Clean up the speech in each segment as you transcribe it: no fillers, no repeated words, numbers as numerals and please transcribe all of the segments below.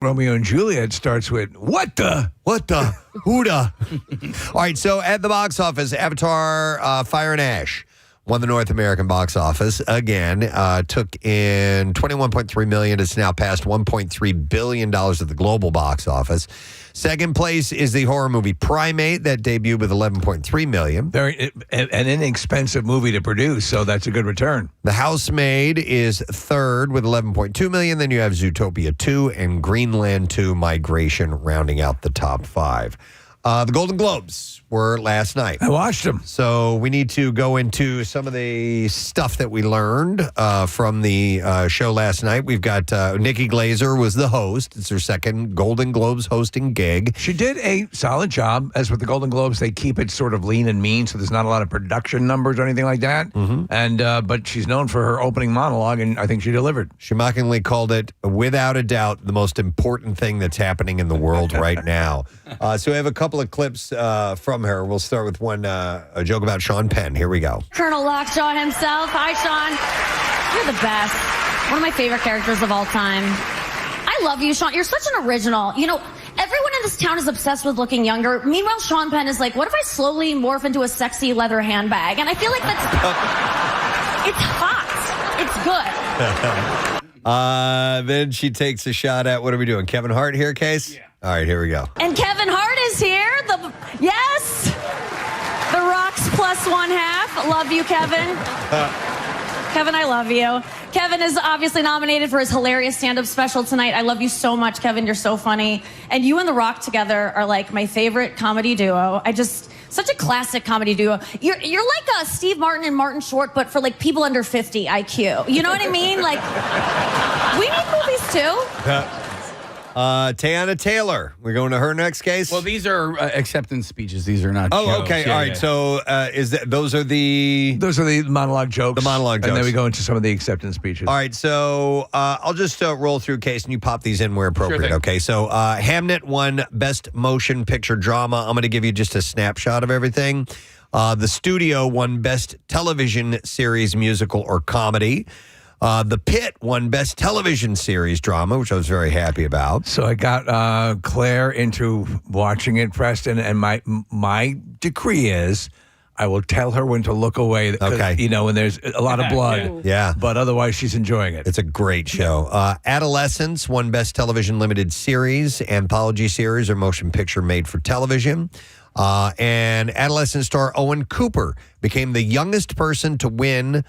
Romeo and Juliet starts with, what the? Who the? All right, so at the box office, Avatar Fire and Ash won the North American box office again, took in $21.3 million. It's now passed $1.3 billion at the global box office. Second place is the horror movie Primate that debuted with $11.3 million. An inexpensive movie to produce, so that's a good return. The Housemaid is third with $11.2 million. Then you have Zootopia 2 and Greenland 2 Migration rounding out the top five. The Golden Globes were last night. I watched them. So we need to go into some of the stuff that we learned from the show last night. We've got Nikki Glaser was the host. It's her second Golden Globes hosting gig. She did a solid job. As with the Golden Globes, they keep it sort of lean and mean, so there's not a lot of production numbers or anything like that. Mm-hmm. And but she's known for her opening monologue, and I think she delivered. She mockingly called it, without a doubt, the most important thing that's happening in the world right now. So we have a couple of clips from her. We'll start with one, a joke about Sean Penn. Here we go. Colonel Lockjaw himself. Hi, Sean. You're the best. One of my favorite characters of all time. I love you, Sean. You're such an original. You know, everyone in this town is obsessed with looking younger. Meanwhile, Sean Penn is like, what if I slowly morph into a sexy leather handbag? And I feel like that's... it's hot. It's good. Then she takes a shot at, what are we doing? Kevin Hart here, Case? Yeah. All right, here we go. And Kevin Hart is here. Yes! The Rock's plus one half. Love you, Kevin. Kevin, I love you. Kevin is obviously nominated for his hilarious stand-up special tonight. I love you so much, Kevin. You're so funny. And you and The Rock together are like my favorite comedy duo. Such a classic comedy duo. You're like Steve Martin and Martin Short, but for like people under 50 IQ. You know what I mean? Like, we need movies too. Teyana Taylor. We're going to her next case? Well, these are acceptance speeches. These are not Oh, shows. okay. Yeah, all right. yeah. So those are the monologue jokes. The monologue jokes. And then we go into some of the acceptance speeches. All right. So I'll just roll through case and you pop these in where appropriate. Sure Okay. So Hamnet won Best Motion Picture Drama. I'm going to give you just a snapshot of everything. The Studio won Best Television Series Musical or Comedy. The Pit won Best Television Series Drama, which I was very happy about. So I got Claire into watching it, Preston, and my decree is I will tell her when to look away. Okay. You know, when there's a lot of blood. Yeah. But otherwise, she's enjoying it. It's a great show. Adolescence won Best Television Limited Series, Anthology Series, or Motion Picture Made for Television. And Adolescent star Owen Cooper became the youngest person to win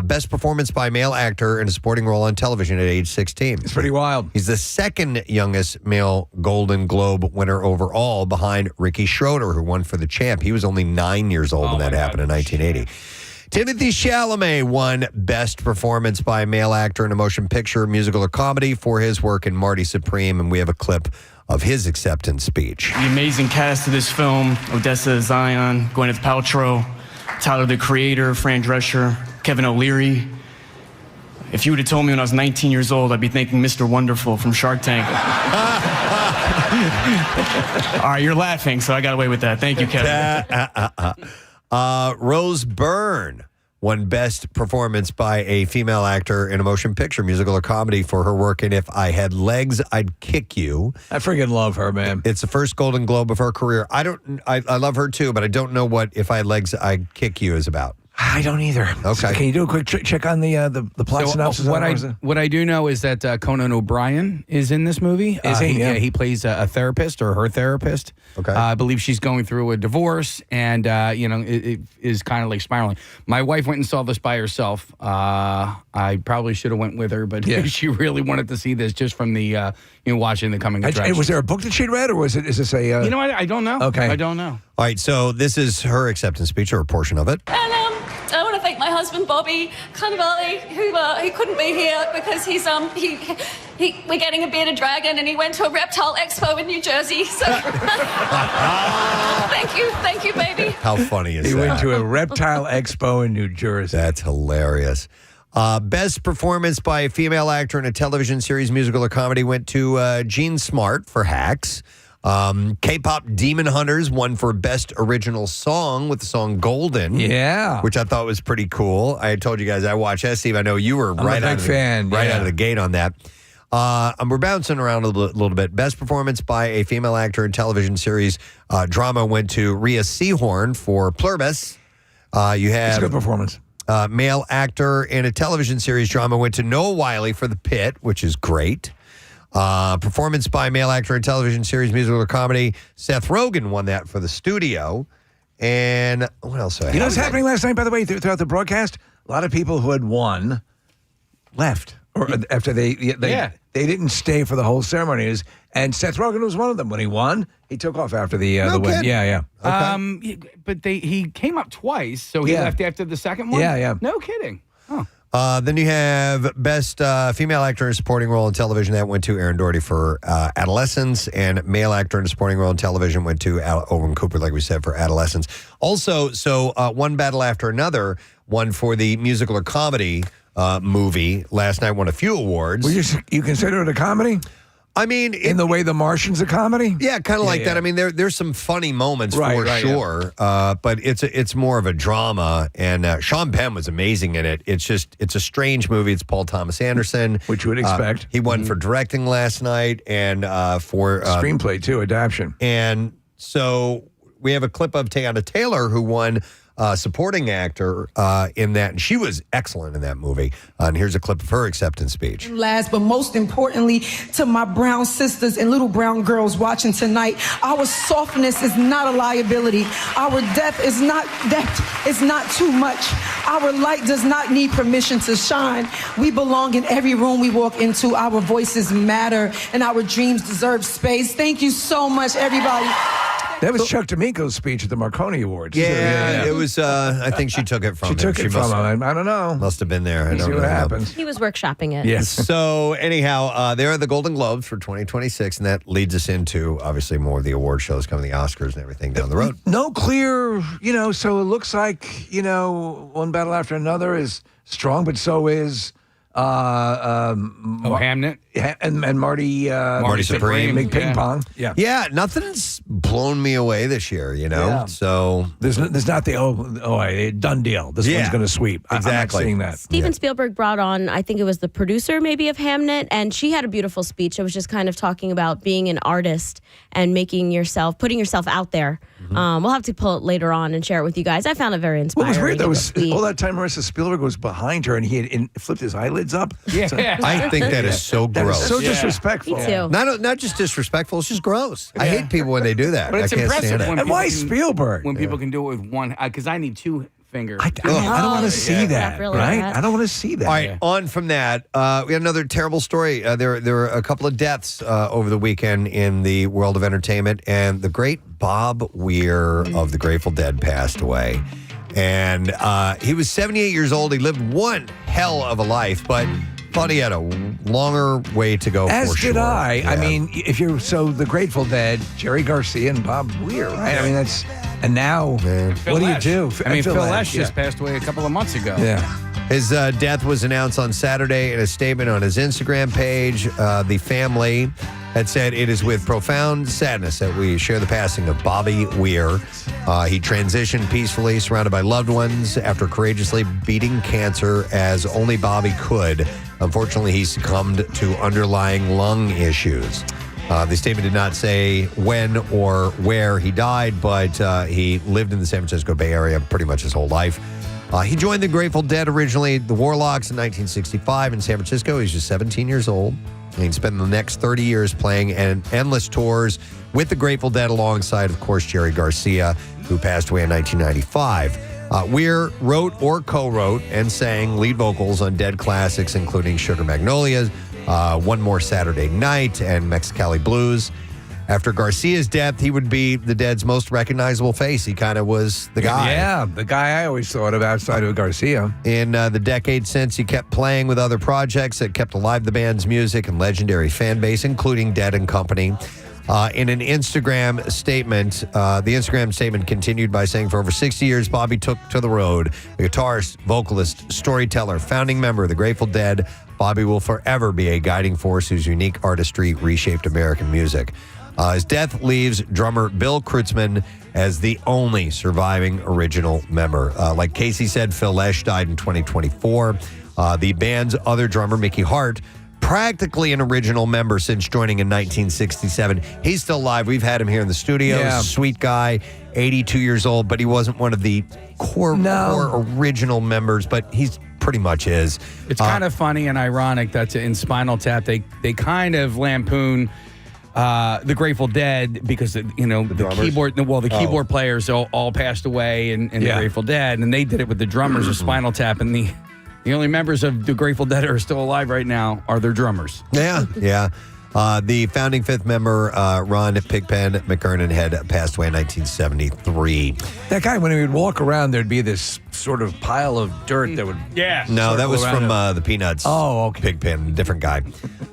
Best Performance by Male Actor in a Supporting Role on Television at age 16. It's pretty wild. He's the second youngest male Golden Globe winner overall behind Ricky Schroeder, who won for The Champ. He was only 9 years old when that happened in 1980. Timothy Chalamet won Best Performance by Male Actor in a Motion Picture, Musical, or Comedy for his work in Marty Supreme, and we have a clip of his acceptance speech. The amazing cast of this film: Odessa Zion, Gwyneth Paltrow, Tyler the Creator, Fran Drescher, Kevin O'Leary. If you would have told me when I was 19 years old, I'd be thanking Mr. Wonderful from Shark Tank. All right, you're laughing, so I got away with that. Thank you, Kevin. Rose Byrne won Best Performance by a Female Actor in a Motion Picture, Musical, or Comedy for her work in If I Had Legs, I'd Kick You. I freaking love her, man. It's the first Golden Globe of her career. I love her too, but I don't know what If I Had Legs, I'd Kick You is about. I don't either. Okay. Can you do a quick check on the plot synopsis? What I do know is that Conan O'Brien is in this movie. Is he? Yeah, he plays a therapist or her therapist. Okay. I believe she's going through a divorce and, it is kind of like spiraling. My wife went and saw this by herself. I probably should have went with her, but she really wanted to see this just from the, watching the coming attractions. Was there a book that she'd read, or is this a... You know what? I don't know. Okay. I don't know. All right, so this is her acceptance speech, or a portion of it. And I want to thank my husband Bobby Cannavale, who he couldn't be here because he's we're getting a bearded dragon, and he went to a reptile expo in New Jersey. So thank you, baby. How funny is that? He went to a reptile expo in New Jersey. That's hilarious. Best Performance by a Female Actor in a Television Series, Musical, or Comedy went to Jean Smart for Hacks. K-pop Demon Hunters won for Best Original Song with the song Golden. Yeah. Which I thought was pretty cool. I had told you guys I watched that, Steve. I know you were right out of the gate on that. We're bouncing around a little bit. Best performance by a female actor in television series drama went to Rhea Seehorn for Pluribus. You It's a good have performance. male actor in a television series drama went to Noah Wiley for The Pit, which is great. Performance by male actor in television series, musical, or comedy. Seth Rogen won that for The Studio. And what else? You know what's happening last night, by the way, throughout the broadcast? A lot of people who had won left. Or after they didn't stay for the whole ceremony. And Seth Rogen was one of them. When he won, he took off after the win. kidding. Yeah. But he came up twice, so he left after the second one? Yeah. No kidding. Oh. Then you have best female actor in a supporting role in television. That went to Erin Doherty for Adolescence, and male actor in a supporting role in television went to Owen Cooper, like we said, for Adolescence. Also, One Battle After Another, one for the musical or comedy movie. Last night won a few awards. Well, you consider it a comedy? I mean, In the way The Martian's a comedy? yeah, kind of like that. I mean, there's some funny moments for sure, but it's more of a drama. And Sean Penn was amazing in it. It's a strange movie. It's Paul Thomas Anderson, Which you would expect. He won for directing last night and for Screenplay, too, adaptation. And so we have a clip of Teyana Taylor, who won supporting actor in that, and she was excellent in that movie. And here's a clip of her acceptance speech. Last, but most importantly, to my brown sisters and little brown girls watching tonight, our softness is not a liability. Our depth is not too much. Our light does not need permission to shine. We belong in every room we walk into. Our voices matter, and our dreams deserve space. Thank you so much, everybody. That was Chuck D'Amico's speech at the Marconi Awards. Yeah, it was. I think she took it from him. She took it from him. I don't know. Must have been there. I don't See what know. happens. He was workshopping it. Yes. So anyhow, there are the Golden Globes for 2026, and that leads us into obviously more of the award shows coming, the Oscars and everything down the road. No clear, so it looks like, One Battle After Another is strong, but so is Hamnet? and Marty Supreme. Big Ping Yeah. Pong. Yeah. Yeah, nothing's blown me away this year, Yeah. So There's not the done deal. This one's going to sweep. Exactly. I'm not seeing that. Steven Spielberg brought on, I think it was the producer maybe of Hamnet, and she had a beautiful speech. It was just kind of talking about being an artist and putting yourself out there. We'll have to pull it later on and share it with you guys. I found it very inspiring. What was weird, though, It was sweet. all that time Marissa Spielberg was behind her and he had flipped his eyelids up. Yeah. I think that is so That gross. is so Yeah. disrespectful. Me too. Not just disrespectful, it's just gross. I hate people when they do that. But it's I can't impressive stand it. when And why people can- Spielberg? When people can do it with one, because I need two fingers. I don't want to see that, Not really right? that. I don't want to see that. All right, on from that, we had another terrible story. There were a couple of deaths over the weekend in the world of entertainment, and the great Bob Weir of the Grateful Dead passed away. And he was 78 years old. He lived one hell of a life, but thought he had a longer way to go. As for did sure. I. Yeah. I mean, the Grateful Dead, Jerry Garcia and Bob Weir, right? I mean, and now, Phil what do you Lesh. do? I mean, Phil Lesh, Lesh just passed away a couple of months ago. Yeah. His death was announced on Saturday in a statement on his Instagram page. The family had said, "It is with profound sadness that we share the passing of Bobby Weir. He transitioned peacefully, surrounded by loved ones, after courageously beating cancer as only Bobby could. Unfortunately, he succumbed to underlying lung issues." The statement did not say when or where he died, but he lived in the San Francisco Bay Area pretty much his whole life. He joined the Grateful Dead originally, the Warlocks, in 1965 in San Francisco. He was just 17 years old. And he spent the next 30 years playing endless tours with the Grateful Dead alongside, of course, Jerry Garcia, who passed away in 1995. Weir wrote or co-wrote and sang lead vocals on Dead classics, including Sugar Magnolias, One More Saturday Night, and Mexicali Blues. After Garcia's death, he would be the Dead's most recognizable face. He kind of was the guy. Yeah, the guy I always thought of outside of Garcia. In the decade since, he kept playing with other projects that kept alive the band's music and legendary fan base, including Dead and Company. In an Instagram statement, the Instagram statement continued by saying, "For over 60 years, Bobby took to the road. A guitarist, vocalist, storyteller, founding member of the Grateful Dead, Bobby will forever be a guiding force whose unique artistry reshaped American music." His death leaves drummer Bill Kreutzmann as the only surviving original member. Like Casey said, Phil Lesh died in 2024. The band's other drummer, Mickey Hart, practically an original member since joining in 1967. He's still alive. We've had him here in the studio. Yeah. He's a sweet guy, 82 years old, but he wasn't one of the core original members, but he's pretty much is. It's kind of funny and ironic that in Spinal Tap, they kind of lampoon the Grateful Dead because, the keyboard players all passed away in the Grateful Dead, and they did it with the drummers of Spinal Tap, and the only members of the Grateful Dead who are still alive right now are their drummers. Yeah. The founding fifth member, Ron Pigpen McKernan, had passed away in 1973. That guy, when he would walk around, there'd be this sort of pile of dirt that would... Yeah. No, that was from the Peanuts. Oh, okay. Pigpen, different guy.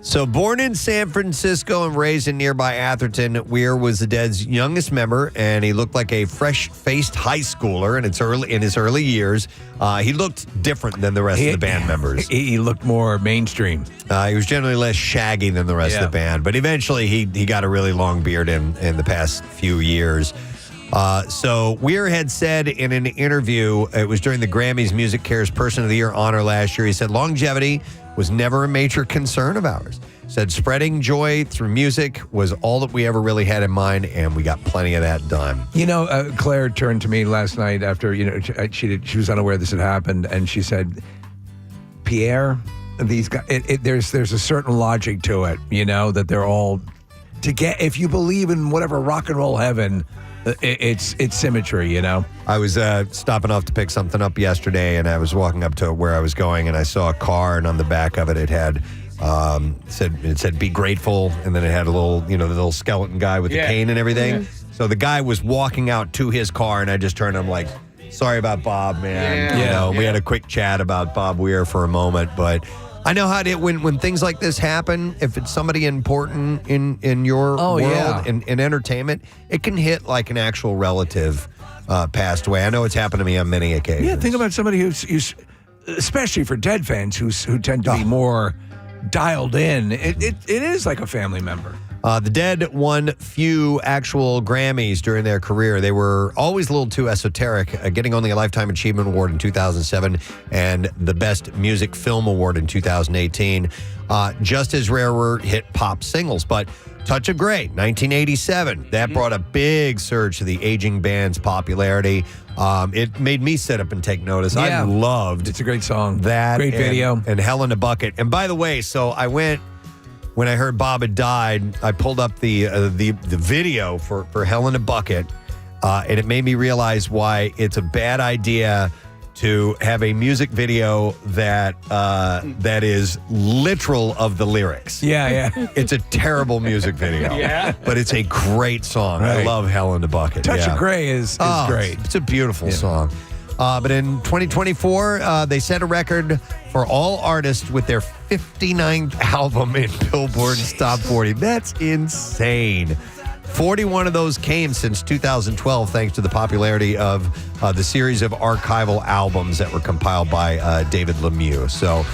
So born in San Francisco and raised in nearby Atherton, Weir was the Dead's youngest member, and he looked like a fresh-faced high schooler in his early years. He looked different than the rest of the band members. He looked more mainstream. He was generally less shaggy than the rest of the band, but eventually he got a really long beard in the past few years. So Weir had said in an interview, it was during the Grammys Music Cares Person of the Year honor last year, he said longevity was never a major concern of ours. Said spreading joy through music was all that we ever really had in mind, and we got plenty of that done. Claire turned to me last night after she was unaware this had happened, and she said, Pierre, these guys, there's a certain logic to it, that they're all if you believe in whatever rock and roll heaven, it's symmetry, I was stopping off to pick something up yesterday, and I was walking up to where I was going, and I saw a car, and on the back of it, it had said "Be grateful," and then it had a little, the little skeleton guy with the cane and everything. Mm-hmm. So the guy was walking out to his car, and I just turned. I'm like, "Sorry about Bob, man." We had a quick chat about Bob Weir for a moment, but I know how when things like this happen, if it's somebody important in your world, in entertainment, it can hit like an actual relative passed away. I know it's happened to me on many occasions. Yeah, think about somebody who's especially for Dead fans who tend to be more dialed in. It is like a family member. The Dead won few actual Grammys during their career. They were always a little too esoteric, getting only a Lifetime Achievement Award in 2007 and the Best Music Film Award in 2018. Just as rare were hit pop singles, but Touch of Grey, 1987. That brought a big surge to the aging band's popularity. It made me sit up and take notice. I loved It's a great song. That great video. And Hell in a Bucket. And by the way, so I went... When I heard Bob had died, I pulled up the video for Hell in a Bucket, and it made me realize why it's a bad idea to have a music video that is literal of the lyrics. Yeah. It's a terrible music video. But it's a great song. Right. I love Hell in a Bucket. Touch of Grey is great. It's a beautiful song. But in 2024, they set a record for all artists with their 59th album in Billboard's Top 40. That's insane. 41 of those came since 2012, thanks to the popularity of the series of archival albums that were compiled by David Lemieux. So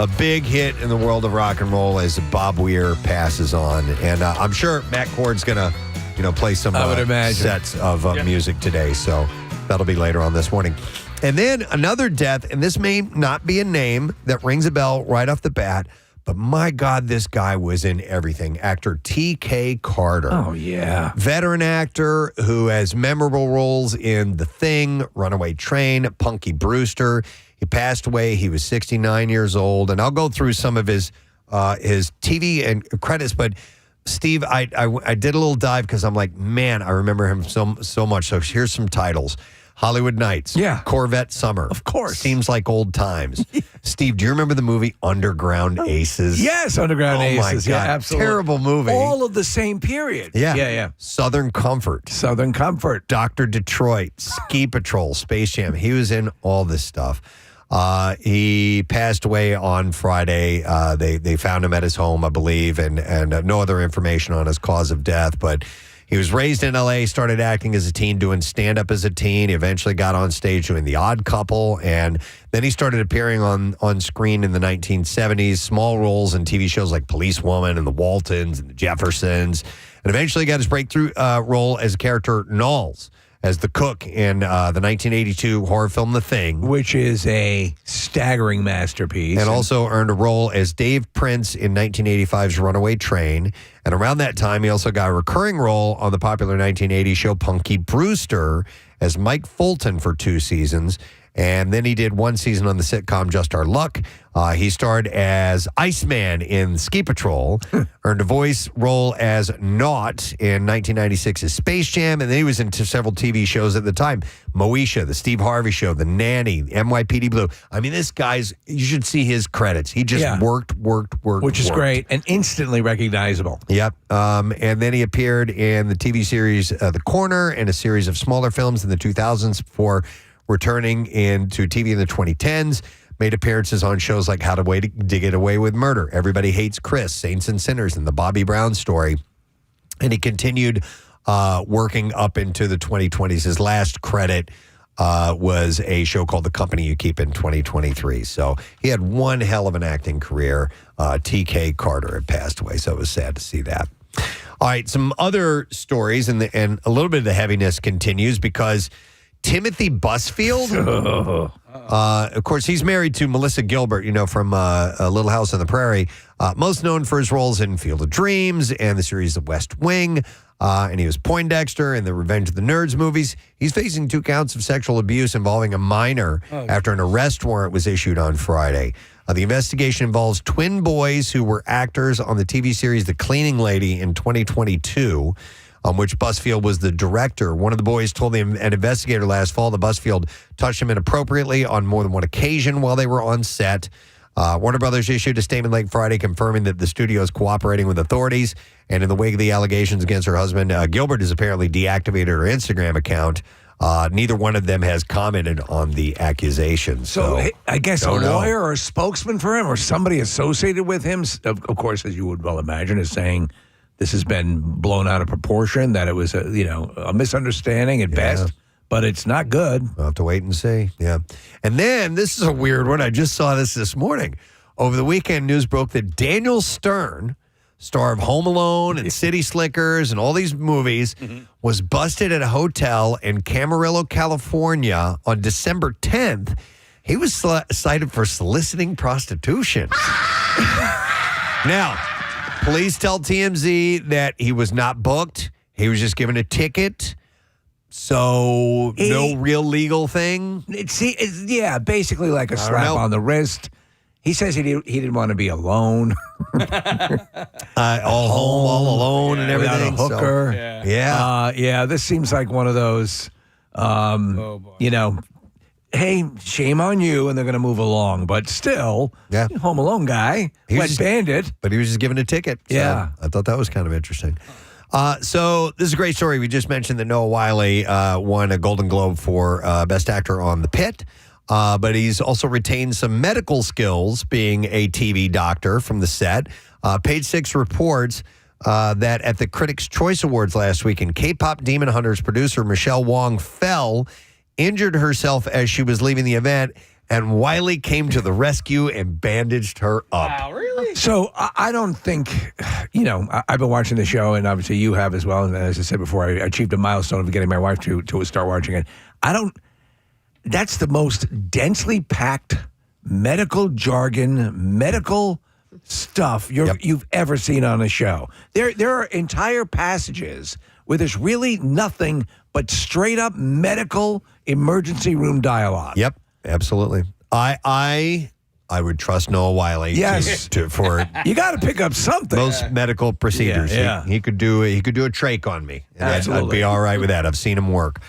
a big hit in the world of rock and roll as Bob Weir passes on. And I'm sure Matt Cord's going to play some sets of music today. So that'll be later on this morning. And then another death, and this may not be a name that rings a bell right off the bat, but my God, this guy was in everything. Actor T.K. Carter. Oh, yeah. Veteran actor who has memorable roles in The Thing, Runaway Train, Punky Brewster. He passed away. He was 69 years old. And I'll go through some of his TV and credits, but Steve, I did a little dive because I'm like, man, I remember him so much. So here's some titles. Hollywood Nights. Yeah. Corvette Summer. Of course. Seems like old times. Steve, do you remember the movie Underground Aces? Yes, Underground Aces. Oh, my God. Yeah, absolutely. Terrible movie. All of the same period. Yeah. Southern Comfort. Dr. Detroit. Ski Patrol. Space Jam. He was in all this stuff. He passed away on Friday. They found him at his home, I believe, and no other information on his cause of death, but he was raised in L.A., started acting as a teen, doing stand-up as a teen. He eventually got on stage doing The Odd Couple, and then he started appearing on screen in the 1970s, small roles in TV shows like Policewoman and The Waltons and The Jeffersons, and eventually got his breakthrough role as a character Knowles as the cook in the 1982 horror film The Thing. Which is a staggering masterpiece. And also earned a role as Dave Prince in 1985's Runaway Train. And around that time, he also got a recurring role on the popular 1980 show Punky Brewster as Mike Fulton for 2 seasons. And then he did 1 season on the sitcom Just Our Luck. He starred as Iceman in Ski Patrol, earned a voice role as Naught in 1996's Space Jam, and then he was into several TV shows at the time. Moesha, The Steve Harvey Show, The Nanny, NYPD Blue. I mean, this guy's, you should see his credits. He just worked. Which is great and instantly recognizable. Yep. And then he appeared in the TV series The Corner and a series of smaller films in the 2000s before returning into TV in the 2010s, made appearances on shows like How to Get Away with Murder, Everybody Hates Chris, Saints and Sinners, and The Bobby Brown Story. And he continued working up into the 2020s. His last credit was a show called The Company You Keep in 2023. So he had one hell of an acting career. T.K. Carter had passed away, so it was sad to see that. All right, some other stories, and a little bit of the heaviness continues because Timothy Busfield, of course, he's married to Melissa Gilbert, from A Little House on the Prairie, most known for his roles in Field of Dreams and the series The West Wing, and he was Poindexter in the Revenge of the Nerds movies. He's facing 2 counts of sexual abuse involving a minor after an arrest warrant was issued on Friday. The investigation involves twin boys who were actors on the TV series The Cleaning Lady in 2022. Which Busfield was the director. One of the boys told an investigator last fall that Busfield touched him inappropriately on more than one occasion while they were on set. Warner Brothers issued a statement late Friday confirming that the studio is cooperating with authorities. And in the wake of the allegations against her husband, Gilbert has apparently deactivated her Instagram account. Neither one of them has commented on the accusations. So I guess a lawyer or a spokesman for him or somebody associated with him, of course, as you would well imagine, is saying this has been blown out of proportion, that it was a misunderstanding at best, but it's not good. We'll have to wait and see. Yeah. And then this is a weird one. I just saw this morning. Over the weekend, news broke that Daniel Stern, star of Home Alone and City Slickers and all these movies, was busted at a hotel in Camarillo, California on December 10th. He was cited for soliciting prostitution. Now, police tell TMZ that he was not booked. He was just given a ticket. So no real legal thing. It's basically like a slap on the wrist. He says he didn't want to be alone. All home, all alone, and everything. Without a hooker. So, this seems like one of those, hey, shame on you, and they're going to move along. But still, Home Alone guy, wet bandit. But he was just given a ticket. So I thought that was kind of interesting. So this is a great story. We just mentioned that Noah Wyle won a Golden Globe for Best Actor on The Pit. But he's also retained some medical skills being a TV doctor from the set. Page Six reports that at the Critics' Choice Awards last week in K-pop Demon Hunters producer Michelle Wong fell, injured herself as she was leaving the event, and Wiley came to the rescue and bandaged her up. Wow, really? So I don't think, I've been watching the show, and obviously you have as well. And as I said before, I achieved a milestone of getting my wife to start watching it. That's the most densely packed medical jargon, medical stuff you've ever seen on a show. There are entire passages where there's really nothing but straight up medical emergency room dialogue. Yep, absolutely. I would trust Noah Wiley. Yes, for you got to pick up something. Most medical procedures. Yeah. He could do a trach on me. And Absolutely. I'd be all right with that. I've seen him work.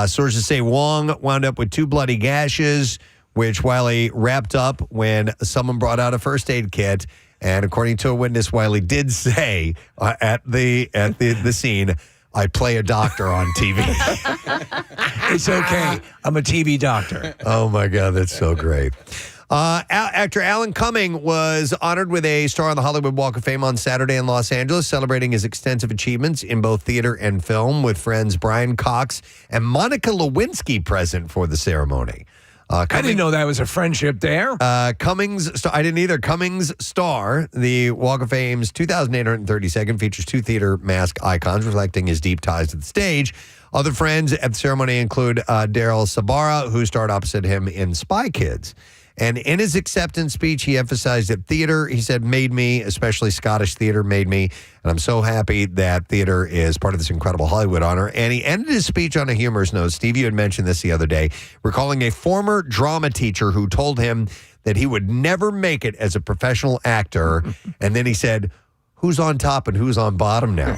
Sources say Wong wound up with 2 bloody gashes, which Wiley wrapped up when someone brought out a first aid kit. And according to a witness, Wiley did say at the scene, "I play a doctor on TV." It's okay. I'm a TV doctor. Oh my God, that's so great. Actor Alan Cumming was honored with a star on the Hollywood Walk of Fame on Saturday in Los Angeles, celebrating his extensive achievements in both theater and film, with friends Brian Cox and Monica Lewinsky present for the ceremony. I didn't know that was a friendship there. Cummings, I didn't either. Cummings Star, the Walk of Fame's 2,832nd, features 2 theater mask icons reflecting his deep ties to the stage. Other friends at the ceremony include Daryl Sabara, who starred opposite him in Spy Kids. And in his acceptance speech, he emphasized that theater, he said, made me, especially Scottish theater made me. And I'm so happy that theater is part of this incredible Hollywood honor. And he ended his speech on a humorous note. Steve, you had mentioned this the other day, recalling a former drama teacher who told him that he would never make it as a professional actor. And then he said, who's on top and who's on bottom now?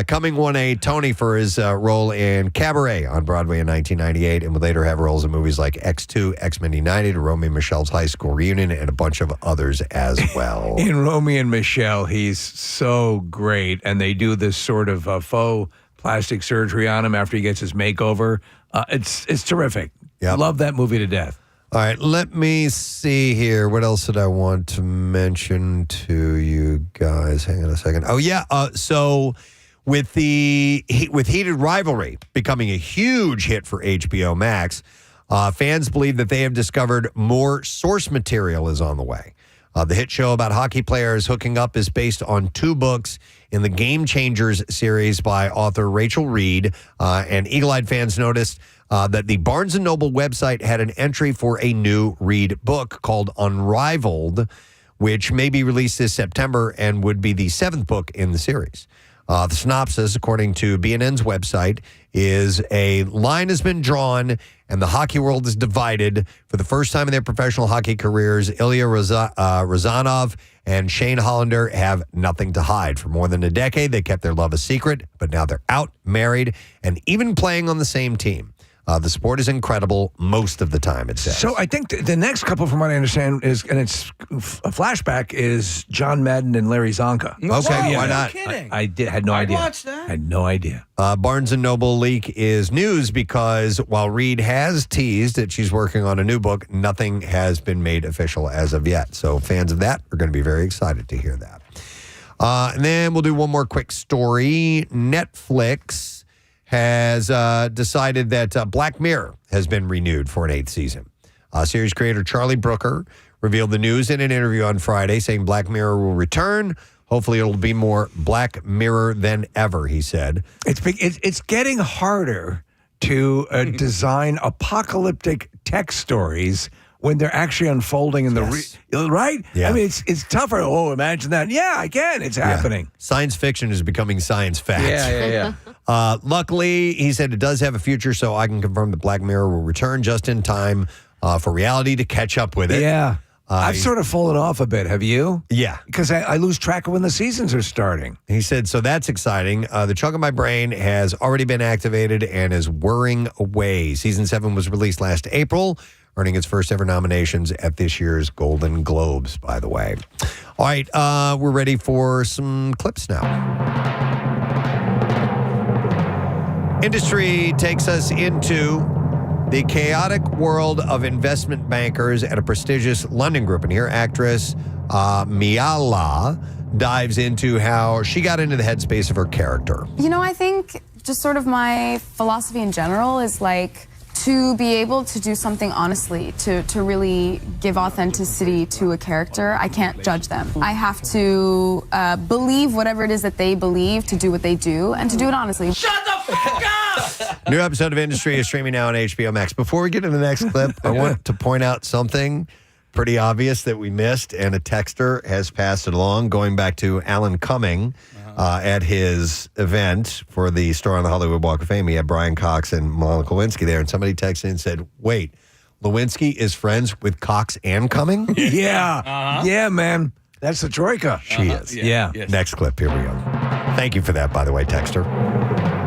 Cumming won a Tony for his role in Cabaret on Broadway in 1998 and would later have roles in movies like X2, X-Men United, Romeo and Michelle's High School Reunion, and a bunch of others as well. In Romeo and Michelle, he's so great, and they do this sort of faux plastic surgery on him after he gets his makeover. It's terrific. Yep. Love that movie to death. All right, let me see here. What else did I want to mention to you guys? Hang on a second. Oh, yeah. So with Heated Rivalry becoming a huge hit for HBO Max, fans believe that they have discovered more source material is on the way. The hit show about hockey players hooking up is based on 2 books in the Game Changers series by author Rachel Reed. And eagle-eyed fans noticed that the Barnes & Noble website had an entry for a new Reed book called Unrivaled, which may be released this September and would be the 7th book in the series. The synopsis, according to BNN's website, is a line has been drawn and the hockey world is divided. For the first time in their professional hockey careers, Ilya Rozanov and Shane Hollander have nothing to hide. For more than a decade, they kept their love a secret, but now they're out, married, and even playing on the same team. The sport is incredible most of the time, it says. So I think the next couple, from what I understand, is, and it's a flashback, is John Madden and Larry Zonka. Okay, why not? I had no idea. watched that. Had no idea. Barnes & Noble leak is news because while Reed has teased that she's working on a new book, nothing has been made official as of yet. So fans of that are going to be very excited to hear that. And then we'll do one more quick story. Netflix has decided that Black Mirror has been renewed for an 8th season. Series creator Charlie Brooker revealed the news in an interview on Friday, saying Black Mirror will return. Hopefully it'll be more Black Mirror than ever, he said. It's getting harder to design apocalyptic tech stories when they're actually unfolding in right? Yeah. I mean, it's tougher. Oh, imagine that. Yeah, again, it's happening. Science fiction is becoming science fact. Yeah. Luckily, he said it does have a future, so I can confirm that Black Mirror will return just in time for reality to catch up with it. Yeah. I've sort of fallen off a bit. Have you? Yeah. Because I lose track of when the seasons are starting. He said, so that's exciting. The chunk of my brain has already been activated and is whirring away. Season 7 was released last April, earning its first ever nominations at this year's Golden Globes, by the way. All right, we're ready for some clips now. Industry takes us into the chaotic world of investment bankers at a prestigious London group. And here, actress Miala dives into how she got into the headspace of her character. You know, I think just sort of my philosophy in general is like to be able to do something honestly, to really give authenticity to a character. I can't judge them. I have to believe whatever it is that they believe, to do what they do, and to do it honestly. Shut the fuck up! New episode of Industry is streaming now on HBO Max. Before we get to the next clip, I want to point out something pretty obvious that we missed, and a texter has passed it along, going back to Alan Cumming. At his event for the Star on the Hollywood Walk of Fame, he had Brian Cox and Monica Lewinsky there, and somebody texted and said, wait, Lewinsky is friends with Cox and Cumming? Yeah. Yeah, man. That's the troika. She is. Yeah. Yes. Next clip. Here we go. Thank you for that, by the way, texter.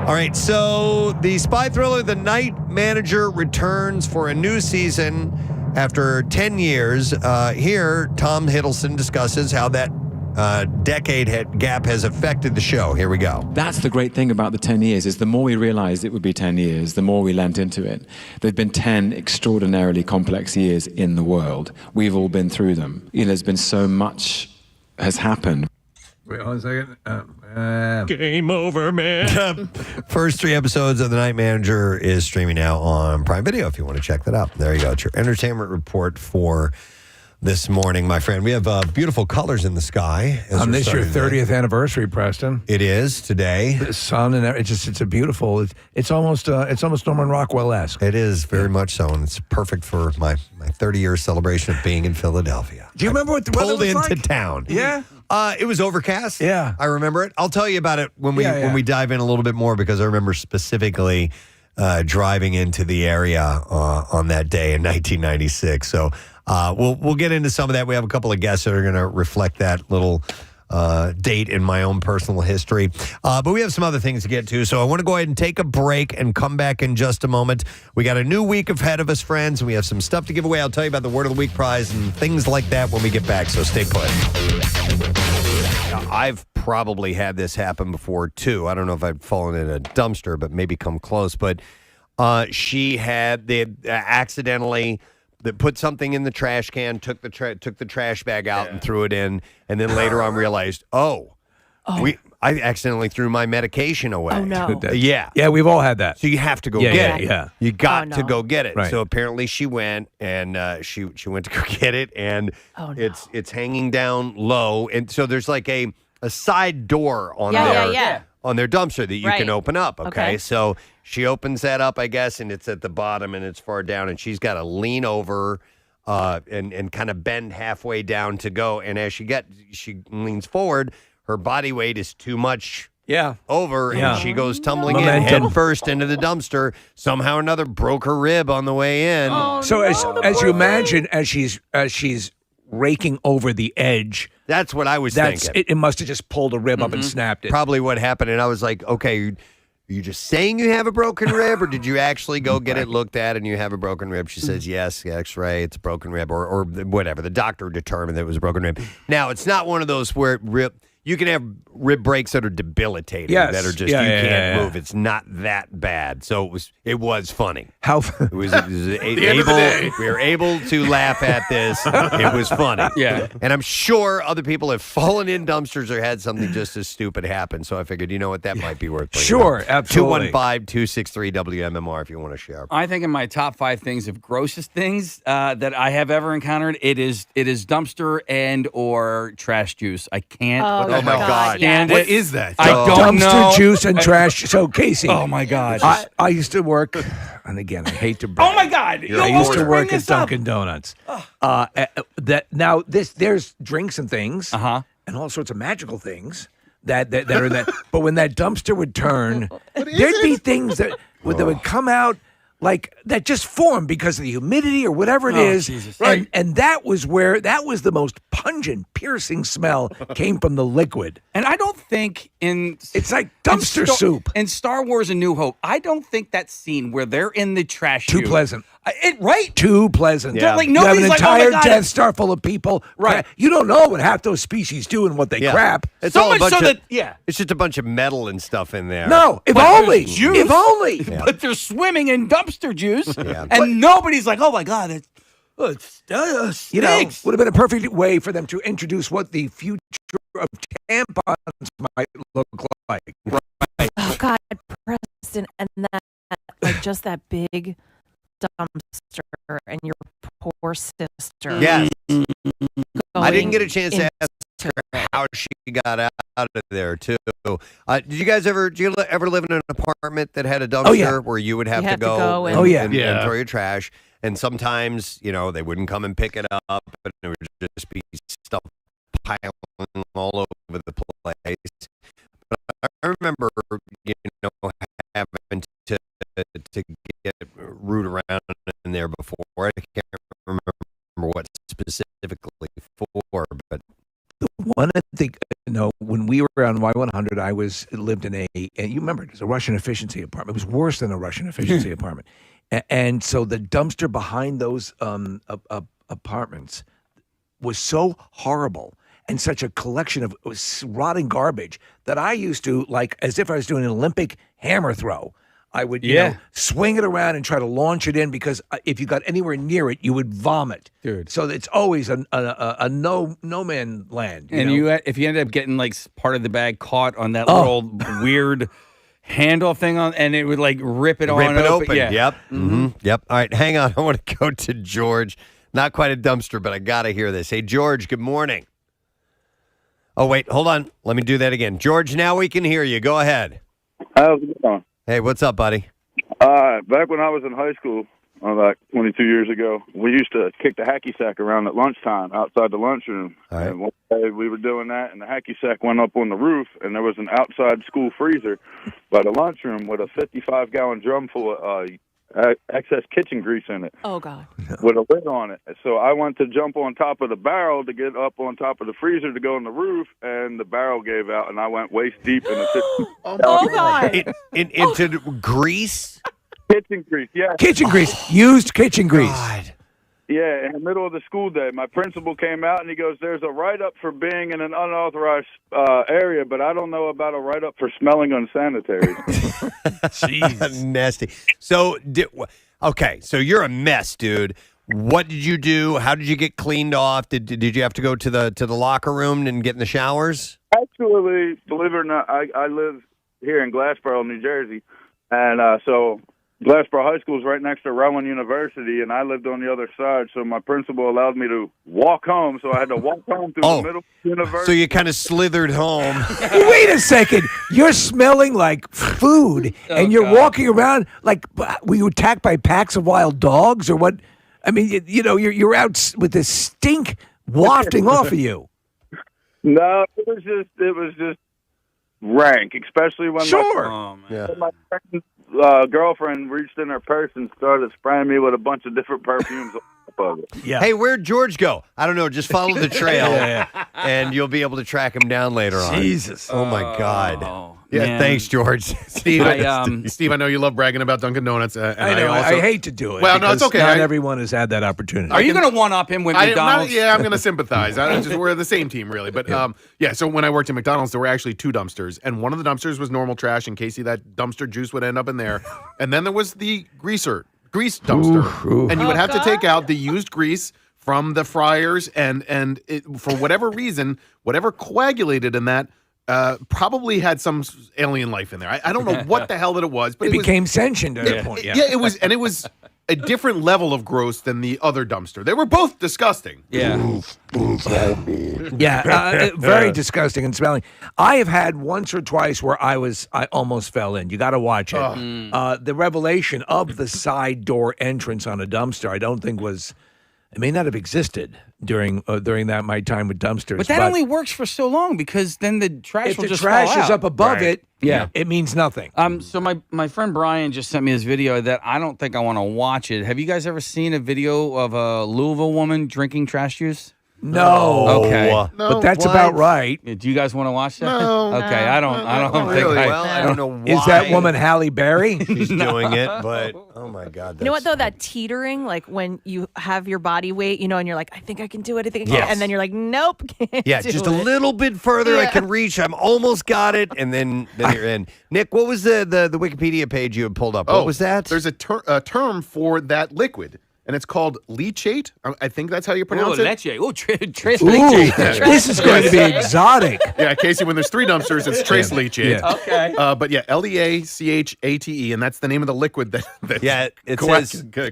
All right, so the spy thriller The Night Manager returns for a new season after 10 years. Here, Tom Hiddleston discusses how that decade gap has affected the show. Here we go. That's the great thing about the 10 years is the more we realized it would be 10 years, the more we lent into it. There've been 10 extraordinarily complex years in the world. We've all been through them. You know, there's been so much has happened. Wait, hold on a second. Game over, man. First 3 episodes of The Night Manager is streaming now on Prime Video if you want to check that out. There you go. It's your entertainment report for this morning, my friend. We have beautiful colors in the sky. On this your 30th anniversary, Preston. It is today. The sun and it's a beautiful. It's almost Norman Rockwell-esque. It is very much so, and it's perfect for my 30-year celebration of being in Philadelphia. Do you remember what the weather was pulled into like? town? Yeah. It was overcast. Yeah. I remember it. I'll tell you about it when we dive in a little bit more, because I remember specifically driving into the area on that day in 1996. So we'll get into some of that. We have a couple of guests that are going to reflect that little date in my own personal history. But we have some other things to get to. So I want to go ahead and take a break and come back in just a moment. We got a new week ahead of us, friends, and we have some stuff to give away. I'll tell you about the Word of the Week prize and things like that when we get back. So stay put. Now, I've probably had this happen before, too. I don't know if I've fallen in a dumpster, but maybe come close. But they accidentally... that put something in the trash can, took the trash bag out and threw it in, and then later on realized, I accidentally threw my medication away. Oh, no. Yeah. Yeah, we've all had that. So you have to go get it. Yeah. You got to go get it. Right. So apparently she went, and she went to go get it, and it's hanging down low, and so there's like a side door on on their dumpster that you can open up. Okay, so she opens that up, I guess, and it's at the bottom and it's far down, and she's got to lean over and kind of bend halfway down to go. And as she leans forward, her body weight is too much over, and she goes tumbling in head first into the dumpster. Somehow or another broke her rib on the way in. So as you imagine, as she's raking over the edge. That's what I was thinking. It must have just pulled a rib up and snapped it. Probably what happened. And I was like, okay, are you just saying you have a broken rib, or did you actually go get it looked at and you have a broken rib? She says, yes, X-ray, it's a broken rib, or whatever. The doctor determined that it was a broken rib. Now, it's not one of those where you can have rib breaks that are debilitating, that are just you can't move. It's not that bad. So it was funny. We were able to laugh at this. It was funny. Yeah. And I'm sure other people have fallen in dumpsters or had something just as stupid happen. So I figured, you know what, that might be worth bringing Sure, up. absolutely. 215-263-WMMR if you want to share. I think in my top 5 things of grossest things that I have ever encountered, it is dumpster and or trash juice. I can't. Oh, my God. Stand What it. is that? I don't Dumpster know. juice and trash. So, Casey. Oh, my God. I used to work, and again, I hate to brag. Oh, my God. I used to work at Dunkin' Donuts. There's drinks and things, and all sorts of magical things that are in that. But when that dumpster would turn, there'd be things that would come out like that just formed because of the humidity or whatever it is. Jesus. And that was the most pungent, piercing smell came from the liquid. And I don't think it's like dumpster soup. In Star Wars: A New Hope, I don't think that scene where they're in the trash Too chute- pleasant. Too pleasant. Yeah. Like You have nobody's an like, entire oh my God, Death Star full of people. Right. You don't know what half those species do and what they crap. It's So all a much bunch so of, that it's just a bunch of metal and stuff in there. No, if But only. there's juice. If only. But they're swimming in dumpster juice, Yeah. and nobody's like, oh my God, it stinks. You know, would have been a perfect way for them to introduce what the future of tampons might look like. Oh God, Preston, and that like just that big dumpster and your poor sister. Yes. I didn't get a going chance to ask her how she got out of there, too. Did you ever live in an apartment that had a dumpster where you would have You to have to go, go and, and- and throw your trash? And sometimes, they wouldn't come and pick it up, and it would just be stuff piling all over the place. But I remember, having to get root around in there before. I can't remember what specifically for, but One, I think, when we were on Y100, I lived in and you remember, it was a Russian efficiency apartment. It was worse than a Russian efficiency apartment. And so the dumpster behind those apartments was so horrible and such a collection of rotting garbage that I used to, like, as if I was doing an Olympic hammer throw, I would, you know, swing it around and try to launch it in because if you got anywhere near it, you would vomit, dude. So it's always a no man land. And if you end up getting like part of the bag caught on that little weird handle thing on, and it would like rip it open. Yeah. Yep. Mm-hmm. Yep. All right, hang on. I want to go to George. Not quite a dumpster, but I got to hear this. Hey, George. Good morning. Oh wait, hold on. Let me do that again. George, now we can hear you. Go ahead. How's it going? Hey, what's up, buddy? Back when I was in high school, like 22 years ago, we used to kick the hacky sack around at lunchtime outside the lunchroom. All right. And one day we were doing that, and the hacky sack went up on the roof, and there was an outside school freezer by the lunchroom with a 55-gallon drum full of excess kitchen grease in it. Oh, God. With a lid on it. So I went to jump on top of the barrel to get up on top of the freezer to go on the roof, and the barrel gave out, and I went waist deep in the Oh, God. Into grease? Kitchen grease, yeah. Kitchen grease. Used kitchen grease. God. Yeah, in the middle of the school day, my principal came out and he goes, "There's a write-up for being in an unauthorized area, but I don't know about a write-up for smelling unsanitary." Jeez. Nasty. So, okay, so you're a mess, dude. What did you do? How did you get cleaned off? Did you have to go to the locker room and get in the showers? Actually, believe it or not, I live here in Glassboro, New Jersey, and so Glassboro High School is right next to Rowan University, and I lived on the other side, so my principal allowed me to walk home, so I had to walk home through the middle of the university. So you kind of slithered home. Wait a second. You're smelling like food, and you're walking around like, were you attacked by packs of wild dogs or what? I mean, you're out with this stink wafting off of you. No, it was just rank, especially when my friend's girlfriend reached in her purse and started spraying me with a bunch of different perfumes. Yeah. Hey, where'd George go? I don't know. Just follow the trail, and you'll be able to track him down later on. Jesus. Oh, my God. Yeah, man. thanks, George. Steve, Steve, I know you love bragging about Dunkin' Donuts. And I know. I hate to do it. Well, no, it's okay. Not everyone has had that opportunity. Are you going to one-up him with McDonald's? I'm going to sympathize. We're the same team, really. But, so when I worked at McDonald's, there were actually two dumpsters. And one of the dumpsters was normal trash in case that dumpster juice would end up in there. And then there was the grease dumpster. And you would have to take out the used grease from the fryers. And for whatever reason, whatever coagulated in that, probably had some alien life in there. I don't know what the hell that it was, but it became sentient at that point. Yeah, it was, and it was a different level of gross than the other dumpster. They were both disgusting. Yeah, very disgusting and smelling. I have had once or twice where I almost fell in. You got to watch it. The revelation of the side door entrance on a dumpster, I don't think it may not have existed during that my time with dumpsters. But that only works for so long because then the trash will just fall out. If the trash is up above it, it means nothing. So my friend Brian just sent me this video that I don't think I want to watch it. Have you guys ever seen a video of a Louisville woman drinking trash juice? No. Okay. No, but that's about right. Do you guys want to watch that? No. Okay. I don't think really. I don't know why. Is that woman Halle Berry? She's doing it, but oh my God. You know what, though? That teetering, like when you have your body weight, and you're like, I think I can do it. I think I can. And then you're like, nope. Can't just a little bit further I can reach. I'm almost got it. And then you're in. Nick, what was the Wikipedia page you had pulled up? What was that? There's a term for that liquid. And it's called leachate. I think that's how you pronounce it. Leche. Trace leachate. This is going to be exotic. Yeah, Casey, when there's three dumpsters, it's trace leachate. Yeah. Okay. But Leachate, and that's the name of the liquid that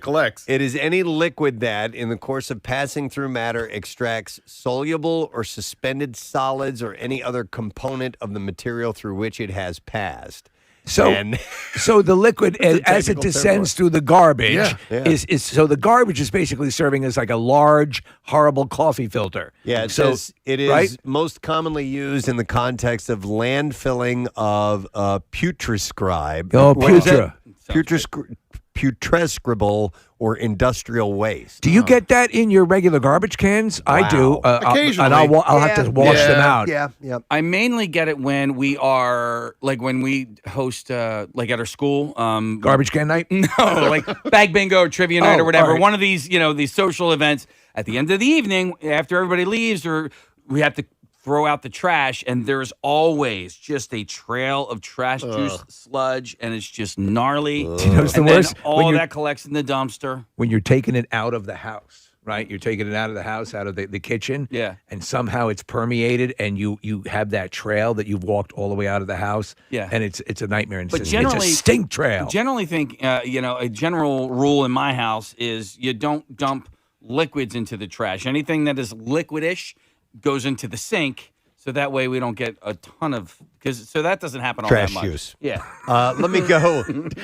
collects. It is any liquid that, in the course of passing through matter, extracts soluble or suspended solids or any other component of the material through which it has passed. So the liquid, as it descends through the garbage, is so the garbage is basically serving as like a large, horrible coffee filter. Yeah, it says it is most commonly used in the context of landfilling of putrescribe. Oh, putrescribable or industrial waste. Do you get that in your regular garbage cans? Wow. I do. Occasionally. And I'll have to wash them out. Yeah. I mainly get it when we are, like when we host, like at our school. Garbage can night? No, like bag bingo or trivia night or whatever. Right. One of these, these social events. At the end of the evening, after everybody leaves, or we have to throw out the trash, and there's always just a trail of trash juice sludge, and it's just gnarly. Do you know what's the And then worst? all When that collects in the dumpster. When you're taking it out of the house, right? You're taking it out of the house, out of the kitchen. Yeah. And somehow it's permeated, and you have that trail that you've walked all the way out of the house. Yeah. And it's a nightmare. And But it's generally, a stink trail. Generally think, a general rule in my house is you don't dump liquids into the trash. Anything that is liquidish goes into the sink, so that way we don't get a ton of so that doesn't happen all Trash that much. juice. Yeah. Let me go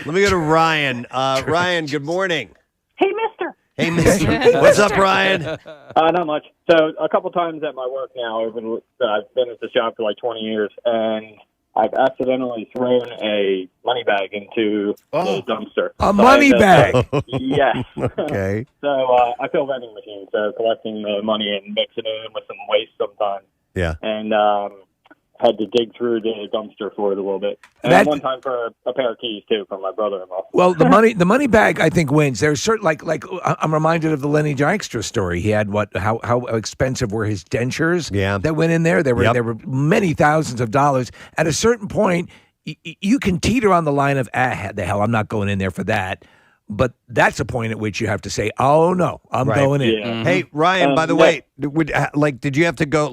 to Ryan. Ryan, good morning. Hey, mister. Hey, mister. What's up, Ryan? Not much. So a couple times at my work now, I've been at this job for like 20 years, and I've accidentally thrown a money bag into the dumpster. A money bag? Yes. Okay. So I fill vending machines, so collecting the money and mixing it in with some waste sometimes. Yeah. And had to dig through the dumpster for it a little bit. And That- one time for a pair of keys, too, from my brother-in-law. Well, the money bag, I think, wins. There's certain like I'm reminded of the Lenny Dykstra story. He had how expensive were his dentures that went in there? There were many thousands of dollars. At a certain point, you can teeter on the line of the hell, I'm not going in there for that. But that's a point at which you have to say, "Oh no, I'm going in." Yeah. Hey, Ryan. By the way, did you have to go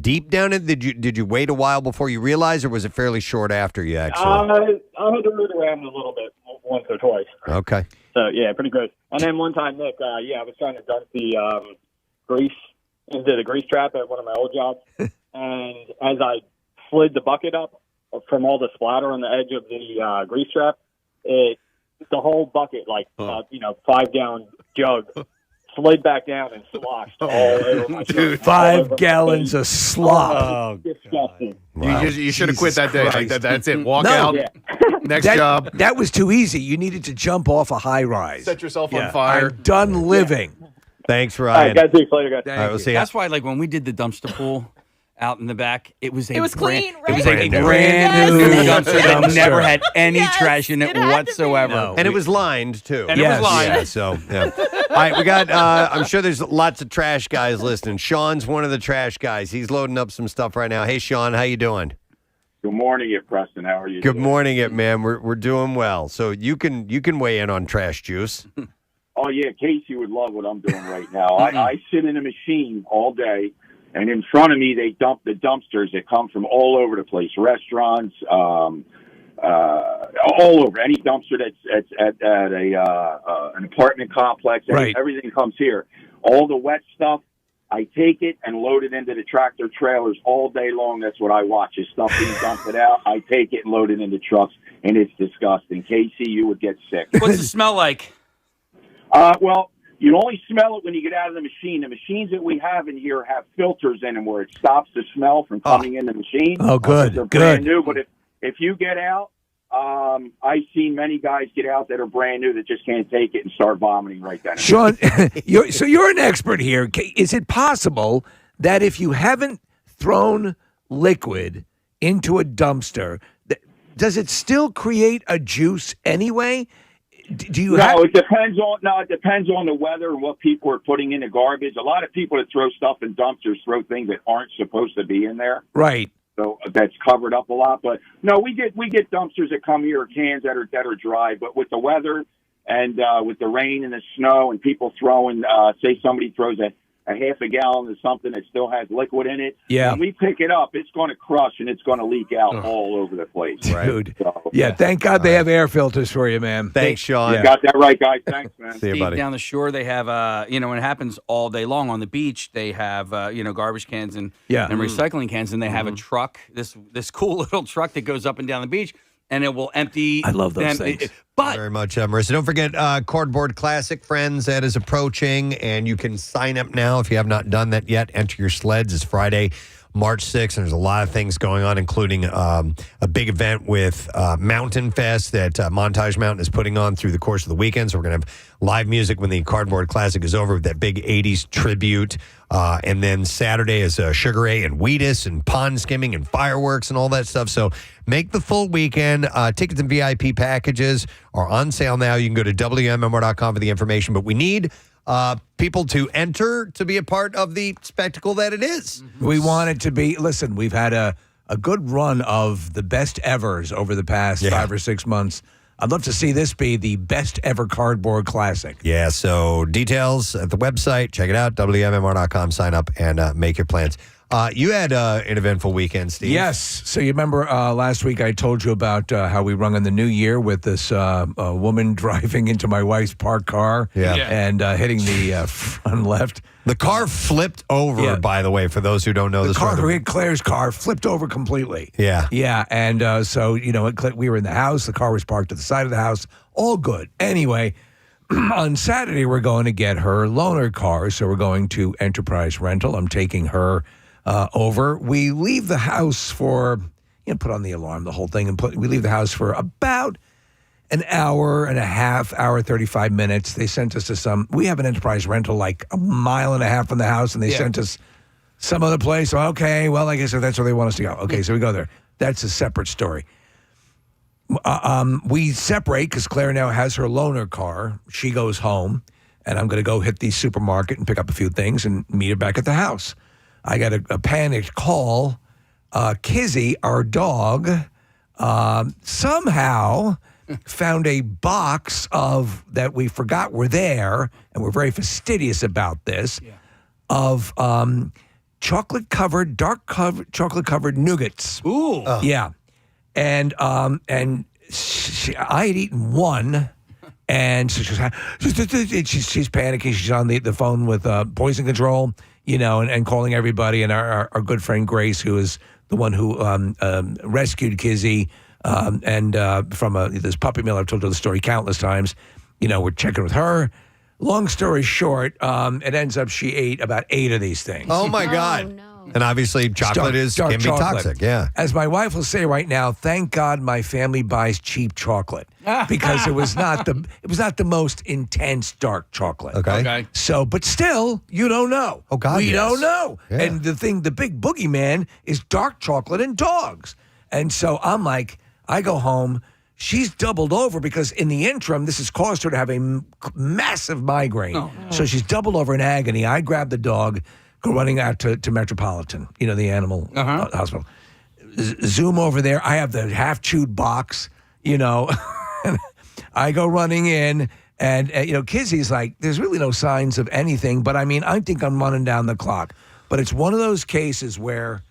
deep down it? Did you wait a while before you realized, or was it fairly short after you actually? I had to root around a little bit once or twice. Okay. So, yeah, pretty gross. And then one time, Nick, I was trying to dump the grease into the grease trap at one of my old jobs. And as I slid the bucket up from all the splatter on the edge of the grease trap, the whole bucket, 5-gallon jug, slid back down and sloshed all over my shirt. 5 gallons of slop. Oh, disgusting. Wow. You should have quit that day. Like that's it. Walk No. out. Yeah. Next job. That was too easy. You needed to jump off a high rise. Set yourself on fire. I'm done living. Thanks, All Ryan. right, guys, see you later, guys. All right, we'll see ya. That's why, when we did the dumpster pool out in the back, it was clean, right? It was a Brand new. brand new Yes. dumpster that never had any Yes, trash in it it had to be. whatsoever. No. And it was lined too. And it was lined. Yeah, so yeah. All right, we got. I'm sure there's lots of trash guys listening. Sean's one of the trash guys. He's loading up some stuff right now. Hey, Sean, how you doing? Good morning, Preston. How are you? Good morning, man. We're doing well. So you can weigh in on trash juice. Oh yeah, Casey would love what I'm doing right now. I sit in a machine all day, and in front of me they dump the dumpsters that come from all over the place, restaurants, all over. Any dumpster that's at an apartment complex, Right. everything comes here. All the wet stuff, I take it and load it into the tractor trailers all day long. That's what I watch. Is stuff being dumped it out. I take it and load it into trucks, and it's disgusting. Casey, you would get sick. What's it smell like? Well, you only smell it when you get out of the machine. The machines that we have in here have filters in them where it stops the smell from coming in the machine. Oh, good, They're good. brand new, but if you get out, I've seen many guys get out that are brand new that just can't take it and start vomiting right then. Sean, you're an expert here. Is it possible that if you haven't thrown liquid into a dumpster, does it still create a juice anyway? Do you have? It depends on the weather and what people are putting in the garbage. A lot of people that throw stuff in dumpsters throw things that aren't supposed to be in there. Right. So that's covered up a lot. But no, we get dumpsters that come here, cans that are dry. But with the weather and with the rain and the snow and people throwing, say somebody throws a half a gallon of something that still has liquid in it. Yeah. When we pick it up, it's going to crush and it's going to leak out all over the place. Dude. So, Yeah, thank God they have air filters for you, man. Thanks, Sean. you got that right, guys. Thanks, man. See you, Steve, buddy. down the shore, they have, and it happens all day long on the beach. They have, garbage cans and recycling cans, and they have a truck, this cool little truck that goes up and down the beach, and it will empty. I love those them. things. But very much, Marissa. Don't forget Cardboard Classic, friends. That is approaching, and you can sign up now if you have not done that yet. Enter your sleds. It's Friday, March 6th, and there's a lot of things going on, including a big event with Mountain Fest that Montage Mountain is putting on through the course of the weekend. So we're going to have live music when the Cardboard Classic is over with that big 80s tribute. And then Saturday is Sugar Ray and Wheatus and pond skimming and fireworks and all that stuff. So make the full weekend. Tickets and VIP packages are on sale now. You can go to WMMR.com for the information. But we need people to enter to be a part of the spectacle that it is. We want it to be, listen, we've had a good run of the best evers over the past 5 or 6 months. I'd love to see this be the best ever cardboard classic. Yeah, so details at the website. Check it out, WMMR.com. Sign up and make your plans. You had an eventful weekend, Steve. Yes. So you remember last week I told you about how we rung in the new year with this woman driving into my wife's parked car and hitting the front left. The car flipped over, by the way, for those who don't know the story. Claire's car flipped over completely. Yeah. Yeah. And so, we were in the house. The car was parked at the side of the house. All good. Anyway, on Saturday, we're going to get her loaner car. So we're going to Enterprise Rental. I'm taking her over. We leave the house for, put on the alarm, the whole thing, and we leave the house for about an hour and a half, hour, 35 minutes. They sent us to we have an Enterprise Rental like a mile and a half from the house, and they sent us some other place. So, okay, well, I guess if that's where they want us to go. Okay, so we go there. That's a separate story. We separate because Claire now has her loaner car. She goes home, and I'm going to go hit the supermarket and pick up a few things and meet her back at the house. I got a panicked call. Kizzy, our dog, somehow found a box that we forgot were there, and we're very fastidious about this, of chocolate-covered, chocolate-covered nougats. Ooh. Yeah. And I had eaten one, and so she's panicking. She's on the phone with poison control, and calling everybody. And our good friend Grace, who is the one who rescued Kizzy and from this puppy mill. I've told her the story countless times. We're checking with her. Long story short, it ends up she ate about 8 of these things. Oh, my God. no. And obviously, chocolate can be toxic. Yeah. As my wife will say right now, thank God my family buys cheap chocolate because it was not the most intense dark chocolate. Okay. So, but still, you don't know. Oh God, we yes. don't know. Yeah. And the big boogeyman is dark chocolate and dogs. And so I'm like, I go home. She's doubled over because in the interim, this has caused her to have a massive migraine. Oh. So she's doubled over in agony. I grab the dog, go running out to Metropolitan, the animal hospital. Zoom over there. I have the half-chewed box, I go running in, and, Kizzy's like, there's really no signs of anything, but, I think I'm running down the clock. But it's one of those cases where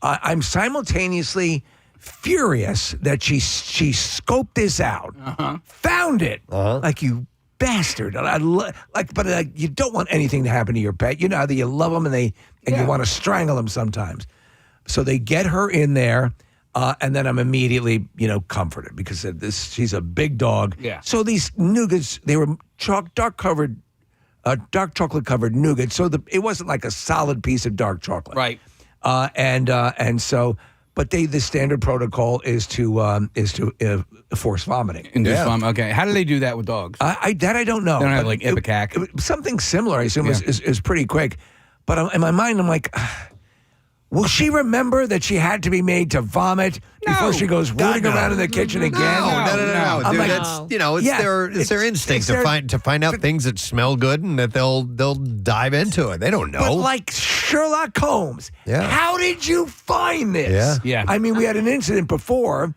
I'm simultaneously furious that she scoped this out, found it, like you bastard. But you don't want anything to happen to your pet. You know how you love them and you want to strangle them sometimes. So they get her in there, and then I'm immediately, comforted because she's a big dog. Yeah. So these nougats, they were dark chocolate covered nougats. So it wasn't like a solid piece of dark chocolate. Right. And so. But the standard protocol is to force vomiting. Induce vomit. Okay. How do they do that with dogs? I don't know. They don't have like Ipecac. Something similar, I assume, is pretty quick. But in my mind, I'm like, will she remember that she had to be made to vomit before she goes rooting around in the kitchen again? No. I'm Dude, like, it's their instinct to find out things that smell good and that they'll dive into it. They don't know. But like Sherlock Holmes, how did you find this? Yeah. We had an incident before.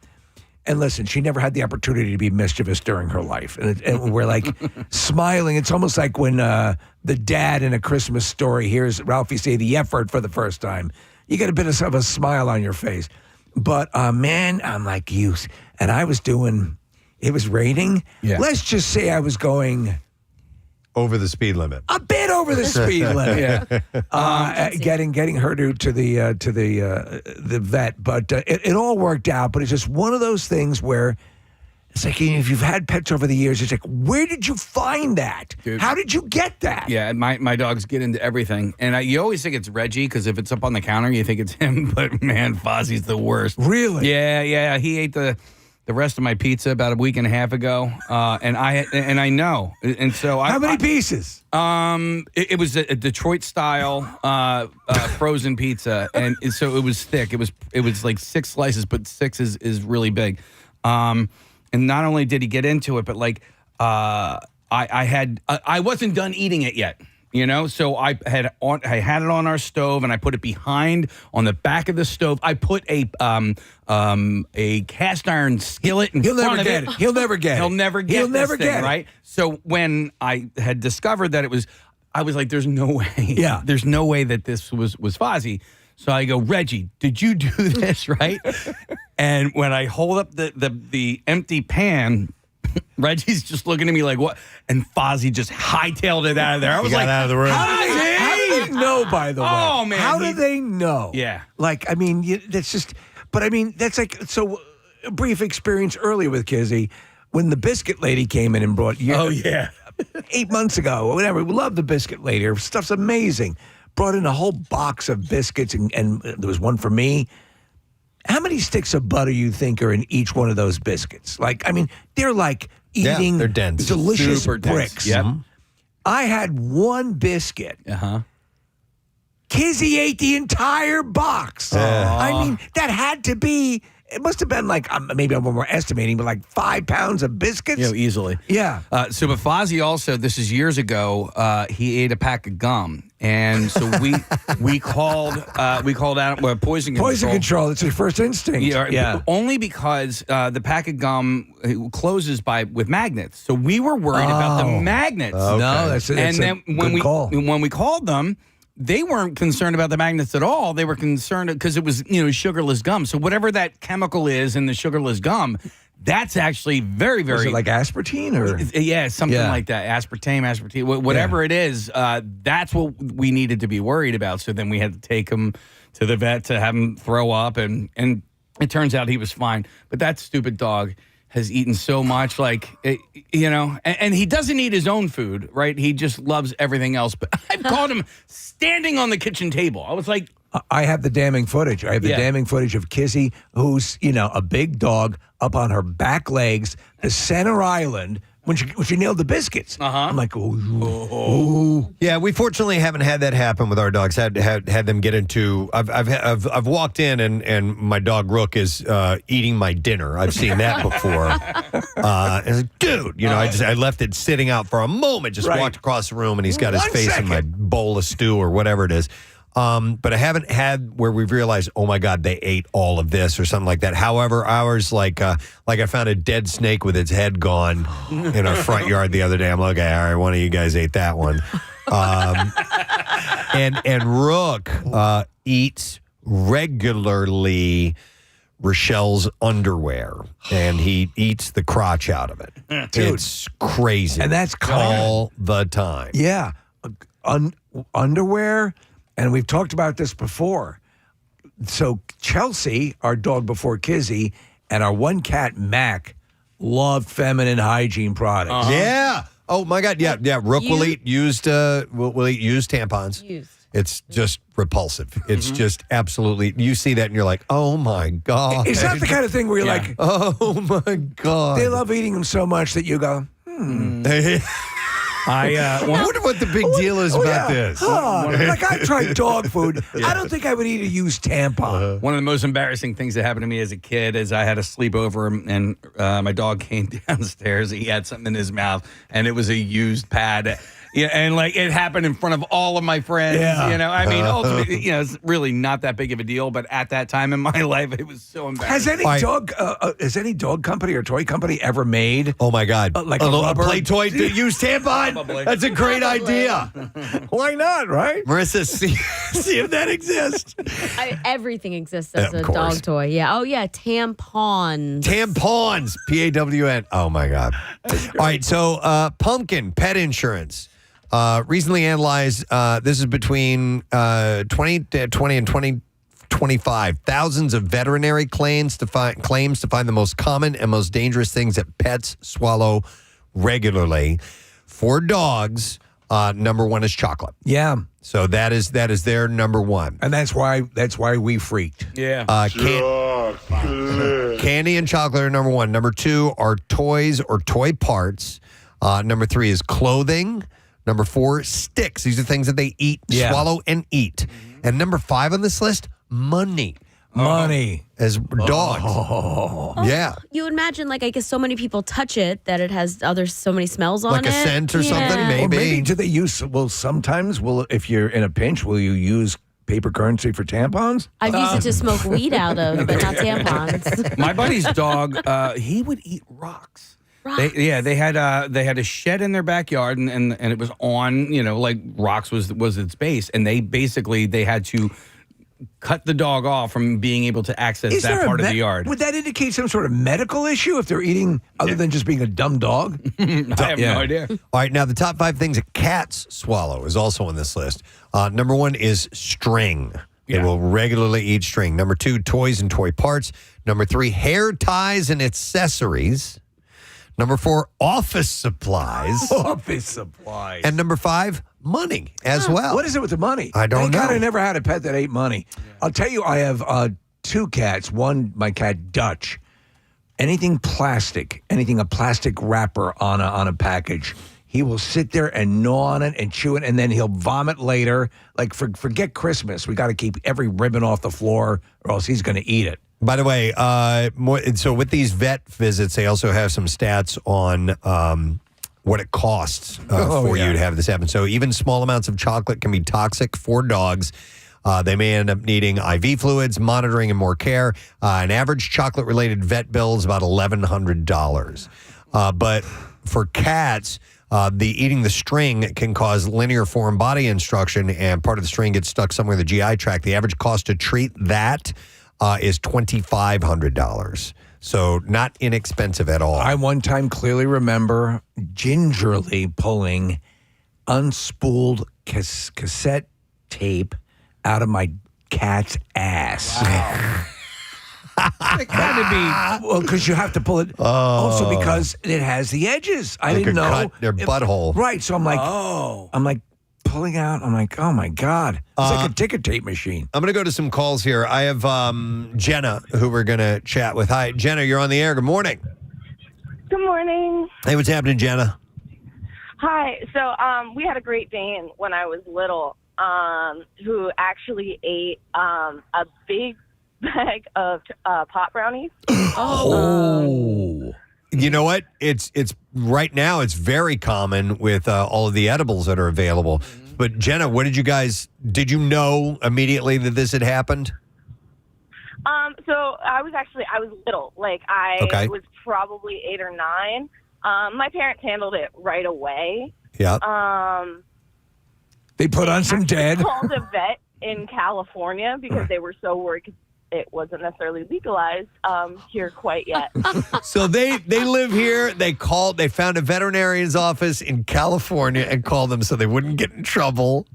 And listen, she never had the opportunity to be mischievous during her life. And we're like smiling. It's almost like when the dad in A Christmas Story hears Ralphie say the F word for the first time. You get a bit of a smile on your face. But man, I'm like you. And I was it was raining. Yeah. Let's just say I was going over the speed limit. A bit over the speed limit. Getting her to the vet, but it all worked out. But it's just one of those things where it's like if you've had pets over the years, it's like, where did you find that? Dude. How did you get that? Yeah, my dogs get into everything, and you always think it's Reggie because if it's up on the counter, you think it's him. But man, Fozzie's the worst. Really? Yeah. He ate the rest of my pizza about a week and a half ago, and I know, and so how many pieces? It was a Detroit style frozen pizza, and so it was thick. It was like 6 slices, but 6 is really big. And not only did he get into it, but like I wasn't done eating it yet. So I had it on our stove, and I put it behind on the back of the stove. I put a cast iron skillet in front of it. He'll never get it. He'll never get it, right? So when I had discovered that I was like, "There's no way. Yeah, there's no way that this was Fozzie." So I go, "Reggie, did you do this right?" And when I hold up the empty pan, Reggie's just looking at me like, what? And Fozzie just hightailed it out of there. I was like, out of the room. How do they know, by the way? Oh, man. How do they know? Yeah. Like, I mean, that's just, but I mean, that's like, so a brief experience earlier with Kizzy when the biscuit lady came in and brought, 8 months ago or whatever. We love the biscuit lady. Her stuff's amazing. Brought in a whole box of biscuits and there was one for me. How many sticks of butter you think are in each one of those biscuits? Like, I mean, they're like eating they're dense. delicious Super dense. bricks. Yep. I had one biscuit. Kizzy ate the entire box. I mean, that had to be, it must have been like, maybe I'm overestimating, but like 5 pounds of biscuits. Easily. Yeah. But Fozzie also, this is years ago, he ate a pack of gum. And so we called out poison control. Poison control. It's your first instinct. Yeah. Only because the pack of gum closes with magnets. So we were worried about the magnets. Okay. No, that's and then when we called them, they weren't concerned about the magnets at all. They were concerned because it was, sugarless gum. So whatever that chemical is in the sugarless gum, that's actually very, very... Is it like aspartame or? Yeah, something like that. Aspartame, whatever it is, that's what we needed to be worried about. So then we had to take him to the vet to have him throw up, and it turns out he was fine. But that stupid dog has eaten so much, and he doesn't eat his own food, right? He just loves everything else. But I've caught him standing on the kitchen table. I was like... I have the damning footage. I have the damning footage of Kizzy, who's, a big dog up on her back legs, the center island, when she nailed the biscuits. I'm like, oh. Yeah, we fortunately haven't had that happen with our dogs. Had them get into. I've walked in and my dog Rook is eating my dinner. I've seen that before. And I was like, dude, I left it sitting out for a moment. Just walked across the room and he's got his face in my bowl of stew or whatever it is. But I haven't had where we've realized, oh my God, they ate all of this or something like that. However, ours, like I found a dead snake with its head gone in our front yard the other day. I'm like, okay, all right, one of you guys ate that one. And Rook eats regularly Rochelle's underwear, and he eats the crotch out of it. Dude. It's crazy. And that's all the time. Yeah. Underwear. And we've talked about this before. So Chelsea, our dog before Kizzy, and our one cat, Mac, love feminine hygiene products. Yeah. Oh, my God. Yeah. Rook will eat used tampons. It's just repulsive. It's just absolutely, you see that and you're like, oh, my God. It's not the kind of thing where you're like, oh, my God. They love eating them so much that you go, I wonder what the big deal is about this. Like, I tried dog food. I don't think I would eat a used tampon. One of the most embarrassing things that happened to me as a kid is I had a sleepover and my dog came downstairs. He had something in his mouth, and it was a used pad. Yeah, and like it happened in front of all of my friends. Yeah. I mean, ultimately, it's really not that big of a deal. But at that time in my life, it was so embarrassing. Has any dog company or toy company ever made? Oh my God! Like a play toy to use tampon? Probably. That's a great idea. Why not? Right, Marissa? See if that exists. Everything exists as a course. dog toy. Yeah. Oh yeah, tampons. Tampons. PAWN. Oh my God! All right. So, Pumpkin pet insurance. Recently analyzed, this is between 2020 and 2025, thousands of veterinary claims to find the most common and most dangerous things that pets swallow regularly. For dogs, number one is chocolate. Yeah. So that is their number one. And that's why we freaked. Yeah. Candy and chocolate are number one. Number two are toys or toy parts. Number three is clothing. Number four, sticks. These are things that they eat, swallow, and eat. And number five on this list, money. money as dogs. Oh. Yeah. You imagine, like, I guess so many people touch it that it has so many smells on it. Like a scent or something, maybe. Or maybe do they use, sometimes, if you're in a pinch, will you use paper currency for tampons? I've used it to smoke weed out of, but not tampons. My buddy's dog, he would eat rocks. They had a shed in their backyard, and it was on, like rocks was its base, and they had to cut the dog off from being able to access that part of the yard. Would that indicate some sort of medical issue if they're eating other than just being a dumb dog? I have no idea. All right, now the top 5 things that cats swallow is also on this list. Number 1 is string. They will regularly eat string. Number 2, toys and toy parts. Number 3, hair ties and accessories. Number 4, office supplies. Office supplies. And number 5, money as well. What is it with the money? I don't know. I never had a pet that ate money. I'll tell you, I have 2 cats. One, my cat Dutch. Anything a plastic wrapper on a package, he will sit there and gnaw on it and chew it, and then he'll vomit later. Like, forget Christmas. We got to keep every ribbon off the floor, or else he's going to eat it. By the way, so with these vet visits, they also have some stats on what it costs for you to have this happen. So even small amounts of chocolate can be toxic for dogs. They may end up needing IV fluids, monitoring, and more care. An average chocolate-related vet bill is about $1,100. But for cats, eating the string can cause linear foreign body instruction, and part of the string gets stuck somewhere in the GI tract. The average cost to treat that is $2,500. So not inexpensive at all. I one time clearly remember gingerly pulling unspooled cassette tape out of my cat's ass. Wow. It had to be. Well, because you have to pull it. Also because it has the edges. I didn't know. Cut their butthole. Right. So I'm like, pulling out. I'm like, oh my God. It's like a ticker tape machine. I'm going to go to some calls here. I have Jenna, who we're going to chat with. Hi, Jenna, you're on the air. Good morning. Good morning. Hey, what's happening, Jenna? Hi. So we had a Great Dane when I was little who actually ate a big bag of pot brownies. You know what? It's right now. It's very common with all of the edibles that are available. But Jenna, did you know immediately that this had happened? So I was little. Like I was probably 8 or 9. My parents handled it right away. Yeah. They put on some dead. Called a vet in California because they were so worried it wasn't necessarily legalized here quite yet. So they live here. They found a veterinarian's office in California and called them so they wouldn't get in trouble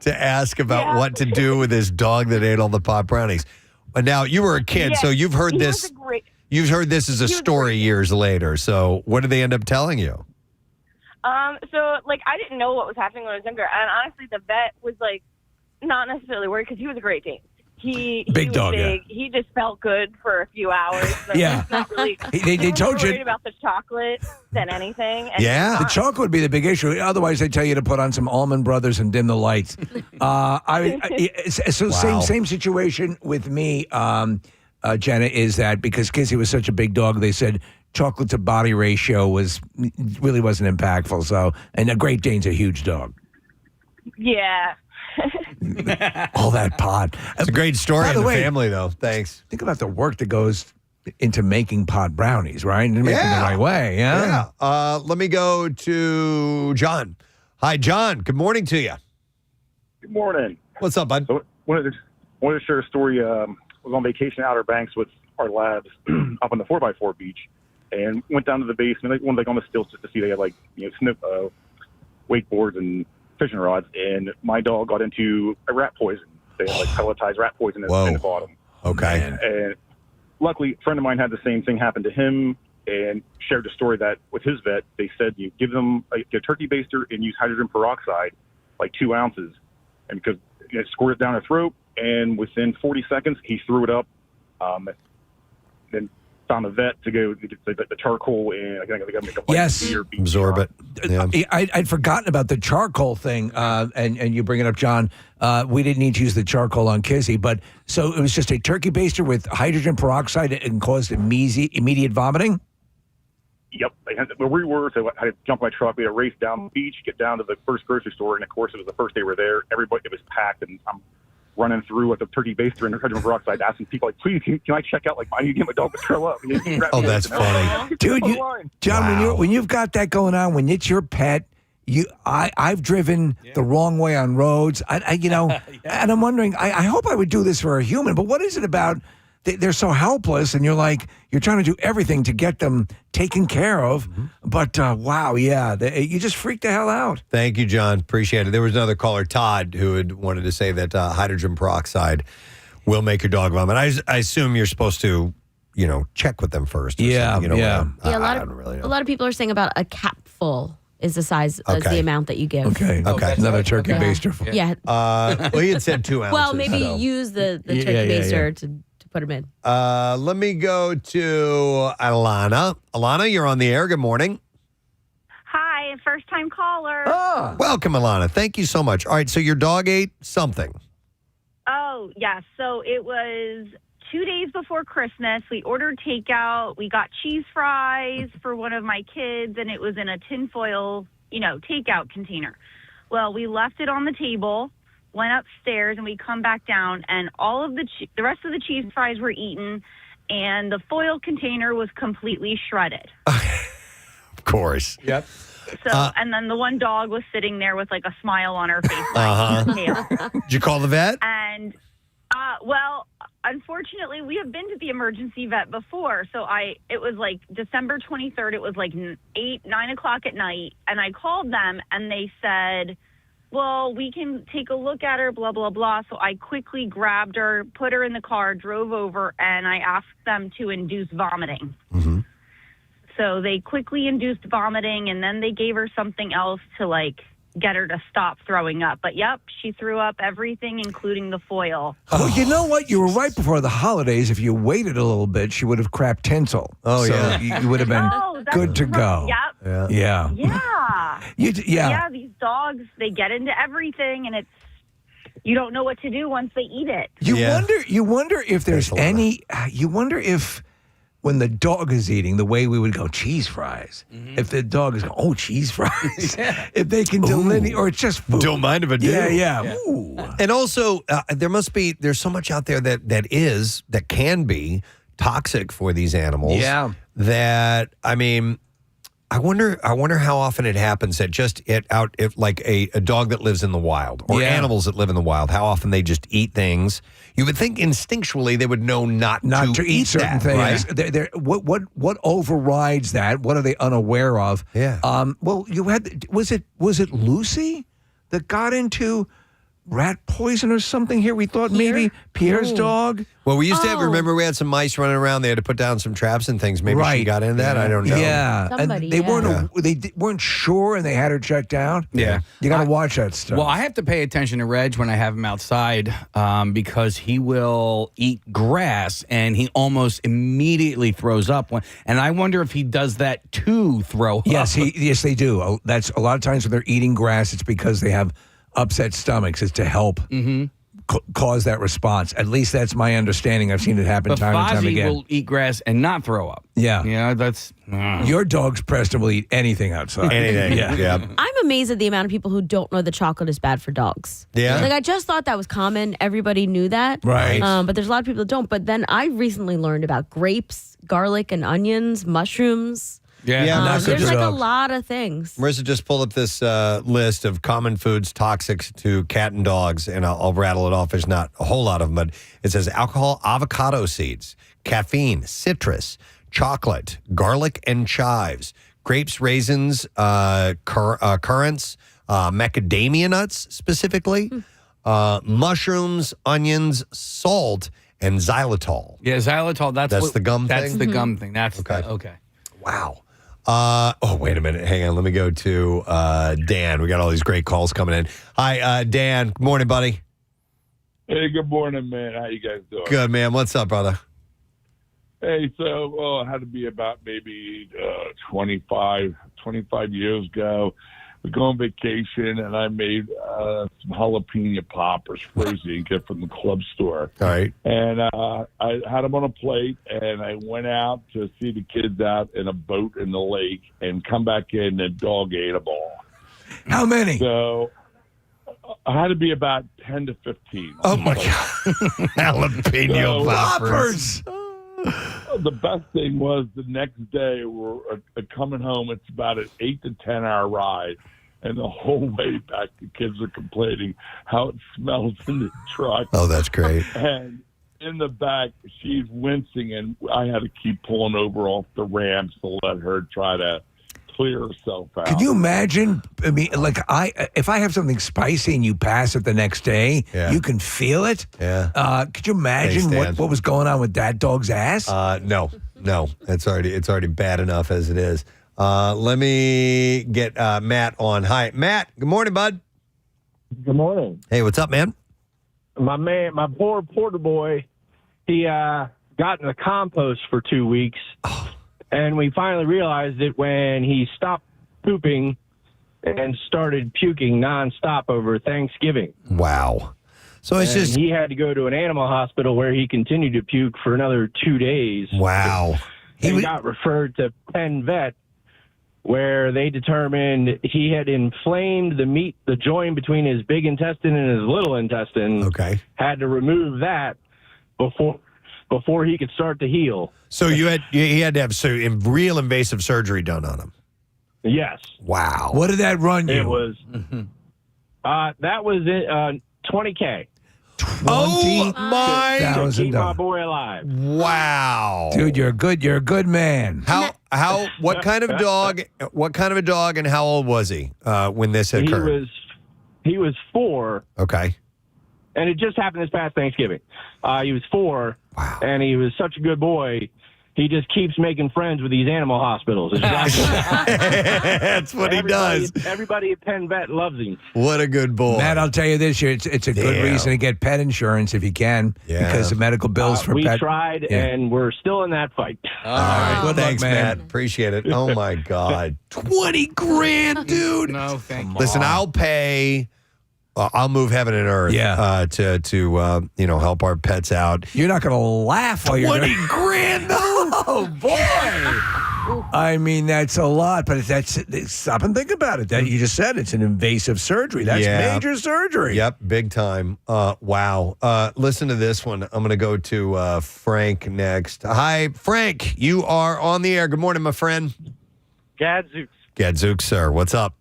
to ask about what to do with this dog that ate all the pot brownies. But now you were a kid, so you've heard this. You've heard this as a story years later. So what did they end up telling you? So like I didn't know what was happening when I was younger, and honestly, the vet was like not necessarily worried because he was a Great Dane. He big was dog. Big. Yeah. He just felt good for a few hours. But Yeah. not really, They told you worried about the chocolate than anything. And the chocolate would be the big issue. Otherwise, they tell you to put on some Almond Brothers and dim the lights. Same situation with me, Jenna, is that because Kissy was such a big dog, they said chocolate to body ratio really wasn't impactful. So, and a Great Dane's a huge dog. Yeah. All that pot. It's a great story in the way, family, though. Thanks. Think about the work that goes into making pot brownies, right? And making the right way. Yeah. Let me go to John. Hi, John. Good morning to you. Good morning. What's up, bud? So wanted to share a story. Was on vacation in Outer Banks with our labs up on the 4x4 beach, and went down to the basement. One on the stilts just to see they had wakeboards and fishing rods, and my dog got into a rat poison. They had pelletized rat poison in the bottom. Okay. And luckily, a friend of mine had the same thing happen to him, and shared a story that with his vet, they said you give them a turkey baster and use hydrogen peroxide, 2 ounces, and because it squirted down her throat, and within 40 seconds he threw it up. Then found a vet to go get the charcoal, and I think I got to make a Yes. Absorb it. Yeah. I'd forgotten about the charcoal thing, and you bring it up, John. We didn't need to use the charcoal on Kizzy, but so it was just a turkey baster with hydrogen peroxide and caused immediate vomiting? Yep. Where we were, so I had to jump my truck. We had to race down the beach, get down to the first grocery store, and of course, it was the first day we were there. Everybody, it was packed, and I'm running through with a turkey baster and hydrogen peroxide, asking people, like, please, can I check out? Like, I need to get my dog to throw up. Oh, that's funny. Dude, John, Wow. when you've got that going on, when it's your pet, I've driven the wrong way on roads. And I'm wondering, I hope I would do this for a human, but what is it about? They're so helpless, and you're trying to do everything to get them taken care of. But wow, yeah, you just freak the hell out. Thank you, John. Appreciate it. There was another caller, Todd, who had wanted to say that hydrogen peroxide will make your dog vomit. I assume you're supposed to, check with them first. Yeah, yeah. A lot of people are saying about a capful is the size, is the amount that you give. Okay. Another turkey baster. Yeah. Well, he had said 2 ounces. Well, maybe use the turkey baster to put them in. Let me go to Alana. Alana, you're on the air. Good morning. Hi, first-time caller. Welcome, Alana. Thank you so much. All right, so your dog ate something. Oh, yeah. So it was 2 days before Christmas. We ordered takeout. We got cheese fries for one of my kids, and it was in a tinfoil, takeout container. Well, we left it on the table, went upstairs, and we come back down, and all of the rest of the cheese fries were eaten, and the foil container was completely shredded. Of course. Yep. So, and then the one dog was sitting there with like a smile on her face. Did you call the vet? And, well, unfortunately, we have been to the emergency vet before. So it was like December 23rd. It was like 9 o'clock at night. And I called them and they said, well, we can take a look at her, blah, blah, blah. So I quickly grabbed her, put her in the car, drove over, and I asked them to induce vomiting. Mm-hmm. So they quickly induced vomiting, and then they gave her something else to, get her to stop throwing up. But, yep, she threw up everything, including the foil. Oh, you know what? You were right before the holidays. If you waited a little bit, she would have crapped tinsel. Oh, so yeah. You would have been that's good to go. Yep. Yeah. Yeah. Yeah. These dogs, they get into everything, and you don't know what to do once they eat it. You wonder if there's any. You wonder if when the dog is eating, the way we would go cheese fries. If the dog is going, cheese fries. If they can delineate, or it's just food. Don't mind if I do. Yeah. Ooh. And also, there's so much out there that can be toxic for these animals. Yeah. That, I wonder how often it happens that like a dog that lives in the wild or animals that live in the wild, how often they just eat things. You would think instinctually they would know not to eat certain that, things. Right? What overrides that? What are they unaware of? Yeah. Well, you had was it Lucy that got into rat poison or something here? We thought maybe Pierre's dog. Well, we used to remember we had some mice running around. They had to put down some traps and things. Maybe she got into that. I don't know. Yeah. Somebody, and they weren't sure, and they had her checked out. Yeah. You got to watch that stuff. Well, I have to pay attention to Reg when I have him outside because he will eat grass and he almost immediately throws up. And I wonder if he does that to throw up. Yes, they do. That's a lot of times when they're eating grass, it's because they have upset stomachs. It's to help cause that response. At least that's my understanding. I've seen it happen But time and time Fozzie again. will eat grass and not throw up. Yeah. That's... Your dog's Preston will eat anything outside. Anything. Yeah. I'm amazed at the amount of people who don't know that chocolate is bad for dogs. Yeah. I just thought that was common. Everybody knew that. Right. But there's a lot of people that don't. But then I recently learned about grapes, garlic and onions, mushrooms. Not good There's for a dogs. lot of things. Marissa just pulled up this list of common foods toxic to cat and dogs, and I'll rattle it off. There's not a whole lot of them, but it says alcohol, avocado seeds, caffeine, citrus, chocolate, garlic and chives, grapes, raisins, currants, macadamia nuts specifically, mushrooms, onions, salt, and xylitol. Yeah, xylitol. That's the gum thing? That's the gum thing. That's okay. Wow. Wait a minute. Hang on. Let me go to Dan. We got all these great calls coming in. Hi, Dan. Good morning, buddy. Hey, good morning, man. How you guys doing? Good, man. What's up, brother? Hey, so it had to be about maybe 25 years ago. We go on vacation, and I made some jalapeno poppers frozen you get from the club store. All right. And I had them on a plate, and I went out to see the kids out in a boat in the lake and come back in, and the dog ate them all. How many? So I had to be about 10 to 15. Oh, my God. Jalapeno poppers. The best thing was the next day we're coming home. It's about an 8 to 10 hour ride. And the whole way back, the kids are complaining how it smells in the truck. Oh, that's great. And in the back, she's wincing, and I had to keep pulling over off the ramps to let her try to clear herself out. Could you imagine? I mean, like if I have something spicy and you pass it the next day, you can feel it. Yeah. Could you imagine what was going on with that dog's ass? No. It's already bad enough as it is. Let me get Matt on. Hi, Matt. Good morning, bud. Good morning. Hey, what's up, man? My poor porter boy, he got in the compost for 2 weeks, and we finally realized it when he stopped pooping and started puking nonstop over Thanksgiving. Wow. So it's just he had to go to an animal hospital where he continued to puke for another 2 days. Wow. He got referred to Penn Vet, where they determined he had inflamed the joint between his big intestine and his little intestine. Okay. Had to remove that before he could start to heal. So he had to have real invasive surgery done on him. Yes. Wow. What did that run you? It was that was $20K. Oh my! To keep my boy alive. Wow, dude, you're a good man. What kind of dog? What kind of a dog? And how old was he when this occurred? He was 4. Okay. And it just happened this past Thanksgiving. He was 4, and he was such a good boy. He just keeps making friends with these animal hospitals. That's what he does. Everybody at Penn Vet loves him. What a good boy. Matt, I'll tell you this year, it's a good reason to get pet insurance if you can, because the medical bills for we pet. We tried, and we're still in that fight. All right. Good Thanks, luck, man. Matt. Appreciate it. Oh, my God. 20 grand, dude. No, thank you. Listen, I'll pay... I'll move heaven and earth to help our pets out. You're not going to laugh while you're 20 grand, though? Oh, boy. I mean, that's a lot, but stop and think about it. That you just said it's an invasive surgery. That's major surgery. Yep, big time. Wow. Listen to this one. I'm going to go to Frank next. Hi, Frank. You are on the air. Good morning, my friend. Gadzooks, sir. What's up?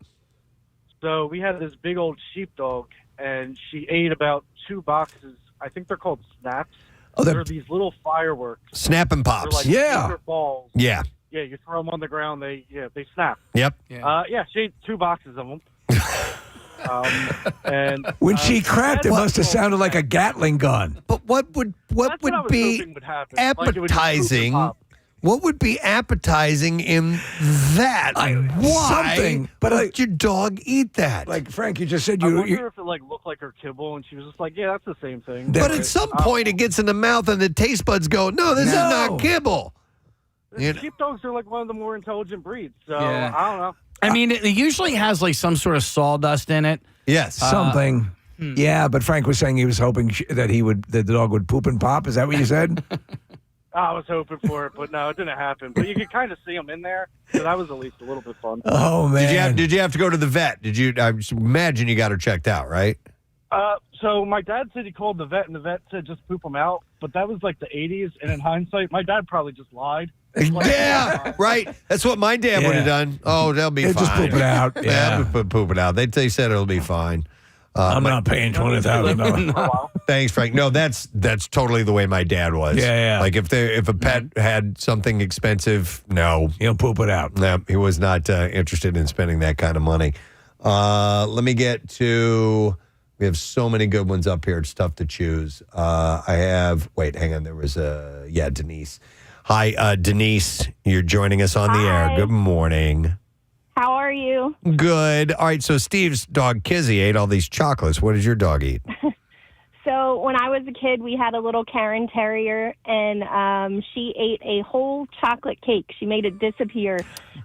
So we had this big old sheepdog, and she ate about 2 boxes. I think they're called snaps. Oh, they're these little fireworks. Snap and pops. They're like paper balls. Yeah. Yeah, you throw them on the ground, they snap. Yep. She ate 2 boxes of them. And when she cracked, it must have sounded like a Gatling gun. But what would be appetizing? What would be appetizing in that? Why something, but would your dog eat that? Like Frank, you just said I wonder if it looked like her kibble, and she was just like, "Yeah, that's the same thing." But at some point, it gets in the mouth, and the taste buds go, "No, this is not kibble." Sheepdogs are like one of the more intelligent breeds, so Yeah. I don't know. I mean, it usually has like some sort of sawdust in it. Yes, something. Yeah, but Frank was saying he was hoping that the dog would poop and pop. Is that what you said? I was hoping for it, but no, it didn't happen. But you could kind of see them in there, so that was at least a little bit fun. Oh man! Did you have to go to the vet? Did you? I imagine you got her checked out, right? So my dad said he called the vet, and the vet said just poop them out. But that was like the 80s, and in hindsight, my dad probably just lied. Yeah, right. That's what my dad would have done. Oh, they'll be fine. Just poop it out. Yeah, poop it out. They said it'll be fine. I'm not paying $20,000. Thanks, Frank. No, that's totally the way my dad was. Yeah. Like if a pet had something expensive, no, he'll poop it out. No, he was not interested in spending that kind of money. Let me get to. We have so many good ones up here. It's tough to choose. Wait, hang on. There was Denise. Hi, Denise. You're joining us on the air. Good morning. How are you? Good. All right, so Steve's dog, Kizzy, ate all these chocolates. What did your dog eat? So when I was a kid, we had a little Karen Terrier, and she ate a whole chocolate cake. She made it disappear.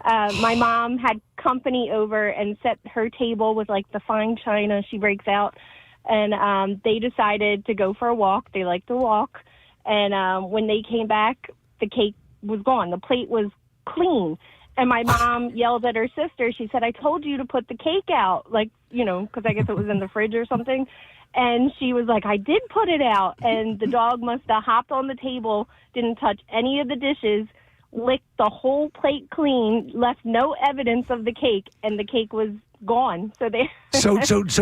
My mom had company over and set her table with like the fine china she breaks out, and they decided to go for a walk. They like to walk, and when they came back, the cake was gone. The plate was clean. And my mom yelled at her sister. She said, "I told you to put the cake out," like, because I guess it was in the fridge or something. And she was like, "I did put it out." And the dog must have hopped on the table, didn't touch any of the dishes, licked the whole plate clean, left no evidence of the cake, and the cake was gone. So they So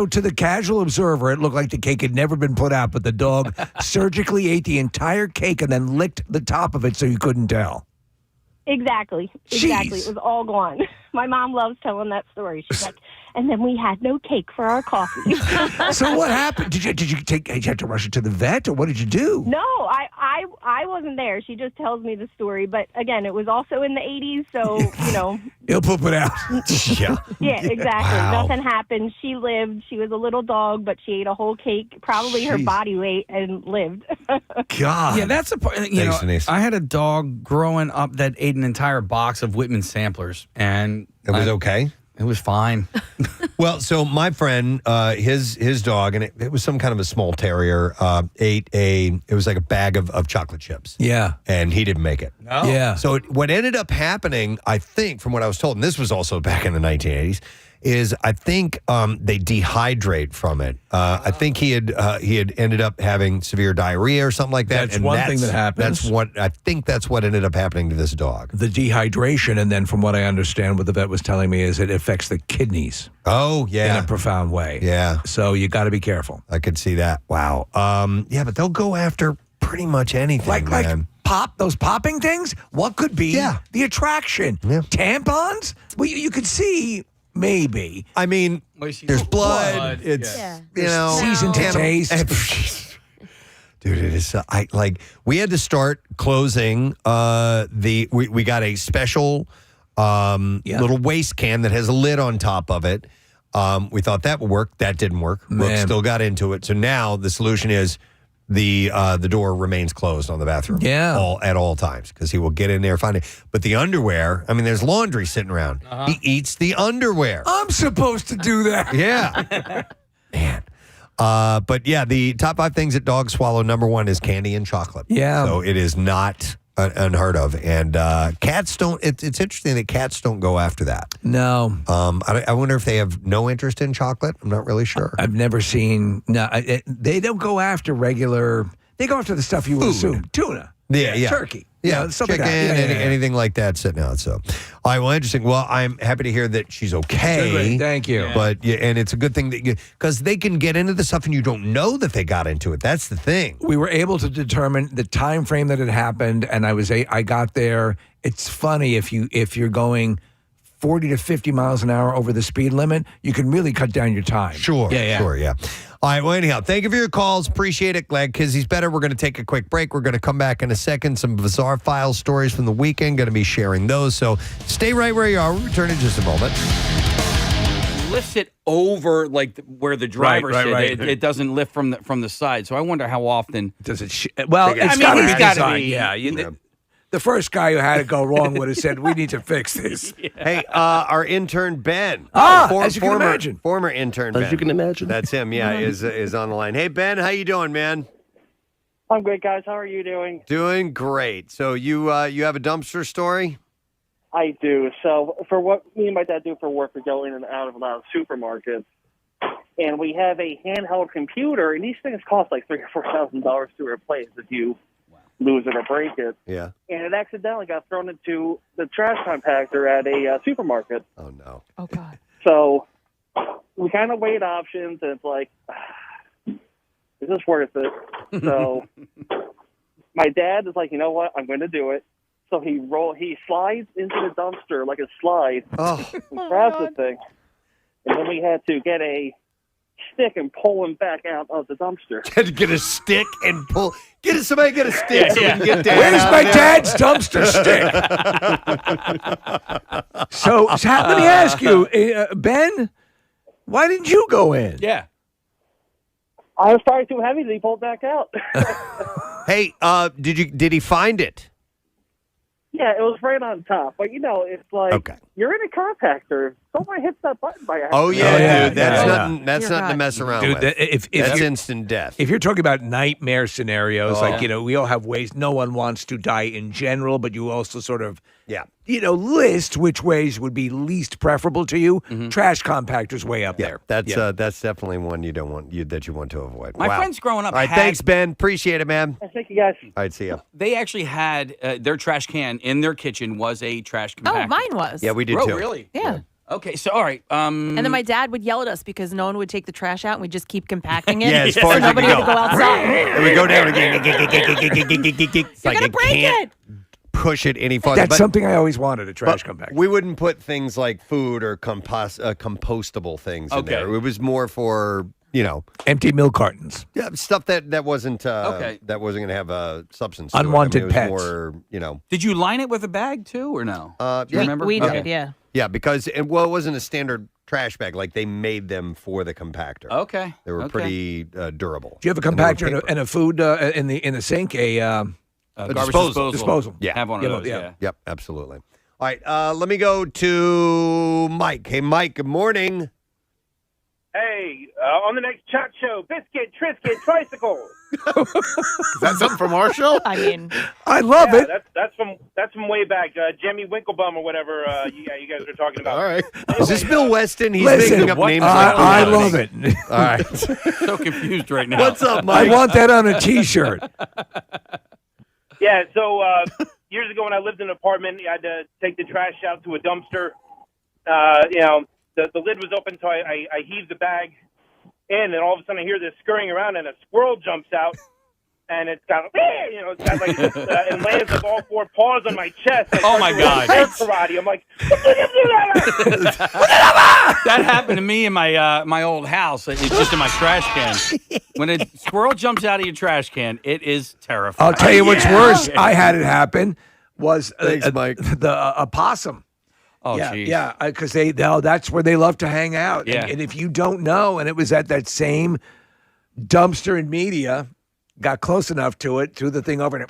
to the casual observer, it looked like the cake had never been put out, but the dog surgically ate the entire cake and then licked the top of it so you couldn't tell. Exactly. Jeez. It was all gone. My mom loves telling that story. She's like, and then we had no cake for our coffee. So what happened? Did you have to rush it to the vet, or what did you do? No, I wasn't there. She just tells me the story. But again, it was also in the 80s, so, He'll poop it out. Yeah, exactly. Wow. Nothing happened. She lived. She was a little dog, but she ate a whole cake, probably her Jeez. body weight, and lived. God. Yeah, that's the part. Thanks, Denise. I had a dog growing up that ate an entire box of Whitman samplers, and It was okay? It was fine. Well, so my friend, his dog, and it was some kind of a small terrier, it was like a bag of chocolate chips. Yeah. And he didn't make it. No. Yeah. So what ended up happening, I think, from what I was told, and this was also back in the 1980s, is I think they dehydrate from it. I think he had ended up having severe diarrhea or something like that. That's one thing that happens. I think that's what ended up happening to this dog. The dehydration, and then from what I understand, what the vet was telling me is it affects the kidneys. Oh, yeah. In a profound way. Yeah. So you got to be careful. I could see that. Wow. Yeah, but they'll go after pretty much anything, man. Those popping things? What could be the attraction? Tampons? Well, you could see maybe. I mean, there's blood. It's, seasoned to taste. Dude, it is. We had to start closing we got a special little waste can that has a lid on top of it. We thought that would work. That didn't work. Brooke still got into it. So now the solution is the door remains closed on the bathroom. At all times, because he will get in there, find it. But the underwear, I mean, there's laundry sitting around. He eats the underwear. I'm supposed to do that. Yeah. Man. But yeah, the top 5 things that dogs swallow, number 1 is candy and chocolate. Yeah. So it is not unheard of. And cats don't, it's interesting that cats don't go after that. No. I wonder if they have no interest in chocolate. I'm not really sure. I've never seen, they don't go after they go after the stuff you would assume. Tuna. Yeah. Turkey. Yeah, stuff chicken, like that. anything like that sitting out. So, all right, well, interesting. Well, I'm happy to hear that she's okay. Great, thank you. But and it's a good thing that because they can get into the stuff and you don't know that they got into it. That's the thing. We were able to determine the time frame that it happened, and I got there. It's funny if you're going 40 to 50 miles an hour over the speed limit, you can really cut down your time. Sure. Yeah. All right, well, anyhow, thank you for your calls. Appreciate it. Glad Kizzy's better. We're going to take a quick break. We're going to come back in a second. Some bizarre file stories from the weekend. Going to be sharing those. So stay right where you are. We'll return in just a moment. Lifts it over like where the driver sit. Right. It doesn't lift from the side. So I wonder how often does it. Well, it's got to be. Yeah. The first guy who had it go wrong would have said, "We need to fix this." Hey, our intern Ben. As you can imagine. Former intern Ben. As you can imagine. That's him. Yeah, is on the line. Hey Ben, how you doing, man? I'm great, guys. How are you doing? Doing great. So you have a dumpster story? I do. So for what me and my dad do for work, we go in and out of a lot of supermarkets, and we have a handheld computer, and these things cost like $3,000 or $4,000 to replace if you lose it or break it. Yeah. And it accidentally got thrown into the trash compactor at a supermarket. Oh, no. Oh, God. So we kind of weighed options, and it's like, is this worth it? So my dad is like, you know what? I'm going to do it. So he slides into the dumpster like a slide and grabs the thing. And then we had to get a stick and pull him back out of the dumpster. Get a stick and pull. Somebody get a stick so we can get down. Where's my dad's dumpster stick? So let me ask you, Ben, why didn't you go in? Yeah. I was probably too heavy, so he pulled back out. Hey, did he find it? Yeah, it was right on top. But, it's like you're in a compactor. Someone hits that button by accident. Oh, yeah, dude. That's nothing to mess around Dude, with. if That's you're- instant death. If you're talking about nightmare scenarios, Oh. like, we all have ways, no one wants to die in general, but you also sort of, yeah, list which ways would be least preferable to you. Trash compactor's way up there. That's definitely one you don't want that you want to avoid. My friends growing up All right, had- thanks, Ben. Appreciate it, man. Thank you, guys. All right, see ya. They actually had their trash can in their kitchen was a trash compactor. Oh, mine was. Yeah, we did Oh, too. really? Yeah. Okay, so all right. And then my dad would yell at us because no one would take the trash out and we'd just keep compacting it. Yeah, as far so as you nobody can had to go outside. And we go down again. You're going to break it. Push it any farther. That's something I always wanted, a trash compactor. We wouldn't put things like food or compostable things in there. It was more for, empty milk cartons. Yeah, stuff that wasn't that wasn't going to have a substance. to it. Unwanted it was pets. More, Did you line it with a bag too, or no? Do you remember? We Okay. did, yeah. Yeah, because it wasn't a standard trash bag. Like they made them for the compactor. Okay, they were pretty durable. Do you have a And they were compactor paper. and a food in the sink? A garbage disposal. Yeah. Have one of those, yeah. Yep, absolutely. All right, let me go to Mike. Hey, Mike, good morning. Hey, on the next Chat Show, Biscuit, Triscuit, Tricycle. Is that something from our show? I mean, I love it. That's from way back. Jimmy Winklebum or whatever. You guys are talking about. All right. Is this Bill Weston? He's Listen, making up names. I love it. All right. So confused right now. What's up, I Mike? want that on a T-shirt. Yeah, so years ago when I lived in an apartment, I had to take the trash out to a dumpster. The lid was open, so I heaved the bag in, and all of a sudden I hear this scurrying around, and a squirrel jumps out, and it's got like this, and lands with all four paws on my chest. Oh, my God. Air karate. I'm like, That happened to me in my old house. It's just in my trash can. When a squirrel jumps out of your trash can, it is terrifying. I'll tell you what's worse. I had it happen was Thanks, Mike. the opossum. Oh, yeah, geez. yeah, because that's where they love to hang out. Yeah. And if you don't know, and it was at that same dumpster in media, got close enough to it, threw the thing over, and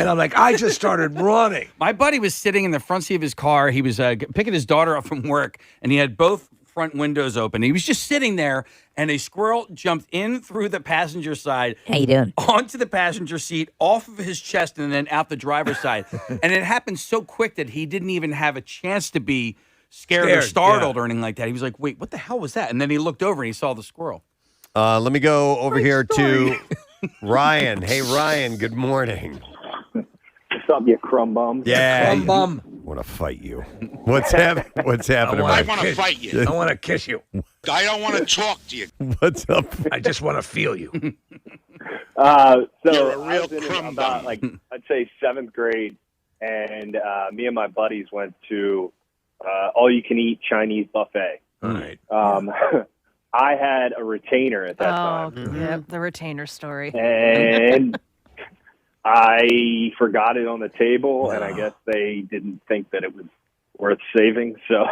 I'm like, I just started running. My buddy was sitting in the front seat of his car. He was picking his daughter up from work, and he had both front windows open. He was just sitting there, and a squirrel jumped in through the passenger side. How you doing? Onto the passenger seat, off of his chest, and then out the driver's side. And it happened so quick that he didn't even have a chance to be scared or startled or anything like that. He was like, wait, what the hell was that? And then he looked over, and he saw the squirrel. Let me go over here to Ryan. Hey, Ryan, good morning. What's up, you crumb bum? Yeah. Crumb bum. I want to fight you. What's happening? What's happening? I Mike? want to fight you. I want to kiss you. I don't want to talk to you. What's up? I just want to feel you. So I was in about I'd say 7th grade, and me and my buddies went to all-you-can-eat Chinese buffet. All right. I had a retainer at that time, Yep, the retainer story. and I forgot it on the table, and I guess they didn't think that it was worth saving. So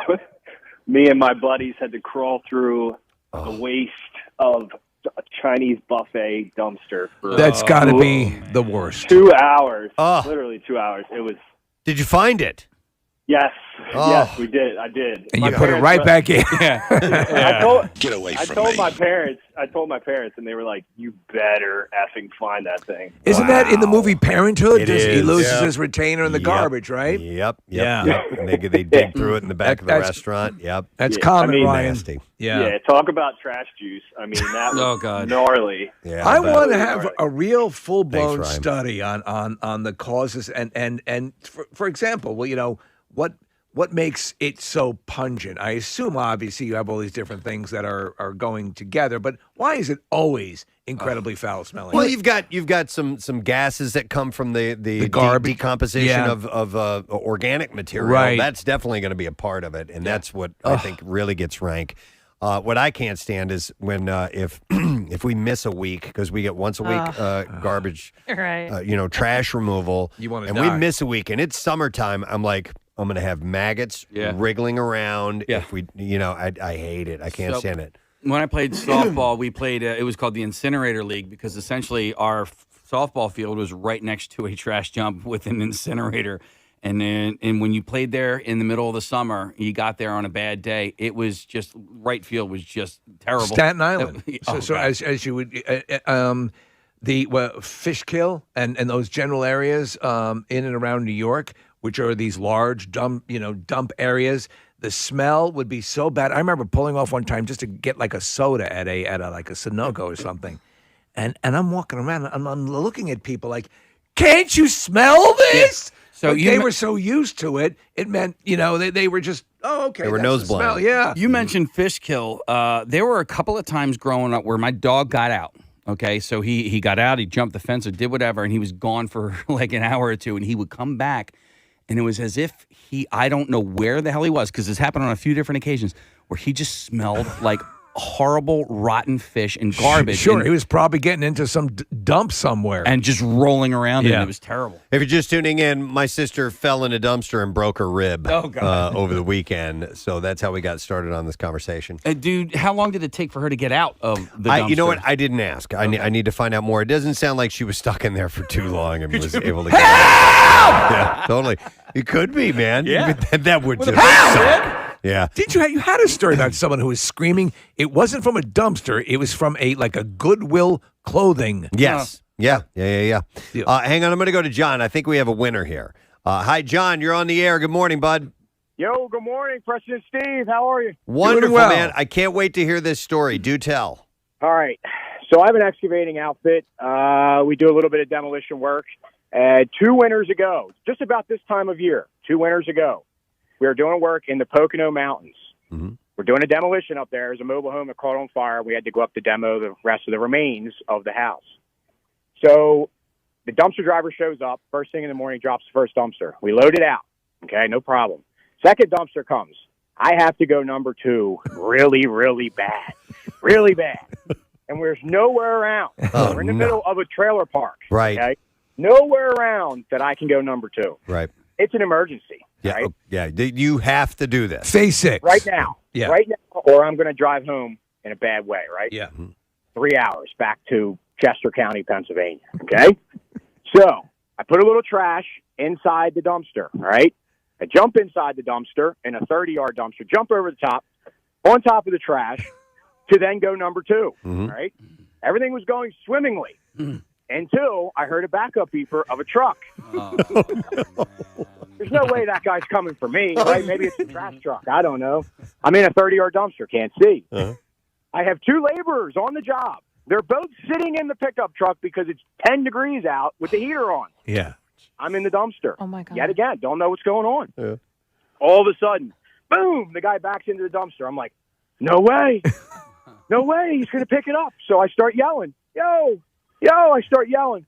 me and my buddies had to crawl through the waste of a Chinese buffet dumpster. For, That's got to be the worst. 2 hours. Oh. Literally 2 hours. It was. Did you find it? Yes. Oh. Yes, we did. I did. And My you put it parents right were- back in. Get away from me. I told my parents, and they were like, "You better effing find that thing." Isn't that in the movie Parenthood? It He is. loses Yep. his retainer in the Yep. garbage, right? Yep. Yeah. And they dig through it in the back of the That's- restaurant. Yep. That's Yeah, common, I mean, Ryan. nasty. Yeah. Talk about trash juice. I mean, that was Oh, God. gnarly. Yeah. I bet. want to have a real full blown Thanks, Ryan. study on the causes and for example, well, what makes it so pungent? I assume obviously you have all these different things that are going together, but why is it always incredibly foul smelling? Well, you've got some gases that come from the garbage. decomposition Yeah. of organic material. Right. That's definitely going to be a part of it, and that's what I think really gets rank. What I can't stand is when if if we miss a week because we get once a week garbage, Right. trash removal, You wanna and die. we miss a week, and it's summertime. I'm like, I'm going to have maggots wriggling around. Yeah. If we, I hate it. I can't So- stand it. When I played softball, we played. It was called the Incinerator League because essentially our softball field was right next to a trash dump with an incinerator. And when you played there in the middle of the summer, you got there on a bad day. It was just right field was just terrible. Staten Island. Oh, so God. as you would the Fishkill and those general areas in and around New York, which are these large dump areas. The smell would be so bad. I remember pulling off one time just to get like a soda at a like a Sunoco or something, and I'm walking around. I'm looking at people like, can't you smell this? Yeah. So they were so used to it. It meant they were just okay. They were that's nose the smell. blind. Yeah. You mentioned Fishkill. There were a couple of times growing up where my dog got out. Okay, so he got out, he jumped the fence or did whatever, and he was gone for like an hour or two, and he would come back. And it was as if I don't know where the hell he was, because this happened on a few different occasions, where he just smelled like horrible, rotten fish and garbage. Sure, and, he was probably getting into some dump somewhere. and just rolling around in it. Yeah. It was terrible. If you're just tuning in, my sister fell in a dumpster and broke her rib Oh, God. over the weekend. So that's how we got started on this conversation. Dude, how long did it take for her to get out of the dumpster? You know what? I didn't ask. I need to find out more. It doesn't sound like she was stuck in there for too long and was able to get out. Yeah, totally. It could be, man. Yeah. That would With a just pound, suck. Yeah. Did you had a story about someone who was screaming? It wasn't from a dumpster. It was from a Goodwill clothing. Yes. Yeah. Hang on. I'm going to go to John. I think we have a winner here. Hi, John. You're on the air. Good morning, bud. Yo, good morning, Preston and Steve. How are you? Wonderful, well. man. I can't wait to hear this story. Do tell. All right. So I have an excavating outfit. We do a little bit of demolition work. 2 winters ago, just about this time of year, 2 winters ago, we were doing work in the Pocono Mountains. Mm-hmm. We're doing a demolition up there. There's a mobile home that caught on fire. We had to go up to demo the rest of the remains of the house. So the dumpster driver shows up. First thing in the morning, drops the first dumpster. We load it out. Okay, no problem. Second dumpster comes. I have to go number 2 really, really bad. Really bad. And there's nowhere around. Oh, We're in the middle of a trailer park. Right. Okay? Nowhere around that I can go number 2. Right. It's an emergency. Yeah. Right? Yeah. You have to do this. Phase 6. Right now. Yeah. Right now, or I'm going to drive home in a bad way, right? Yeah. 3 hours back to Chester County, Pennsylvania. Okay? So I put a little trash inside the dumpster, all right? I jump inside the dumpster in a 30-yard dumpster, jump over the top, on top of the trash, to then go number 2, all right? Everything was going swimmingly until I heard a backup beeper of a truck. There's no way that guy's coming for me, right? Maybe it's a trash truck. I don't know. I'm in a 30-yard dumpster, can't see. I have 2 laborers on the job. They're both sitting in the pickup truck because it's 10 degrees out with the heater on. Yeah. I'm in the dumpster. Oh, my God. Yet again, don't know what's going on. Yeah. All of a sudden, boom, the guy backs into the dumpster. I'm like, no way. No way. He's going to pick it up. So I start yelling, yo, I start yelling.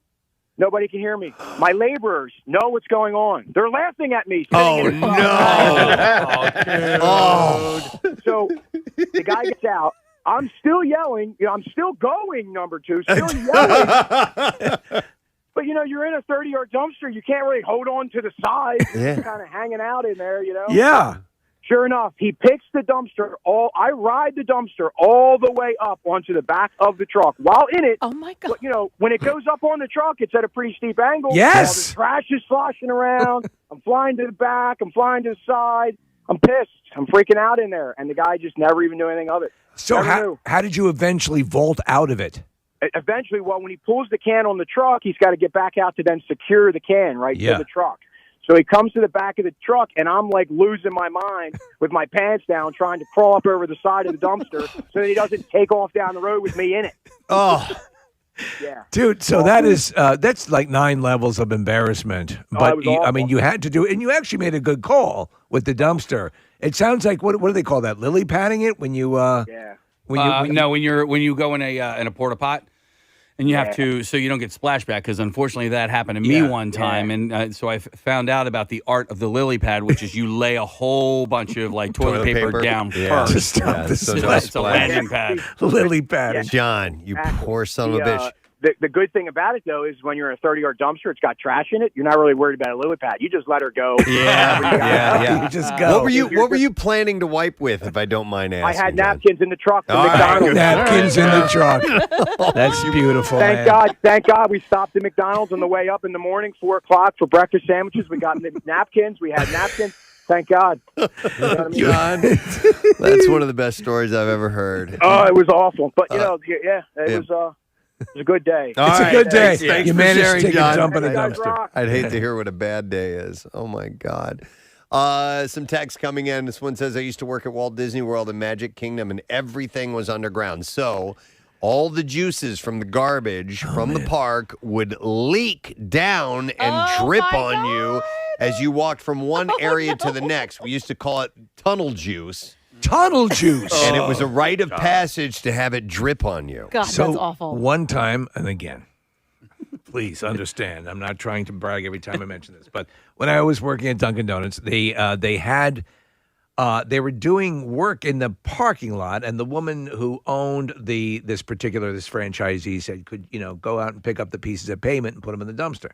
Nobody can hear me. My laborers know what's going on. They're laughing at me. Oh, no. So the guy gets out. I'm still yelling. I'm still going, number 2, still yelling. But, you're in a 30-yard dumpster. You can't really hold on to the side. Yeah. You're kind of hanging out in there, Yeah. Sure enough, he picks the dumpster. I ride the dumpster all the way up onto the back of the truck. While in it, Oh, my God. but, when it goes up on the truck, it's at a pretty steep angle. Yes. All the trash is sloshing around. I'm flying to the back. I'm flying to the side. I'm pissed. I'm freaking out in there. And the guy just never even knew anything of it. So Never knew. how did you eventually vault out of it? Eventually, when he pulls the can on the truck, he's got to get back out to then secure the can, right, Yeah. to the truck. So he comes to the back of the truck, and I'm like losing my mind with my pants down, trying to crawl up over the side of the dumpster so that he doesn't take off down the road with me in it. Oh. Yeah. Dude, so that's like 9 levels of embarrassment. But it was awful. you had to do it, and you actually made a good call with the dumpster. It sounds like what do they call that? Lily padding it when you Yeah. when you go in a porta pot. And you have to, so you don't get splashback, because unfortunately that happened to me one time. And so I found out about the art of the lily pad, which is you lay a whole bunch of like toilet paper down first. To stop the so splash. no It's a splash. landing pad. Lily pad. John, you poor son of a bitch. the good thing about it, though, is when you're in a 30-yard dumpster, it's got trash in it. You're not really worried about a lily pad. You just let her go. Yeah. You just go. What were you planning to wipe with, if I don't mind asking? I had John? napkins in the truck from All right. McDonald's. Napkins in the truck. That's beautiful. Thank man. God we stopped at McDonald's on the way up in the morning, 4 o'clock for breakfast sandwiches. We got napkins. We had napkins. Thank God. You know what I mean? John, that's one of the best stories I've ever heard. Oh, it was awful. But, it was a good day. All It's a good day. Thanks You for managed to sharing, take John. a dump in a You guys dumpster. rock. I'd hate to hear what a bad day is. Oh, my God. Some text coming in. This one says, I used to work at Walt Disney World and Magic Kingdom, and everything was underground. So all the juices from the garbage from the park would leak down and drip on you as you walked from one area to the next. We used to call it tunnel juice. Tunnel juice. And it was a rite of passage to have it drip on you. God, So that's awful. one time, and again, please understand, I'm not trying to brag every time I mention this, but when I was working at Dunkin' Donuts, they were doing work in the parking lot, and the woman who owned this franchisee said, could go out and pick up the pieces of pavement and put them in the dumpster.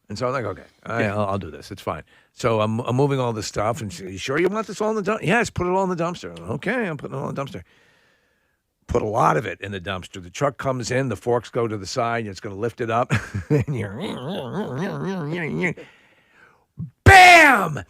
And so I'm like, okay, I'll do this. It's fine. So I'm moving all this stuff, and she's, you sure you want this all in the dumpster? Yes, put it all in the dumpster. Okay, I'm putting it all in the dumpster. Put a lot of it in the dumpster. The truck comes in, the forks go to the side, and it's going to lift it up. And you're, bam!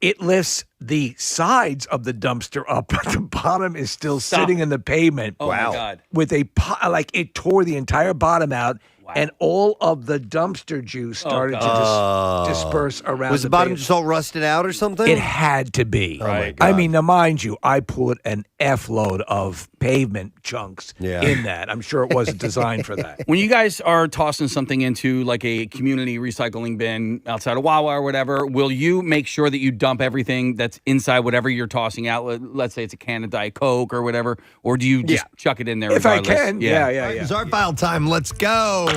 It lifts the sides of the dumpster up, but the bottom is still sitting in the pavement. Oh, my God. With it tore the entire bottom out. And all of the dumpster juice started to disperse around. Was the bottom just all rusted out or something? It had to be. Oh, my God. I mean, now mind you, I put an F load of pavement chunks in that. I'm sure it wasn't designed for that. When you guys are tossing something into like a community recycling bin outside of Wawa or whatever, will you make sure that you dump everything that's inside whatever you're tossing out? Let's say it's a can of Diet Coke or whatever, or do you just chuck it in there? If I regardless? can, yeah. It's our file time. Let's go.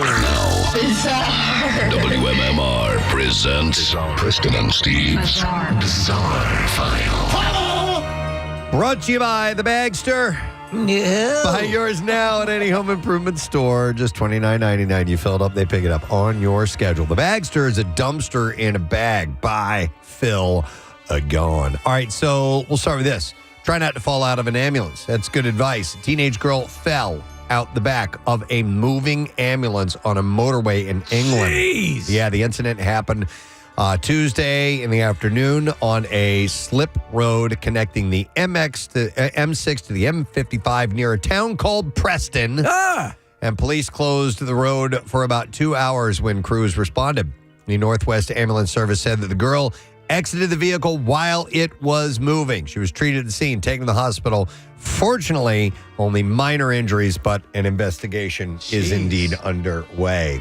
WMMR presents Preston and Steve's Bizarre File. Brought to you by The Bagster. Buy yours now at any home improvement store. Just $29.99. You fill it up, they pick it up on your schedule. The Bagster is a dumpster in a bag. Buy, fill, gone. All right, so we'll start with this. Try not to fall out of an ambulance. That's good advice. A teenage girl fell out the back of a moving ambulance on a motorway in England. Jeez. Yeah, the incident happened Tuesday in the afternoon on a slip road connecting the M6 to the M55 near a town called Preston. And police closed the road for about 2 hours when crews responded. The Northwest Ambulance Service said that the girl exited the vehicle while it was moving. She was treated at the scene, taken to the hospital. Fortunately, only minor injuries, but an investigation is indeed underway.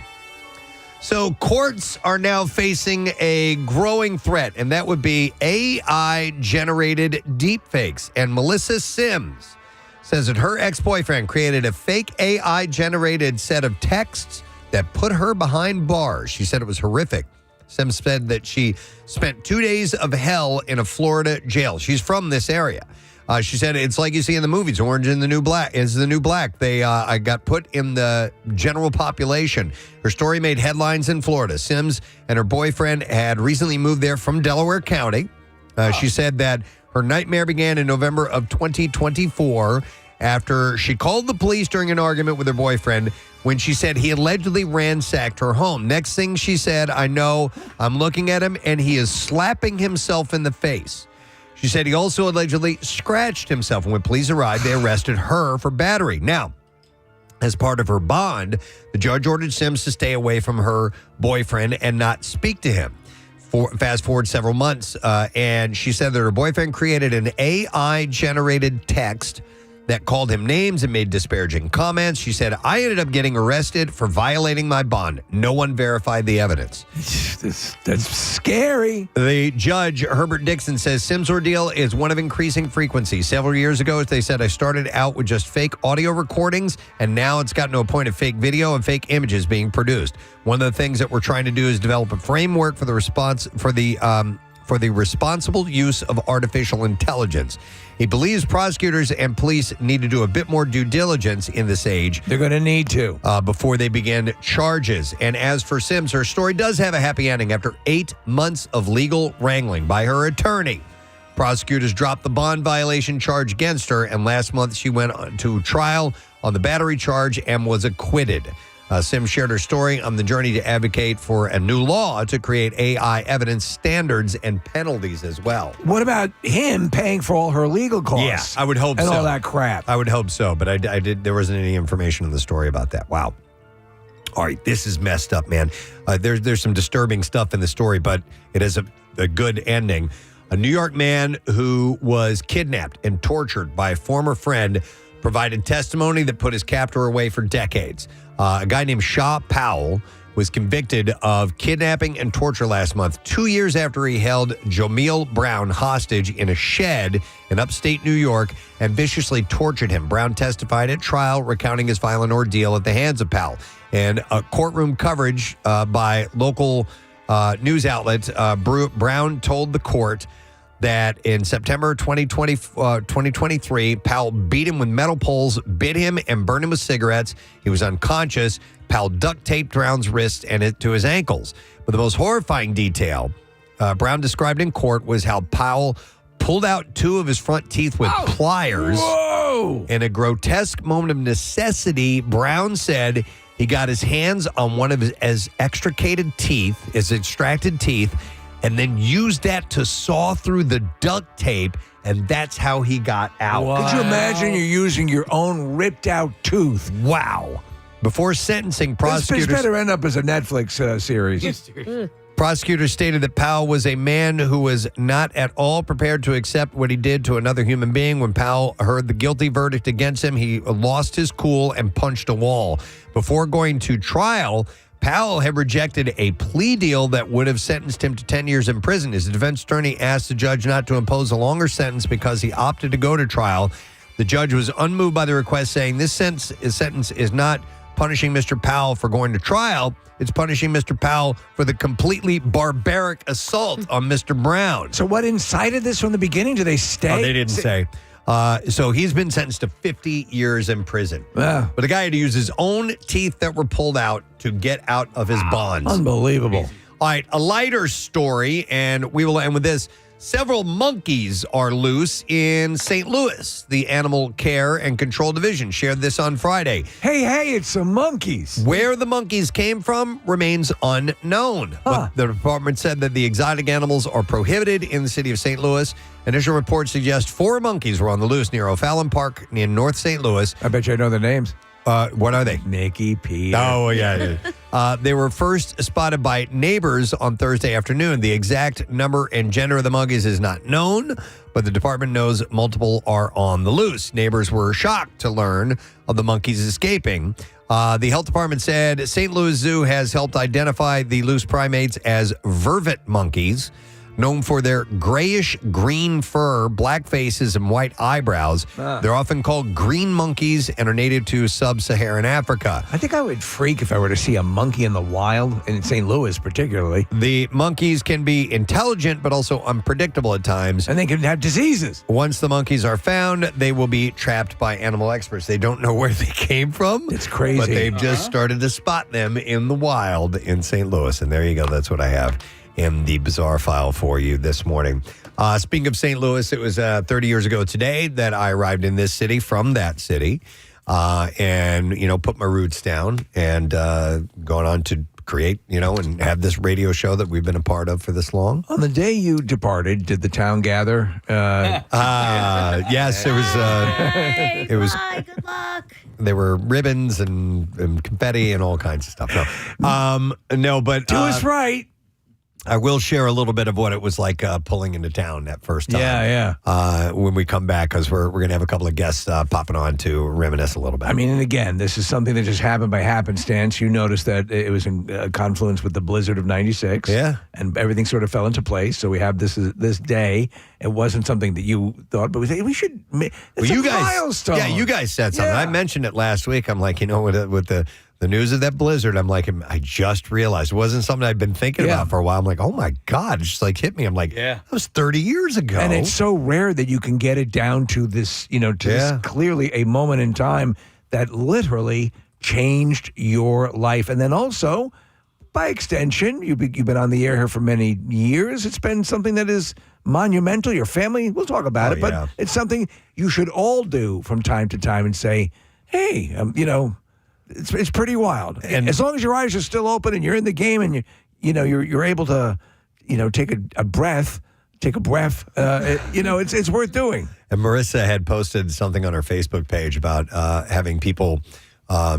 So courts are now facing a growing threat, and that would be AI-generated deepfakes. And Melissa Sims says that her ex-boyfriend created a fake AI-generated set of texts that put her behind bars. She said it was horrific. Sims said that she spent 2 days of hell in a Florida jail. She's from this area. She said it's like you see in the movies, Orange is the New Black. They I got put in the general population. Her story made headlines in Florida. Sims and her boyfriend had recently moved there from Delaware County. She said that her nightmare began in November of 2024 after she called the police during an argument with her boyfriend when she said he allegedly ransacked her home. Next thing she said, I know, I'm looking at him and he is slapping himself in the face. She said he also allegedly scratched himself. And when police arrived, they arrested her for battery. Now, as part of her bond, the judge ordered Sims to stay away from her boyfriend and not speak to him. Fast forward several months, and she said that her boyfriend created an AI-generated text that called him names and made disparaging comments. She said, I ended up getting arrested for violating my bond. No one verified the evidence. That's scary. The judge, Herbert Dixon, says Sims' ordeal is one of increasing frequency. Several years ago, they said, I started out with just fake audio recordings, and now it's gotten to a point of fake video and fake images being produced. One of the things that we're trying to do is develop a framework for the response, for the for the responsible use of artificial intelligence. He believes prosecutors and police need to do a bit more due diligence in this age. They're going to need to. Before they begin charges. And as for Sims, her story does have a happy ending after 8 months of legal wrangling by her attorney. Prosecutors dropped the bond violation charge against her, and last month she went to trial on the battery charge and was acquitted. Sims shared her story on the journey to advocate for a new law to create AI evidence standards and penalties as well. What about him paying for all her legal costs? Yeah, I would hope and so. all that crap. I would hope so, but I did. There wasn't any information in the story about that. Wow. All right, this is messed up, man. There's some disturbing stuff in the story, but it has a good ending. A New York man who was kidnapped and tortured by a former friend provided testimony that put his captor away for decades. A guy named Shaw Powell was convicted of kidnapping and torture last month, 2 years after he held Jamil Brown hostage in a shed in upstate New York and viciously tortured him. Brown testified at trial, recounting his violent ordeal at the hands of Powell. And courtroom coverage by local news outlet, Brown told the court that in September 2023, Powell beat him with metal poles, bit him, and burned him with cigarettes. He was unconscious. Powell duct taped Brown's wrist and to his ankles. But the most horrifying detail Brown described in court was how Powell pulled out 2 of his front teeth with pliers. Whoa! In a grotesque moment of necessity, Brown said he got his hands on one of his extracted teeth, and then used that to saw through the duct tape, and that's how he got out. Could you imagine you're using your own ripped out tooth? Wow. Before sentencing, prosecutors... This better end up as a Netflix series. Prosecutors stated that Powell was a man who was not at all prepared to accept what he did to another human being. When Powell heard the guilty verdict against him, he lost his cool and punched a wall. Before going to trial, Powell had rejected a plea deal that would have sentenced him to 10 years in prison. His defense attorney asked the judge not to impose a longer sentence because he opted to go to trial. The judge was unmoved by the request, saying this sentence is not punishing Mr. Powell for going to trial. It's punishing Mr. Powell for the completely barbaric assault on Mr. Brown. So what incited this from the beginning? Do they stay? Oh, they didn't say. So he's been sentenced to 50 years in prison. Yeah. But the guy had to use his own teeth that were pulled out to get out of his bonds. Unbelievable. All right, a lighter story, and we will end with this. Several monkeys are loose in St. Louis. The Animal Care and Control Division shared this on Friday. Hey, it's some monkeys. Where the monkeys came from remains unknown. But the department said that the exotic animals are prohibited in the city of St. Louis. Initial reports suggest 4 monkeys were on the loose near O'Fallon Park in North St. Louis. I bet you I know their names. What are they? Nikki, Peter. Oh, yeah. They were first spotted by neighbors on Thursday afternoon. The exact number and gender of the monkeys is not known, but the department knows multiple are on the loose. Neighbors were shocked to learn of the monkeys escaping. The health department said St. Louis Zoo has helped identify the loose primates as vervet monkeys. Known for their grayish-green fur, black faces, and white eyebrows. They're often called green monkeys and are native to sub-Saharan Africa. I think I would freak if I were to see a monkey in the wild, in St. Louis particularly. The monkeys can be intelligent but also unpredictable at times. And they can have diseases. Once the monkeys are found, they will be trapped by animal experts. They don't know where they came from. It's crazy. But they've just started to spot them in the wild in St. Louis. And there you go. That's what I have in the bizarre file for you this morning. Speaking of St. Louis, it was 30 years ago today that I arrived in this city from that city and, put my roots down and gone on to create, and have this radio show that we've been a part of for this long. On the day you departed, did the town gather? Yes, it was. Hey, it was. good luck. There were ribbons and confetti and all kinds of stuff. No, but Do us right. I will share a little bit of what it was like pulling into town that first time. Yeah. When we come back, because we're going to have a couple of guests popping on to reminisce a little bit. I mean, and again, this is something that just happened by happenstance. You noticed that it was in confluence with the blizzard of '96. Yeah. And everything sort of fell into place. So we have this day. It wasn't something that you thought, but we should. It's a milestone. Yeah, you guys said something. Yeah. I mentioned it last week. I'm like, with the the news of that blizzard, I'm like, I just realized it wasn't something I'd been thinking about for a while. I'm like, oh my God, it just like hit me. I'm like, that was 30 years ago. And it's so rare that you can get it down to this, this clearly a moment in time that literally changed your life. And then also, by extension, you've been on the air here for many years. It's been something that is monumental. Your family, we'll talk about it, but it's something you should all do from time to time and say, hey, it's pretty wild. And as long as your eyes are still open and you're in the game and you're able to, take a breath. It's worth doing. And Marissa had posted something on her Facebook page about having people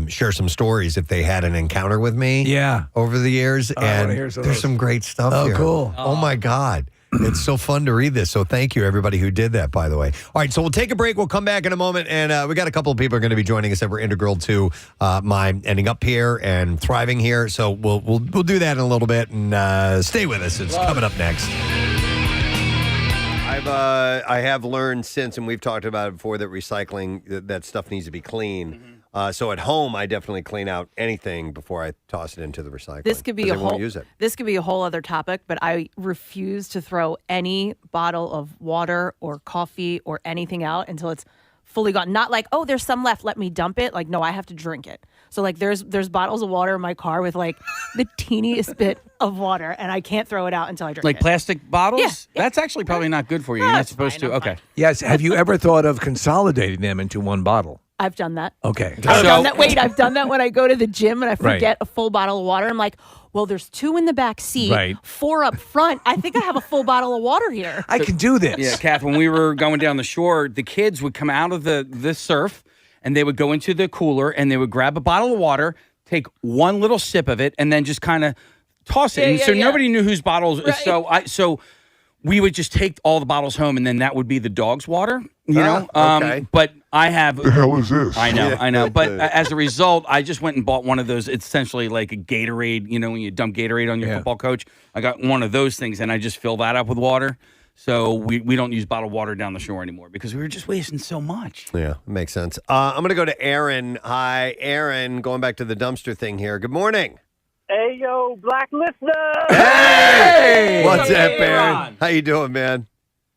share some stories if they had an encounter with me over the years. And there's some great stuff here. Oh, cool. Oh, my God. It's so fun to read this. So thank you, everybody who did that, by the way. All right, so we'll take a break. We'll come back in a moment. And we got a couple of people who are going to be joining us that were integral to my ending up here and thriving here. So we'll do that in a little bit. And stay with us. It's coming up next. I have learned since, and we've talked about it before, that recycling, that stuff needs to be clean. So at home, I definitely clean out anything before I toss it into the recycling. This could be a whole other topic, but I refuse to throw any bottle of water or coffee or anything out until it's fully gone. Not like, oh, there's some left, let me dump it. Like, no, I have to drink it. So like there's bottles of water in my car with like the teeniest bit of water, and I can't throw it out until I drink it. Like plastic bottles? Yeah. That's actually probably not good for you. You're not supposed to. Okay. Yes. Have you ever thought of consolidating them into one bottle? I've done that. Okay. I've done that. Wait, I've done that when I go to the gym and I forget a full bottle of water. I'm like, well, there's 2 in the back seat, 4 up front. I think I have a full bottle of water here. I can do this. Yeah, Kath, when we were going down the shore, the kids would come out of the surf and they would go into the cooler and they would grab a bottle of water, take one little sip of it, and then just kind of toss it. Nobody knew whose bottles. Right. So we would just take all the bottles home, and then that would be the dog's water. Okay. But I have. The hell is this? I know. But as a result, I just went and bought one of those. It's essentially like a Gatorade. You know, when you dump Gatorade on your football coach, I got one of those things, and I just fill that up with water. So we don't use bottled water down the shore anymore because we were just wasting so much. Yeah, makes sense. I'm going to go to Aaron. Hi, Aaron. Going back to the dumpster thing here. Good morning. Hey, yo, black listener. Hey! What's up, Aaron? How you doing, man?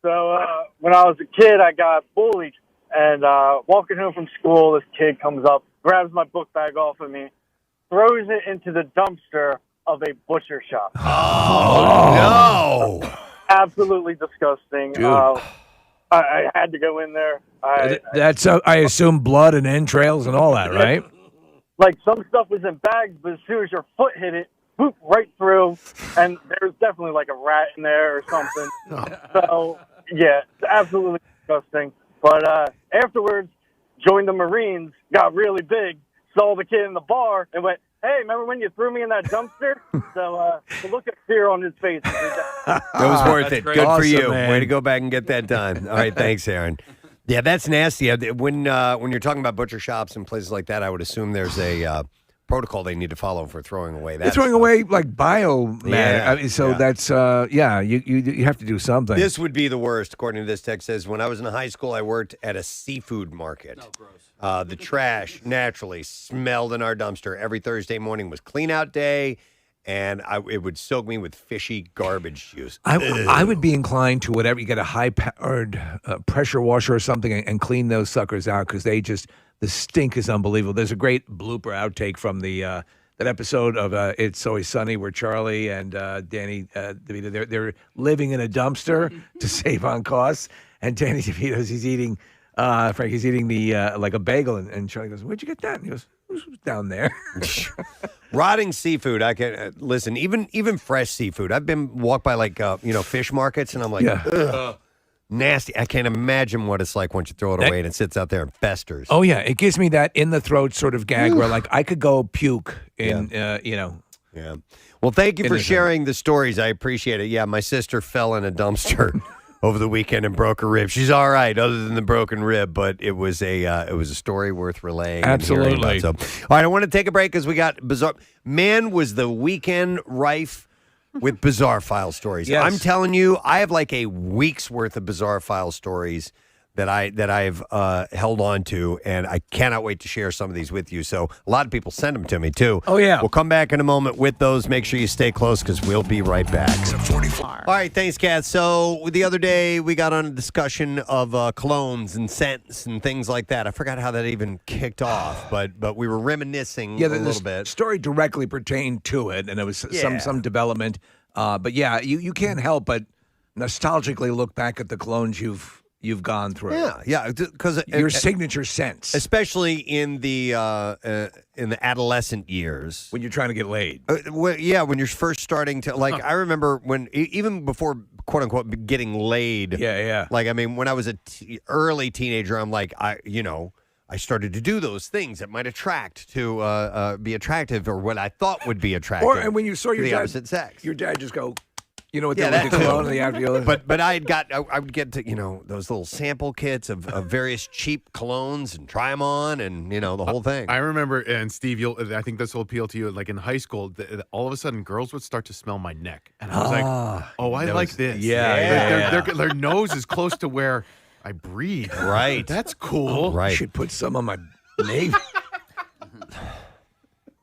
So when I was a kid, I got bullied. And walking home from school, this kid comes up, grabs my book bag off of me, throws it into the dumpster of a butcher shop. Oh, no. Absolutely disgusting. I had to go in there. That's, I assume, blood and entrails and all that, right? Like, some stuff was in bags, but as soon as your foot hit it, boop, right through. And there's definitely like a rat in there or something. So, yeah, it's absolutely disgusting. But afterwards, joined the Marines, got really big, saw the kid in the bar, and went, hey, remember when you threw me in that dumpster? So the look of fear on his face. That was worth it. great. Good for Awesome, you. man. Way to go back and get that done. All right, thanks, Aaron. Yeah, that's nasty. When you're talking about butcher shops and places like that, I would assume there's a protocol they need to follow for throwing away that. They're throwing away like biomatter. Yeah. I mean, so that's you have to do something. This would be the worst, according to this text. Says when I was in high school, I worked at a seafood market. Oh, gross. The trash naturally smelled in our dumpster. Every Thursday morning was clean out day, and it would soak me with fishy garbage juice. I would be inclined to whatever, you get a high-powered pressure washer or something and clean those suckers out because the stink is unbelievable. There's a great blooper outtake from that episode of It's Always Sunny where Charlie and Danny DeVito, they're living in a dumpster to save on costs, and Danny DeVito's he's eating the like a bagel, and Charlie goes, "Where'd you get that?" And he goes, "Who's down there?" Rotting seafood. I can listen. Even fresh seafood. I've been walked by like fish markets, and I'm like, ugh, nasty. I can't imagine what it's like once you throw it away and it sits out there and festers. Oh yeah, it gives me that in the throat sort of gag where like I could go puke in Yeah. Well, thank you for sharing the stories. I appreciate it. Yeah, my sister fell in a dumpster over the weekend and broke her rib. She's all right, other than the broken rib, but it was a story worth relaying. Absolutely. And all right, I want to take a break because we got bizarre. Man, was the weekend rife with bizarre file stories. Yes. I'm telling you, I have like a week's worth of bizarre file stories that I've held on to, and I cannot wait to share some of these with you. So a lot of people send them to me too. Oh yeah, we'll come back in a moment with those. Make sure you stay close because we'll be right back. All right, thanks, Kath. So the other day we got on a discussion of colognes and scents and things like that. I forgot how that even kicked off, but we were reminiscing a little bit. Story directly pertained to it, and it was some development. But yeah, you can't help but nostalgically look back at the colognes you've gone through. Yeah, because your signature scents, especially in the adolescent years when you're trying to get laid. When you're first starting to I remember when even before quote unquote getting laid. Yeah. Like I mean, when I was a early teenager, I'm like I started to do those things that might be attractive, or what I thought would be attractive. And when you saw your the dad, opposite sex, your dad just go. You know what Yeah, they that would too. cologne in the afternoon? But I would get to those little sample kits of various cheap colognes and try them on, and the whole thing. I remember, and Steve, I think this will appeal to you. Like in high school, all of a sudden, girls would start to smell my neck, and I was like, "Oh, I like this." Yeah. Their nose is close to where I breathe. Right. That's cool. Right. I should put some on my navy.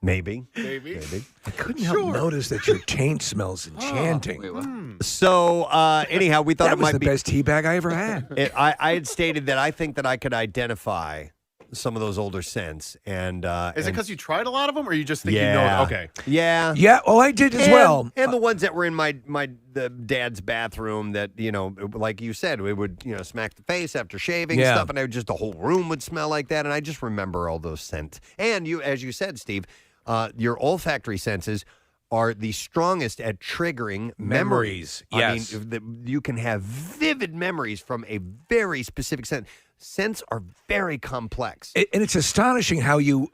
Maybe. I couldn't help notice that your taint smells enchanting. So anyhow, we thought that it was might the be best tea bag I ever had. I had stated that I think that I could identify some of those older scents, and Is it because you tried a lot of them, or you just think Yeah. you know? Okay. Yeah. Yeah. Oh, I did as well. And the ones that were in the dad's bathroom that, like you said, we would, smack the face after shaving and stuff, and the whole room would smell like that. And I just remember all those scents. And as you said, Steve, your olfactory senses are the strongest at triggering memories. Yes. I mean, you can have vivid memories from a very specific scent. Scents are very complex. And it's astonishing how you,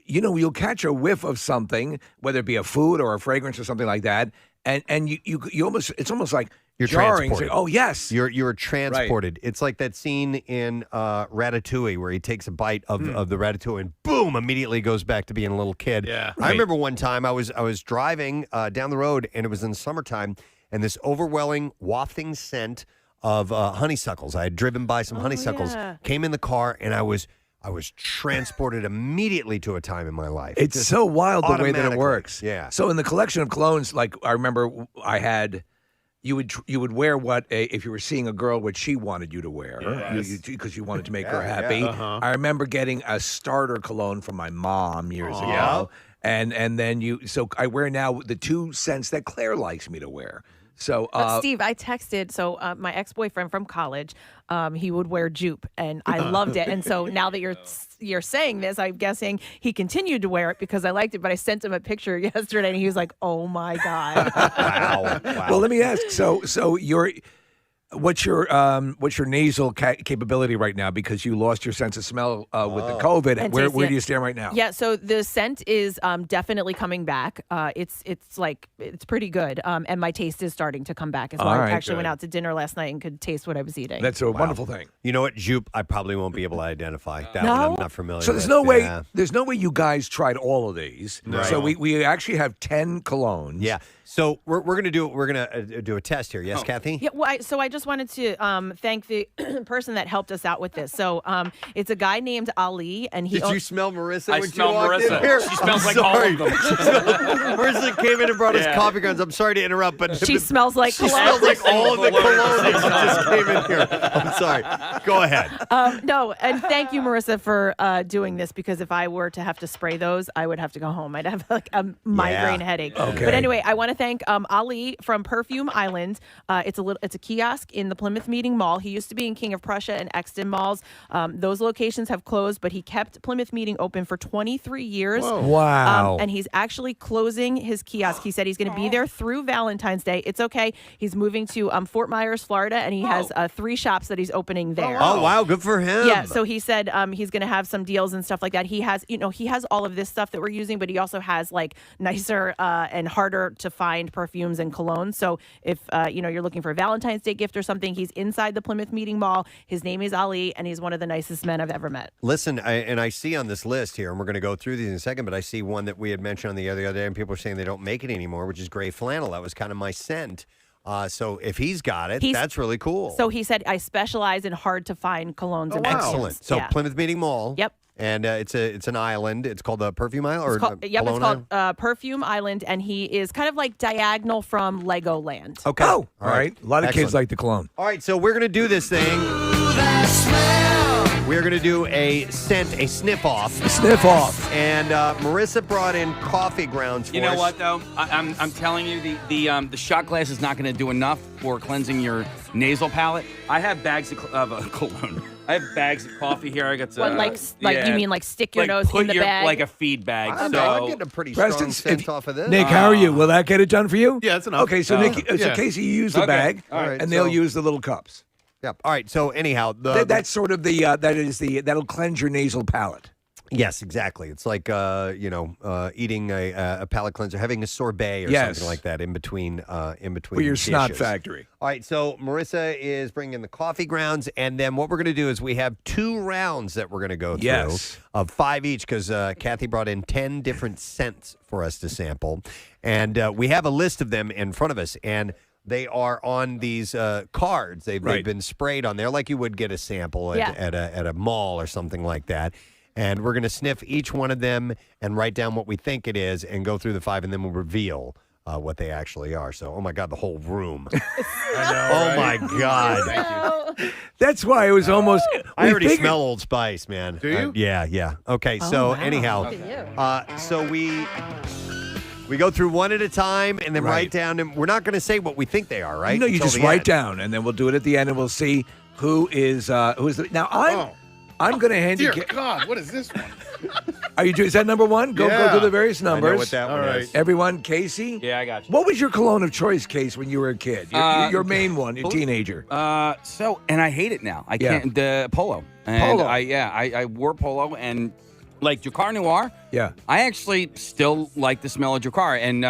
you'll catch a whiff of something, whether it be a food or a fragrance or something like that, and you almost, it's almost like You're jarring. transported. It's like, oh yes, You're transported. It's like that scene in Ratatouille where he takes a bite of the ratatouille and boom, immediately goes back to being a little kid. Yeah. I remember one time I was driving down the road, and it was in the summertime, and this overwhelming wafting scent of honeysuckles. I had driven by some honeysuckles, came in the car, and I was transported immediately to a time in my life. it's Just so wild the way that it automatically. works. Yeah. So in the collection of colognes, like I remember, I had. You would wear if you were seeing a girl what she wanted you to wear because you wanted to make her happy. Uh-huh. I remember getting a starter cologne from my mom years ago, and then so I wear now the two scents that Claire likes me to wear. So Steve, I texted. So my ex-boyfriend from college, he would wear Jupe, and I loved it. And so now that you're saying this, I'm guessing he continued to wear it because I liked it. But I sent him a picture yesterday, and he was like, "Oh my god!" Wow. Well, let me ask. So what's your nasal capability right now because you lost your sense of smell with the COVID? And Where taste, do you stand right now? Yeah, so the scent is definitely coming back. It's pretty good, and my taste is starting to come back as well. All I right, actually went good. out to dinner last night and could taste what I was eating. That's a wonderful thing. You know what, Jupe? I probably won't be able to identify that No? one. I'm not familiar. So there's with. no way. Yeah. There's no way you guys tried all of these. Right. So we actually have 10 colognes. Yeah. So we're gonna do a test here. Yes, Kathy. Yeah, well, so I just wanted to thank the person that helped us out with this. So it's a guy named Ali, and he. Did you smell Marissa I when smell you walked Marissa. in here? She smells I'm like all sorry. of them. Marissa came in and brought us Yeah. coffee grounds. I'm sorry to interrupt, but She smells like she cologne. smells like all of the cologne that Every just came in here. I'm sorry. Go ahead. No, and thank you, Marissa, for doing this because if I were to have to spray those, I would have to go home. I'd have like a migraine headache. Okay. But anyway, I want to thank Ali from Perfume Island. It's a kiosk in the Plymouth Meeting Mall. He used to be in King of Prussia and Exton malls. Those locations have closed, but he kept Plymouth Meeting open for 23 years. Whoa. Wow. And he's actually closing his kiosk. He said he's going to be there through Valentine's Day. It's okay. He's moving to Fort Myers, Florida, and he has 3 shops that he's opening there. Oh wow, good for him. Yeah, so he said he's going to have some deals and stuff like that. He has all of this stuff that we're using, but he also has like nicer and harder to find perfumes and colognes. So if you're looking for a Valentine's Day gift or something, he's inside the Plymouth Meeting Mall. His name is Ali, and he's one of the nicest men I've ever met. Listen, I see on this list here, and we're going to go through these in a second, but I see one that we had mentioned on the other day, and people are saying they don't make it anymore, which is gray flannel. That was kind of my scent So if he's got it, He's- that's really cool. So he said, I specialize in hard to find colognes and perfumes. Excellent. So Yeah. Plymouth Meeting Mall. Yep. And it's an island. It's called the Perfume Island? Or It's called, yep, it's Cologne called Perfume Island, and he is kind of like diagonal from Legoland. Okay. Oh, all right. A lot of kids Excellent. like the cologne. All right, so we're going to do this thing. We're going to do a sniff off. Sniff off. And Marissa brought in coffee grounds for You know us. what though? I'm telling you, the shot glass is not going to do enough for cleansing your nasal palate. I have bags of cologne. I have bags of coffee here. I got some. What, you mean like stick your nose put in the your, bag? like a feed bag. I don't so know. I'm getting a pretty strong scent off of this. Nick, how are you? Will that get it done for you? Yeah, that's enough. Okay, so Nick, so yeah. Casey, you use the Okay. bag, All right, and they'll so- use the little cups. Yep. All right, so anyhow. That's sort of that'll cleanse your nasal palate. Yes, exactly. It's like eating a palate cleanser, having a sorbet or Yes. something like that in between. For your snot dishes. factory. All right, so Marissa is bringing in the coffee grounds, and then what we're going to do is we have 2 rounds that we're going to go through Yes. of 5 each because Kathy brought in 10 different scents for us to sample, and we have a list of them in front of us, and they are on these cards. They've been sprayed on there like you would get a sample at a mall or something like that. And we're going to sniff each one of them and write down what we think it is and go through the 5, and then we'll reveal what they actually are. So, oh my God, the whole room. Oh my God. That's why it was almost. I we already figured- smell Old Spice, man. Do you? Yeah. Okay, Oh, so wow. anyhow, Look at so we go through one at a time and then Right. write down, and we're not going to say what we think they are, right? No, you Until just the write end. down, and then we'll do it at the end, and we'll see who is the. Now I'm going to hand Dear you. God, what is this one? Are you doing? Is that number one? Go Yeah. through the various I know numbers. what that All one right. is. Everyone, Casey. Yeah, I got you. What was your cologne of choice, Case, when you were a kid? Your main one, your teenager. And I hate it now. I Yeah. can't. The Polo. And Polo. I wore Polo and like Drakkar Noir. Yeah. I actually still like the smell of Drakkar, and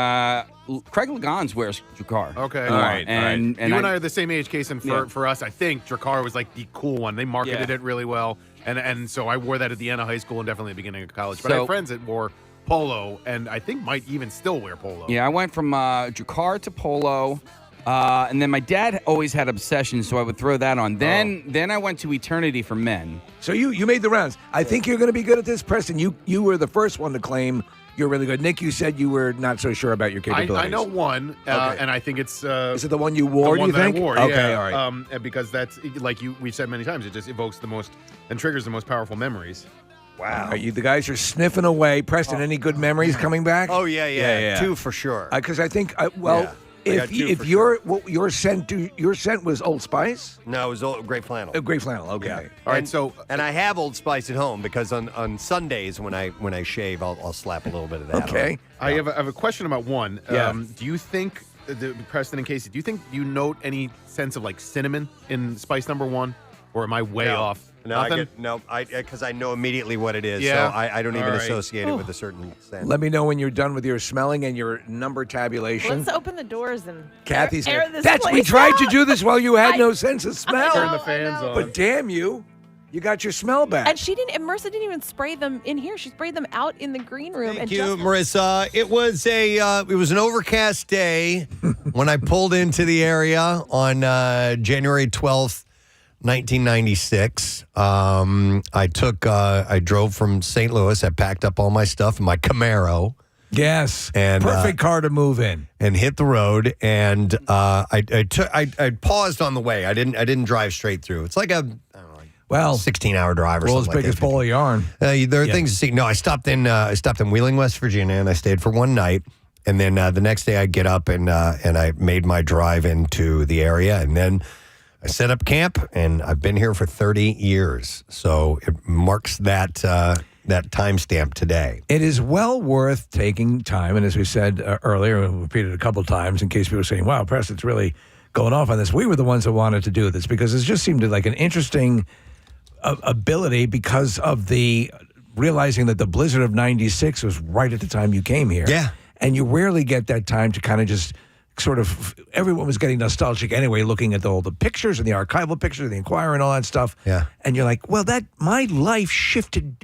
Craig Legans wears Drakkar. Okay. Noir. All right. And you and I are the same age, Case, and Yeah. for us, I think Drakkar was like the cool one. They marketed Yeah. it really well, and so I wore that at the end of high school and definitely at the beginning of college. But I So- have friends that wore Polo, and I think might even still wear Polo. Yeah, I went from Drakkar to Polo, and then my dad always had obsessions, so I would throw that on. Then I went to Eternity for Men. So you made the rounds. I think you're going to be good at this, Preston. You were the first one to claim you're really good. Nick, you said you were not so sure about your capabilities. I know one, Okay. and I think it's. Is it the one you wore? The one do you that think? I wore, Okay, yeah. all right. And because that's like we've said many times, it just evokes the most and triggers the most powerful memories. Wow. The guys are sniffing away. Preston, any good memories coming back? Oh, yeah. 2 for sure. Because I think, Yeah. I got 2 if for your scent was Old Spice. No, it was Great Flannel. Great Flannel. Okay. Yeah. All right, and I have Old Spice at home because on Sundays when I shave, I'll slap a little bit of that. Okay. on. I have a question about one. Yeah. Do you think, Preston and Casey, do you note any sense of like cinnamon in spice number 1, or am I way No. off? No, Nothing? because I know immediately what it is. Yeah. So I don't even All right. associate it with a certain scent. Let me know when you're done with your smelling and your number tabulation. Let's open the doors and Kathy's air like, this That's we place tried to out." do this while you had no sense of smell. Turn the fans on. But damn you got your smell back. And Marissa didn't even spray them in here. She sprayed them out in the green room. Thank you, Marissa. It was an overcast day when I pulled into the area on January 12th, 1996. I drove from St. Louis. I packed up all my stuff in my Camaro. Yes, and perfect car to move in. And hit the road. And I paused on the way. I didn't drive straight through. It's like a 16-hour drive or world's something like biggest that. ball of yarn. There are things to see. No, I stopped in Wheeling, West Virginia, and I stayed for one night. And then the next day I get up and I made my drive into the area, and then I set up camp, and I've been here for 30 years. So it marks that timestamp today. It is well worth taking time, and as we said earlier, and repeated a couple of times in case people are saying, wow, Preston's really going off on this. We were the ones that wanted to do this because it just seemed like an interesting ability because of the realizing that the blizzard of 96 was right at the time you came here. Yeah. And you rarely get that time to kind of just sort of, everyone was getting nostalgic anyway, looking at all the pictures and the archival pictures, the Inquirer and all that stuff. Yeah. And you're like, well, my life shifted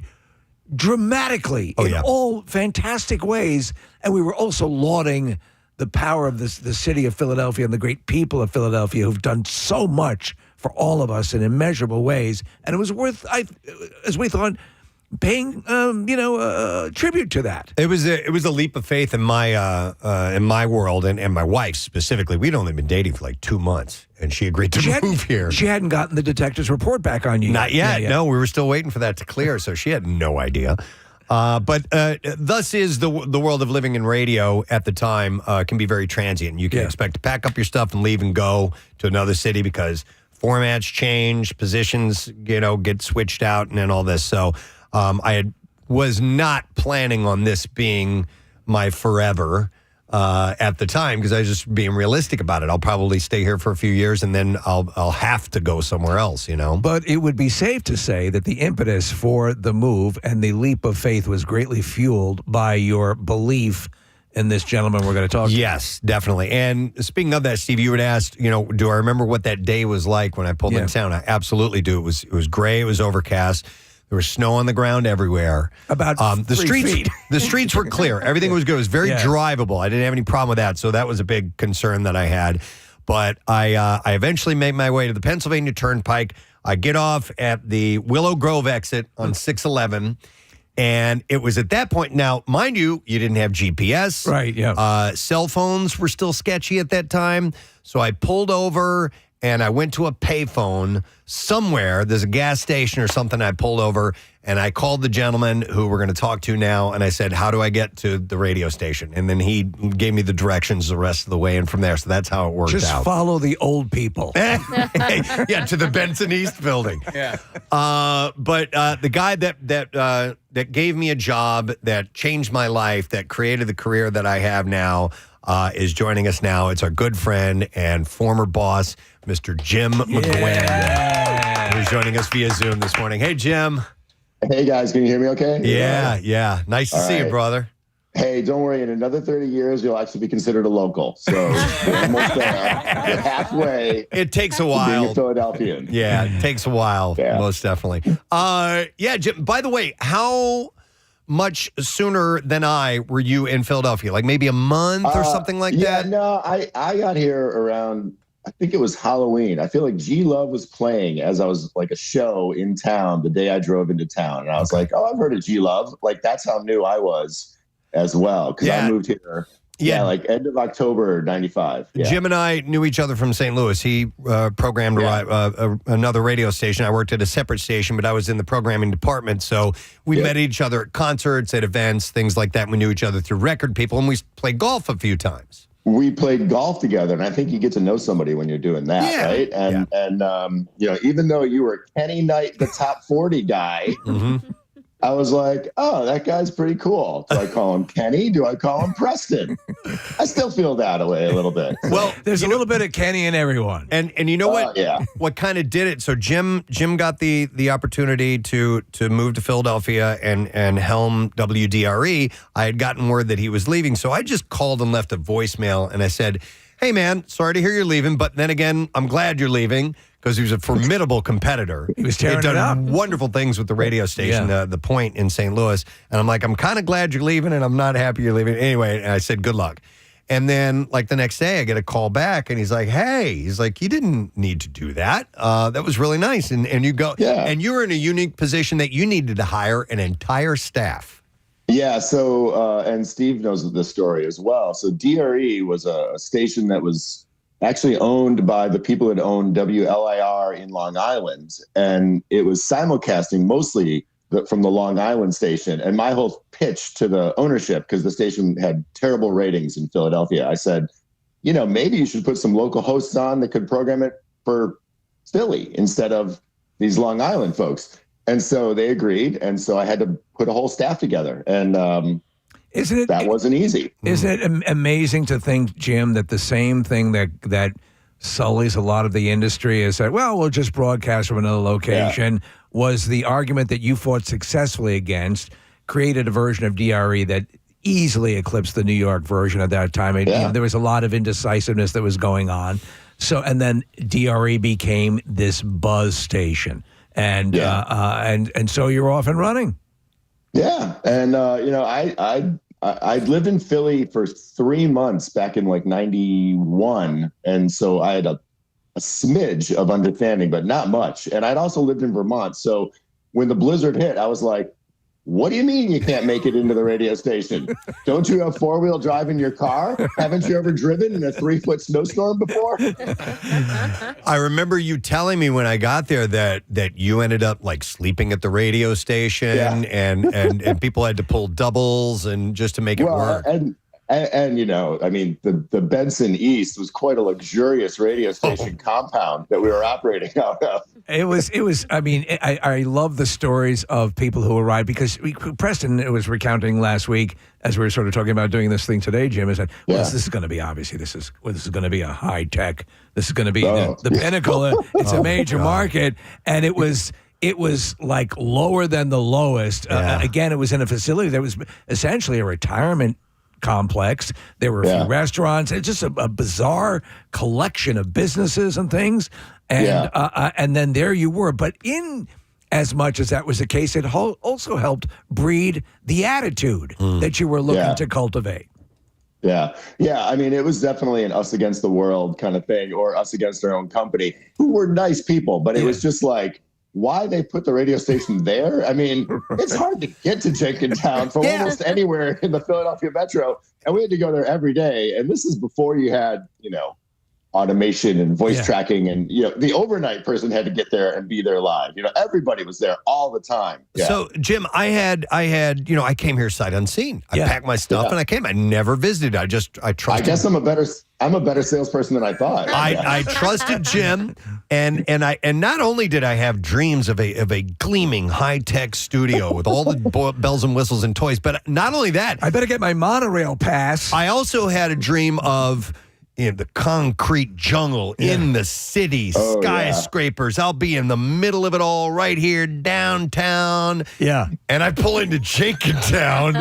dramatically in all fantastic ways. And we were also lauding the power of the city of Philadelphia and the great people of Philadelphia who've done so much for all of us in immeasurable ways. And it was worth, as we thought, paying tribute to that. It was a leap of faith in my world and my wife specifically. We'd only been dating for like 2 months, and she agreed to move here. She hadn't gotten the detective's report back on you. Not yet. Yeah. No, we were still waiting for that to clear, so she had no idea. But thus is the world of living in radio at the time can be very transient. You can expect to pack up your stuff and leave and go to another city because formats change, positions get switched out, and then all this. So I was not planning on this being my forever at the time because I was just being realistic about it. I'll probably stay here for a few years and then I'll have to go somewhere else, But it would be safe to say that the impetus for the move and the leap of faith was greatly fueled by your belief in this gentleman we're going to talk to. Yes, definitely. And speaking of that, Steve, you had asked, do I remember what that day was like when I pulled into town? I absolutely do. It was gray. It was overcast. There was snow on the ground everywhere. About the 3 streets. feet. The streets were clear. Everything was good. It was very drivable. I didn't have any problem with that. So that was a big concern that I had. But I eventually made my way to the Pennsylvania Turnpike. I get off at the Willow Grove exit on 611. And it was at that point. Now, mind you, you didn't have GPS. Right, yeah. Cell phones were still sketchy at that time. So I pulled over and I went to a payphone somewhere. There's a gas station or something. I pulled over and I called the gentleman who we're going to talk to now. And I said, how do I get to the radio station? And then he gave me the directions the rest of the way. And from there, so that's how it worked out. Just follow the old people. Yeah, to the Benson East building. Yeah. But the guy that gave me a job, that changed my life, that created the career that I have now, is joining us now. It's our good friend and former boss, Mr. Jim Mcguinn, who's joining us via Zoom this morning. Hey, Jim. Hey, guys. Can you hear me okay? Yeah. Nice to see you, brother. Hey, don't worry. In another 30 years, you'll actually be considered a local. So we're almost there. We're halfway. It takes a while. Being a Philadelphian. Yeah, it takes a while, most definitely. Jim, by the way, how much sooner than I were you in Philadelphia? Like maybe a month or something like that? No, I got here around, I think it was Halloween. I feel like G Love was playing as I was like a show in town the day I drove into town. And I was like, oh, I've heard of G Love. Like that's how new I was as well. Because I moved here. Yeah, like end of October, 95. Yeah. Jim and I knew each other from St. Louis. He programmed another radio station. I worked at a separate station, but I was in the programming department. So we met each other at concerts, at events, things like that. We knew each other through record people, and we played golf a few times. We played golf together, and I think you get to know somebody when you're doing that, right? And even though you were Kenny Knight, the top 40 guy, I was like, oh, that guy's pretty cool. Do I call him Kenny? Do I call him Preston? I still feel that way a little bit. Well, there's a little bit of Kenny in everyone. And you know what? What kind of did it? So Jim got the opportunity to move to Philadelphia and helm WDRE. I had gotten word that he was leaving, so I just called and left a voicemail, and I said, hey, man, sorry to hear you're leaving, but then again, I'm glad you're leaving. Because he was a formidable competitor. He was tearing He'd done it up. wonderful things with the radio station, the Point in St. Louis. And I'm like, I'm kind of glad you're leaving, and I'm not happy you're leaving. Anyway, and I said, good luck. And then, like, the next day, I get a call back, and he's like, hey, you didn't need to do that. That was really nice. And you go, and you were in a unique position that you needed to hire an entire staff. Yeah, so, and Steve knows this story as well. So DRE was a station that was actually owned by the people that owned WLIR in Long Island. And it was simulcasting mostly from the Long Island station. And my whole pitch to the ownership, because the station had terrible ratings in Philadelphia, I said, maybe you should put some local hosts on that could program it for Philly instead of these Long Island folks. And so they agreed. And so I had to put a whole staff together. And that wasn't easy. Isn't it amazing to think, Jim, that the same thing that sullies a lot of the industry is that, well, we'll just broadcast from another location, was the argument that you fought successfully against, created a version of DRE that easily eclipsed the New York version at that time. There was a lot of indecisiveness that was going on. So, and then DRE became this buzz station. And so you're off and running. Yeah. And, I I lived in Philly for 3 months back in like 91. And so I had a smidge of understanding, but not much. And I'd also lived in Vermont. So when the blizzard hit, I was like, what do you mean you can't make it into the radio station? Don't you have 4-wheel drive in your car? Haven't you ever driven in a 3-foot snowstorm before? I remember you telling me when I got there that you ended up like sleeping at the radio station and people had to pull doubles and just to make it work. And you know, I mean, the Benson East was quite a luxurious radio station compound that we were operating out of. It was. I mean, I love the stories of people who arrived because Preston was recounting last week as we were sort of talking about doing this thing today. Jim is that this is going to be obviously this is going to be a high tech. This is going to be the pinnacle. It's a major market, and it was like lower than the lowest. Again, it was in a facility that was essentially a retirement complex. There were a few restaurants. It's just a bizarre collection of businesses and things. And then there you were. But in as much as that was the case, it also helped breed the attitude that you were looking to cultivate. Yeah. I mean, it was definitely an us against the world kind of thing, or us against our own company, who were nice people. But it was just like, why they put the radio station there? I mean, it's hard to get to Jenkintown from almost anywhere in the Philadelphia metro. And we had to go there every day. And this is before you had, you know, automation and voice tracking. And, you know, the overnight person had to get there and be there live. You know, everybody was there all the time. Yeah. So, Jim, I had, you know, I came here sight unseen. I packed my stuff and I came. I never visited. I trusted. I guess I'm a better salesperson than I thought. I trusted Jim, and not only did I have dreams of a gleaming high-tech studio with all the bells and whistles and toys, but not only that, I better get my monorail pass. I also had a dream of, you know, the concrete jungle in the city, skyscrapers. I'll be in the middle of it all right here downtown. Yeah. And I pull into Jenkintown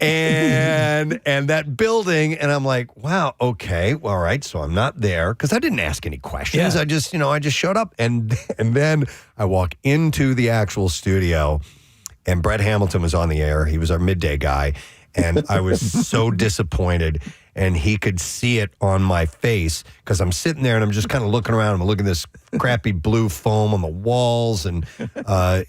and that building, and I'm like, wow, okay, all right, so I'm not there because I didn't ask any questions. I just showed up, and then I walk into the actual studio, and Brett Hamilton was on the air. He was our midday guy, and I was so disappointed. And he could see it on my face because I'm sitting there and I'm just kind of looking around. I'm looking at this crappy blue foam on the walls and,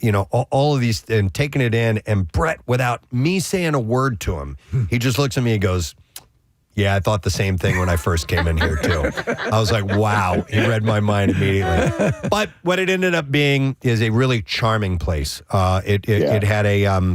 you know, all of these and taking it in. And Brett, without me saying a word to him, he just looks at me and goes, yeah, I thought the same thing when I first came in here, too. I was like, wow, he read my mind immediately. But what it ended up being is a really charming place. It had a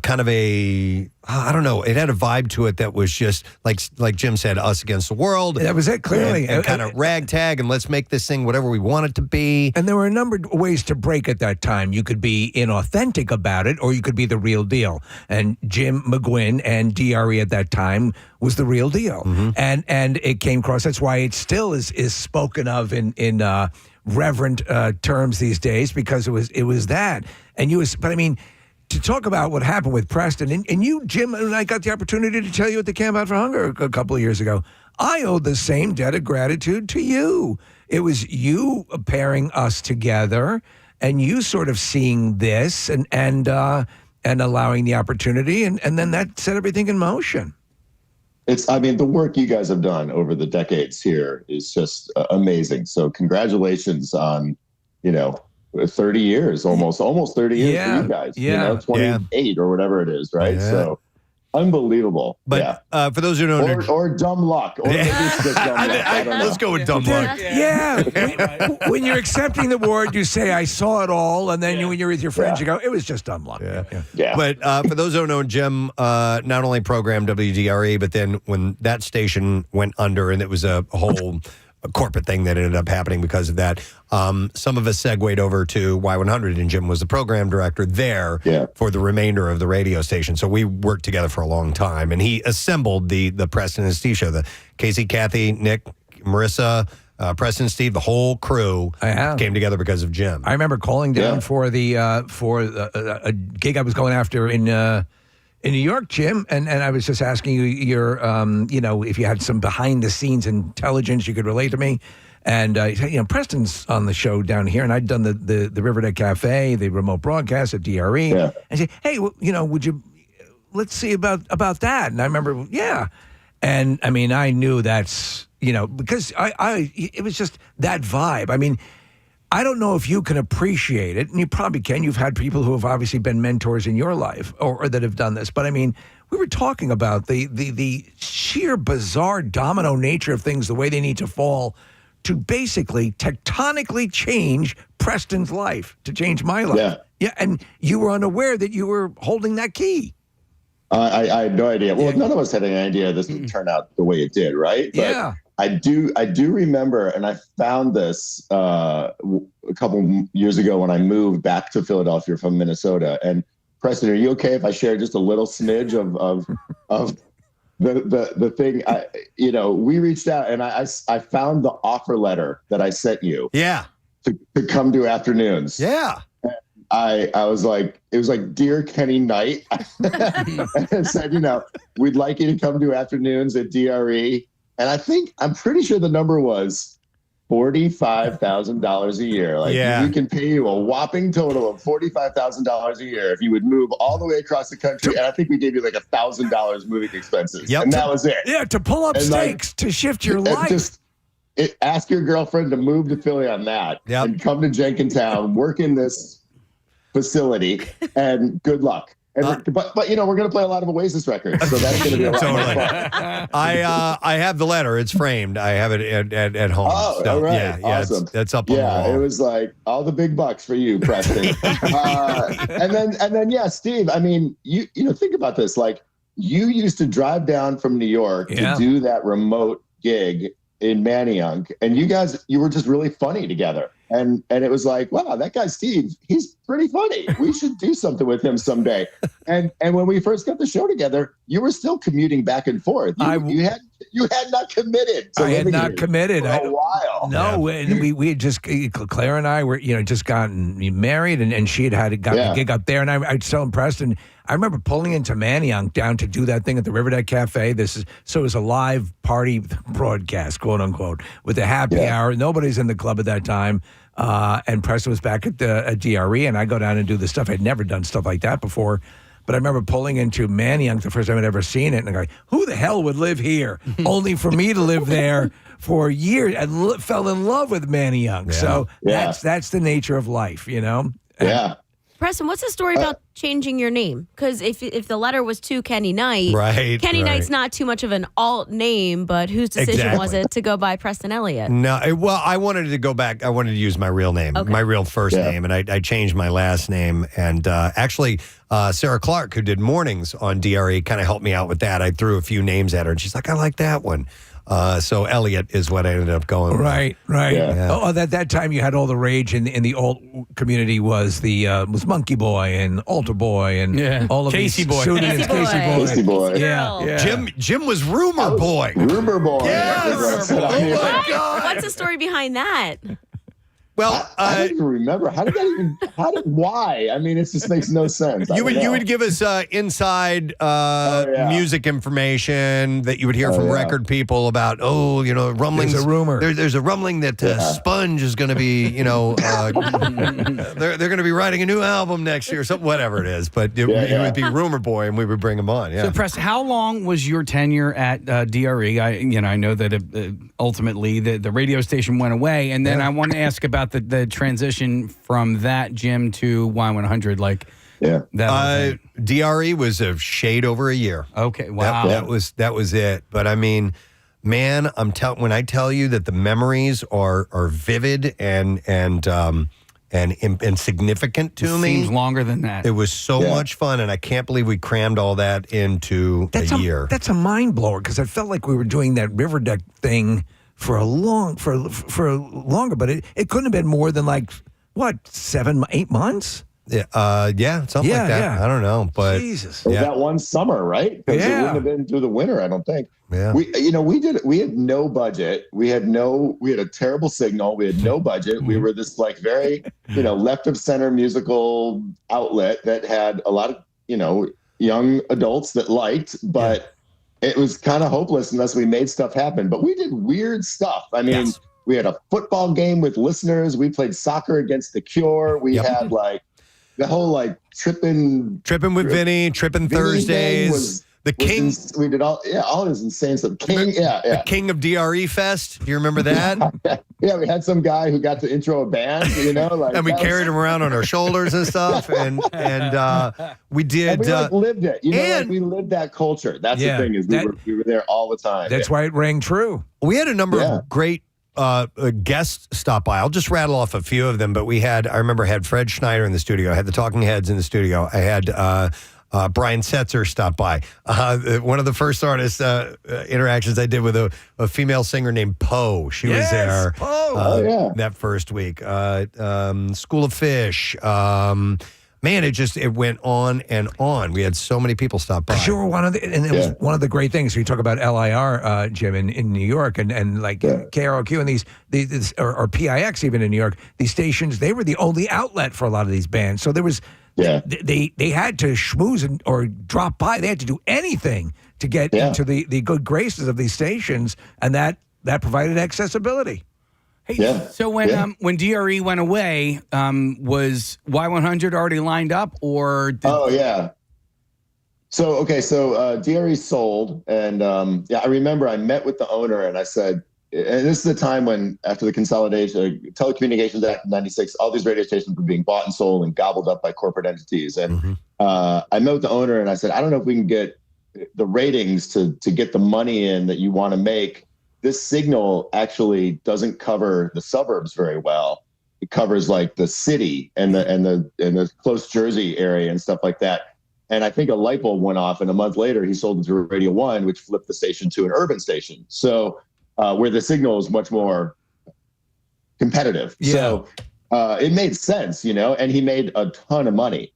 kind of a, I don't know, it had a vibe to it that was just, like Jim said, us against the world. That was it, clearly. And kind of ragtag, and let's make this thing whatever we want it to be. And there were a number of ways to break at that time. You could be inauthentic about it, or you could be the real deal. And Jim Mcguinn and DRE at that time was the real deal. And it came across, that's why it still is spoken of in reverent terms these days, because it was that. But I mean, to talk about what happened with Preston, and you, Jim, and I got the opportunity to tell you at the Camp Out for Hunger a couple of years ago, I owe the same debt of gratitude to you. It was you pairing us together, and you sort of seeing this and allowing the opportunity, and then that set everything in motion. I mean, the work you guys have done over the decades here is just amazing. So congratulations on, you know, 30 years, almost 30 years for you guys. You know, 28 or whatever it is, right? Yeah. So unbelievable. But for those who don't know, or dumb luck, or maybe it's just dumb luck. I don't know. Let's go with dumb luck. When you're accepting the award, you say, I saw it all, and then when you're with your friends, you go, it was just dumb luck. Yeah. But for those who don't know, Jim not only programmed WDRE, but then when that station went under, and it was a whole corporate thing that ended up happening because of that. Some of us segued over to Y100, and Jim was the program director there for the remainder of the radio station. So we worked together for a long time, and he assembled the Preston and Steve show. The Casey, Kathy, Nick, Marissa, Preston, Steve, the whole crew came together because of Jim. I remember calling down for a gig I was going after in New York, Jim, and I was just asking you your, you know, if you had some behind the scenes intelligence you could relate to me. And Preston's on the show down here, and I'd done the Riverdeck Cafe, the remote broadcast at DRE. Yeah. And say, hey, would you? Let's see about that. And I remember, yeah. And I mean, I knew that's because it was just that vibe. I mean, I don't know if you can appreciate it, and you probably can. You've had people who have obviously been mentors in your life or that have done this. But I mean, we were talking about the sheer bizarre domino nature of things, the way they need to fall to basically tectonically change Preston's life, to change my life. Yeah, and you were unaware that you were holding that key. I had no idea. Well, none of us had any idea this would turn out the way it did, right? But yeah. I do remember, and I found this a couple years ago when I moved back to Philadelphia from Minnesota. And Preston, are you okay if I share just a little smidge of the thing? We reached out, and I found the offer letter that I sent you. Yeah. To come to afternoons. Yeah. I was like, it was like, dear Kenny Knight, and said, we'd like you to come to afternoons at DRE. And I'm pretty sure the number was $45,000 a year. Like, we can pay you a whopping total of $45,000 a year if you would move all the way across the country. And I think we gave you like $1,000 moving expenses. Yep. And that was it. Yeah, to pull up stakes, to shift your life. Ask your girlfriend to move to Philly on that and come to Jenkintown, work in this facility, and good luck. And but we're going to play a lot of Oasis records, so that's going to be a lot more fun. I have the letter. It's framed. I have it at home. Oh, so, all right. Yeah, Awesome. that's up on the wall. Yeah, it was like all the big bucks for you, Preston. and then, Steve, I mean, you think about this. Like, you used to drive down from New York to do that remote gig in Manayunk, and you were just really funny together. And it was like, wow, that guy Steve, he's pretty funny. We should do something with him someday. And when we first got the show together, you were still commuting back and forth. You had not committed. I had not committed for a while. No, and we had just, Claire and I were just gotten married, and she had gotten a gig up there, and I'd tell him, Preston, I remember pulling into Manayunk down to do that thing at the Riverdeck Cafe. It was a live party broadcast, quote unquote, with a happy hour. Nobody's in the club at that time. And Preston was back at DRE, and I go down and do the stuff. I'd never done stuff like that before. But I remember pulling into Manayunk the first time I'd ever seen it, and I'm like, who the hell would live here? Only for me to live there for years. I fell in love with Manayunk. Yeah. So that's the nature of life, Yeah. Preston, what's the story about changing your name? Because if the letter was to Kenny Knight, Kenny Knight's not too much of an alt name, but whose decision was it to go by Preston Elliott? No, I wanted to go back. I wanted to use my real name, my real first name, and I changed my last name. And actually, Sarah Clark, who did mornings on DRE, kind of helped me out with that. I threw a few names at her, and she's like, I like that one. So Elliot is what I ended up going with. Right. Yeah. Oh, that time you had all the rage in the alt community was Monkey Boy and Altar Boy and all of Casey these Boy. pseudonyms. Casey Boy. Yeah. Jim was Rumor Boy. Rumor Boy. Yes. Oh my God. What's the story behind that? Well, I don't even remember. Why? I mean, it just makes no sense. You would give us inside music information that you would hear from record people about, rumblings. There's a rumor. There's a rumbling that Sponge is going to be, they're going to be writing a new album next year, something, whatever it is. But it would be Rumor Boy, and we would bring him on. Yeah. So, Preston, how long was your tenure at DRE? I know that ultimately the radio station went away, and then I want to ask about the transition from that, Jim, to Y100, DRE was a shade over a year. Okay, wow, that was it. But I mean, man, when I tell you that the memories are vivid and significant to me. Seems longer than that. It was so much fun, and I can't believe we crammed all that into a year. That's a mind blower, because I felt like we were doing that Riverdeck thing for longer, but it couldn't have been more than 7-8 months. Something like that. Yeah. I don't know, but Jesus, it was that one summer, right? Because it wouldn't have been through the winter, I don't think. Yeah, we had no budget. We had a terrible signal. We had no budget. We were this very left of center musical outlet that had a lot of young adults that liked, but. It was kind of hopeless unless we made stuff happen. But we did weird stuff. I mean, We had a football game with listeners. We played soccer against the Cure. We had like the whole like tripping with Vinny, tripping Thursdays. The King. We did all this insane stuff. The King of DRE Fest. Do you remember that? Yeah, we had some guy who got to intro a band, like, and we carried him around on our shoulders and stuff. And we did. And we lived it. We lived that culture. That's the thing is we were there all the time. That's why it rang true. We had a number of great guests stop by. I'll just rattle off a few of them, but I remember had Fred Schneider in the studio. I had the Talking Heads in the studio. I had Brian Setzer stop by. One of the first artist interactions I did with a female singer named Poe. She was there that first week. School of Fish. Man, it went on and on. We had so many people stop by. You were one of it was one of the great things. We talk about LIR, Jim, in New York, and like KROQ and these or PIX even in New York. These stations, they were the only outlet for a lot of these bands. So there was. Yeah. They had to schmooze or drop by. They had to do anything to get into the good graces of these stations, and that provided accessibility. Hey, so when DRE went away, was Y100 already lined up, or? So DRE sold, and I remember I met with the owner, and I said, and this is the time when, after the consolidation, Telecommunications Act of 96, all these radio stations were being bought and sold and gobbled up by corporate entities. And I met with the owner and I said, I don't know if we can get the ratings to get the money in that you want to make. This signal actually doesn't cover the suburbs very well. It covers like the city and the close Jersey area and stuff like that. And I think a light bulb went off, and a month later he sold it to Radio 1, which flipped the station to an urban station. So where the signal is much more competitive. Yeah. So it made sense, and he made a ton of money.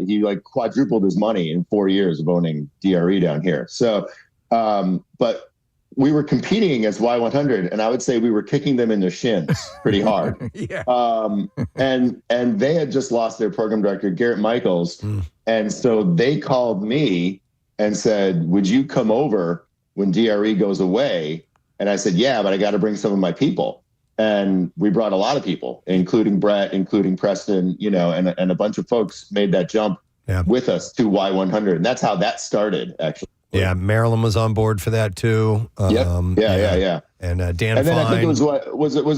He like quadrupled his money in 4 years of owning DRE down here. So, but we were competing against Y100, and I would say we were kicking them in the shins pretty hard. And they had just lost their program director, Garrett Michaels. And so they called me and said, would you come over when DRE goes away? And I said, yeah, but I got to bring some of my people. And we brought a lot of people, including Brett, including Preston, and a bunch of folks made that jump with us to Y100. And that's how that started, actually. Yeah, Marilyn was on board for that too. Yeah. And Dan and then Fine. I think it was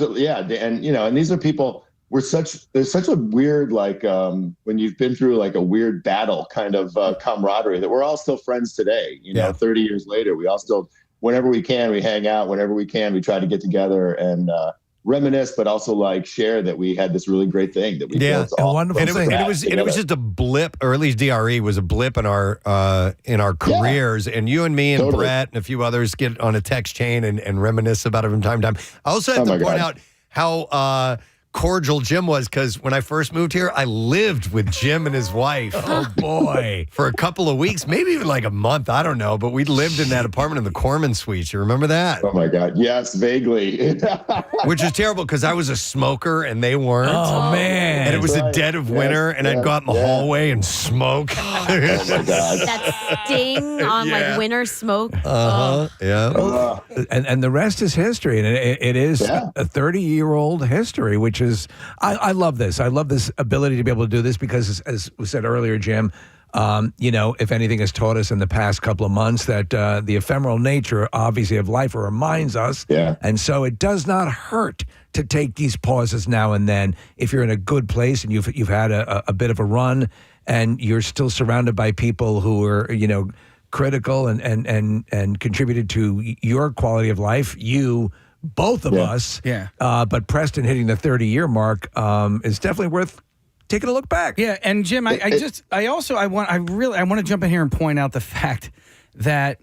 and these are people. There's such a weird, like, when you've been through like a weird battle kind of camaraderie, that we're all still friends today. 30 years later, we all still, whenever we can, we hang out. Whenever we can, we try to get together and reminisce, but also like share that we had this really great thing that we built. A wonderful thing. It was just a blip, or at least DRE was a blip in our careers. And you and me and Brett and a few others get on a text chain and reminisce about it from time to time. I also have to point out how cordial Jim was, because when I first moved here, I lived with Jim and his wife. Oh boy. For a couple of weeks, maybe even like a month, I don't know, but we lived in that apartment in the Corman Suites. You remember that? Oh my God. Yes, vaguely. Which is terrible, because I was a smoker and they weren't. Oh man. And it was the dead of winter, and I'd go out in the hallway and smoke. Oh my God. That sting on like winter smoke. And the rest is history, and it is a 30-year-old history, which is, I love this. I love this ability to be able to do this, because, as we said earlier, Jim, if anything has taught us in the past couple of months, that the ephemeral nature, obviously, of life reminds us. Yeah. And so it does not hurt to take these pauses now and then. If you're in a good place and you've had a bit of a run, and you're still surrounded by people who are, critical and contributed to your quality of life, both of us. Yeah. But Preston hitting the 30-year mark is definitely worth taking a look back. Yeah, and Jim, I want to jump in here and point out the fact that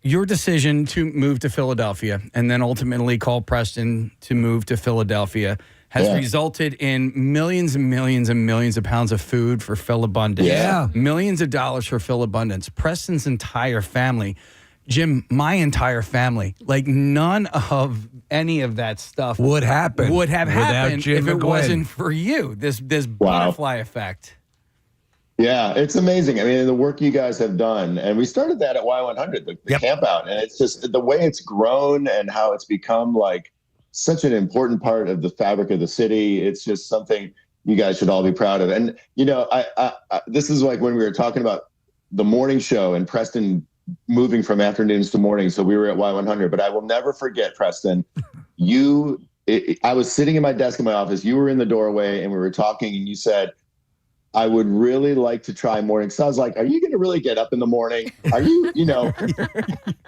your decision to move to Philadelphia and then ultimately call Preston to move to Philadelphia has resulted in millions and millions and millions of pounds of food for Philabundance. Yeah. Millions of dollars for Philabundance. Preston's entire family. Jim, my entire family, like none of any of that stuff would have happened Jim if it Mcguinn. wasn't for you. This butterfly effect. Yeah, it's amazing. I mean, the work you guys have done, and we started that at Y100, the camp out, and it's just the way it's grown and how it's become like such an important part of the fabric of the city. It's just something you guys should all be proud of. And, you know, I this is like when we were talking about the morning show and Preston moving from afternoons to mornings. So we were at Y100, but I will never forget, Preston, I was sitting in my desk in my office. You were in the doorway and we were talking and you said, I would really like to try morning. So I was like, are you going to really get up in the morning? Are you, you know,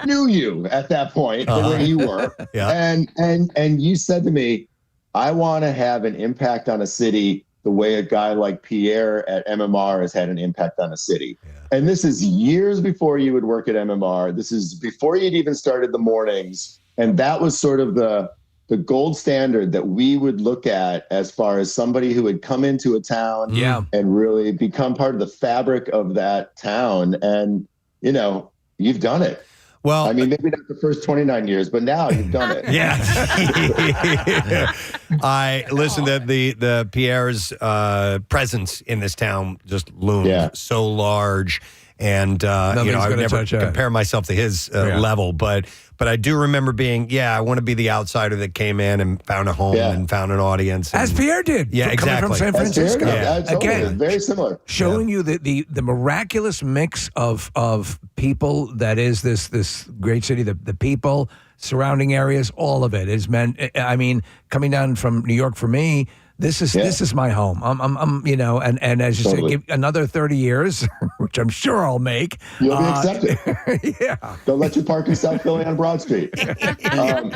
knew you at that point, the way you were. Yeah. And you said to me, I want to have an impact on a city the way a guy like Pierre at MMR has had an impact on a city. Yeah. And this is years before you would work at MMR. This is before you'd even started the mornings. And that was sort of the gold standard that we would look at as far as somebody who had come into a town and really become part of the fabric of that town. And, you know, you've done it. Well, I mean, maybe not the first 29 years, but now you've done it. Yeah. I listened to the Pierre's presence in this town just loomed so large. And, you know, I would never compare myself to his level, but I do remember being, I want to be the outsider that came in and found a home and found an audience. As Pierre did. Yeah, exactly. Coming from San Francisco. Again, very similar. Showing you the miraculous mix of people that is this great city, the people, surrounding areas, all of it is meant. I mean, coming down from New York for me, this is my home. I'm you know, and as you say, give another 30 years, which I'm sure I'll make. You'll be accepted. Don't let you park in South Philly on Broad Street. And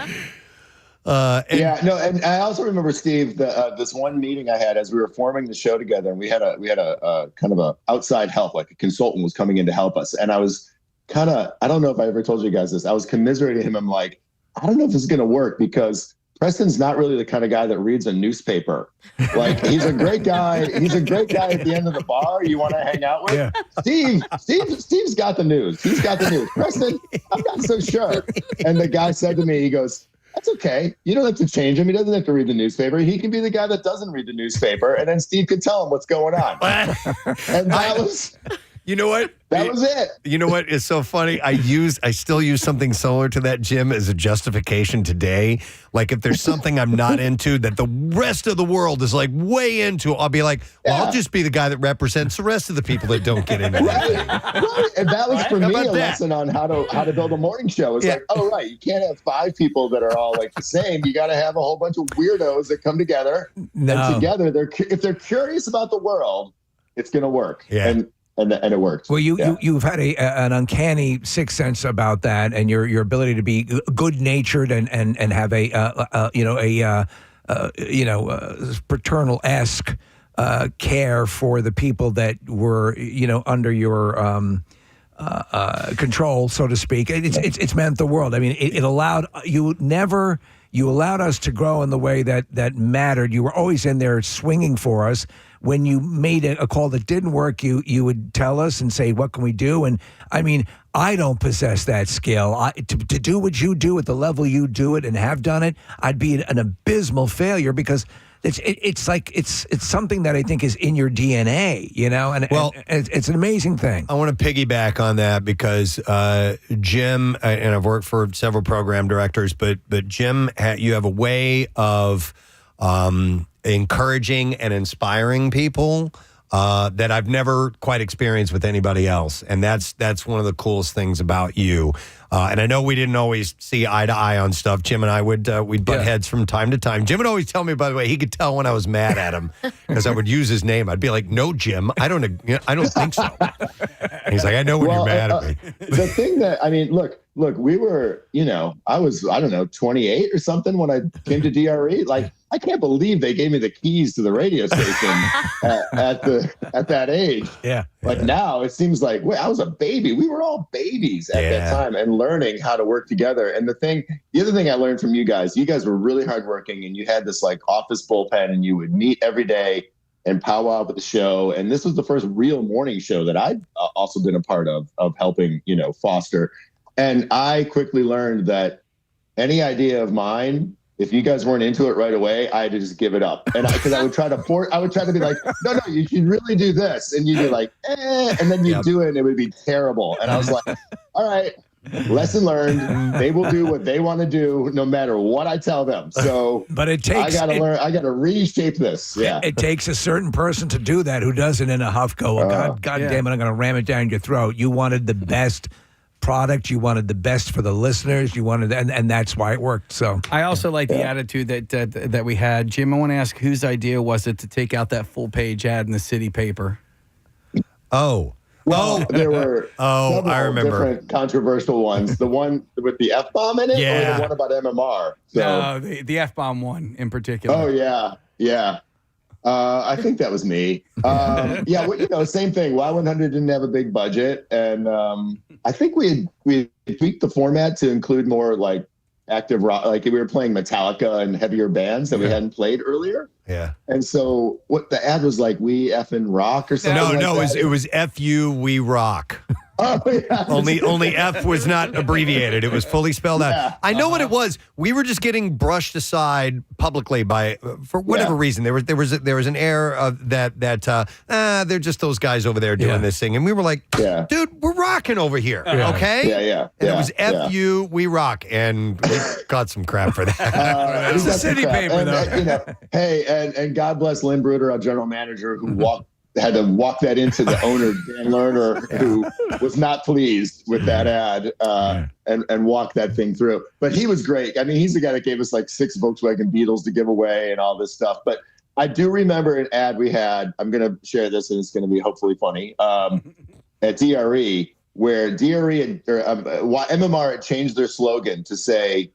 I also remember, Steve, this one meeting I had as we were forming the show together, and we had a kind of a outside help, like a consultant was coming in to help us, and I was kind of, I don't know if I ever told you guys this, I was commiserating him. I'm like, I don't know if this is going to work because Preston's not really the kind of guy that reads a newspaper. Like, he's a great guy. He's a great guy at the end of the bar you want to hang out with. Yeah. Steve's got the news. He's got the news. Preston, I'm not so sure. And the guy said to me, he goes, that's okay. You don't have to change him. He doesn't have to read the newspaper. He can be the guy that doesn't read the newspaper. And then Steve could tell him what's going on. And that was... You know what? That was it. You know what is so funny? I still use something similar to that, Jim, as a justification today. Like, if there's something I'm not into that the rest of the world is like way into, I'll be like, well, I'll just be the guy that represents the rest of the people that don't get into it. Right. And that was for me a lesson on how to build a morning show. It's like, oh, right, you can't have 5 people that are all like the same. You got to have a whole bunch of weirdos that come together. No. And together, if they're curious about the world, it's going to work. Yeah. And it worked. Well, you've had an uncanny sixth sense about that, and your ability to be good natured and have a paternal-esque care for the people that were under your control, so to speak. It's meant the world. I mean, it allowed you allowed us to grow in the way that mattered. You were always in there swinging for us. When you made a call that didn't work, you would tell us and say, what can we do? And I mean, I don't possess that skill. To do what you do at the level you do it and have done it, I'd be an abysmal failure because it's something that I think is in your DNA, and it's an amazing thing. I want to piggyback on that because Jim, and I've worked for several program directors, but Jim, you have a way of encouraging and inspiring people that I've never quite experienced with anybody else. And that's one of the coolest things about you. And I know we didn't always see eye to eye on stuff. Jim and I we'd butt heads from time to time. Jim would always tell me, by the way, he could tell when I was mad at him because I would use his name. I'd be like, no, Jim, I don't think so. And he's like, I know when you're mad at me. The thing that, I mean, look, we were, I was, 28 or something when I came to DRE. Like, I can't believe they gave me the keys to the radio station at that age. Yeah. Like now it seems like, wait, I was a baby. We were all babies at that time and learning how to work together. And the other thing I learned from you guys were really hardworking and you had this like office bullpen and you would meet every day and powwow with the show. And this was the first real morning show that I'd also been a part of helping, foster. And I quickly learned that any idea of mine, if you guys weren't into it right away, I had to just give it up. And because I would try to be like, no, you should really do this. And you'd be like, and then you'd do it and it would be terrible. And I was like, all right, Lesson learned. They will do what they want to do, no matter what I tell them. So, but it takes. I got to learn. I got to reshape this. Yeah, it takes a certain person to do that who doesn't in a huff go, well, God damn it, I'm going to ram it down your throat. You wanted the best product. You wanted the best for the listeners. You wanted, and that's why it worked. So I also like the attitude that we had. Jim, I want to ask, whose idea was it to take out that full page ad in the city paper? Well, there were I remember different controversial ones. The one with the F-bomb in it, or the one about MMR? So, No, the F-bomb one in particular. Oh, yeah. I think that was me. Same thing. Y100 didn't have a big budget, and I think we tweaked the format to include more like active rock, like we were playing Metallica and heavier bands that we hadn't played earlier. Yeah. And so what the ad was like, we effing rock or something. No, like it was FU, we rock. Oh, yeah. Only F was not abbreviated. It was fully spelled out. Yeah. I know what it was. We were just getting brushed aside publicly for whatever reason. There was an air of that they're just those guys over there doing this thing, and we were like, dude, we're rocking over here, okay? Yeah. And it was FU, we rock, and we got some crap for that. It's a city paper, though. And God bless Lynn Bruder, our general manager, who had to walk that into the owner, Dan Lerner, who was not pleased with that ad and walk that thing through. But he was great. I mean, he's the guy that gave us like 6 Volkswagen Beetles to give away and all this stuff. But I do remember an ad we had. I'm going to share this, and it's going to be hopefully funny, at DRE, where MMR had changed their slogan to say,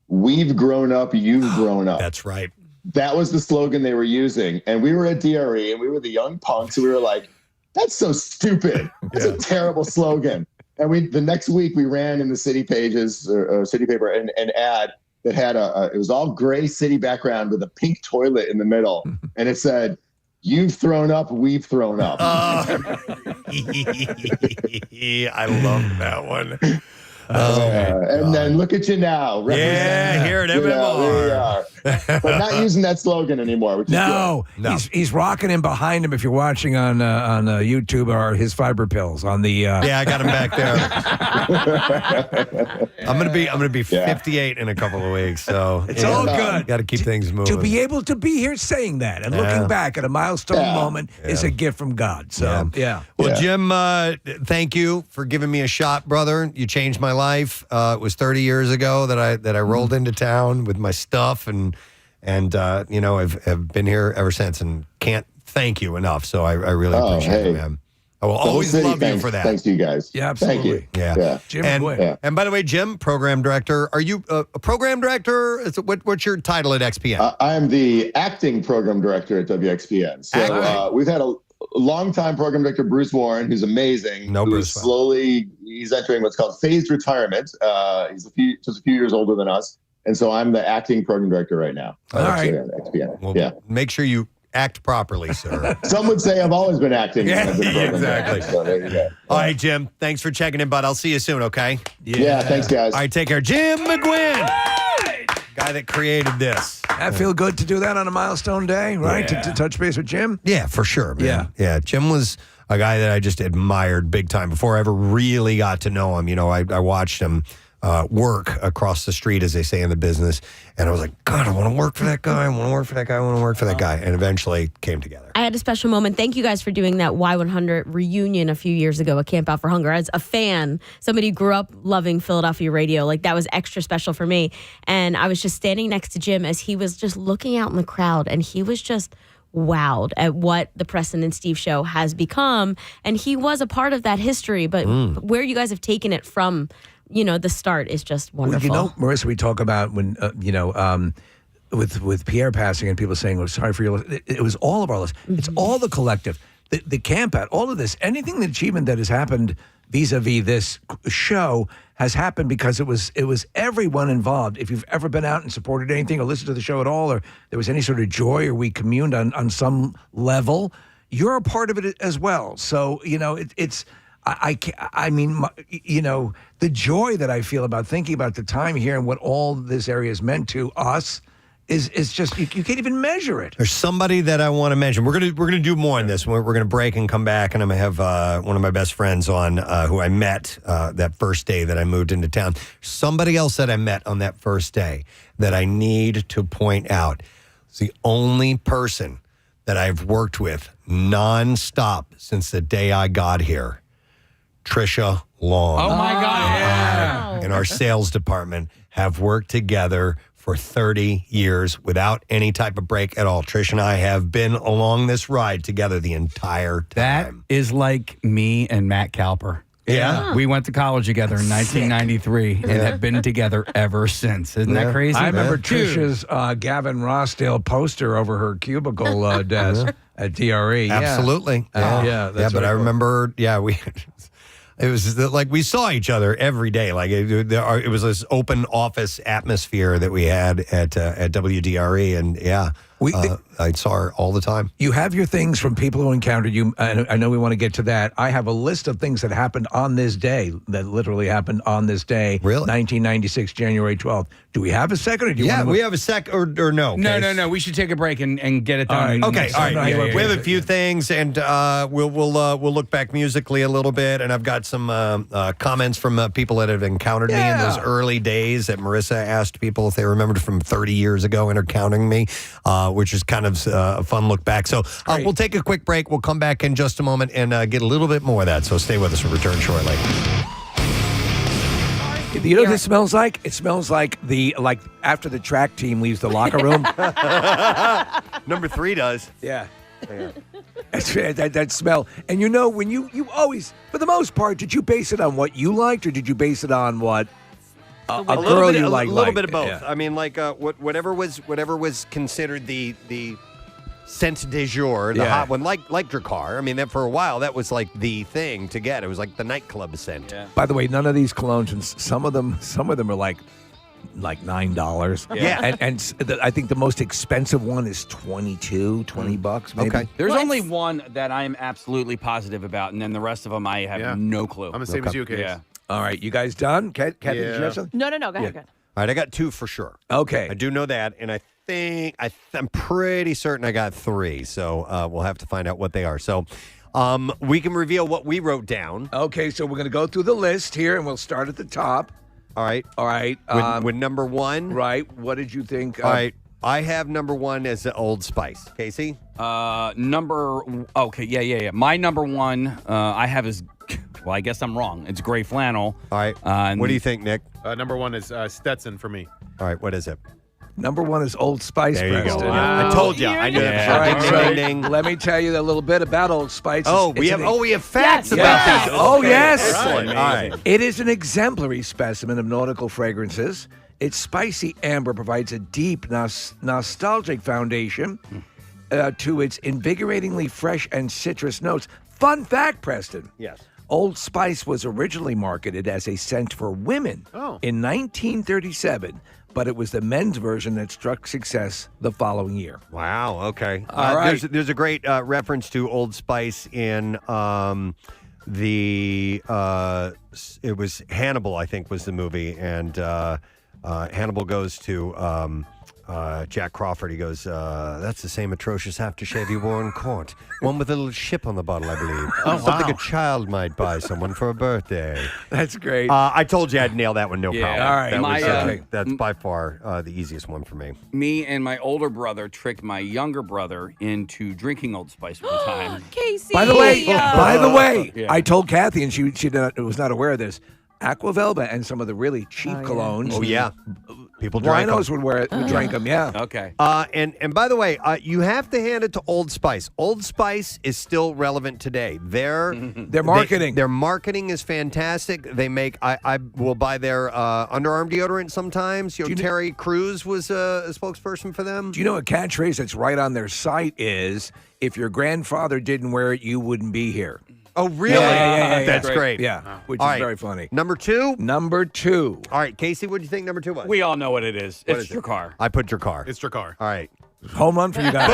"We've grown up, you've grown up." That's right. That was the slogan they were using. And we were at DRE, and we were the young punks, and we were like, that's so stupid. That's a terrible slogan. And the next week we ran in the city pages or city paper an ad that had it was all gray city background with a pink toilet in the middle. And it said, "You've thrown up, we've thrown up." I love that one. And then look at you now. Here at MMR. But not using that slogan anymore. Which is good. He's rocking him behind him. If you're watching on YouTube, or his fiber pills on the. I got him back there. I'm gonna be 58 in a couple of weeks, so it's all good. Got to keep things moving. To be able to be here saying that and looking back at a milestone moment is a gift from God. So Well, Jim, thank you for giving me a shot, brother. You changed my life. It was 30 years ago that I rolled into town with my stuff and I've been here ever since and can't thank you enough. So I really appreciate it, man. I will always love you for that. Thanks to you guys. Yeah, absolutely. Thank you. Yeah. Jim and by the way, Jim, program director. Are you a program director? What's your title at XPN? I am the acting program director at WXPN. So we've had a longtime program director, Bruce Warren, who's amazing. He's entering what's called phased retirement. He's just a few years older than us. And so I'm the acting program director right now. All right. At XPN. Well, make sure you act properly, sir. Some would say I've always been acting. Exactly. So there you go. All right, Jim. Thanks for checking in, bud. I'll see you soon, okay? Yeah, thanks, guys. All right, take care. Jim Mcguinn, guy that created this. I feel good to do that on a milestone day, right? To touch base with Jim? Yeah, for sure, man. Yeah. Jim was a guy that I just admired big time before I ever really got to know him. You know, I watched him work across the street, as they say in the business. And I was like, God, I want to work for that guy. I want to work for that guy. I want to work for that guy. And eventually came together. I had a special moment. Thank you guys for doing that Y100 reunion a few years ago at Camp Out for Hunger. As a fan, somebody who grew up loving Philadelphia radio, like that was extra special for me. And I was just standing next to Jim as he was just looking out in the crowd, and he was just wowed at what the Preston and Steve show has become. And he was a part of that history, but where you guys have taken it from, the start is just wonderful. Well, Marissa, we talk about when, with Pierre passing and people saying, "Oh, sorry for your loss." It was all of our loss. It's all the collective, the camp out, all of this, anything, the achievement that has happened vis-a-vis this show has happened because it was everyone involved. If you've ever been out and supported anything or listened to the show at all, or there was any sort of joy, or we communed on some level, you're a part of it as well. So, it's. I mean, the joy that I feel about thinking about the time here and what all this area has meant to us is just you can't even measure it. There's somebody that I want to mention. We're gonna do more on this. We're gonna break and come back, and I'm gonna have one of my best friends on who I met that first day that I moved into town. Somebody else that I met on that first day that I need to point out. It's the only person that I've worked with nonstop since the day I got here. Trisha Long. Oh my God! Yeah. In our sales department have worked together for 30 years without any type of break at all. Trish and I have been along this ride together the entire time. That is like me and Matt Calper. Yeah. We went to college together in 1993 and have been together ever since. Isn't that crazy? I remember Dude. Trisha's Gavin Rossdale poster over her cubicle desk at DRE. Yeah. Absolutely. That's but what I it was. remember, it was like we saw each other every day. Like it was this open office atmosphere that we had at WDRE, and I saw her all the time. You have your things from people who encountered you. And I know we want to get to that. I have a list of things that happened on this day, that literally happened on this day. Really? 1996, January 12th. Do we have a second? Or do you want to we have a sec or no? No. We should take a break and get it done. Okay, all right. Yeah. We have a few things, and we'll look back musically a little bit, and I've got some comments from people that have encountered me in those early days that Marissa asked people if they remembered from 30 years ago encountering me, which is kind of a fun look back. So we'll take a quick break. We'll come back in just a moment and get a little bit more of that. So stay with us. We'll return shortly. You know what this smells like? It smells like after the track team leaves the locker room. Number 3 does. Yeah. That smell. And you know, when you always, for the most part, did you base it on what you liked, or did you base it on what a girl you liked? A little bit of both. Yeah. I mean, like whatever was considered the scent du jour, the hot one, like Drakkar. I mean, that for a while that was like the thing to get. It was like the nightclub scent. Yeah. By the way, none of these colognes, and some of them are like $9. Yeah. And I think the most expensive one is $20 maybe. Okay. There's only one that I'm absolutely positive about, and then the rest of them I have no clue. I'm the same as you, Case. Yeah. All right, you guys done? Kathy, did you have something? No. Go ahead. Go ahead. All right, I got 2 for sure. Okay. I do know that, and I'm pretty certain I got 3. So we'll have to find out what they are. So we can reveal what we wrote down. Okay, so we're going to go through the list here, and we'll start at the top. All right. With number 1. Right. What did you think? All right. I have number 1 as the Old Spice. Casey? Yeah. My number 1 I have is, well, I guess I'm wrong. It's gray flannel. All right. What do you think, Nick? Number 1 is Stetson for me. All right. What is it? Number 1 is Old Spice. There you go. Preston. I told you. I knew that. All right, Ding, ding, ding. let me tell you a little bit about Old Spice. We have facts about Yes. this. Oh, yes. Excellent. All right. It is an exemplary specimen of nautical fragrances. Its spicy amber provides a deep, nostalgic foundation to its invigoratingly fresh and citrus notes. Fun fact, Preston. Yes. Old Spice was originally marketed as a scent for women in 1937, but it was the men's version that struck success the following year. Wow. Okay. All right. There's a great reference to Old Spice in it was Hannibal, I think, was the movie, and Hannibal goes to Jack Crawford. He goes, that's the same atrocious aftershave you wore in court. One with a little ship on the bottle, I believe. Something a child might buy someone for a birthday. That's great. I told you I'd nail that one, no problem. All right. That's by far the easiest one for me. Me and my older brother tricked my younger brother into drinking Old Spice one time. Casey. By the way, Yeah. I told Kathy, and she was not aware of this. Aquavelva and some of the really cheap colognes. Oh, yeah. People drank Winos them. would drink them, yeah. Okay. And by the way, you have to hand it to Old Spice. Old Spice is still relevant today. Their marketing. Their marketing is fantastic. They make. I will buy their underarm deodorant sometimes. Terry Crews was a spokesperson for them. Do you know a catchphrase that's right on their site is, if your grandfather didn't wear it, you wouldn't be here. Oh, really? Yeah. That's great. Yeah, which All is right. very funny. Number 2? Number 2. All right, Casey, what do you think number 2 was? We all know what it is. It's Drakkar. I put Drakkar. It's Drakkar. All right. Home run for you guys.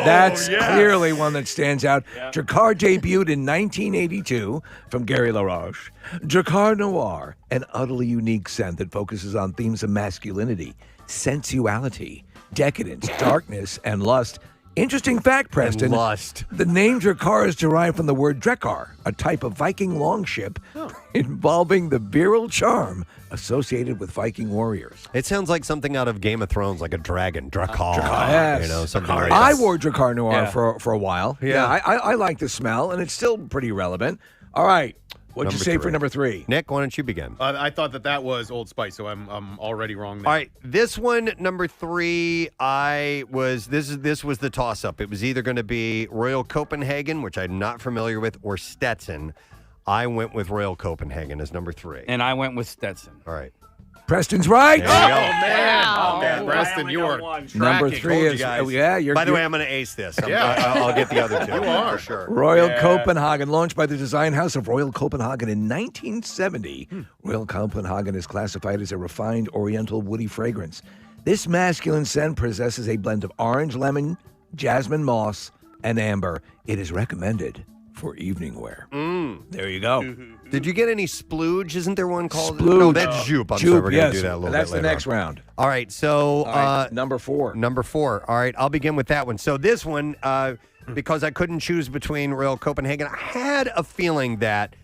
That's clearly one that stands out. Drakkar debuted in 1982 from Gary LaRoche. Drakkar Noir, an utterly unique scent that focuses on themes of masculinity, sensuality, decadence, darkness, and lust. Interesting fact, Preston. And lust. The name Drakkar is derived from the word Drekkar, a type of Viking longship involving the virile charm associated with Viking warriors. It sounds like something out of Game of Thrones, like a dragon, Drakkar. Yes. You know, something like I that. wore Drakkar Noir Yeah. for a while. Yeah. I like the smell, and it's still pretty relevant. All right. What'd you say for number 3? Nick, why don't you begin? I thought that was Old Spice, so I'm already wrong there. All right, this one, number 3, this was the toss-up. It was either going to be Royal Copenhagen, which I'm not familiar with, or Stetson. I went with Royal Copenhagen as number 3. And I went with Stetson. All right. Preston's right. There you go. Oh, man, Preston, you are Number tracking. 3 is you're By the way, I'm going to ace this. Yeah. I'll get the other 2. You are. For sure. Royal Copenhagen, launched by the design house of Royal Copenhagen in 1970. Royal Copenhagen is classified as a refined oriental woody fragrance. This masculine scent possesses a blend of orange, lemon, jasmine moss, and amber. It is recommended for evening wear. There you go. Did you get any splooge? Isn't there one called? Splooge. No, that's Jupe. I'm sorry, we're going to do that a little That's bit later the next on. round. All right, so number 4. Number 4. All right, I'll begin with that one. So this one, because I couldn't choose between Royal Copenhagen, I had a feeling that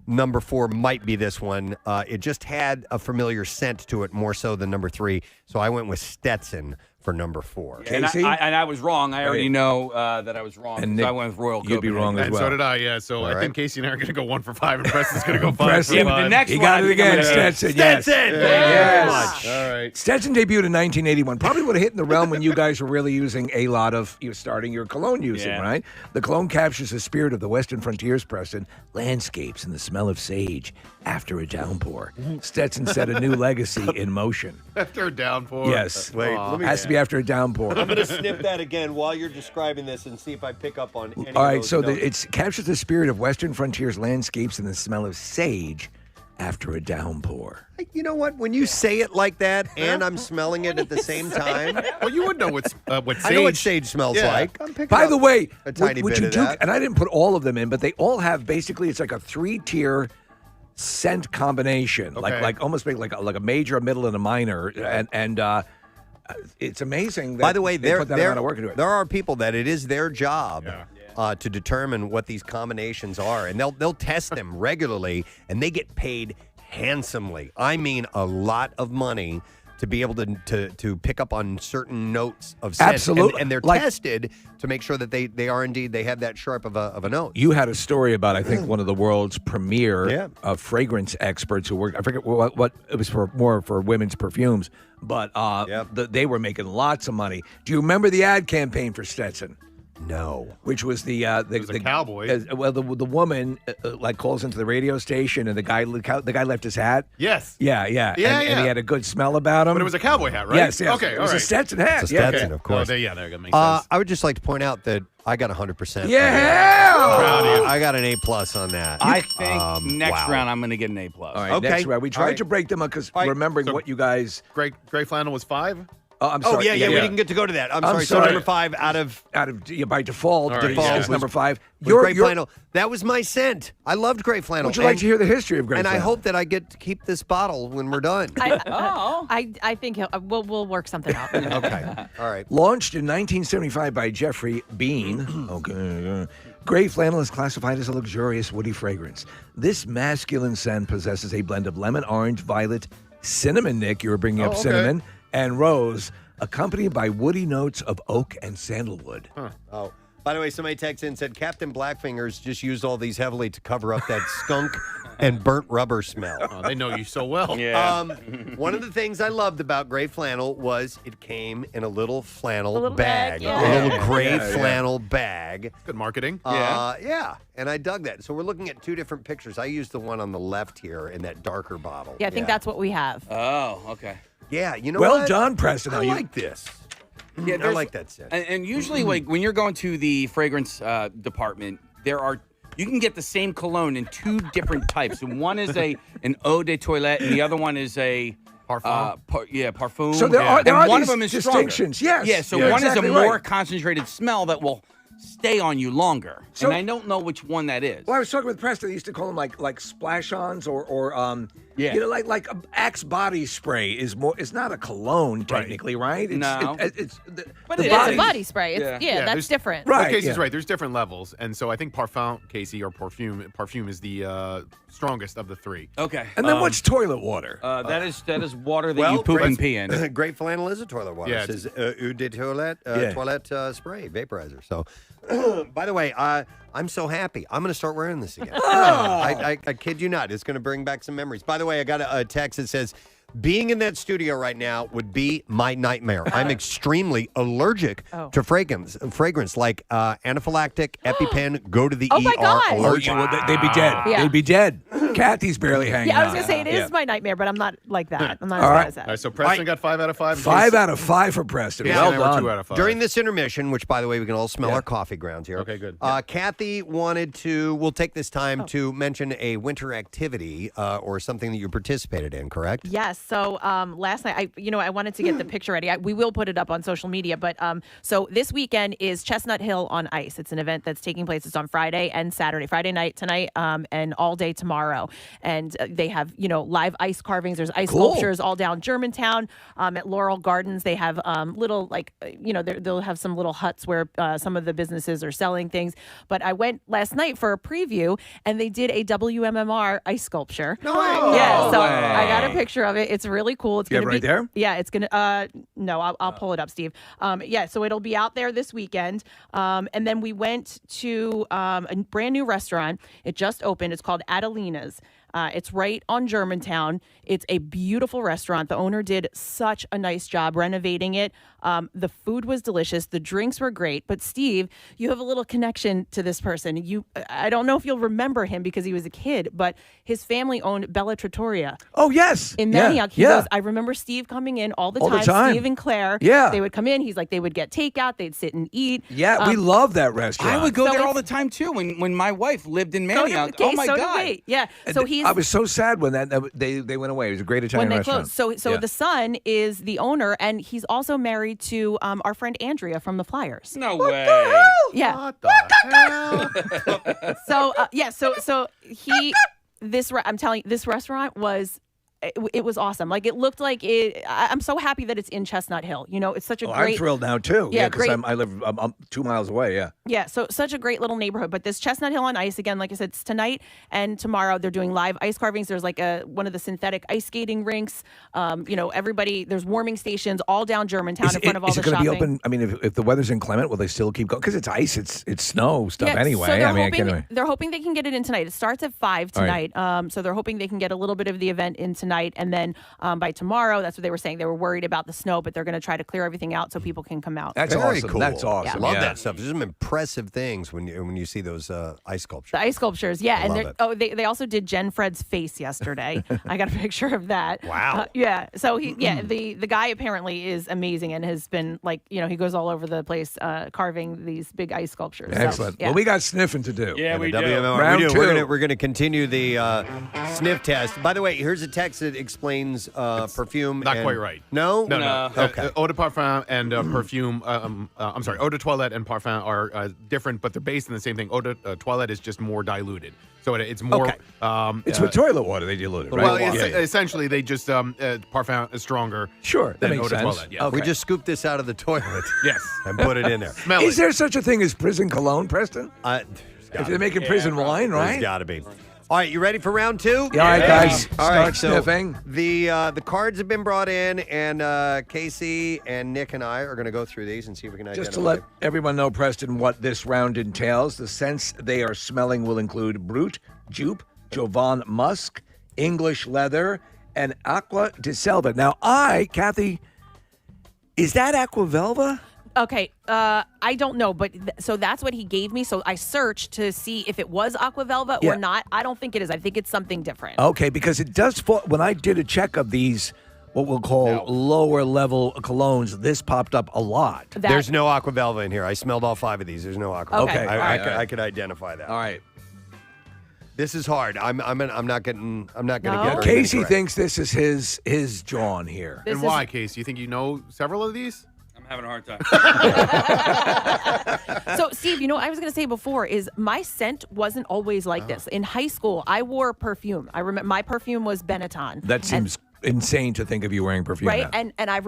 number 4 might be this one. It just had a familiar scent to it more so than number 3. So I went with Stetson for number 4. And I was wrong. I already know that I was wrong. And so Nick, I went with Royal you'd be Copenhagen. wrong as And well. so did I, yeah. So I right. think Casey and I are going to go 1 for 5, and Preston's going to go 5 Preston. for Yeah, but 5. the next He one, got I it think I'm again, gonna- Stetson. Stetson! Yes. Thank you Yes. very much. All right. Stetson debuted in 1981. Probably would have hit in the realm when you guys were really using a lot of, you were starting your cologne using, Yeah. right? The cologne captures the spirit of the Western frontiers, Preston, landscapes and the smell of sage after a downpour. Stetson set a new legacy in motion. After a downpour. Yes. Wait, Aw. let me- Has to be after a downpour. I'm going to snip that again while you're describing this and see if I pick up on any All of right, those so notes. it captures the spirit of Western frontiers landscapes and the smell of sage after a downpour. You know what? When you say it like that and I'm smelling it at the same time, Well, you would know what sage. I know what sage smells Yeah. like. I'm picking By up the way, a tiny would bit you of do, that. and I didn't put all of them in, but they all have basically it's like a 3-tier scent combination, Okay. like almost like a major, a middle, and a minor, and it's amazing. That By the way, they put that amount of work into it. there are people that it is their job Yeah. to determine what these combinations are, and they'll test them regularly, and they get paid handsomely. I mean, a lot of money to be able to pick up on certain notes of scent. Absolutely. And they're Like- tested to make sure that they are indeed they have that sharp of a note. You had a story about, I think, one of the world's premier Yeah. fragrance experts who worked. I forget what it was more for women's perfumes, but they were making lots of money. Do you remember the ad campaign for Stetson? No. Which was the cowboy. The woman like calls into the radio station, and the guy left his hat. Yes. Yeah. Yeah, and yeah. he had a good smell about him. But it was a cowboy hat, right? Yes. Okay, It all was a right. Stetson hat. It's a yeah. Stetson, of course. Oh, there that makes sense. I would just like to point out that I got 100%. Yeah. Proud of you. I got an A+ on that. I think next wow. round I'm going to get an A+. All right. Okay. Next round. We tried All right. to break them up because All right. remembering So- what you guys. Gray flannel was 5? Oh, I'm Oh, sorry. yeah, we didn't get to go to that. I'm sorry. So sorry. number 5 out of By default, All right, default yeah. is number 5. was gray flannel. That was my scent. I loved gray flannel. Would you like to hear the history of gray And flannel? I hope that I get to keep this bottle when we're done. I think we'll work something out. Okay. All right. Launched in 1975 by Jeffrey Bean, gray flannel is classified as a luxurious woody fragrance. This masculine scent possesses a blend of lemon, orange, violet, cinnamon, Nick, you were bringing up okay. cinnamon, and rose, accompanied by woody notes of oak and sandalwood. Oh. By the way, somebody texted in and said Captain Blackfingers just used all these heavily to cover up that skunk and burnt rubber smell. Oh, they know you so well. One of the things I loved about gray flannel was it came in a little flannel little bag, yeah. a little gray Yeah. flannel bag. Good marketing. Yeah, and I dug that. So we're looking at 2 different pictures. I used the one on the left here in that darker bottle. Yeah, I think that's what we have. Oh, okay. Yeah, you know Well what? done, Preston. I You- like this. Yeah, I there's- like that scent. And usually, like when you're going to the fragrance department, you can get the same cologne in 2 different types. And one is an eau de toilette, and the other one is a Parfum. parfum. So there are And are one these of them is distinctions. stronger. Yes. Yeah, so You're one exactly is a more right. concentrated smell that will stay on you longer. So- and I don't know which one that is. Well, I was talking with Preston. They used to call them like splash-ons or Yeah. You know, like Axe body spray is more. It's not a cologne technically, right? It's, No. it's But the it's a body spray. It's, Yeah, that's there's- different. Right. Casey's yeah. right. There's different levels, and so I think parfum, Casey, or perfume is the strongest of the three. Okay. And then what's toilet water? That is water that you poop and pee in. Great flannel is a toilet water. Yeah, It says eau de toilette, Yeah. toilette spray, vaporizer. So, by the way, I'm so happy. I'm going to start wearing this again. I kid you not. It's going to bring back some memories. By the way, I got a text that says, being in that studio right now would be my nightmare. I'm extremely allergic to fragrance like anaphylactic, EpiPen, go to the Oh my ER. God. Allergic. Well, they'd be dead. Yeah. They'd be dead. Kathy's barely hanging Yeah, I was on. going to say it is Yeah. my nightmare, but I'm not like that. I'm not All as right. bad as that. All right, so Preston got 5 out of 5. 5 out of 5 for Preston. Casey Well and I were done. 2 out of 5. During this intermission, which, by the way, we can all smell our coffee grounds here. Okay, good. Kathy wanted to, we'll take this time to mention a winter activity or something that you participated in, correct? Yes. So last night, I wanted to get the picture ready. We will put it up on social media. But so this weekend is Chestnut Hill on Ice. It's an event that's taking place. It's on Friday and Saturday. Friday night tonight and all day tomorrow. And they have live ice carvings. There's ice sculptures all down Germantown. At Laurel Gardens, they have little they'll have some little huts where some of the businesses are selling things. But I went last night for a preview, and they did a WMMR ice sculpture. No way. Yeah. So way. I got a picture of it. It's really cool. It's You going have to it be right there? Yeah, it's going to no, I'll pull it up, Steve. Yeah, so it'll be out there this weekend. And then we went to a brand new restaurant. It just opened. It's called Adelina's. It's right on Germantown. It's a beautiful restaurant. The owner did such a nice job renovating it. The food was delicious. The drinks were great. But Steve, you have a little connection to this person. I don't know if you'll remember him because he was a kid, but his family owned Bella Trattoria. Oh, yes. In Yeah, Manioc. He yeah. goes, I remember Steve coming in all the All the time. time. Steve and Claire. Yeah. They would come in. He's like, they would get takeout. They'd sit and eat. Yeah, we love that restaurant. I would go So there all it's- the time too. When my wife lived in So did- Manioc. okay, Oh my so did God! we. Yeah. So he's I was so sad when they went away. It was a great Italian when they restaurant. closed. So Yeah. the son is the owner, and he's also married to our friend Andrea from the Flyers. No way. Yeah. What the hell? So so he I'm telling you, this restaurant was. It was awesome. Like it looked like it. I'm so happy that it's in Chestnut Hill. It's such a great. I'm thrilled now too. Yeah, because great. I live I'm 2 miles away. Yeah. Yeah, so such a great little neighborhood. But this Chestnut Hill on Ice, again, like I said, it's tonight and tomorrow. They're doing live ice carvings. There's like one of the synthetic ice skating rinks. Everybody, there's warming stations all down Germantown in front of all is the it going to shopping. be open? I mean, if the weather's inclement, will they still keep going? Because it's ice, it's snow stuff Yeah, anyway. So they're I mean, hoping, they're hoping they can get it in tonight. It starts at 5 All right. tonight. So they're hoping they can get a little bit of the event in tonight. And then by tomorrow, that's what they were saying. They were worried about the snow, but they're going to try to clear everything out so people can come out. That's Very awesome. cool. That's awesome. I love Yeah. that stuff. There's some impressive things when you see those ice sculptures. The ice sculptures, yeah, I and love they also did Jen Fred's face yesterday. I got a picture of that. Wow. Yeah. So the guy apparently is amazing and has been he goes all over the place carving these big ice sculptures. So, Excellent. yeah. Well, we got sniffing to do. Yeah, And we the do. WMR. Round We do. two. We're gonna continue the sniff test. By the way, here's a text that explains perfume. Not and- quite right. No, No. Okay. Eau de parfum and perfume. I'm sorry. Eau de toilette and parfum are different, but they're based in the same thing. Eau de toilette is just more diluted, so it's more. Okay. It's with toilet water they diluted, right? Well, Yeah. essentially, they just parfum is stronger. Sure, that than makes eau de sense. toilette. Yeah. Okay. We just scooped this out of the toilet. Yes. And put it in there. Smell Is it. there such a thing as prison cologne, Preston? If they're making prison wine, There's right? got to be. All right, you ready for round two? Yeah, all right, guys. All Start right, sniffing. So the cards have been brought in, and Casey and Nick and I are going to go through these and see if we can identify. Just to let everyone know, Preston, what this round entails, the scents they are smelling will include Brut, Jupe, Jovan Musk, English Leather, and Aqua de Selva. Now, Kathy, is that Aqua Velva? Okay, I don't know, but so that's what he gave me. So I searched to see if it was Aqua Velva Yeah. or not. I don't think it is. I think it's something different. Okay, because it does fall. When I did a check of these, what we'll call lower level colognes, this popped up a lot. There's no Aqua Velva in here. I smelled all 5 of these. There's no Aqua. Okay. I, All right. I could identify that. All right. This is hard. I'm not going to get it. Casey thinks this is his John here. And why, Casey? You think you know several of these? I'm having a hard time. So, Steve, you know what I was going to say before is my scent wasn't always like this. In high school, I wore perfume. I remember my perfume was Benetton. That seems insane to think of you wearing perfume. Right. now. And I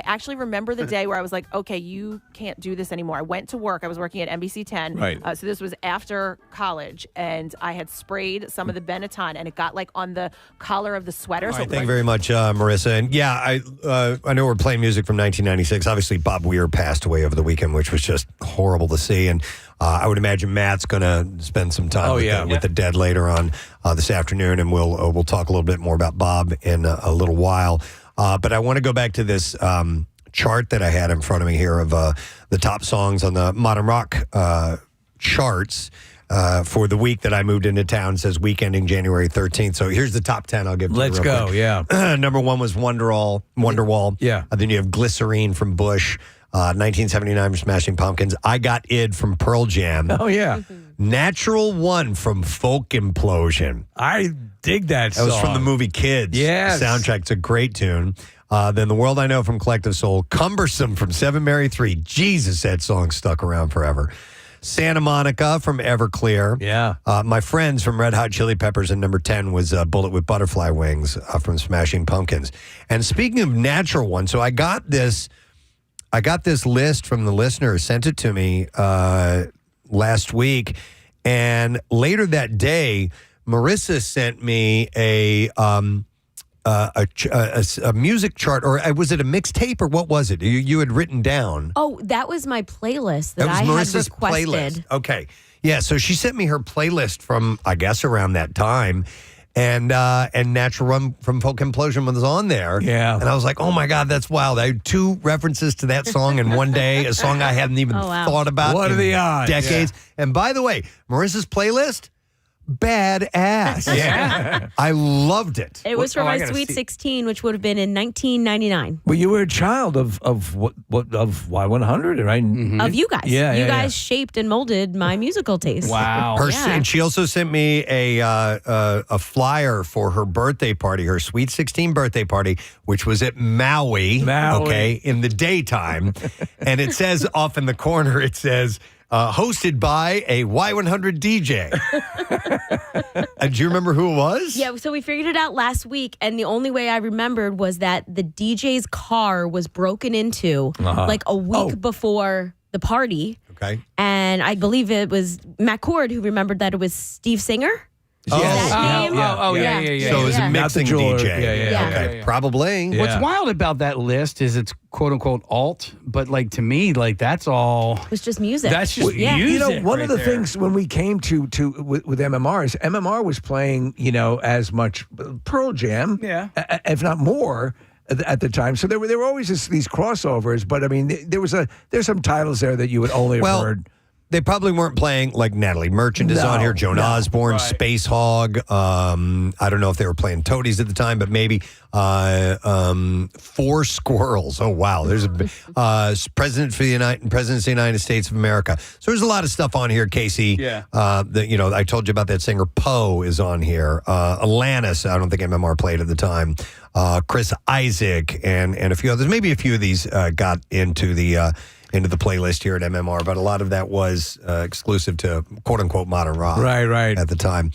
actually remember the day where I was like, okay, you can't do this anymore. I went to work. I was working at NBC 10. Right. So this was after college. And I had sprayed some of the Benetton and it got like on the collar of the sweater. All right, thank you very much, Marissa. And yeah, I know we're playing music from 1996. Obviously, Bob Weir passed away over the weekend, which was just horrible to see. And I would imagine Matt's going to spend some time with the dead later on this afternoon, and we'll talk a little bit more about Bob in a little while. But I want to go back to this chart that I had in front of me here of the top songs on the modern rock charts for the week that I moved into town. It says week ending January 13th. So here's the top 10 I'll give to you. Let's real go, quick. yeah. Number one was Wonderwall. Yeah. Then you have Glycerine from Bush. 1979 from Smashing Pumpkins. I Got Id from Pearl Jam. Oh, yeah. Natural One from Folk Implosion. I dig that song. That was from the movie Kids. Yes. The soundtrack. It's a great tune. Then The World I Know from Collective Soul. Cumbersome from 7 Mary 3. Jesus, that song stuck around forever. Santa Monica from Everclear. Yeah. My Friends from Red Hot Chili Peppers. And number 10 was Bullet with Butterfly Wings from Smashing Pumpkins. And speaking of Natural One, so I got this list from the listener who sent it to me last week, and later that day, Marissa sent me a music chart, or was it a mixtape, or what was it? You had written down. Oh, that was my playlist that was I Marissa's had requested. playlist. Okay, yeah. So she sent me her playlist from, I guess, around that time. And Natural Run from Folk Implosion was on there. Yeah. And I was like, oh, my God, that's wild. I had 2 references to that song in one day, a song I hadn't even thought about What are in the odds? decades. Yeah. And by the way, Marissa's playlist, badass. Yeah. I loved it. It was for my Sweet 16, which would have been in 1999. Well, you were a child of Y100, right? Mm-hmm. Of you guys. Yeah, you guys shaped and molded my musical taste. Wow. And she also sent me a flyer for her birthday party, her Sweet 16 birthday party, which was at Maui. Okay, in the daytime. And it says off in the corner, it says, hosted by a Y100 DJ. Do you remember who it was? Yeah, so we figured it out last week, and the only way I remembered was that the DJ's car was broken into like a week before the party. Okay. And I believe it was Matt Cord who remembered that it was Steve Singer. Oh, that name? Yeah. So it was a mixing DJ. Yeah. Okay, probably. Yeah. What's wild about that list is it's quote unquote alt, but like to me, like that's all. It was just music. That's just music. You know, one of the there. things when we came to with MMR is MMR was playing, as much Pearl Jam, if not more, at the time. So there were always these crossovers. But I mean, there's some titles there that you would only have heard. They probably weren't playing, like Natalie Merchant is on here, Joan Osborne, Space Hog. I don't know if they were playing Toadies at the time, but maybe Four Squirrels. Oh, wow. There's a President of the United States of America. So there's a lot of stuff on here, Casey. Yeah. I told you about that singer Poe is on here. Alanis, I don't think MMR played at the time. Chris Isaac and a few others. Maybe a few of these got into the playlist here at MMR, but a lot of that was exclusive to quote-unquote modern rock right at the time.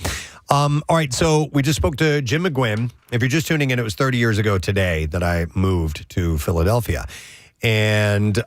All right, so we just spoke to Jim Mcguinn. If you're just tuning in, it was 30 years ago today that I moved to Philadelphia. And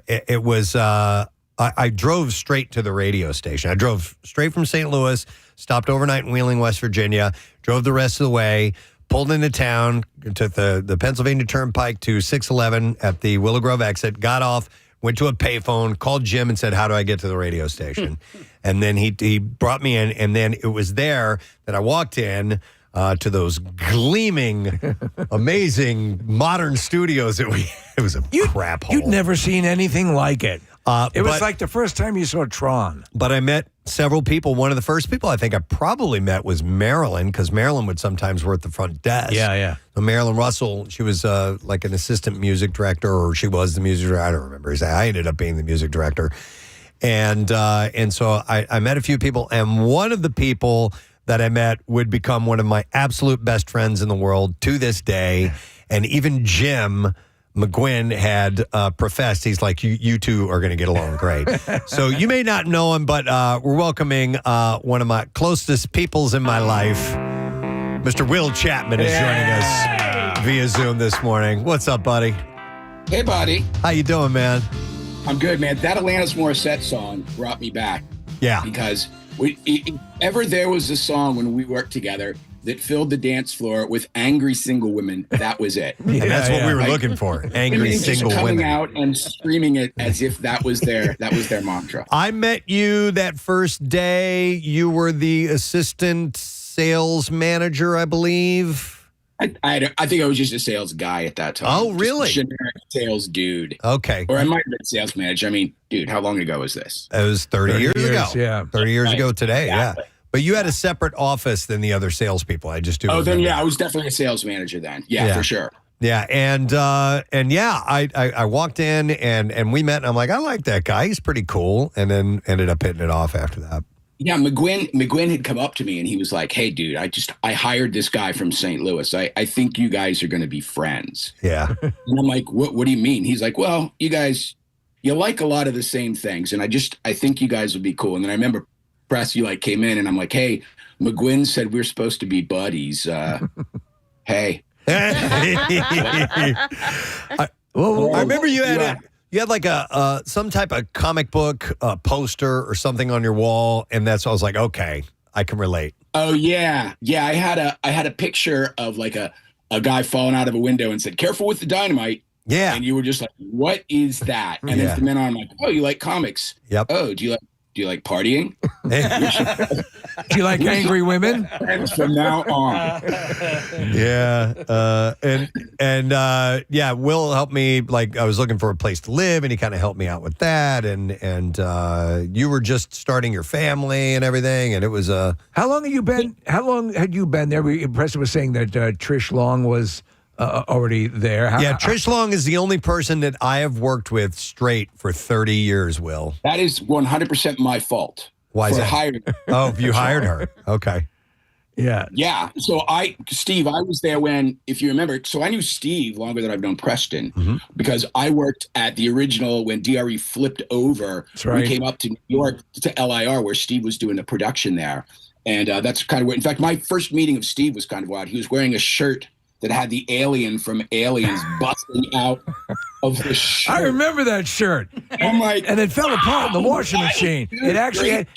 it was, I drove straight to the radio station. I drove straight from St. Louis, stopped overnight in Wheeling, West Virginia, drove the rest of the way, pulled into town, took the Pennsylvania Turnpike to 611 at the Willow Grove exit, got off, went to a payphone, called Jim and said, how do I get to the radio station? And then he brought me in, and then it was there that I walked in to those gleaming, amazing modern studios. It was a crap hole. You'd never seen anything like it. It was but- like the first time you saw Tron. But I met several people. One of the first people I think I probably met was Marilyn, because Marilyn would sometimes work the front desk. Yeah. So Marilyn Russell, she was like an assistant music director, or she was the music director. I don't remember. I ended up being the music director. And so I met a few people, and one of the people that I met would become one of my absolute best friends in the world to this day. And even Jim Mcguinn had professed, he's like, you two are going to get along great. So you may not know him, but we're welcoming one of my closest peoples in my life. Mr. Will Chapman is joining us via Zoom this morning. What's up, buddy? Hey, buddy. How you doing, man? I'm good, man. That Alanis Morissette song brought me back. Yeah. Because if ever there was a song when we worked together that filled the dance floor with angry single women, that was it. And that's what we were looking for, angry women single just coming women. out and screaming it as if that was their mantra. I met you that first day. You were the assistant sales manager, I believe. I think I was just a sales guy at that time. Oh, really? Just a generic sales dude. Okay. Or I might have been sales manager. I mean, dude, how long ago was this? It was 30 years ago. Yeah. 30 years ago today, Exactly. yeah. But you had a separate office than the other salespeople. I just do. Oh, then remember. yeah, I was definitely a sales manager then. Yeah, for sure. Yeah, and yeah, I walked in and we met, and I'm like, I like that guy. He's pretty cool. And then ended up hitting it off after that. Yeah, Mcguinn had come up to me and he was like, "Hey, dude, I hired this guy from St. Louis. I think you guys are going to be friends." Yeah. And I'm like, "What do you mean?" He's like, "Well, you guys, you like a lot of the same things, and I think you guys will be cool." And then I remember Press, you like came in, and I'm like, "Hey, Mcguinn said we're supposed to be buddies. Hey." I remember you had like some type of comic book poster or something on your wall, and that's why I was like, okay, I can relate. Oh yeah. I had a picture of like a guy falling out of a window and said, "Careful with the dynamite." Yeah. And you were just like, "What is that?" And then from then on, I'm like, "Oh, you like comics?" Yep. "Oh, do you like partying?" Do you like angry women? And from now on. Yeah. Yeah, Will helped me. Like, I was looking for a place to live, and he kind of helped me out with that. And you were just starting your family and everything, and it was How long had you been there? Preston was saying that Trish Long was already there. Trish Long is the only person that I have worked with straight for 30 years, Will. That is 100% my fault. Why is that? Hiring her. Oh, you hired her. Okay. Yeah. Yeah. So Steve, I was there when, if you remember, so I knew Steve longer than I've known Preston because I worked at the original when DRE flipped over. That's right. We came up to New York to LIR where Steve was doing the production there. And that's kind of where, in fact, my first meeting of Steve was kind of wild. He was wearing a shirt that had the alien from Aliens busting out of the shirt. I remember that shirt. I'm like, and it fell apart in the washing machine. It actually had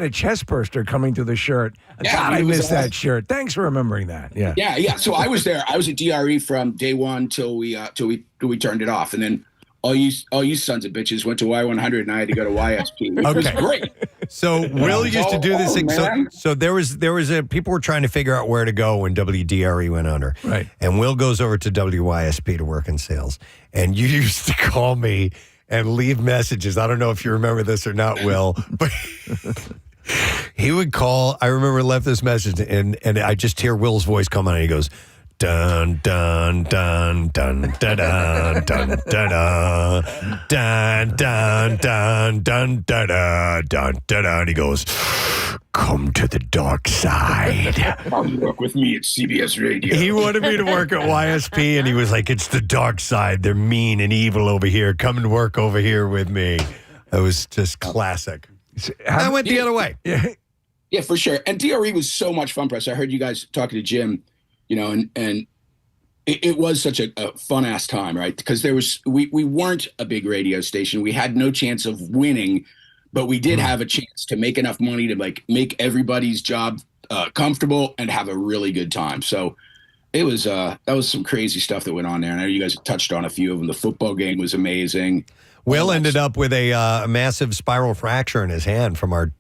a chest burster coming through the shirt. Yeah, God, I it was missed that shirt. Thanks for remembering that. Yeah. Yeah. So I was there. I was at DRE from day one till we turned it off, and then all you sons of bitches went to Y100, and I had to go to YSP. Which was great. So Will used to do this thing. So there was people were trying to figure out where to go when WDRE went under. Right. And Will goes over to WYSP to work in sales. And you used to call me and leave messages. I don't know if you remember this or not, Will, but he would call. I remember left this message, and I just hear Will's voice come on, and he goes, dun dun dun dun dun dun dun dun dun dun dun dun dun dun dun. And he goes, "Come to the dark side." Come work with me at CBS Radio. He wanted me to work at YSP, and he was like, "It's the dark side. They're mean and evil over here. Come and work over here with me." It was just classic. I went the other way. Yeah, for sure. And DRE was so much fun, Press. I heard you guys talking to Jim. And it was such a fun-ass time, right? Because we weren't a big radio station. We had no chance of winning, but we did have a chance to make enough money to make everybody's job comfortable and have a really good time. So it was that was some crazy stuff that went on there. And I know you guys touched on a few of them. The football game was amazing. Will ended up with a massive spiral fracture in his hand from our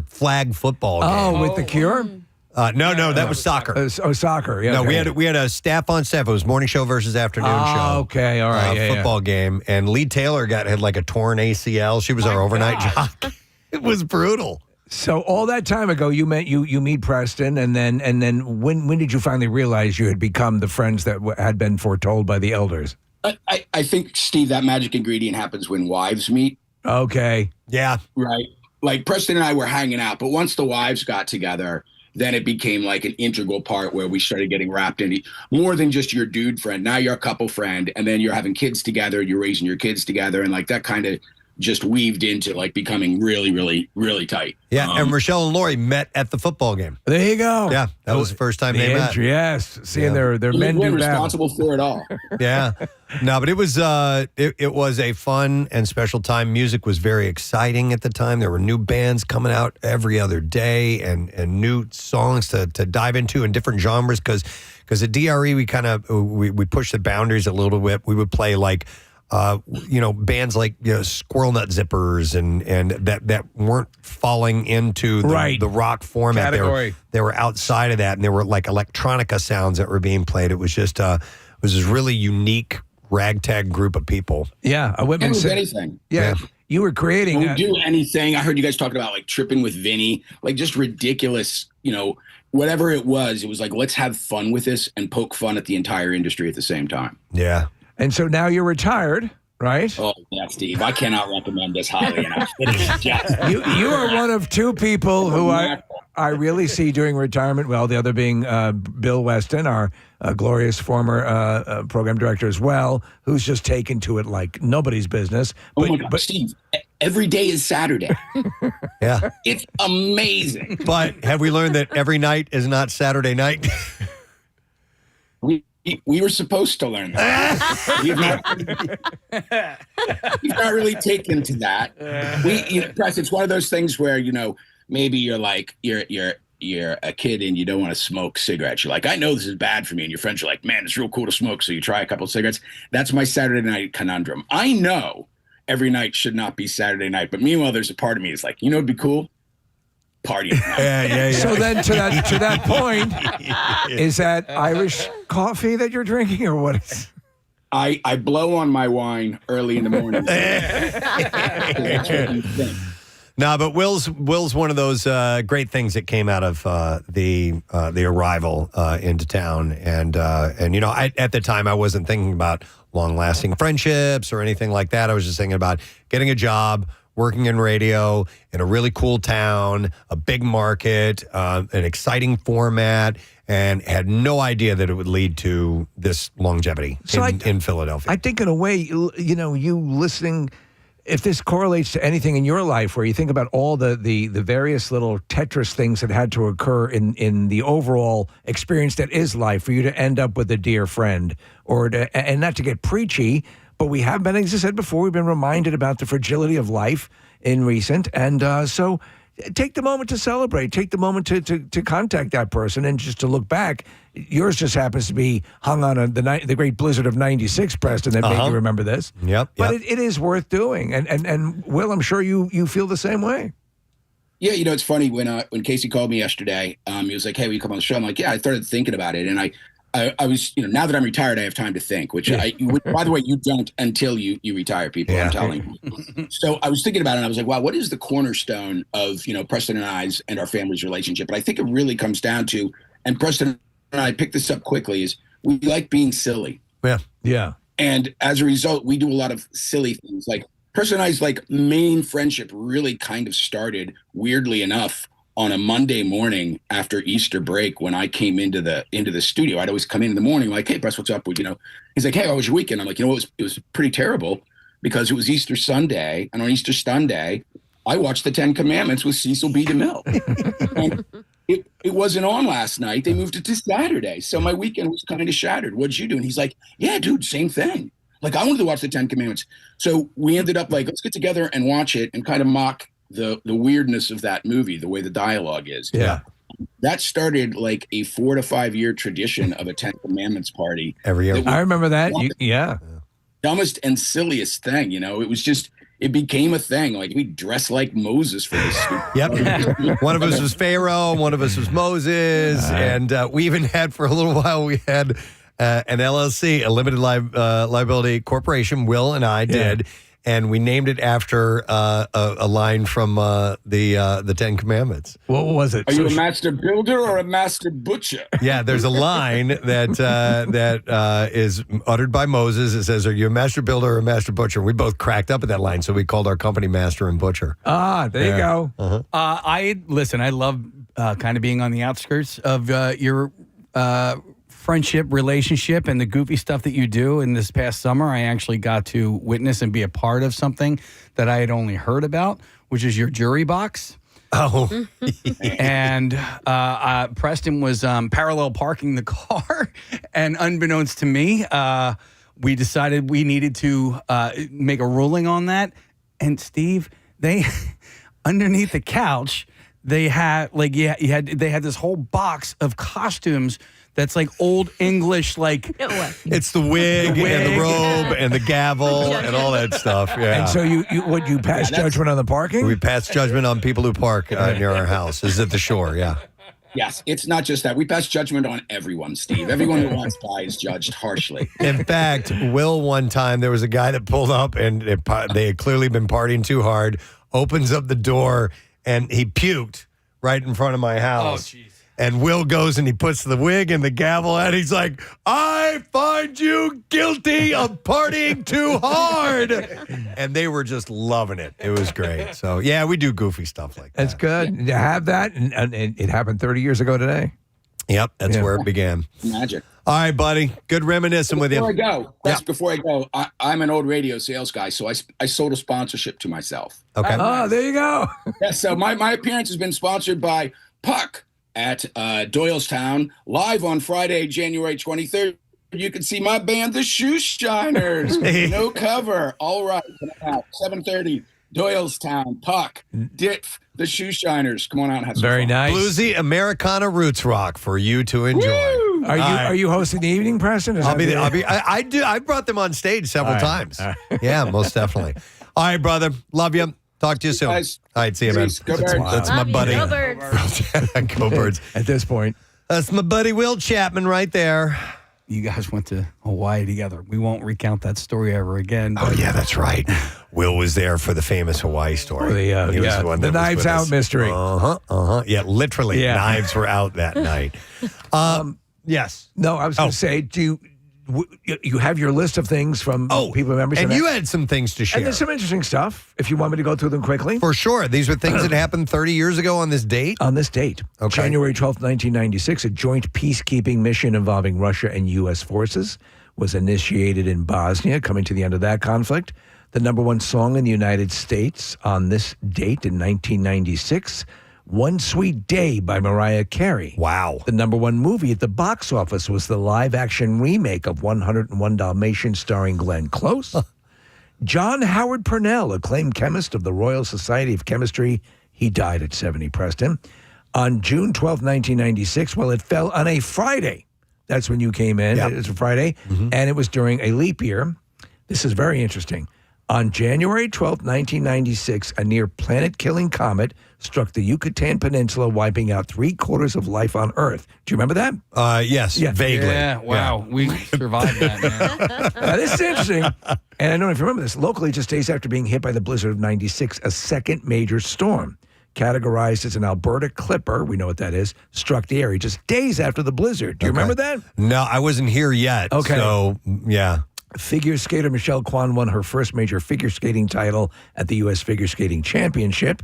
flag football game. Oh, with the Cure? No, that was soccer. Soccer. Yeah. No, okay. we had a staff on staff. It was morning show versus afternoon show. Okay, all right. Football game, and Lee Taylor had like a torn ACL. She was our overnight jock. It was brutal. So all that time ago, you meet Preston, and then when did you finally realize you had become the friends that had been foretold by the elders? I think, Steve, that magic ingredient happens when wives meet. Okay. Yeah. Right. Like Preston and I were hanging out, but once the wives got together, then it became like an integral part where we started getting wrapped in more than just your dude friend. Now you're a couple friend, and then you're having kids together, you're raising your kids together, and like that kind of just weaved into like becoming really, really, really tight. Yeah, and Rochelle and Lori met at the football game. There you go. Yeah, that was the first time they met. Yes, seeing their men do battle. Responsible for it all. Yeah, no, but it was a fun and special time. Music was very exciting at the time. There were new bands coming out every other day, and new songs to dive into in different genres. Because at DRE we pushed the boundaries a little bit. We would play like. Bands like Squirrel Nut Zippers and that weren't falling into the rock format. Category. They were outside of that, and there were like electronica sounds that were being played. It was just this really unique ragtag group of people. Yeah, a women do anything. Yeah, you were creating. We'll do anything. I heard you guys talking about like tripping with Vinny, like just ridiculous. Whatever it was like let's have fun with this and poke fun at the entire industry at the same time. Yeah. And so now you're retired, right? Oh, yeah, Steve. I cannot recommend this highly enough. It is just you are one of two people who I really see during retirement. Well, the other being Bill Weston, our glorious former program director as well, who's just taken to it like nobody's business. Oh my God, Steve, every day is Saturday. Yeah. It's amazing. But have we learned that every night is not Saturday night? We were supposed to learn that. We've not really taken to that. Press, it's one of those things where, maybe you're like, you're a kid and you don't want to smoke cigarettes. You're like, I know this is bad for me. And your friends are like, man, it's real cool to smoke. So you try a couple of cigarettes. That's my Saturday night conundrum. I know every night should not be Saturday night. But meanwhile, there's a part of me that's like, it'd be cool. Party. Yeah. So then to that point, is that Irish coffee that you're drinking or what? I blow on my wine early in the morning. No, but Will's one of those great things that came out of the arrival into town, and at the time I wasn't thinking about long-lasting friendships or anything like that. I was just thinking about getting a job, working in radio in a really cool town, a big market, an exciting format, and had no idea that it would lead to this longevity in Philadelphia. I think in a way, you listening, if this correlates to anything in your life where you think about all the various little Tetris things that had to occur in the overall experience that is life for you to end up with a dear friend, and not to get preachy, but we have been, as I said before, we've been reminded about the fragility of life in recent. And so take the moment to celebrate. Take the moment to contact that person and just to look back. Yours just happens to be hung on the great blizzard of 96, Preston, that made you remember this. Yep. But it is worth doing. And Will, I'm sure you feel the same way. Yeah, it's funny when Casey called me yesterday, he was like, hey, will you come on the show? I'm like, yeah, I started thinking about it. And I was, now that I'm retired, I have time to think, which by the way, you don't until you retire, people, I'm telling you. So I was thinking about it and I was like, wow, what is the cornerstone of, Preston and I's and our family's relationship? And I think it really comes down to, and Preston and I picked this up quickly, is we like being silly. Yeah. Yeah. And as a result, we do a lot of silly things. Like Preston and I's main friendship really kind of started, weirdly enough, on a Monday morning after Easter break when I came into the studio. I'd always come in the morning like, hey, Press, what's up? He's like, hey, how was your weekend? I'm like, it was pretty terrible because it was Easter Sunday. And on Easter Sunday, I watched the 10 Commandments with Cecil B. DeMille. And it wasn't on last night. They moved it to Saturday. So my weekend was kind of shattered. What'd you do? And he's like, yeah, dude, same thing. Like, I wanted to watch the 10 Commandments. So we ended up let's get together and watch it and kind of mock the weirdness of that movie, the way the dialogue is. Yeah. That started a 4 to 5 year tradition of a 10 Commandments party. Every year. I remember that. Dumbest and silliest thing, it was just, it became a thing. We dress like Moses for this. Yep. One of us was Pharaoh, one of us was Moses. And we even had, for a little while, we had an LLC, a limited liability corporation, Will and I did. And we named it after a line from the 10 Commandments. What was it? Are you a master builder or a master butcher? Yeah, there's a line that is uttered by Moses. It says, are you a master builder or a master butcher? And we both cracked up at that line, so we called our company Master and Butcher. Ah, there you go. Uh-huh. I love kind of being on the outskirts of your friendship, relationship, and the goofy stuff that you do. And this past summer, I actually got to witness and be a part of something that I had only heard about, which is your jury box. Oh. And Preston was parallel parking the car, and unbeknownst to me, we decided we needed to make a ruling on that. And Steve, they underneath the couch, they had they had this whole box of costumes that's like old English, like it's the wig and the robe and the gavel and all that stuff. Yeah. And so you pass judgment on the parking? We pass judgment on people who park near our house. This is at the shore. Yeah. Yes, it's not just that. We pass judgment on everyone, Steve. Everyone who walks by is judged harshly. In fact, Will, one time, there was a guy that pulled up and they had clearly been partying too hard, opens up the door, and he puked right in front of my house. Oh, jeez. And Will goes and he puts the wig and the gavel out. He's like, I find you guilty of partying too hard. And they were just loving it. It was great. So, yeah, we do goofy stuff like that. That's good. You have that, and it happened 30 years ago today. Yep, that's where it began. Magic. All right, buddy. Good reminiscing with you. Before I go, I'm an old radio sales guy, so I sold a sponsorship to myself. Okay. Oh, there you go. Yeah, so my appearance has been sponsored by Puck at Doylestown, live on Friday, January 23rd. You can see my band, the Shoe Shiners. No cover. All right. 7:30, Doylestown, Puck, Ditf, the Shoe Shiners. Come on out and have some Very fun. nice. Bluesy Americana roots rock for you to enjoy. Are you hosting the evening, Preston? I brought them on stage several times. Yeah, most definitely. All right, brother. Love you. Talk to you soon. Guys. All right, see you, man. Go Birds. That's my buddy. Go Birds. Go Birds. At this point. That's my buddy Will Chapman right there. You guys went to Hawaii together. We won't recount that story ever again. Oh, yeah, that's right. Will was there for the famous Hawaii story. The, He was the one that the was Knives with Out us. mystery. Yeah, literally, Yeah. knives were out that night. Yes. No, I was going to say, do you have your list of things from people members? And you had some things to share. And there's some interesting stuff, if you want me to go through them quickly. For sure. These were things that happened 30 years ago on this date? On this date. Okay. January 12th, 1996, a joint peacekeeping mission involving Russia and U.S. forces was initiated in Bosnia, coming to the end of that conflict. The number one song in the United States on this date in 1996, One Sweet Day by Mariah Carey. Wow. The number one movie at the box office was the live-action remake of 101 Dalmatians starring Glenn Close. John Howard Purnell, acclaimed chemist of the Royal Society of Chemistry, he died at 70, Preston. On June 12, 1996, well, it fell on a Friday. That's when you came in. Yep. It's a Friday, and it was during a leap year. This is very interesting. On January 12, 1996, a near planet-killing comet struck the Yucatan Peninsula, wiping out 3/4 of life on Earth. Do you remember that? Yes, vaguely. Yeah, wow. We survived that, man. Now, this is interesting, and I don't know if you remember this. Locally, just days after being hit by the blizzard of 96, a second major storm, categorized as an Alberta Clipper, we know what that is, struck the area just days after the blizzard. Do you remember that? No, I wasn't here yet. Okay. So, yeah. Figure skater Michelle Kwan won her first major figure skating title at the U.S. Figure Skating Championship.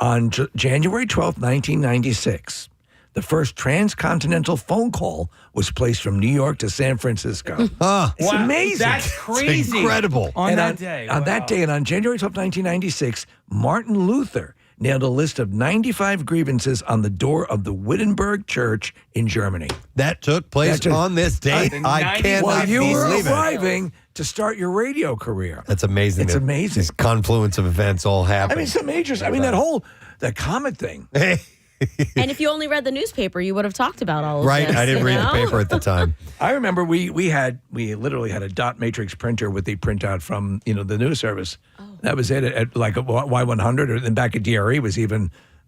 On January 12, 1996, the first transcontinental phone call was placed from New York to San Francisco. It's Wow, amazing. that's crazy. It's incredible. On And that day. On that day, and on January 12, 1996, Martin Luther nailed a list of 95 grievances on the door of the Wittenberg Church in Germany. That took place on this date. I cannot Well, you were believe it. arriving to start your radio career. That's amazing. It's that amazing. This confluence of events all I happened. mean, some majors. I mean, that comet thing. And if you only read the newspaper, you would have talked about all of Right, this. I didn't you read the know? paper at the time. I remember we literally had a dot matrix printer with the printout from the news service. That was it at like a Y100, or then back at DRE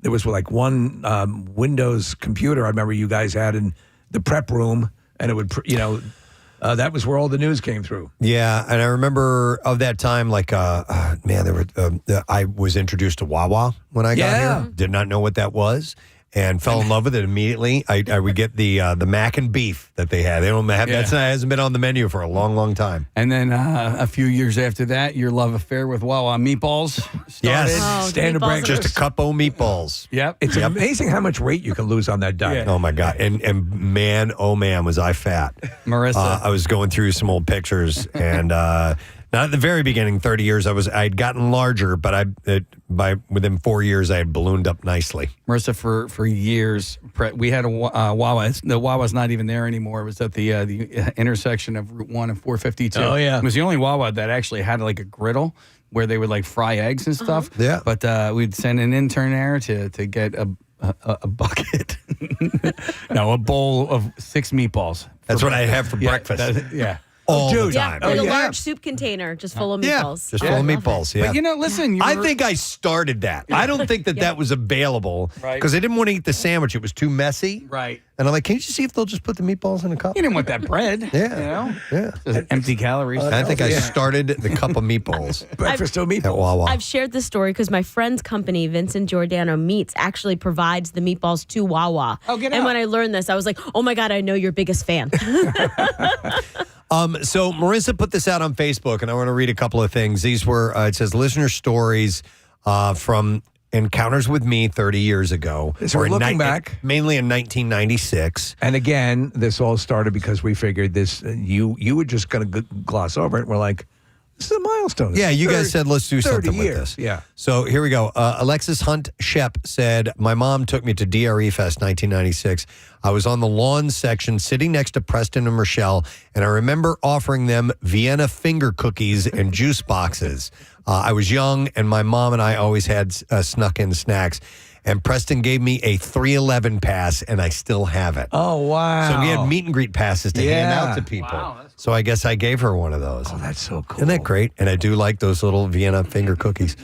there was like one Windows computer I remember you guys had in the prep room, and it would that was where all the news came through. Yeah, and I remember of that time, like, I was introduced to Wawa when I got here. Did not know what that was. and fell in love with it immediately. I would get the mac and beef that they had. They don't have that hasn't been on the menu for a long, long time. And then a few years after that, your love affair with Wawa meatballs started. Yes, standard breakfast. Just a couple meatballs. Yep. It's amazing how much weight you can lose on that diet. Oh my God! And man, oh man, was I fat. Marissa, I was going through some old pictures, and not at the very beginning, 30 years, I'd gotten larger, but within 4 years, I had ballooned up nicely. Marissa, for years, we had a Wawa. The Wawa's not even there anymore. It was at the intersection of Route 1 and 452. Oh, yeah. It was the only Wawa that actually had like a griddle where they would like fry eggs and stuff. Yeah. But we'd send an intern there to get a bucket. No, a bowl of 6 meatballs. That's what I have for breakfast. All the time. Like a large soup container just full of meatballs. Just full of meatballs, yeah. But listen. I think I started that. I don't think that was available because I didn't want to eat the sandwich. It was too messy. Right. And I'm like, can you just see if they'll just put the meatballs in a cup? You didn't want that bread. Yeah. Just empty calories. I think I started the cup of meatballs. Breakfast of meatballs. At Wawa. I've shared this story because my friend's company, Vincent Giordano Meats, actually provides the meatballs to Wawa. Oh, get And out. when I learned this, I was like, oh my God, I know your biggest fan. So Marissa put this out on Facebook, and I want to read a couple of things. These were, it says, listener stories from encounters with me 30 years ago. So we're looking back. Mainly in 1996. And again, this all started because we figured this, you were just going to gloss over it. We're like, this is a milestone. Yeah, you guys said let's do 30 something years. with this. Yeah. So here we go. Alexis Hunt Shep said, my mom took me to DRE Fest 1996. I was on the lawn section sitting next to Preston and Rochelle, and I remember offering them Vienna finger cookies and juice boxes. I was young, and my mom and I always had snuck in snacks. And Preston gave me a 311 pass, and I still have it. Oh, wow. So we had meet and greet passes to hand out to people. Wow, that's So I guess I gave her one of those. Oh, that's so cool. Isn't that great? And I do like those little Vienna finger cookies.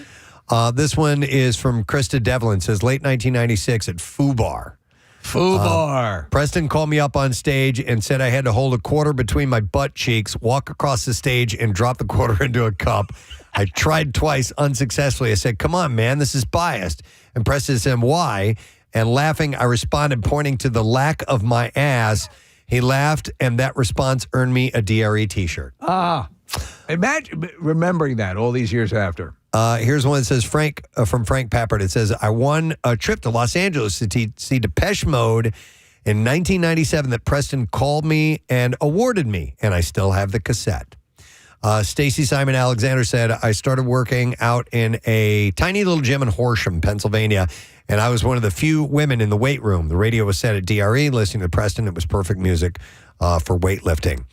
This one is from Krista Devlin. It says, late 1996 at Foo Bar. Foo Bar. Preston called me up on stage and said I had to hold a quarter between my butt cheeks, walk across the stage, and drop the quarter into a cup. I tried twice unsuccessfully. I said, come on, man, this is biased. And Preston said, why? And laughing, I responded, pointing to the lack of my ass. He laughed, and that response earned me a DRE T-shirt. Imagine remembering that all these years after. Here's one that says, Frank, from Frank Pappert. It says, I won a trip to Los Angeles to see Depeche Mode in 1997 that Preston called me and awarded me, and I still have the cassette. Stacy Simon Alexander said, I started working out in a tiny little gym in Horsham, Pennsylvania, and I was one of the few women in the weight room. The radio was set at DRE, listening to Preston. It was perfect music for weightlifting.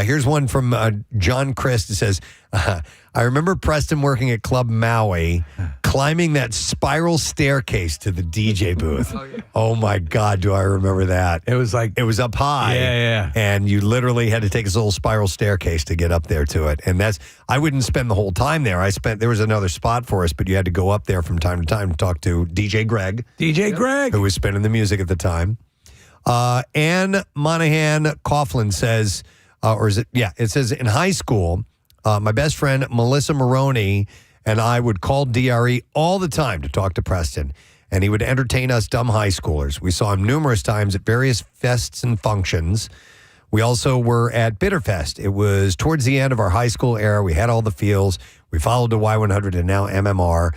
Here's one from John Christ. It says, I remember Preston working at Club Maui, climbing that spiral staircase to the DJ booth. Oh my God, do I remember that. It was like, it was up high. Yeah. And you literally had to take this little spiral staircase to get up there to it. And I wouldn't spend the whole time there. There was another spot for us, but you had to go up there from time to time to talk to DJ Greg. Greg. Who was spinning the music at the time. Ann Monahan Coughlin says, it says, in high school, my best friend Melissa Maroney and I would call DRE all the time to talk to Preston, and he would entertain us dumb high schoolers. We saw him numerous times at various fests and functions. We also were at Bitterfest. It was towards the end of our high school era. We had all the feels. We followed to Y100 and now MMR.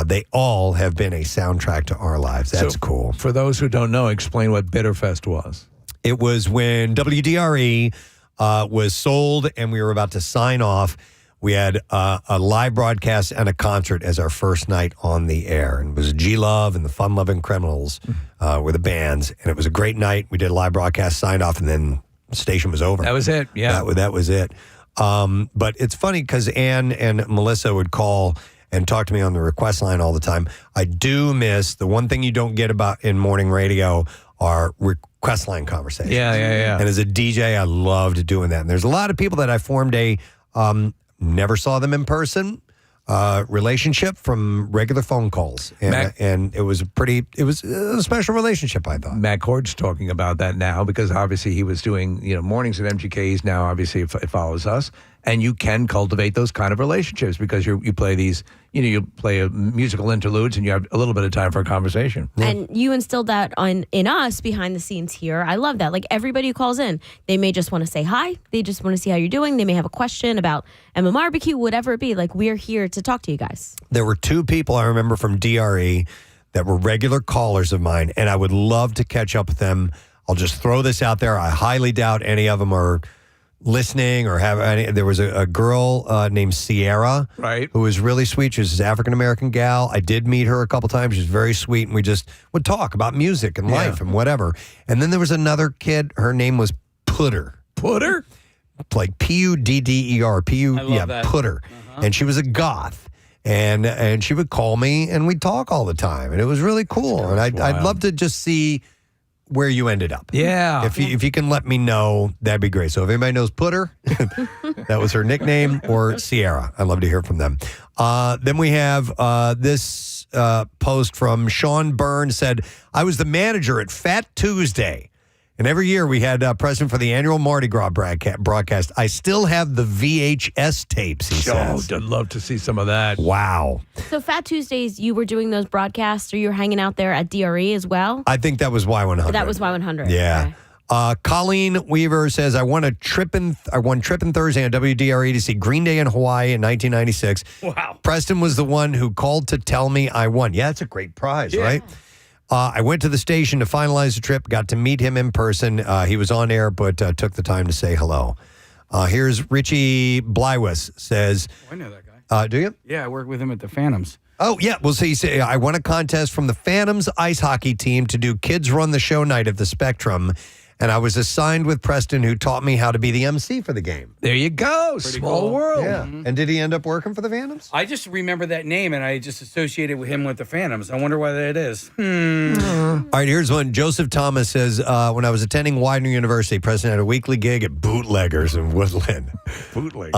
They all have been a soundtrack to our lives. That's cool. For those who don't know, explain what Bitterfest was. It was when WDRE was sold and we were about to sign off. We had a live broadcast and a concert as our first night on the air. And it was G-Love and the Fun Loving Criminals were the bands. And it was a great night. We did a live broadcast, signed off, and then the station was over. That was it, yeah. That was it. But it's funny because Ann and Melissa would call and talk to me on the request line all the time. I do miss the one thing you don't get about in morning radio are request line conversations. Yeah. And as a DJ, I loved doing that. And there's a lot of people that I formed never saw them in person relationship from regular phone calls. And it was a special relationship, I thought. Matt Cord's talking about that now because obviously he was doing, mornings at MGK. He's now obviously it follows us. and you can cultivate those kind of relationships because you play these, you play musical interludes, and you have a little bit of time for a conversation. And you instilled that in us behind the scenes here. I love that. Like everybody who calls in, they may just want to say hi. They just want to see how you're doing. They may have a question about MMRBQ, whatever it be. Like we're here to talk to you guys. There were 2 people I remember from DRE that were regular callers of mine, and I would love to catch up with them. I'll just throw this out there. I highly doubt any of them are listening or have any. There was a girl named Sierra, right, who was really sweet. She was an African-American gal. I did meet her a couple times. She was very sweet, and we just would talk about music and life and whatever. And then there was another kid. Her name was Putter. Putter? Like Pudder. that. Putter. And she was a goth. And she would call me, and we'd talk all the time. And it was really cool. And I'd love to just see where you ended up. Yeah. If you can let me know, that'd be great. So if anybody knows Putter, that was her nickname, or Sierra, I'd love to hear from them. Then we have this post from Sean Byrne said, I was the manager at Fat Tuesday. And every year we had Preston for the annual Mardi Gras broadcast. I still have the VHS tapes, he says. I'd love to see some of that. Wow. So Fat Tuesdays, you were doing those broadcasts, or you were hanging out there at DRE as well? I think that was Y100. That was Y100. Yeah. Okay. Colleen Weaver says, I won Trippin' Thursday on WDRE to see Green Day in Hawaii in 1996. Wow. Preston was the one who called to tell me I won. Yeah, it's a great prize, right? I went to the station to finalize the trip, got to meet him in person. He was on air, but took the time to say hello. Here's Richie Blywis says, I know that guy. Do you? Yeah, I work with him at the Phantoms. Oh, yeah. Well, so you say, I won a contest from the Phantoms ice hockey team to do Kids Run the Show night at the Spectrum. And I was assigned with Preston, who taught me how to be the MC for the game. There you go. Pretty Small cool. world. Yeah. And did he end up working for the Phantoms? I just remember that name, and I just associated with him with the Phantoms. I wonder why that is. All right, here's one. Joseph Thomas says, when I was attending Widener University, Preston had a weekly gig at Bootleggers in Woodland. Bootleg.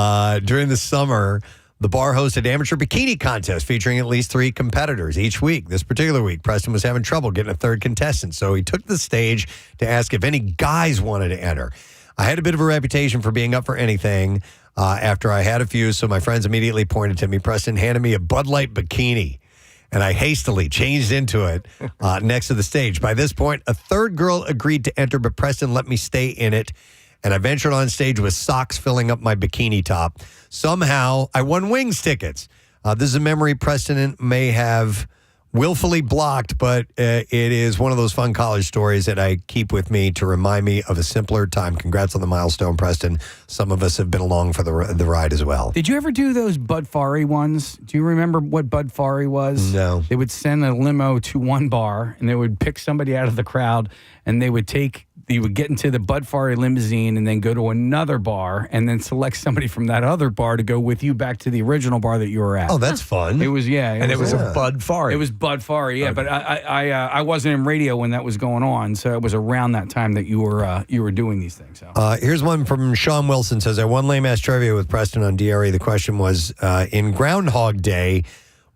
During the summer, the bar hosted amateur bikini contest featuring at least 3 competitors each week. This particular week, Preston was having trouble getting a third contestant, so he took the stage to ask if any guys wanted to enter. I had a bit of a reputation for being up for anything after I had a few, so my friends immediately pointed to me. Preston handed me a Bud Light bikini, and I hastily changed into it next to the stage. By this point, a third girl agreed to enter, but Preston let me stay in it. And I ventured on stage with socks filling up my bikini top. Somehow, I won Wings tickets. This is a memory Preston may have willfully blocked, but it is one of those fun college stories that I keep with me to remind me of a simpler time. Congrats on the milestone, Preston. Some of us have been along for the ride as well. Did you ever do those Bud Fari ones? Do you remember what Bud Fari was? No. They would send a limo to one bar, and they would pick somebody out of the crowd, and you would get into the Bud Fari limousine and then go to another bar and then select somebody from that other bar to go with you back to the original bar that you were at. Oh, that's fun. It was, yeah. And it was a Bud Fari. It was Bud Fari, yeah. But I wasn't in radio when that was going on, so it was around that time that you were doing these things. So. Here's one from Sean Wilson. Says, I won lame ass trivia with Preston on DRE. The question was, in Groundhog Day,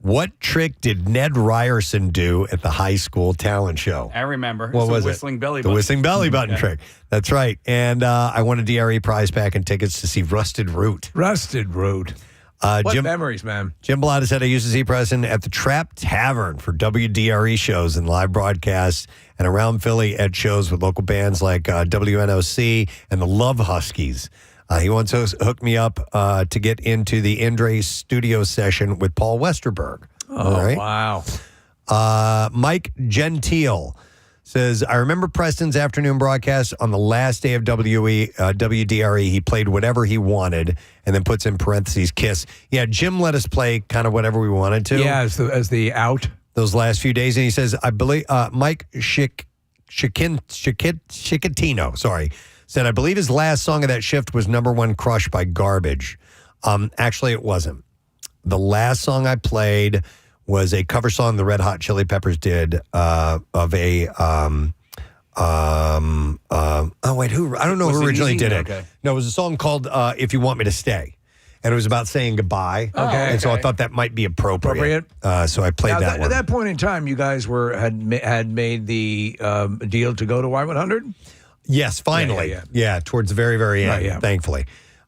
what trick did Ned Ryerson do at the high school talent show? I remember. What was the it? Whistling belly The button. whistling belly button Yeah. trick. That's right. And I won a DRE prize pack and tickets to see Rusted Root. Rusted Root. What memories, man. Jim Bellata said, I used to see Preston at the Trap Tavern for WDRE shows and live broadcasts, and around Philly at shows with local bands like WNOC and the Love Huskies. He once hooked me up to get into the Indre studio session with Paul Westerberg. Oh, All right? wow. Mike Gentile says, I remember Preston's afternoon broadcast on the last day of WDRE. He played whatever he wanted and then puts in parentheses, Kiss. Yeah, Jim let us play kind of whatever we wanted to. Yeah, as the out. Those last few days. And he says, I believe Mike Shikatino, said, I believe his last song of that shift was #1 Crush by Garbage. Actually, it wasn't. The last song I played was a cover song the Red Hot Chili Peppers did of a I don't know Was who it originally easy? did it. Okay. No, it was a song called If You Want Me to Stay. And it was about saying goodbye. Okay. And so I thought that might be appropriate. So I played Now, that one. At that point in time, you guys had made the deal to go to Y100? Yes, finally. Yeah, towards the very, very end, Right, yeah. thankfully.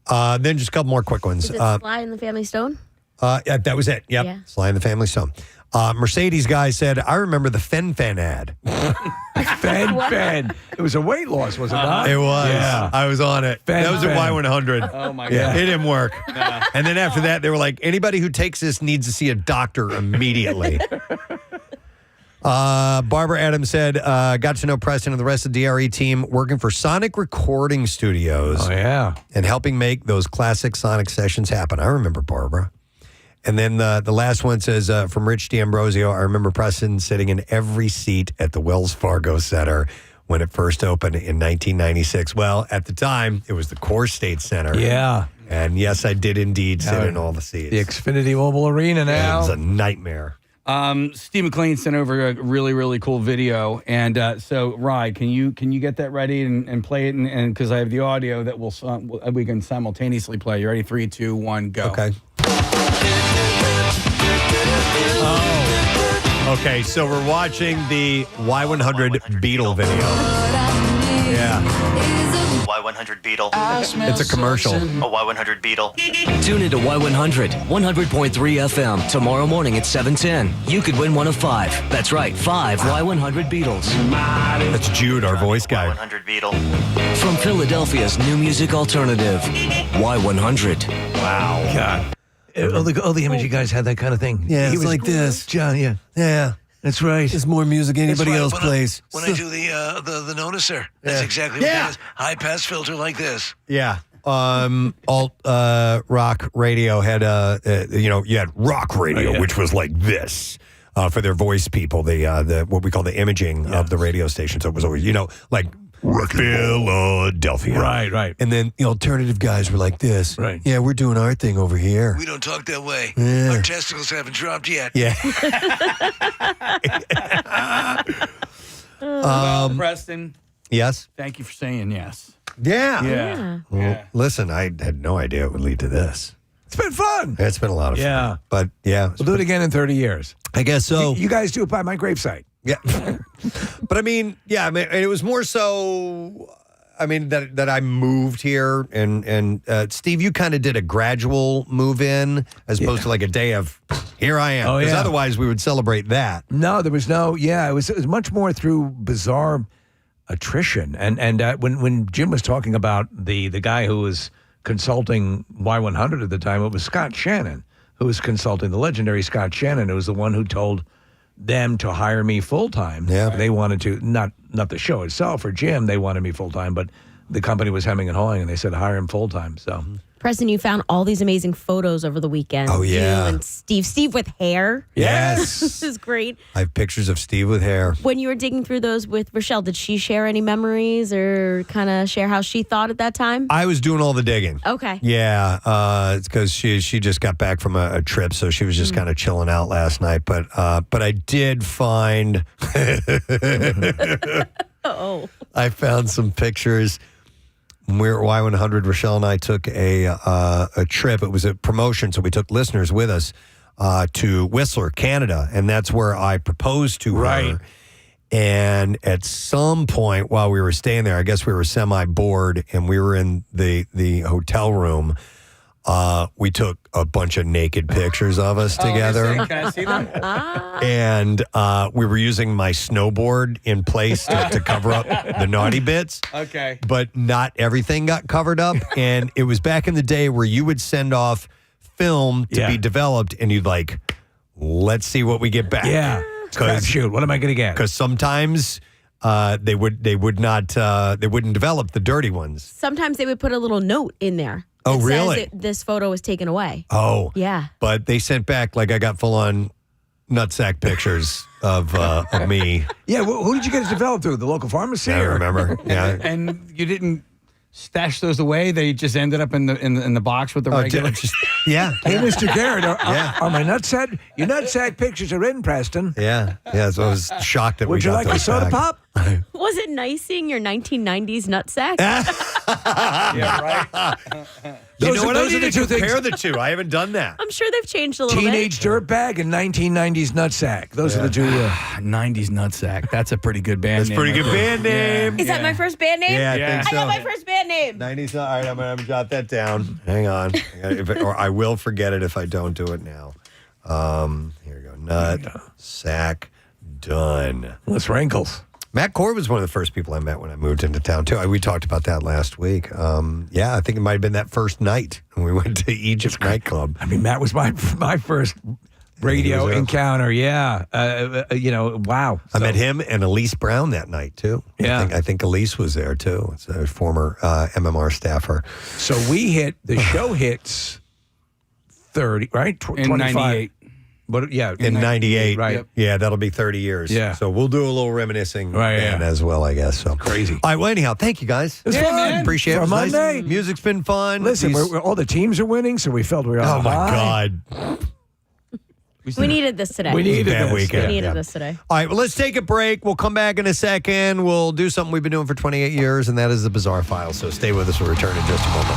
Then just a couple more quick ones. Is it Sly and the Family Stone? Yeah, that was it. Yep. Yeah. Sly and the Family Stone. Mercedes guy said, I remember the Fen ad. Fen. It was a weight loss, was it not? It was. Yeah. I was on it. That was at Y100. Oh, my Yeah, God. it didn't work. And then after that, they were like, anybody who takes this needs to see a doctor immediately. Barbara Adams said, got to know Preston and the rest of the DRE team working for Sonic Recording Studios. Oh, yeah. And helping make those classic Sonic sessions happen. I remember Barbara. And then the last one says, from Rich D'Ambrosio, I remember Preston sitting in every seat at the Wells Fargo Center when it first opened in 1996. Well, at the time, it was the Core State Center. Yeah. And yes, I did indeed sit in all the seats. The Xfinity Mobile Arena now. It was a nightmare. Steve McLean sent over a really, really cool video. And so, Rye, can you get that ready and play it? And because I have the audio that we can simultaneously play. You ready? 3, 2, 1, go. Okay. Okay, so we're watching the Y100 Beetle video. Yeah. Y100 Beetle. It's a commercial. A Y100 Beetle. Tune into Y100, 100.3 FM, tomorrow morning at 7:10. You could win one of 5. That's right, 5 Y100 Beetles. That's Jude, our voice guy. Y100 Beetle. From Philadelphia's new music alternative, Y100. Wow. God. All the image you guys had that kind of thing. Yeah, He it's was- like this. John, yeah. Yeah. That's right. There's more music anybody else plays. When I do the noticer, that's Yeah. exactly what Yeah. it is. High pass filter like this. Yeah. Alt rock radio had you had rock radio, which was like this for their voice people. The what we call the imaging of the radio station. So it was always like Philadelphia, Right. And then alternative guys were like this, right? Yeah, we're doing our thing over here. We don't talk that way. Yeah. Our testicles haven't dropped yet. Yeah. Preston, Yes. thank you for saying yes. Yeah. Yeah. Well, listen, I had no idea it would lead to this. It's been fun. It's been a lot of Yeah. fun. But yeah, We'll do it again in 30 years. I guess so. You guys do it by my gravesite. Yeah. But I mean, it was more so, that I moved here and Steve, you kind of did a gradual move in as opposed to like a day of here I am. Oh, Because yeah. otherwise we would celebrate that. No, there was no. Yeah, it was much more through bizarre attrition. And when Jim was talking about the guy who was consulting Y100 at the time, it was Scott Shannon who was consulting, the legendary Scott Shannon, who was the one who told them to hire me full time. Yeah. They wanted to, not the show itself or Jim, they wanted me full time, but the company was hemming and hawing and they said hire him full time. So Preston, you found all these amazing photos over the weekend. Oh, yeah. You and Steve with hair. Yes. This is great. I have pictures of Steve with hair. When you were digging through those with Rochelle, did she share any memories or kind of share how she thought at that time? I was doing all the digging. Okay. Yeah, it's because she just got back from a trip, so she was just kind of chilling out last night. But I did find, Oh. I found some pictures. When we were at Y100, Rochelle and I took a trip. It was a promotion, so we took listeners with us to Whistler, Canada, and that's where I proposed to her. And at some point while we were staying there, I guess we were semi-bored, and we were in the hotel room. We took a bunch of naked pictures of us together. Can I see them? And we were using my snowboard in place to cover up the naughty bits. Okay. But not everything got covered up. And it was back in the day where you would send off film to be developed and you'd like, let's see what we get back. Yeah. Shoot, what am I going to get? Because sometimes they wouldn't develop the dirty ones. Sometimes they would put a little note in there. Oh, that really? says that this photo was taken away. Oh. Yeah. But they sent back, like I got full on nutsack pictures of me. Yeah, who did you get it developed through? The local pharmacy? I or- remember. Yeah. And you didn't stash those away? They just ended up in the box with the regular. Yeah. Hey, Mr. Garrett, Yeah. are my nutsack? Your nutsack pictures are in, Preston. Yeah. Yeah. So I was shocked that we Would you got like a those soda back. pop? Was it nice seeing your 1990s nutsack? Yeah, right. You know what? I those are need the to two things. compare the two. I haven't done that. I'm sure they've changed a little Teenage bit. dirtbag and 1990s nutsack. Those are the two. 90s nutsack. That's a pretty good band That's name. pretty good right there. band name. Is that my first band name? Yeah, I think I so. got my first band name. 90s. All right, I'm going to jot that down. Hang on. Or I will forget it if I don't do it now. Here we go. Nut, sack, done. Less wrinkles. Matt Cord was one of the first people I met when I moved into town, too. We talked about that last week. Yeah, I think it might have been that first night when we went to Egypt nightclub. I mean, Matt was my first radio encounter. Yeah. Wow. I met him and Elise Brown that night, too. Yeah. I think Elise was there, too. It's a former MMR staffer. So the show hits 30, right? In 25. 98. But yeah, In 98. right? Yep. Yeah, that'll be 30 years. Yeah. So we'll do a little reminiscing then as well, I guess. So crazy. All right, well, anyhow, thank you guys. It's fun. Man. Appreciate it. For It was nice. Monday. Music's been fun. Listen, all the teams are winning, so we felt we were on Oh, my high. God. We needed this today. We needed Bad this. weekend. We needed this today. All right, well, let's take a break. We'll come back in a second. We'll do something we've been doing for 28 years, and that is the Bizarre File. So stay with us. We'll return in just a moment.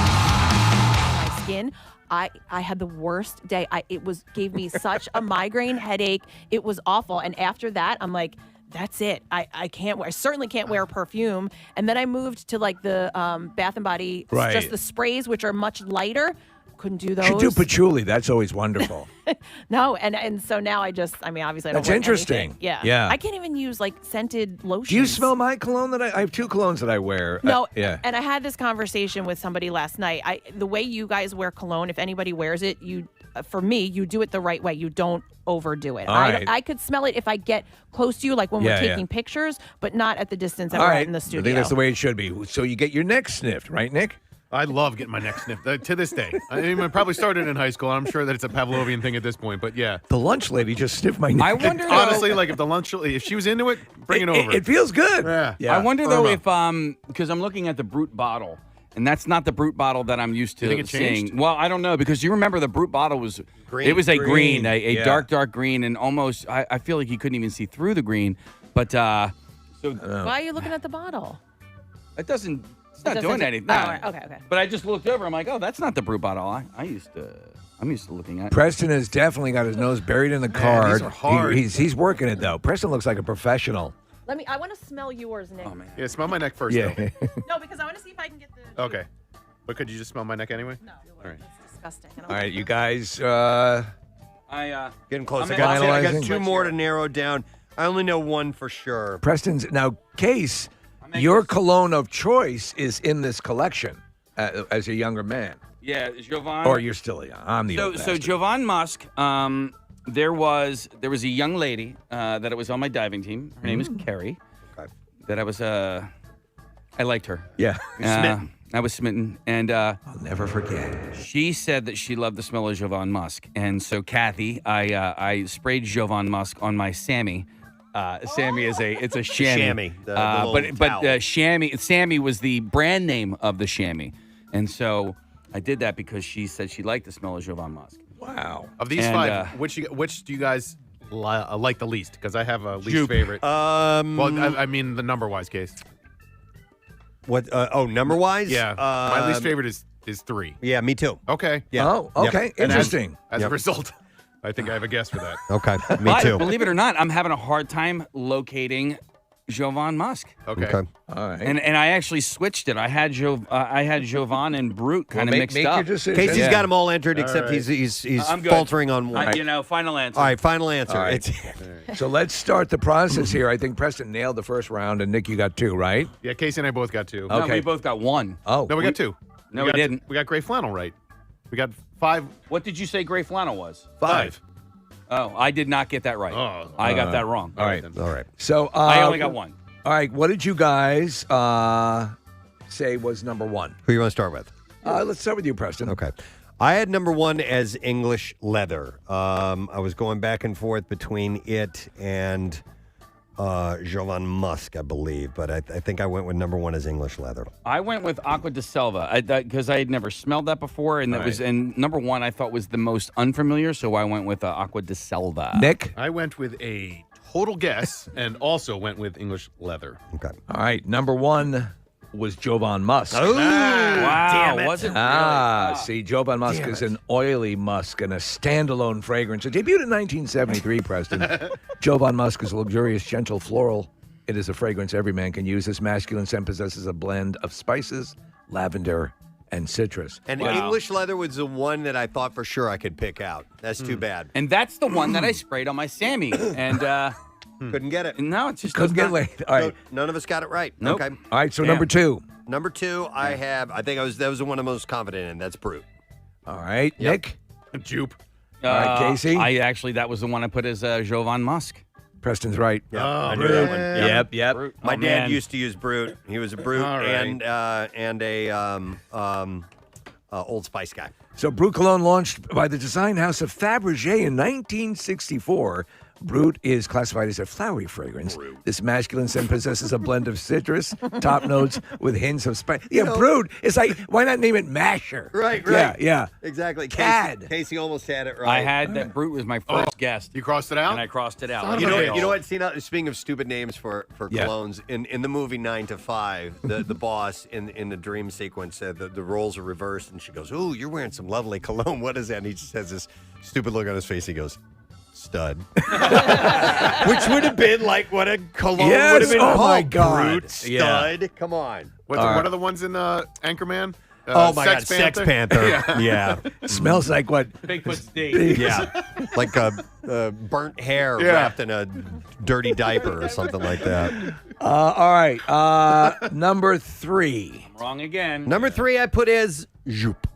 My skin. I had the worst day. It gave me such a migraine headache. It was awful. And after that, I'm like, that's it. I certainly can't wear perfume. And then I moved to like the Bath and Body, Right. just the sprays, which are much lighter. Couldn't do those. You should do patchouli. That's always wonderful. No, and so now obviously I don't That's wear interesting. anything. Yeah. Yeah. I can't even use like scented lotions. Do you smell my cologne that I have two colognes that I wear? No, yeah. and I had this conversation with somebody last night. The way you guys wear cologne, if anybody wears it, for me, you do it the right way. You don't overdo it. All right. I could smell it if I get close to you, like when we're Yeah, taking yeah. pictures, but not at the distance that All we're right. at in the I studio. think that's the way it should be. So you get your neck sniffed, right, Nick? I love getting my neck sniffed to this day. I mean, I probably started in high school. I'm sure that it's a Pavlovian thing at this point, but yeah. The lunch lady just sniffed my neck. I wonder Honestly, like if she was into it, bring it over. It feels good. Yeah. I wonder though Irma. if because I'm looking at the Brute bottle, and that's not the Brute bottle that I'm used to You think it changed? seeing. Well, I don't know because you remember the Brute bottle was Green. It was a green, a Yeah. dark green, and almost I feel like you couldn't even see through the green. But Why are you looking at the bottle? it doesn't. It's It not doing doesn't- anything. Oh, No. all right. Okay. But I just looked over. I'm like, oh, that's not the Brute bottle. I'm used to looking at. Preston has definitely got his nose buried in the Man, card. these are hard. He's working it though. Preston looks like a professional. I want to smell yours, Nick. Oh man. Yeah, smell my neck first, Yeah. though. No, because I want to see if I can get the. Okay. But could you just smell my neck anyway? No, All right. that's disgusting. All right, you guys. Getting close. I'm I got finalizing. two more to narrow down. I only know one for sure. Preston's now. Case, your cologne of choice is in this collection as a younger man, Yeah, Jovan. or you're still young. I'm the old So bastard. Jovan Musk, there was a young lady that it was on my diving team. Her name is Carrie. Okay. That I was I liked her. Yeah. I was smitten, and I'll never forget. she said that she loved the smell of Jovan Musk, and so Kathy, I sprayed Jovan Musk on my Sammy. Sammy is it's a chamois. Chamois, the little towel. but Sammy was the brand name of the chamois, and so I did that because she said she liked the smell of Jovan Musk. Wow. Of these And, five, which do you guys like the least? Because I have a least Jupe. favorite. Well, I mean the number-wise case. What? Number wise? Yeah. My least favorite is 3. Yeah, me too. Okay. Yeah. Oh, okay. And Interesting. As a result, I think I have a guess for that. Okay, me But too. believe it or not, I'm having a hard time locating Jovan Musk. Okay. All right. And I actually switched it. I had Jovan and Brute kind of mixed make up. your decision. Casey's Yeah. got them all entered, except right. he's I'm good. faltering on one. Final answer. All right, final answer. All right. So let's start the process here. I think Preston nailed the first round, and Nick, you got 2, right? Yeah, Casey and I both got 2. No, Okay. we both got 1. Oh, No, we got 2. No, we didn't. We got gray flannel right. We got 5. What did you say gray flannel was? 5. Oh, I did not get that right. Oh. I got that wrong. all right. All right. So I only got 1. All right. What did you guys say was number 1? Who you want to start with? Let's start with you, Preston. Okay. I had number 1 as English leather. I was going back and forth between it and Jovan Musk, I believe, but I think I went with number 1 as English leather. I went with Aqua de Selva because I had never smelled that before, and and number 1 I thought was the most unfamiliar, so I went with Aqua de Selva. Nick? I went with a total guess and also went with English leather. Okay. All right. Number 1, was Jovan Musk. Oh, Wow, damn it. was it really? See, Jovan Musk is an oily musk and a standalone fragrance. It debuted in 1973, Preston. Jovan Musk is a luxurious, gentle floral. It is a fragrance every man can use. This masculine scent possesses a blend of spices, lavender, and citrus. And English leather was the one that I thought for sure I could pick out. That's too bad. And that's the one that I sprayed on my Sammy. And couldn't get it. No, it just Couldn't does get not- laid. All right. So none of us got it right. Nope. Okay. All right, so Damn. number 2. Number 2, I think that was the one I'm most confident in. That's Brute. All right, Yep. Nick. Jupe. All right, Casey. That was the one I put as Jovan Musk. Preston's right. Yep, I knew that one. Yep. My Oh, dad man. used to use Brute. He was a Brute All right. and a Old Spice guy. So Brut Cologne launched by the design house of Fabergé in 1964. Brut is classified as a flowery fragrance. This masculine scent possesses a blend of citrus, top notes with hints of spice. Yeah, Brut. It's like, why not name it Masher? Right. Yeah. Exactly. Cad. Casey almost had it right. I had that Brute was my first guest. You crossed it out? And I crossed it out. Son of You a know, bitch. you know what? Speaking of stupid names for Yeah. colognes, in the movie 9 to 5, the boss in the dream sequence said the roles are reversed, and she goes, "Ooh, you're wearing some lovely cologne. What is that?" And he just has this stupid look on his face. He goes, "Stud," which would have been like what a cologne Yes. would have been Oh, called. my God. Brute, stud. Come on. What are the ones in Anchorman? Oh my God, Sex Panther. Yeah. Smells like what? Bigfoot's D. Yeah, like a burnt hair wrapped in a dirty diaper or something like that. All right. Number 3. Wrong again. Number 3 I put as Jupe.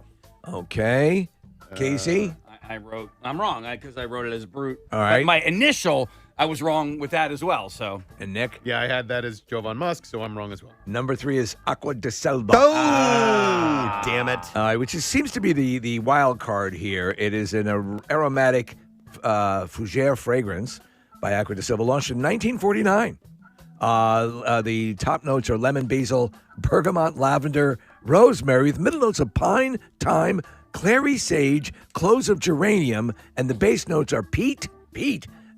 Okay. Casey? I'm wrong because I wrote it as Brute. All right. But my initial, I was wrong with that as well. So. And Nick? Yeah, I had that as Jovan Musk, so I'm wrong as well. Number 3 is Aqua de Selva. Oh, damn it. Which seems to be the wild card here. It is an aromatic fougere fragrance by Aqua de Selva, launched in 1949. The top notes are lemon, basil, bergamot, lavender, rosemary, with middle notes of pine, thyme, clary sage, cloves of geranium, and the base notes are peat,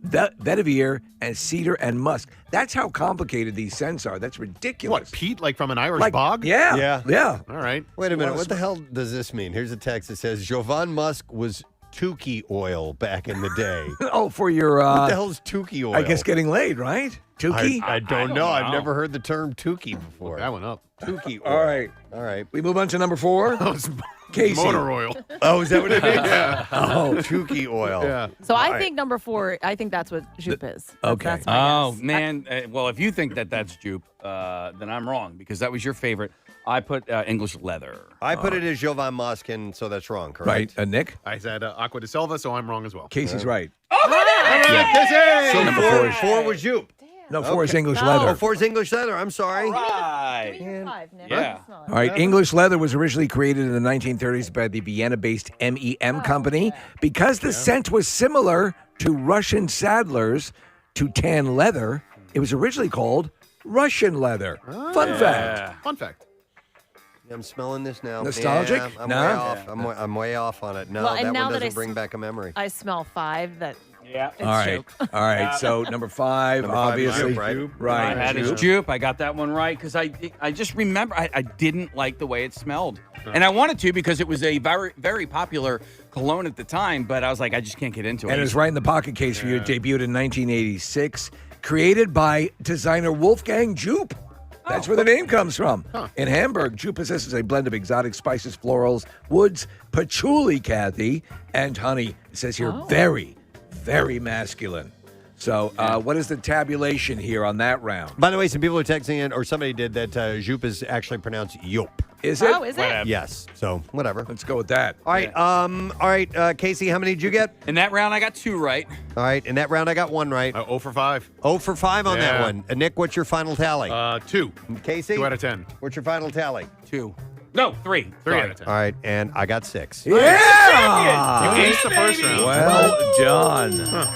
vetiver, and cedar and musk. That's how complicated these scents are. That's ridiculous. What, peat, like from an Irish bog? Yeah. All right. Wait a minute. What the hell does this mean? Here's a text that says Jovan Musk was Tukey oil back in the day. Oh, for your... what the hell is Tukey oil? I guess getting laid, right? Tukey? I don't know. I've never heard the term Tukey before. That went up. Tukey oil. All right. We move on to number 4. Casey. Motor oil. Oh, is that what it means? Yeah. Oh, Tukey oil. Yeah. So I right. think number 4, I think that's what Jupe is. Okay. That's my guess. Man. Well, if you think that's Jupe, then I'm wrong because that was your favorite. I put English leather. I put it as Jovan Musk, and so that's wrong, correct? Right. Nick? I said Aqua de Selva, so I'm wrong as well. Casey's right. So Number 4 was Jupe. No, 4 is English Oh, leather. 4 is English leather. I'm sorry. Right. 3 and 5, Nick. Yeah. Smell it. All right, English leather was originally created in the 1930s by the Vienna-based MEM company. Because the scent was similar to Russian saddlers to tan leather, it was originally called Russian leather. Fun fact. Fun fact. I'm smelling this now. Nostalgic? Yeah, I'm No? way off. I'm way off on it. No, Well, and that now one that doesn't I bring s- back a memory. I smell 5 that Yeah. it's All right. Jupe. All right. So number 5, Number 5 is obviously. Jupe, right? Right. I had his Jupe. I got that one right because I just remember I didn't like the way it smelled. And I wanted to because it was a very, very popular cologne at the time, but I was like, I just can't get into it. And it was right in the pocket case for you. It debuted in 1986. Created by designer Wolfgang Jupe. That's where the name comes from. In Hamburg, Jupe possesses a blend of exotic spices, florals, woods, patchouli, Kathy, and honey. It says here, very, very masculine. So what is the tabulation here on that round? By the way, some people are texting in, or somebody did that Jupe is actually pronounced Yop. Is it? Oh, is it? Yes. So whatever. Let's go with that. All right. All right. Casey, how many did you get? In that round, I got 2 right. All right. In that round, I got 1 right. 0 for 5. 0 for 5 on that Yeah. one. Nick, what's your final tally? 2. Casey? 2 out of 10. What's your final tally? 2. No, 3. 3 Sorry. out of 10. All right. And I got 6. Yeah! You aced the first round. Well done.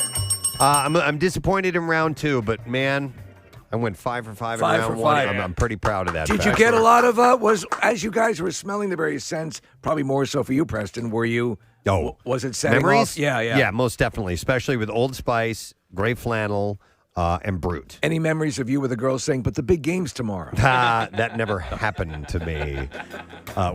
I'm disappointed in round 2, but man, I went 5 for 5 in 5 round for 1. 5. I'm pretty proud of that. Did you fact. get a lot of, as you guys were smelling the various scents, probably more so for you, Preston, were you, was it setting memories? off? Yeah. Yeah, most definitely, especially with Old Spice, Gray Flannel, and brute. Any memories of you with the girls saying, but the big game's tomorrow? That never happened to me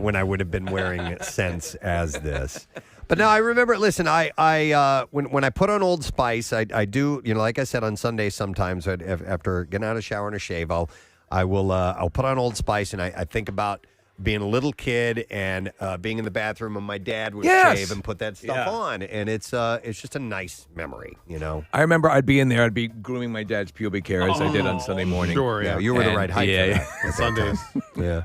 when I would have been wearing Sense as this. But no, I remember. Listen, when I put on Old Spice, I do. Like I said on Sunday, sometimes after getting out of the shower and a shave, I'll put on Old Spice, and I think about being a little kid and being in the bathroom when my dad would shave and put that stuff on, and it's just a nice memory, I remember I'd be in there, I'd be grooming my dad's pubic hair as I did on Sunday morning. Sure, yeah. You were the right height for that. Sundays. Yeah.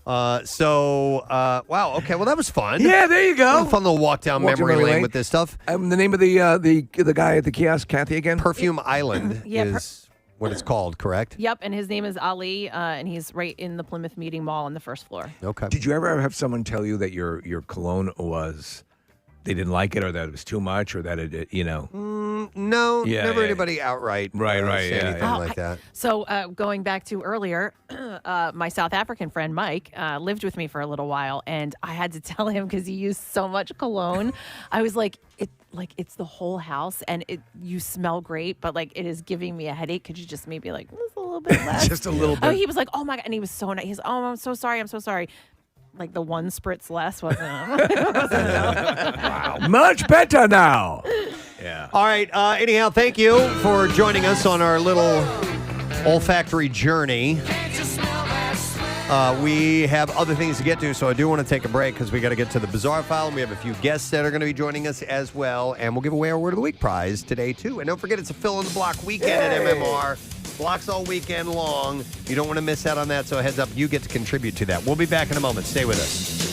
Wow. Okay. Well, that was fun. Yeah, there you go. Fun little walk down memory lane with this stuff. The name of the guy at the kiosk, Kathy, again? Perfume Island Yeah, is what it's called, correct? Yep, and his name is Ali, and he's right in the Plymouth Meeting Mall on the first floor. Okay. Did you ever have someone tell you that your cologne they didn't like it, or that it was too much, or that it No, never anybody outright say anything like that. So going back to earlier, my South African friend Mike lived with me for a little while, and I had to tell him because he used so much cologne. I was like, it's the whole house, and you smell great, but like it is giving me a headache. Could you just maybe like just a little bit less? Just a little bit. Oh, he was like, oh my God, and he was so nice. He's, oh, I'm so sorry. Like the one spritz less wasn't Wow, much better now. Yeah. All right. Anyhow, thank you for joining us on our little olfactory journey. We have other things to get to, so I do want to take a break because we got to get to the Bizarre File, and we have a few guests that are going to be joining us as well, and we'll give away our Word of the Week prize today, too. And don't forget, it's a fill-in-the-block weekend at MMR. Blocks all weekend long. You don't want to miss out on that, so heads up, you get to contribute to that. We'll be back in a moment. Stay with us.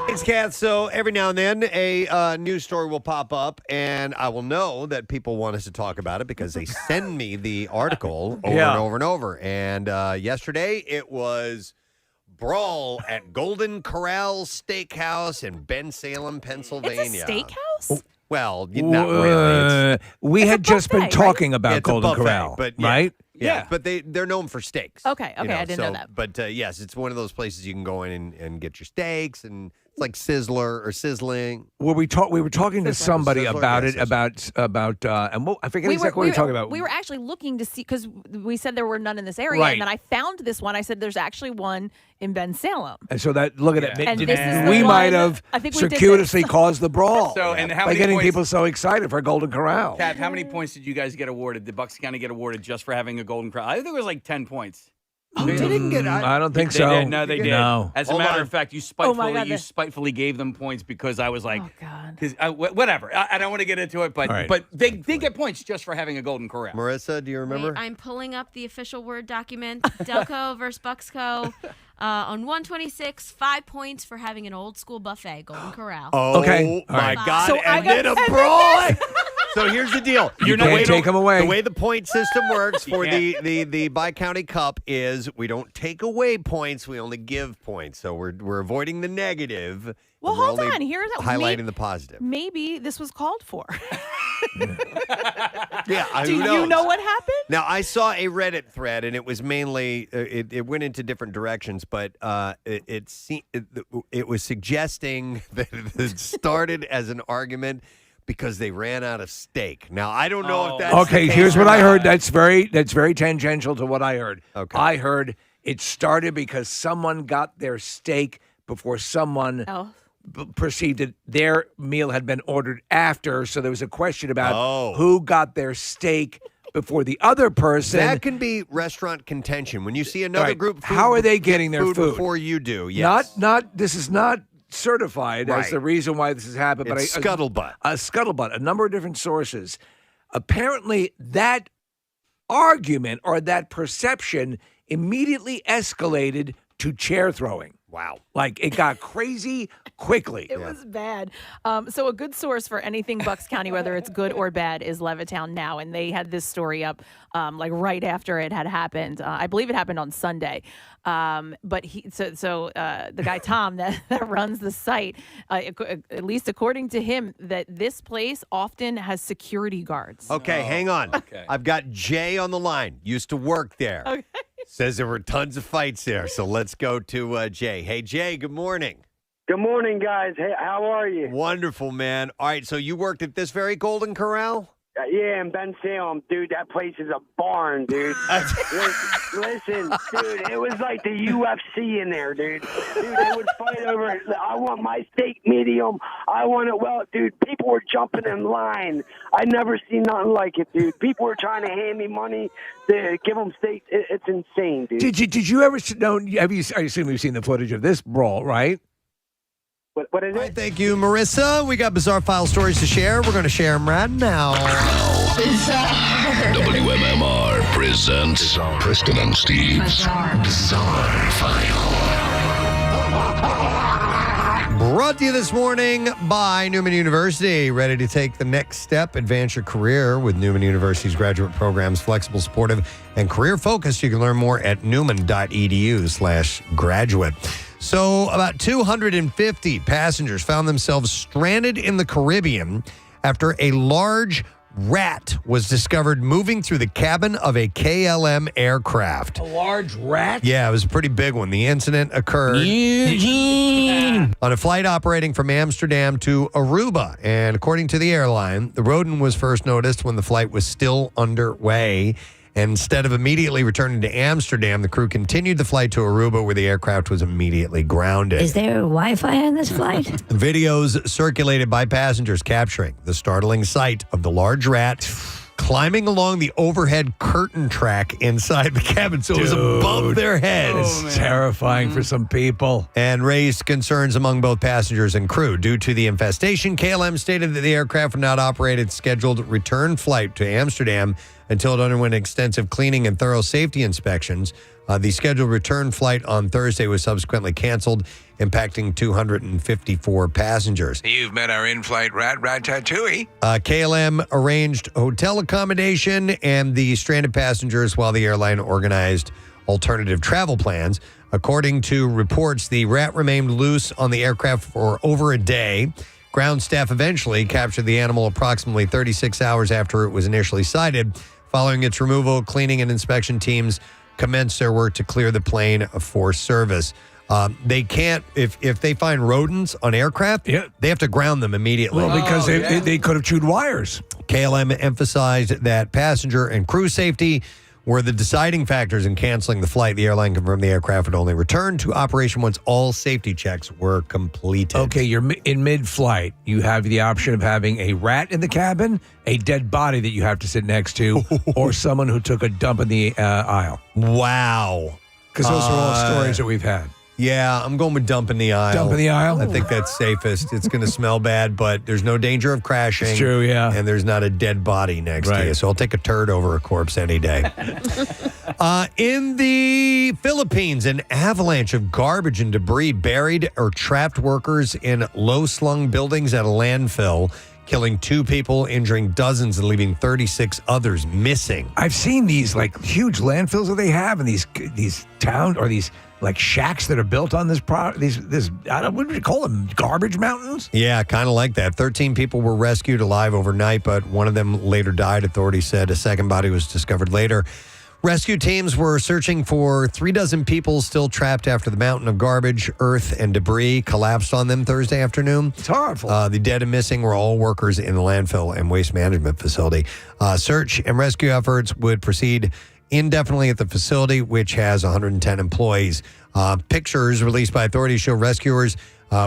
Thanks, Kat. So every now and then, a news story will pop up, and I will know that people want us to talk about it because they send me the article over and over and over. And yesterday, it was brawl at Golden Corral Steakhouse in Bensalem, Pennsylvania. It's a steakhouse? Well, not really. We had just been talking about It's a Golden buffet, Corral, but right? Yeah, but they're known for steaks. Okay, I didn't know that. But yes, it's one of those places you can go in and get your steaks, and it's like Sizzler or Sizzling. Well, we were talking to somebody Sizzler, about yes, it, about and I forget exactly what we were talking about. We were actually looking to see, because we said there were none in this area, Right. and then I found this one. I said, there's actually one in Bensalem. And so look at it. And this is the We one- might have I think we did circuitously this. caused the brawl. So, and how by many getting points- people so excited for Golden Corral. Kat, how many points did you guys get awarded? Did Bucks County get awarded just for having a Golden Corral? I think it was like 10 points. Oh, they didn't get. I don't think They so. did. No, they did. No. As a Hold matter on. of fact, you Oh my God, spitefully gave them points because I was like, Oh, God. because whatever. I don't want to get into it, but All right. but they get points just for having a Golden Corral. Marissa, do you remember? Wait, I'm pulling up the official Word document. Delco versus Bucksco. On 126, 5 points for having an old school buffet, Golden Corral. Oh, Okay. All my right. God. So I and got then a 10 brawl. So here's the deal. You can't take them away. The way the point system works for the Bi-County Cup is we don't take away points, we only give points. So we're avoiding the negative. Well, and we're hold only on. Here's highlighting the positive. Maybe this was called for. Yeah, Do who you knows? know what happened? Now, I saw a Reddit thread, and it was mainly it went into different directions, but it was suggesting that it started as an argument because they ran out of steak. Now, I don't know if that's Okay, the case here's or what I not. heard. That's very tangential to what I heard. Okay. I heard it started because someone got their steak before someone perceived that their meal had been ordered after. So there was a question about who got their steak before the other person. That can be restaurant contention. When you see another Right. group, of food, How are they getting their food food? before you do? Yes. Not. This is not certified as Right. the reason why this has happened. It's but scuttlebutt. A scuttlebutt. A number of different sources. Apparently, that argument or that perception immediately escalated to chair throwing. Wow. Like it got crazy quickly. It was bad. So a good source for anything Bucks County, whether it's good or bad, is Levittown Now, and they had this story up like right after it had happened. I believe it happened on Sunday. But the guy Tom that runs the site, at least according to him, that this place often has security guards. Okay, hang on. Okay. I've got Jay on the line. Used to work there. Okay. Says there were tons of fights there. So let's go to Jay. Hey, Jay, good morning. Good morning, guys. Hey, how are you? Wonderful, man. All right, so you worked at this very Golden Corral? Yeah, in Ben Salem, dude, that place is a barn, dude. Listen, dude, it was like the UFC in there, dude. Dude, they would fight over it. I want my steak medium. I want it well. Dude, people were jumping in line. I never seen nothing like it, dude. People were trying to hand me money to give them steak. It's insane, dude. Did you ever know? I assume you've seen the footage of this brawl, right? What is it? Right, thank you, Marissa. We got bizarre file stories to share. We're going to share them right now. WMMR presents Preston and Steve's Bizarre File. Brought to you this morning by Neumann University. Ready to take the next step, advance your career with Neumann University's graduate programs, flexible, supportive, and career-focused. You can learn more at newman.edu/graduate. So about 250 passengers found themselves stranded in the Caribbean after a large rat was discovered moving through the cabin of a KLM aircraft. A large rat? Yeah, it was a pretty big one. The incident occurred on a flight operating from Amsterdam to Aruba. And according to the airline, the rodent was first noticed when the flight was still underway. And instead of immediately returning to Amsterdam, the crew continued the flight to Aruba, where the aircraft was immediately grounded. Is there Wi-Fi on this flight? Videos circulated by passengers capturing the startling sight of the large rat climbing along the overhead curtain track inside the cabin. So it was above their heads. It's terrifying for some people. And raised concerns among both passengers and crew. Due to the infestation, KLM stated that the aircraft would not operate its scheduled return flight to Amsterdam until it underwent extensive cleaning and thorough safety inspections. The scheduled return flight on Thursday was subsequently canceled, impacting 254 passengers. You've met our in-flight Ratatouille. KLM arranged hotel accommodation and the stranded passengers while the airline organized alternative travel plans. According to reports, the rat remained loose on the aircraft for over a day. Ground staff eventually captured the animal approximately 36 hours after it was initially sighted. Following its removal, cleaning and inspection teams commenced their work to clear the plane for service. They can't, if they find rodents on aircraft, they have to ground them immediately. Well, because they could have chewed wires. KLM emphasized that passenger and crew safety were the deciding factors in canceling the flight. The airline confirmed the aircraft would only return to operation once all safety checks were completed. Okay, you're in mid-flight. You have the option of having a rat in the cabin, a dead body that you have to sit next to, or someone who took a dump in the aisle. Wow. Because those are all stories that we've had. Yeah, I'm going with dump in the aisle. Dump in the aisle? I think that's safest. It's going to smell bad, but there's no danger of crashing. It's true, yeah. And there's not a dead body next to you. So I'll take a turd over a corpse any day. In the Philippines, an avalanche of garbage and debris buried or trapped workers in low-slung buildings at a landfill, killing 2 people, injuring dozens, and leaving 36 others missing. I've seen these like huge landfills that they have in these towns or these like shacks that are built on this I don't, what would you call them? Garbage mountains? Yeah, kind of like that. 13 people were rescued alive overnight, but one of them later died. Authorities said a second body was discovered later. Rescue teams were searching for 36 people still trapped after the mountain of garbage, earth, and debris collapsed on them Thursday afternoon. It's horrible. The dead and missing were all workers in the landfill and waste management facility. Search and rescue efforts would proceed indefinitely at the facility, which has 110 employees. Pictures released by authorities show rescuers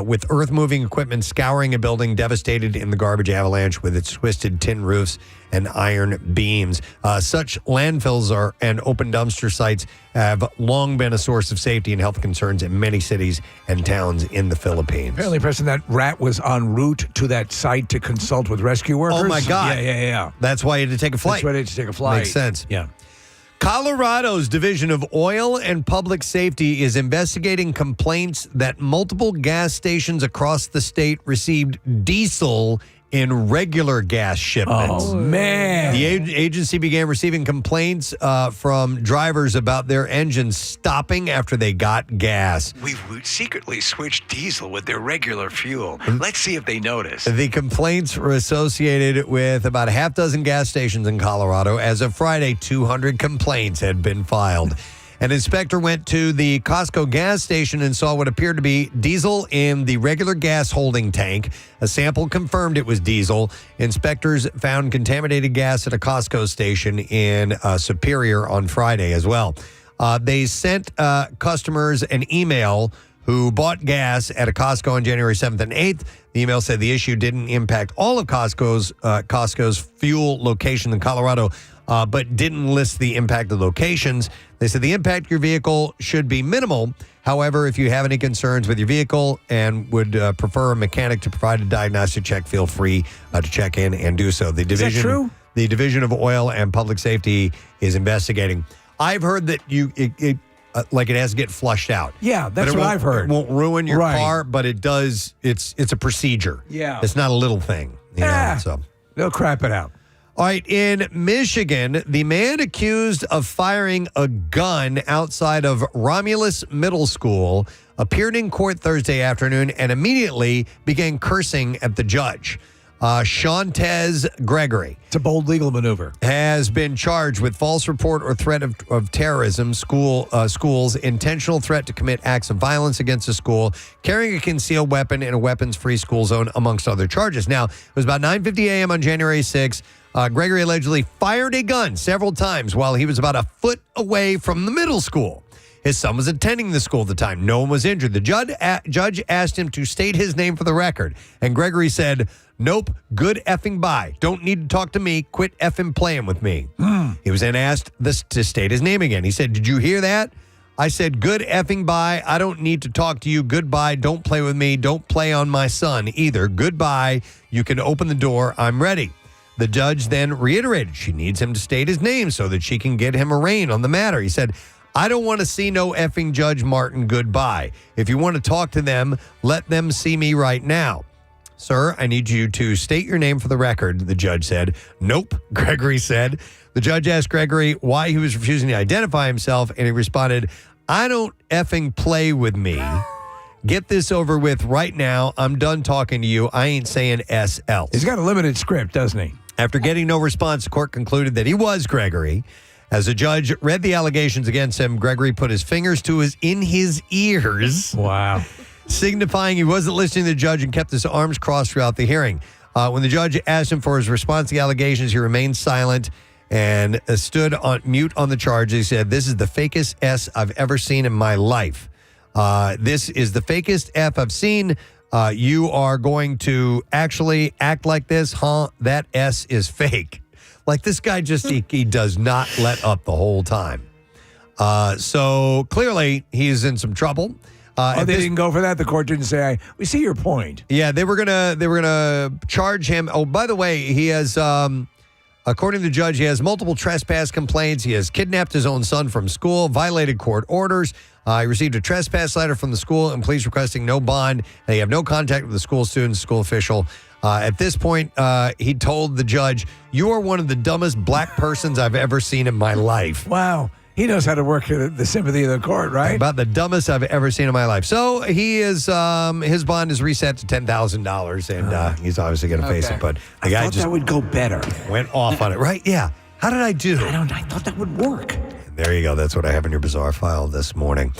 with earth-moving equipment scouring a building devastated in the garbage avalanche with its twisted tin roofs and iron beams. Such landfills and open dumpster sites have long been a source of safety and health concerns in many cities and towns in the Philippines. Apparently, Preston, that rat was en route to that site to consult with rescue workers. Oh, my God. Yeah. That's why you had to take a flight. That's why they had to take a flight. Makes sense. Yeah. Colorado's Division of Oil and Public Safety is investigating complaints that multiple gas stations across the state received diesel in regular gas shipments. Oh, man. The agency began receiving complaints from drivers about their engines stopping after they got gas. We secretly switched diesel with their regular fuel. Let's see if they notice. The complaints were associated with about a half dozen gas stations in Colorado. As of Friday, 200 complaints had been filed. An inspector went to the Costco gas station and saw what appeared to be diesel in the regular gas holding tank. A sample confirmed it was diesel. Inspectors found contaminated gas at a Costco station in Superior on Friday as well. They sent customers an email who bought gas at a Costco on January 7th and 8th. The email said the issue didn't impact all of Costco's fuel location in Colorado, but didn't list the impacted locations. They said the impact of your vehicle should be minimal. However, if you have any concerns with your vehicle and would prefer a mechanic to provide a diagnostic check, feel free to check in and do so. Is that true? The Division of Oil and Public Safety is investigating. I've heard that it has to get flushed out. Yeah, that's what I've heard. It won't ruin your Right. car, but it does. It's a procedure. Yeah. It's not a little thing. You know, so. They'll crap it out. All right, in Michigan, the man accused of firing a gun outside of Romulus Middle School appeared in court Thursday afternoon and immediately began cursing at the judge. Shantez Gregory. It's a bold legal maneuver. Has been charged with false report or threat of terrorism, schools, intentional threat to commit acts of violence against a school, carrying a concealed weapon in a weapons-free school zone, amongst other charges. Now, it was about 9:50 a.m. on January 6th. Gregory allegedly fired a gun several times while he was about a foot away from the middle school. His son was attending the school at the time. No one was injured. The judge asked him to state his name for the record, and Gregory said, "Nope, good effing bye. Don't need to talk to me. Quit effing playing with me." He was then asked to state his name again. He said, "Did you hear that? I said, good effing bye. I don't need to talk to you. Goodbye. Don't play with me. Don't play on my son either. Goodbye. You can open the door. I'm ready." The judge then reiterated she needs him to state his name so that she can get him arraigned on the matter. He said, "I don't want to see no effing Judge Martin. Goodbye. If you want to talk to them, let them see me right now." "Sir, I need you to state your name for the record," the judge said. "Nope," Gregory said. The judge asked Gregory why he was refusing to identify himself, and he responded, "I don't effing play with me. Get this over with right now. I'm done talking to you. I ain't saying S else." He's got a limited script, doesn't he? After getting no response, the court concluded that he was Gregory. As the judge read the allegations against him, Gregory put his fingers in his ears. Wow. Signifying he wasn't listening to the judge and kept his arms crossed throughout the hearing. When the judge asked him for his response to the allegations, he remained silent and stood on mute on the charge. He said, "This is the fakest S I've ever seen in my life. This is the fakest F I've seen. You are going to actually act like this, huh? That S is fake." Like, this guy just, he does not let up the whole time. So clearly he's in some trouble. They didn't go for that. The court didn't say, "We see your point." Yeah, they were gonna charge him. Oh, by the way, he has, according to the judge, he has multiple trespass complaints. He has kidnapped his own son from school, violated court orders. He received a trespass letter from the school and police requesting no bond. And he have no contact with the school student, school official. At this point, he told the judge, "You are one of the dumbest black persons I've ever seen in my life." Wow. He knows how to work the sympathy of the court, right? About the dumbest I've ever seen in my life. So he is, his bond is reset to $10,000, and he's obviously going to face it. But the guy thought that would go better. Went off on it, right? Yeah. How did I do? I thought that would work. There you go. That's what I have in your bizarre file this morning.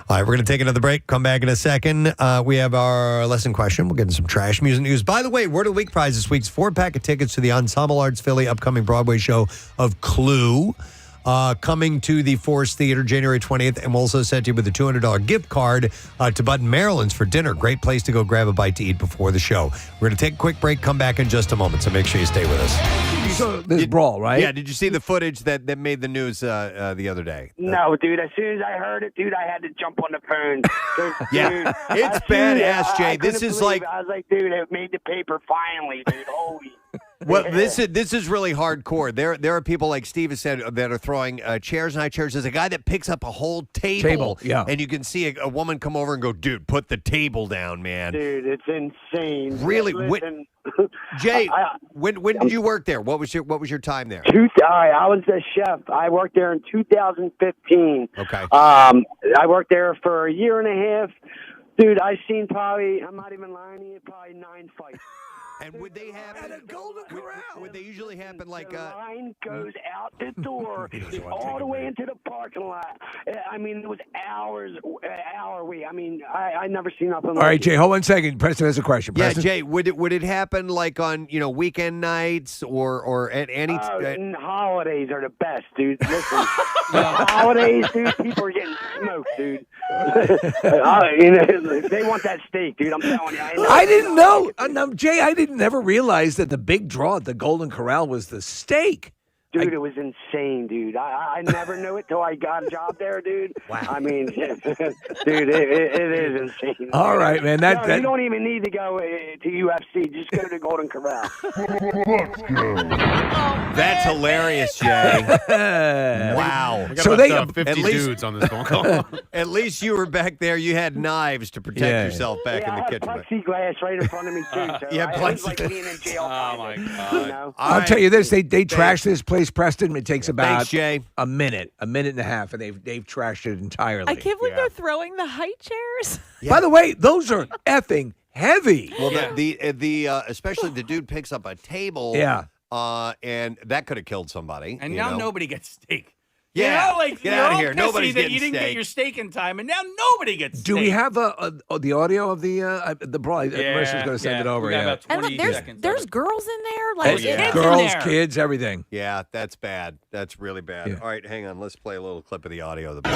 All right, we're going to take another break. Come back in a second. We have our lesson question. We'll get into some trash music news. By the way, Word of the Week prize this week's 4-pack of tickets to the Ensemble Arts Philly upcoming Broadway show of Clue. Coming to the Forest Theater January 20th, and we'll also send you with a $200 gift card to Bud Maryland's for dinner. Great place to go grab a bite to eat before the show. We're going to take a quick break, come back in just a moment, so make sure you stay with us. So this brawl, right? Yeah, did you see the footage that made the news the other day? No, dude. As soon as I heard it, dude, I had to jump on the phone. Yeah, dude, it's badass, Jay. I This is couldn't like... believe it. I was like, dude, it made the paper finally, dude. Holy... Well, this is really hardcore. There are people, like Steve has said, that are throwing chairs and high chairs. There's a guy that picks up a whole table, yeah. And you can see a woman come over and go, "Dude, put the table down, man." Dude, it's insane. Really, Listen, Jay, when did you work there? What was your time there? I was a chef. I worked there in 2015. Okay. I worked there for a year and a half. Dude, I've seen probably, I'm not even lying to you, probably 9 fights. And would they happen at a Golden Corral? Would they usually happen like the line goes out the door all the way into the parking lot. I mean, it was hours, hour wait. I mean, I never seen nothing All like right, it. Jay, hold 1 second. Preston has a question. Yeah, Preston? Jay, would it happen like on weekend nights or at any And holidays are the best, dude. Listen, the holidays, dude, people are getting smoked, dude. They want that steak, dude. I'm telling you. I didn't know. No, Jay, I didn't never realize that the big draw at the Golden Corral was the steak. Dude, it was insane, dude. I never knew it till I got a job there, dude. Wow. I mean, dude, it is insane. All right, man. You don't even need to go to UFC. Just go to Golden Corral. That's hilarious, Jay. Wow. We got about 50 dudes on this phone call. At least you were back there. You had knives to protect yourself back in the kitchen. I had plexiglass right in front of me, too. So Yeah, it was like being in jail. Oh, my God. You know? I'll tell you this: they trash this place, Preston. It takes about Thanks, Jay. a minute and a half, and they've trashed it entirely. I can't believe they're throwing the high chairs. By the way, those are effing heavy. Well, the especially the dude picks up a table. Yeah. And that could have killed somebody. And now nobody gets steak. Yeah. You know, like, Get you're out of all here. pissy Nobody's that getting you didn't get steak. your steak in time, and now nobody gets steak. Do we have the audio of the brawl? Marissa's going to send it over. We got Yeah. about 20 And look, seconds. there's girls in there, like kids in Girls, there. kids, everything. Yeah, that's bad. That's really bad. Yeah. All right, hang on. Let's play a little clip of the audio of the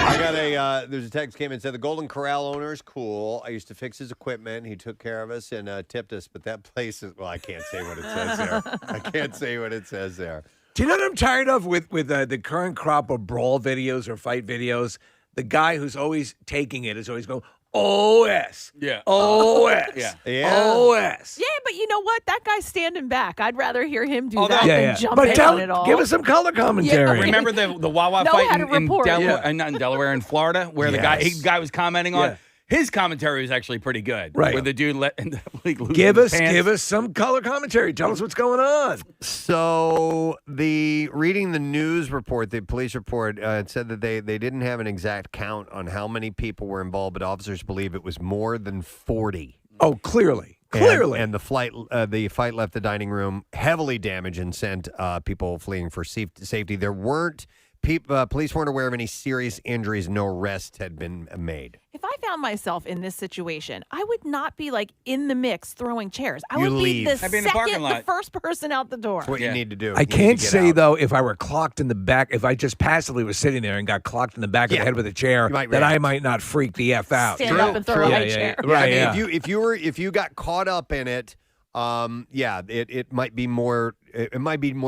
I got there's a text came in and said the Golden Corral owner is cool. I used to fix his equipment. He took care of us and tipped us, but that place is, well, I can't say what it says there. I can't say what it says there. Do you know what I'm tired of with the current crop of brawl videos or fight videos? The guy who's always taking it is always going, OS. Yeah. OS. Yeah. OS. Yeah, but you know what? That guy's standing back. I'd rather hear him do that Yeah, than yeah. jump But in tell, on it all. give us some color commentary. Remember the Wawa Know fight how to in report. Delaware, not in Delaware, in Florida, where the guy was commenting on? Yeah. His commentary was actually pretty good. Right. Where the dude ended up losing Give his pants. us some color commentary. Tell us what's going on. So reading the news report, the police report, it said that they didn't have an exact count on how many people were involved, but officers believe it was more than 40. Oh, clearly. And the fight left the dining room heavily damaged and sent people fleeing for safety. There weren't police weren't aware of any serious injuries. No arrests had been made. If I found myself in this situation, I would not be like in the mix throwing chairs. I You would leave. be the I'd be in the parking second, the lot. first person out the door. That's what you need to do. I You need to can't get say, out. though, if I were clocked in the back, if I just passively was sitting there and got clocked in the back of the head with a chair, You might that I react. might not freak the F out. Stand up and throw a high chair. Right, I mean, yeah. if you got caught up in it, it might be more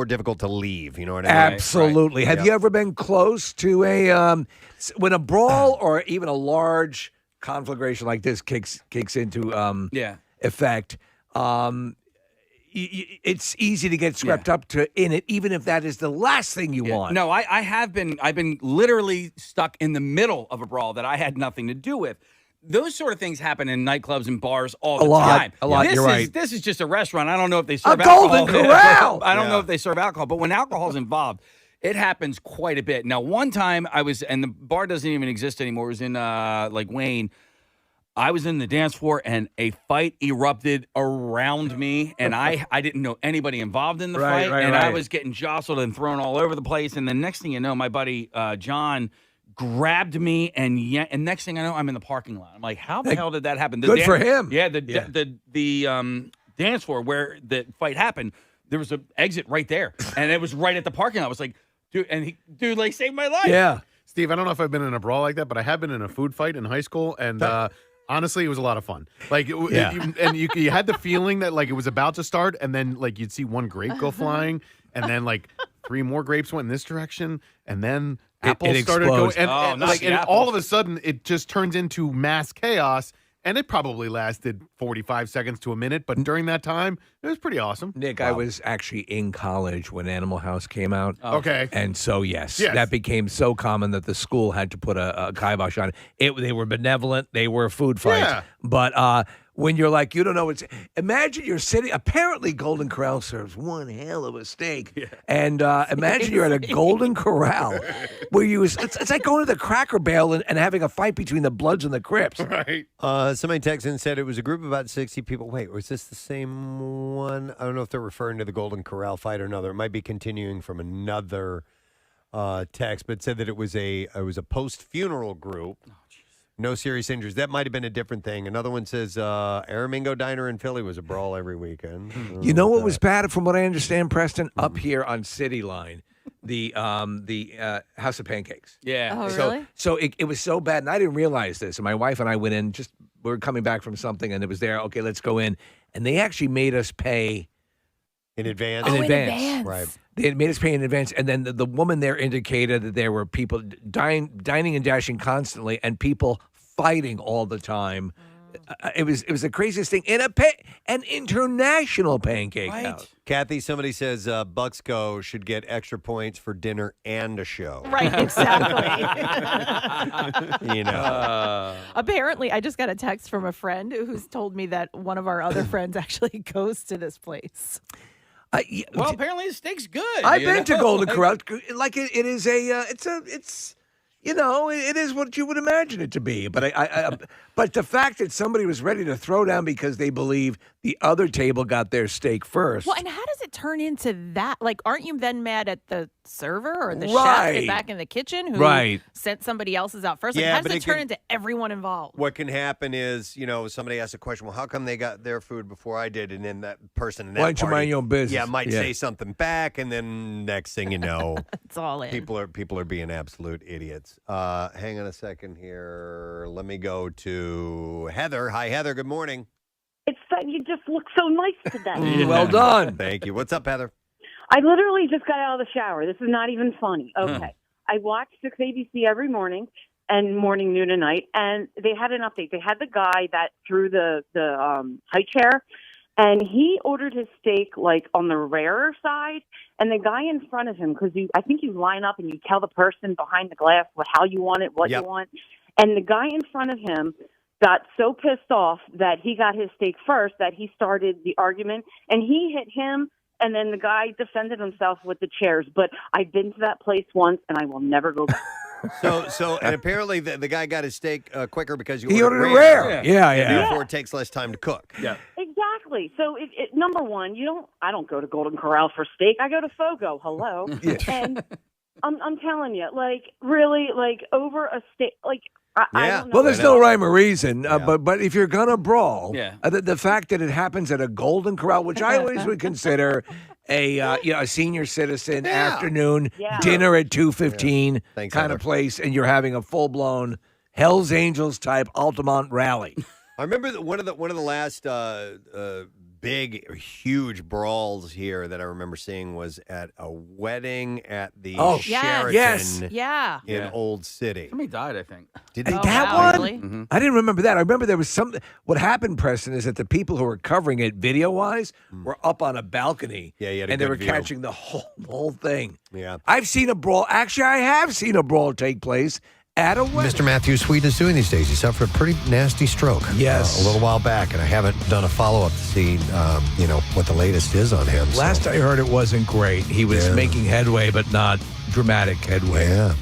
difficult to leave. You know what I mean? Absolutely. Right. Have you ever been close to when a brawl or even a large conflagration like this kicks into effect? It's easy to get swept up in it, even if that is the last thing you want. No, I've been literally stuck in the middle of a brawl that I had nothing to do with. Those sort of things happen in nightclubs and bars all the time. A lot, you're right. This is just a restaurant. I don't know if they serve Golden Corral! I don't know if they serve alcohol, but when alcohol's involved, it happens quite a bit. Now, one time I was, and the bar doesn't even exist anymore. It was in Wayne. I was in the dance floor and a fight erupted around me, and I didn't know anybody involved in the fight, and I was getting jostled and thrown all over the place. And the next thing you know, my buddy John grabbed me and next thing I know, I'm in the parking lot. I'm like, how the hell did that happen? Good for him. Yeah, the dance floor where the fight happened, there was an exit right there, and it was right at the parking lot. I was like, dude, like saved my life. Yeah. Steve, I don't know if I've been in a brawl like that, but I have been in a food fight in high school, and honestly, it was a lot of fun. Like, you had the feeling that like it was about to start, and then like you'd see one grape go flying, and then like 3 more grapes went in this direction, and then apples started going, and all of a sudden it just turns into mass chaos. and it probably lasted 45 seconds to a minute, but during that time, it was pretty awesome. Nick, I was actually in college when Animal House came out. Okay. And so, yes, that became so common that the school had to put a kibosh on it. They were benevolent. They were food fights. Yeah. But when you're like, you don't know imagine you're sitting, apparently Golden Corral serves one hell of a steak. Yeah. And imagine you're at a Golden Corral where it's like going to the Cracker Barrel and having a fight between the Bloods and the Crips. Right. Somebody texted and said it was a group of about 60 people. Wait, was this the same one? I don't know if they're referring to the Golden Corral fight or another. It might be continuing from another text, but said that it was a post-funeral group. No serious injuries. That might have been a different thing. Another one says Aramingo Diner in Philly was a brawl every weekend. You know what was bad, from what I understand, Preston? Up here on City Line, the House of Pancakes. Yeah. Oh, So, really? so it was so bad, and I didn't realize this. And my wife and I went in, we were coming back from something, and it was there. Okay, let's go in. And they actually made us pay in advance. In advance. Right. They had made us pay in advance, and then the woman there indicated that there were people dining and dashing constantly, and people fighting all the time. It was the craziest thing in an international pancake house. Kathy, somebody says Bucksco should get extra points for dinner and a show. Right, exactly. You know. Apparently, I just got a text from a friend who's told me that one of our other friends actually goes to this place. Well, apparently the steak's good. I've been to Golden Corral. Like it is it is what you would imagine it to be. But but the fact that somebody was ready to throw down because they believe the other table got their steak first. Well, and how does it turn into that? Like, aren't you then mad at the server or the Right. chef back in the kitchen who Right. sent somebody else's out first? Like, Yeah, how does but it it turn can- into everyone involved? What can happen is, somebody asks a question, well, how come they got their food before I did? And then that person in that Why don't you party, mind your own business? Yeah, might Yeah. say something back, and then next thing you know, it's all in. People are being absolute idiots. Hang on a second here. Let me go to Heather. Hi, Heather. Good morning. It's that you just look so nice today. Well done. Thank you. What's up, Heather? I literally just got out of the shower. This is not even funny. Okay. I watch 6 ABC every morning and morning, noon, and night, and they had an update. They had the guy that threw the high chair, and he ordered his steak like on the rarer side, and the guy in front of him, because I think you line up and you tell the person behind the glass how you want it, what you want, and the guy in front of him got so pissed off that he got his steak first that he started the argument, and he hit him, and then the guy defended himself with the chairs. But I've been to that place once, and I will never go back. So, and apparently the guy got his steak quicker because He ordered it rare. Yeah. And therefore it takes less time to cook. Yeah. Exactly. So, number one, I don't go to Golden Corral for steak. I go to Fogo. Hello. And I'm telling you, really, over a steak, I don't know. Well, there's no rhyme or reason, but if you're gonna brawl, the fact that it happens at a Golden Corral, which I always would consider a senior citizen afternoon dinner at 2:15 kind of place, and you're having a full blown Hell's Angels type Altamont rally. I remember that one of the last big, huge brawls here that I remember seeing was at a wedding at the Sheraton in Old City. Somebody died, I think. Did that one? Really? Mm-hmm. I didn't remember that. I remember there was something. What happened, Preston, is that the people who were covering it video-wise were up on a balcony. Yeah, you had a and they good were view. catching the whole thing. Yeah. I've seen a brawl. Actually, I have seen a brawl take place at a wedding. Mr. Matthew Sweet is doing these days. He suffered a pretty nasty stroke. Yes. A little while back, and I haven't done a follow-up to see, what the latest is on him. so. Last I heard, it wasn't great. He was making headway, but not dramatic headway. Yeah.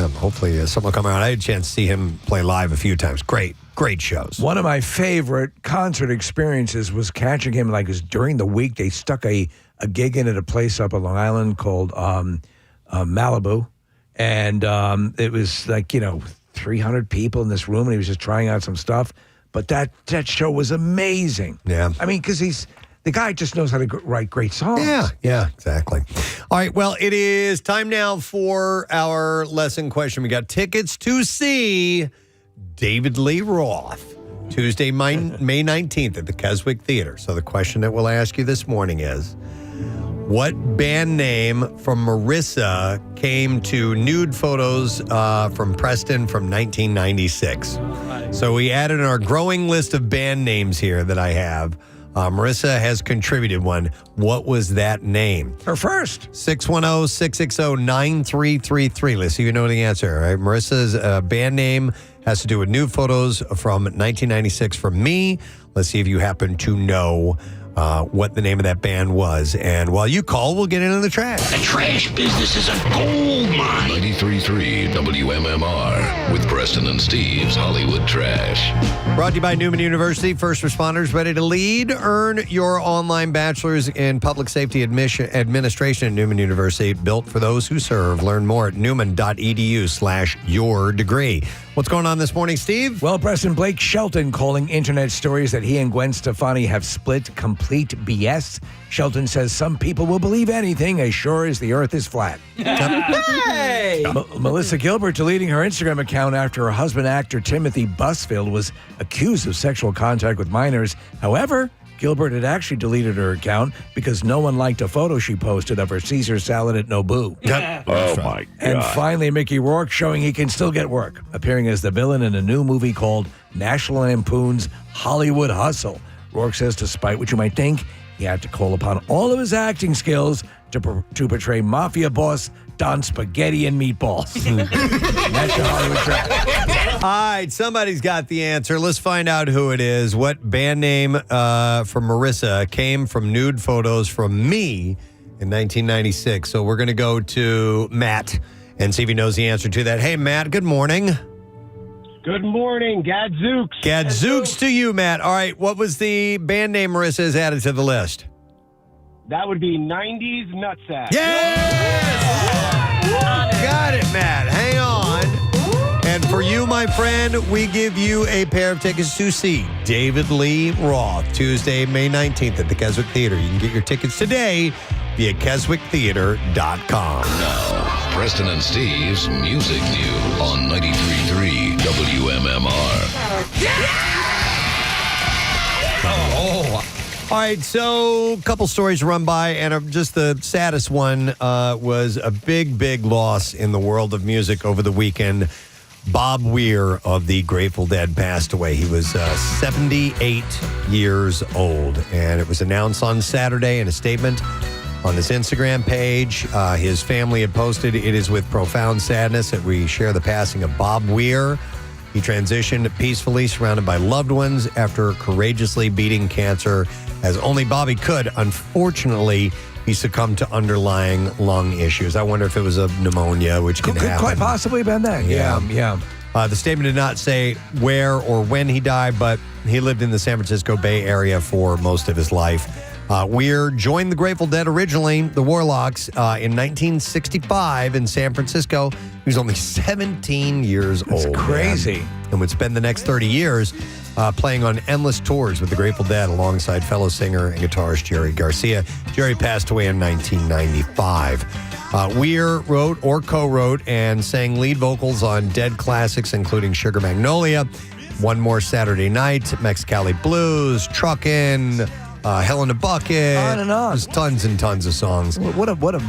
Hopefully something will come around. I had a chance to see him play live a few times. Great shows. One of my favorite concert experiences was catching him, during the week. They stuck a gig in at a place up on Long Island called Malibu. And it was 300 people in this room, and he was just trying out some stuff. But that show was amazing. Yeah. I mean, because the guy just knows how to write great songs. Yeah, exactly. All right, well, it is time now for our lesson question. We got tickets to see David Lee Roth Tuesday, May 19th at the Keswick Theater. So the question that we'll ask you this morning is, what band name from Marissa came to nude photos from Preston from 1996. So we added in our growing list of band names here that I have. Marissa has contributed one. What was that name? Her first. 610-660-9333. Let's see if you know the answer. All right. Marissa's band name has to do with nude photos from 1996 from me. Let's see if you happen to know what the name of that band was. And while you call, we'll get into the trash. The trash business is a gold mine. 93.3 WMMR with Preston and Steve's Hollywood Trash. Brought to you by Neumann University. First responders ready to lead. Earn your online bachelor's in public safety administration at Neumann University. Built for those who serve. Learn more at newman.edu/your degree. What's going on this morning, Steve? Well, Preston, Blake Shelton calling internet stories that he and Gwen Stefani have split complete BS. Shelton says some people will believe anything as sure as the earth is flat. Hey! Melissa Gilbert deleting her Instagram account after her husband, actor Timothy Busfield, was accused of sexual contact with minors. However, Gilbert had actually deleted her account because no one liked a photo she posted of her Caesar salad at Nobu. Oh, my God. And finally, Mickey Rourke showing he can still get work, appearing as the villain in a new movie called National Lampoon's Hollywood Hustle. Rourke says, despite what you might think, he had to call upon all of his acting skills to portray mafia boss Don Spaghetti and Meatballs. That's your Hollywood Trash. All right, somebody's got the answer. Let's find out who it is. What band name from Marissa came from nude photos from me in 1996? So we're going to go to Matt and see if he knows the answer to that. Hey, Matt, good morning. Good morning, Gadzooks. Gadzooks to you, Matt. All right, what was the band name Marissa has added to the list? That would be 90s Nutsack. Got it, Matt. Hang on. And for you, my friend, we give you a pair of tickets to see David Lee Roth, Tuesday, May 19th at the Keswick Theater. You can get your tickets today via keswicktheater.com. Now, Preston and Steve's Music News on 93.3 WMMR. All right, so a couple stories to run by, and just the saddest one was a big loss in the world of music over the weekend. Bob Weir of the Grateful Dead passed away. He was 78 years old, and it was announced on Saturday in a statement on his Instagram page. His family had posted, "It is with profound sadness that we share the passing of Bob Weir. He transitioned peacefully, surrounded by loved ones after courageously beating cancer as only Bobby could. Unfortunately, he succumbed to underlying lung issues." I wonder if it was a pneumonia, which can happen. Quite possibly been that. Yeah. The statement did not say where or when he died, but he lived in the San Francisco Bay Area for most of his life. Weir joined the Grateful Dead originally, the Warlocks, in 1965 in San Francisco. He was only 17 years old. That's crazy. Man, and would spend the next 30 years playing on endless tours with the Grateful Dead alongside fellow singer and guitarist Jerry Garcia. Jerry passed away in 1995. Weir wrote or co-wrote and sang lead vocals on Dead classics, including Sugar Magnolia, One More Saturday Night, Mexicali Blues, Truckin', Hell in a Bucket. On and on. There's tons and tons of songs. What a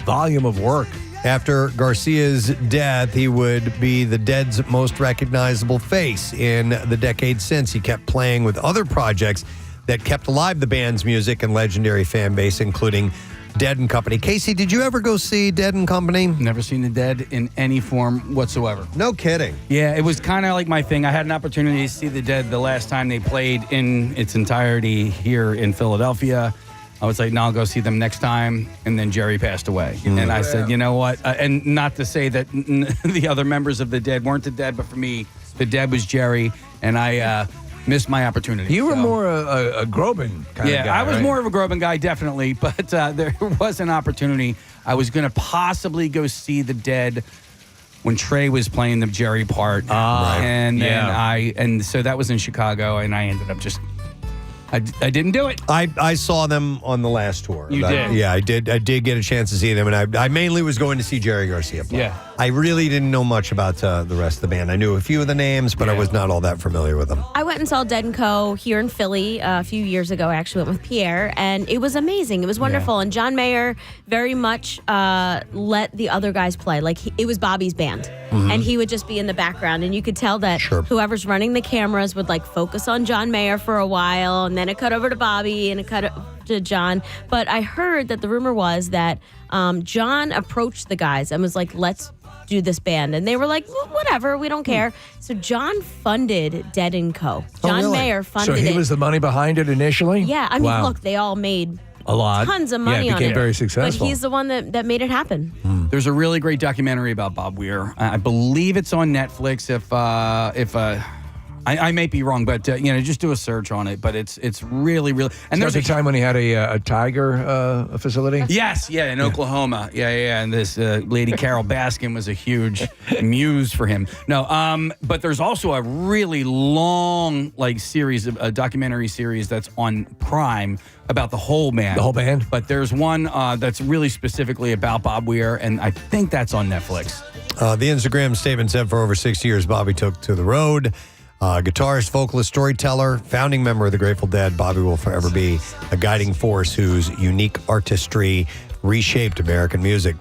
volume of work. After Garcia's death, he would be the Dead's most recognizable face. In the decades since, he kept playing with other projects that kept alive the band's music and legendary fan base, including Dead and Company. Casey, did you ever go see Dead and Company? Never seen the Dead in any form whatsoever. No kidding. Yeah, it was kind of like my thing. I had an opportunity to see the Dead the last time they played in its entirety here in Philadelphia. I was like, no, I'll go see them next time. And then Jerry passed away. And I said, you know what? And not to say that the other members of the Dead weren't the Dead, but for me, the Dead was Jerry. And I missed my opportunity. You were more a Groban kind of guy. Yeah, I was right? more of a Groban guy, definitely. But there was an opportunity. I was going to possibly go see the Dead when Trey was playing the Jerry part. Right. And then so that was in Chicago, and I ended up just... I didn't do it. I saw them on the last tour. You did? Yeah, I did. I did get a chance to see them, and I mainly was going to see Jerry Garcia play. Yeah. I really didn't know much about the rest of the band. I knew a few of the names, but I was not all that familiar with them. I went and saw Dead & Co. here in Philly a few years ago. I actually went with Pierre, and it was amazing. It was wonderful. And John Mayer very much let the other guys play. Like, it was Bobby's band. And he would just be in the background. And you could tell that whoever's running the cameras would, like, focus on John Mayer for a while, and then it cut over to Bobby, and it cut to John. But I heard that the rumor was that John approached the guys and was like, let's do this band. And they were like, well, whatever, we don't care. So John funded Dead & Co. John Mayer funded it. So he was the money behind it initially? Yeah, I mean, look, they all made a lot. Tons of money on it. Became very successful. But he's the one that made it happen. There's a really great documentary about Bob Weir. I believe it's on Netflix. If I may be wrong, but just do a search on it. But it's really. And there's a time when he had a tiger facility. Yes, in Oklahoma. Yeah. And this lady Carol Baskin was a huge muse for him. No, but there's also a really long series, a documentary series that's on Prime about the whole band. The whole band. But there's one that's really specifically about Bob Weir, and I think that's on Netflix. The Instagram statement said for over 6 years, Bobby took to the road. Guitarist, vocalist, storyteller, founding member of the Grateful Dead, Bobby will forever be a guiding force whose unique artistry reshaped American music.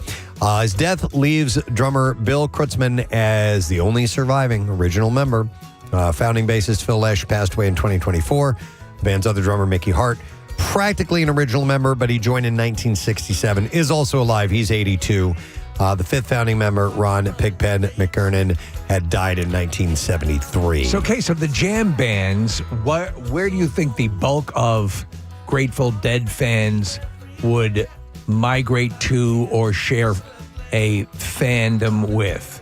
His death leaves drummer Bill Kreutzmann as the only surviving original member. Founding bassist Phil Lesh passed away in 2024. The band's other drummer, Mickey Hart, practically an original member, but he joined in 1967, is also alive. He's 82. The fifth founding member, Ron Pigpen McKernan, had died in 1973. So the jam bands, where do you think the bulk of Grateful Dead fans would migrate to or share a fandom with?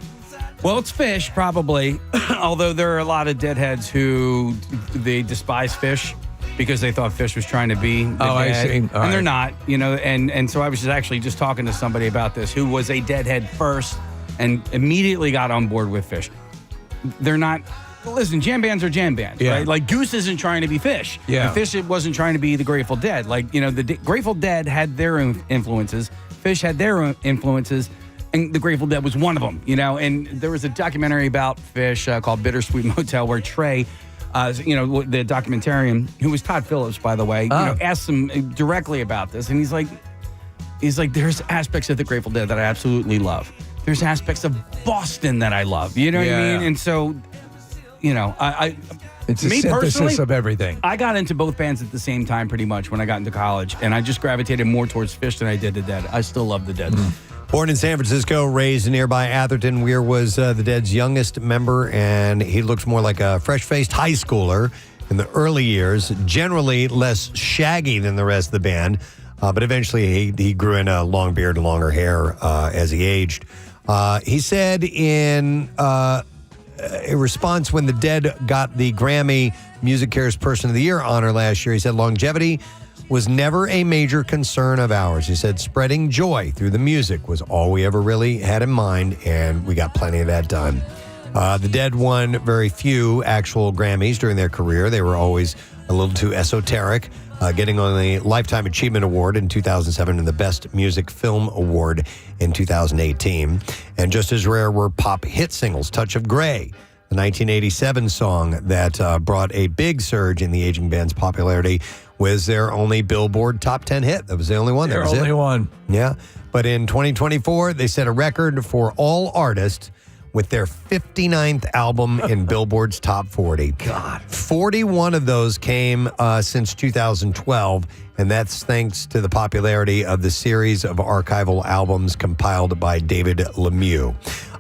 Well, it's Fish, probably. Although there are a lot of Deadheads who they despise Fish because they thought Fish was trying to be the Dead. I see. And they're not, and so I was just talking to somebody about this who was a Deadhead first and immediately got on board with Fish. They're not. Listen, jam bands are jam bands, right? Like Goose isn't trying to be Fish. Yeah. And Fish wasn't trying to be the Grateful Dead. The Grateful Dead had their own influences. Fish had their own influences. And the Grateful Dead was one of them, And there was a documentary about Fish called Bittersweet Motel where Trey, the documentarian, who was Todd Phillips, by the way, asked him directly about this. And he's like, there's aspects of the Grateful Dead that I absolutely love. There's aspects of Boston that I love. You know what I mean? And so, it's a synthesis of everything. I got into both bands at the same time pretty much when I got into college. And I just gravitated more towards Fish than I did the Dead. I still love the Dead. Born in San Francisco, raised in nearby Atherton, Weir was the Dead's youngest member, and he looked more like a fresh-faced high schooler in the early years, generally less shaggy than the rest of the band, but eventually he grew in a long beard and longer hair as he aged. He said in a response when the Dead got the Grammy Music Cares Person of the Year honor last year, he said, longevity was never a major concern of ours. He said, spreading joy through the music was all we ever really had in mind, and we got plenty of that done. The Dead won very few actual Grammys during their career. They were always a little too esoteric, getting on the Lifetime Achievement Award in 2007 and the Best Music Film Award in 2018. And just as rare were pop hit singles. Touch of Grey, the 1987 song that brought a big surge in the aging band's popularity, was their only Billboard Top 10 hit. That was the only one. Their only one. Yeah. But in 2024, they set a record for all artists with their 59th album in Billboard's Top 40. God. 41 of those came since 2012, and that's thanks to the popularity of the series of archival albums compiled by David Lemieux.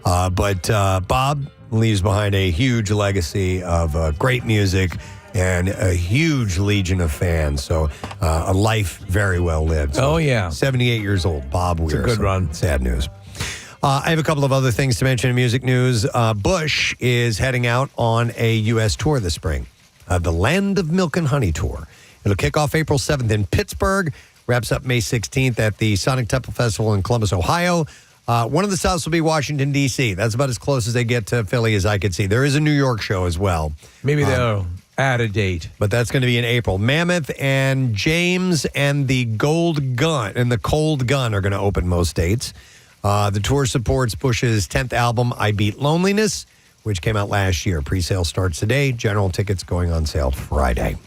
But Bob leaves behind a huge legacy of great music and a huge legion of fans. So a life very well lived. So 78 years old, Bob Weir. It's a good run. Sad news. I have a couple of other things to mention in music news. Bush is heading out on a U.S. tour this spring, the Land of Milk and Honey Tour. It'll kick off April 7th in Pittsburgh, wraps up May 16th at the Sonic Temple Festival in Columbus, Ohio. One of the stops will be Washington, D.C. That's about as close as they get to Philly as I could see. There is a New York show as well. Maybe they'll add a date. But that's going to be in April. Mammoth and James and the Cold Gun are going to open most dates. The tour supports Bush's 10th album, I Beat Loneliness, which came out last year. Pre-sale starts today. General tickets going on sale Friday.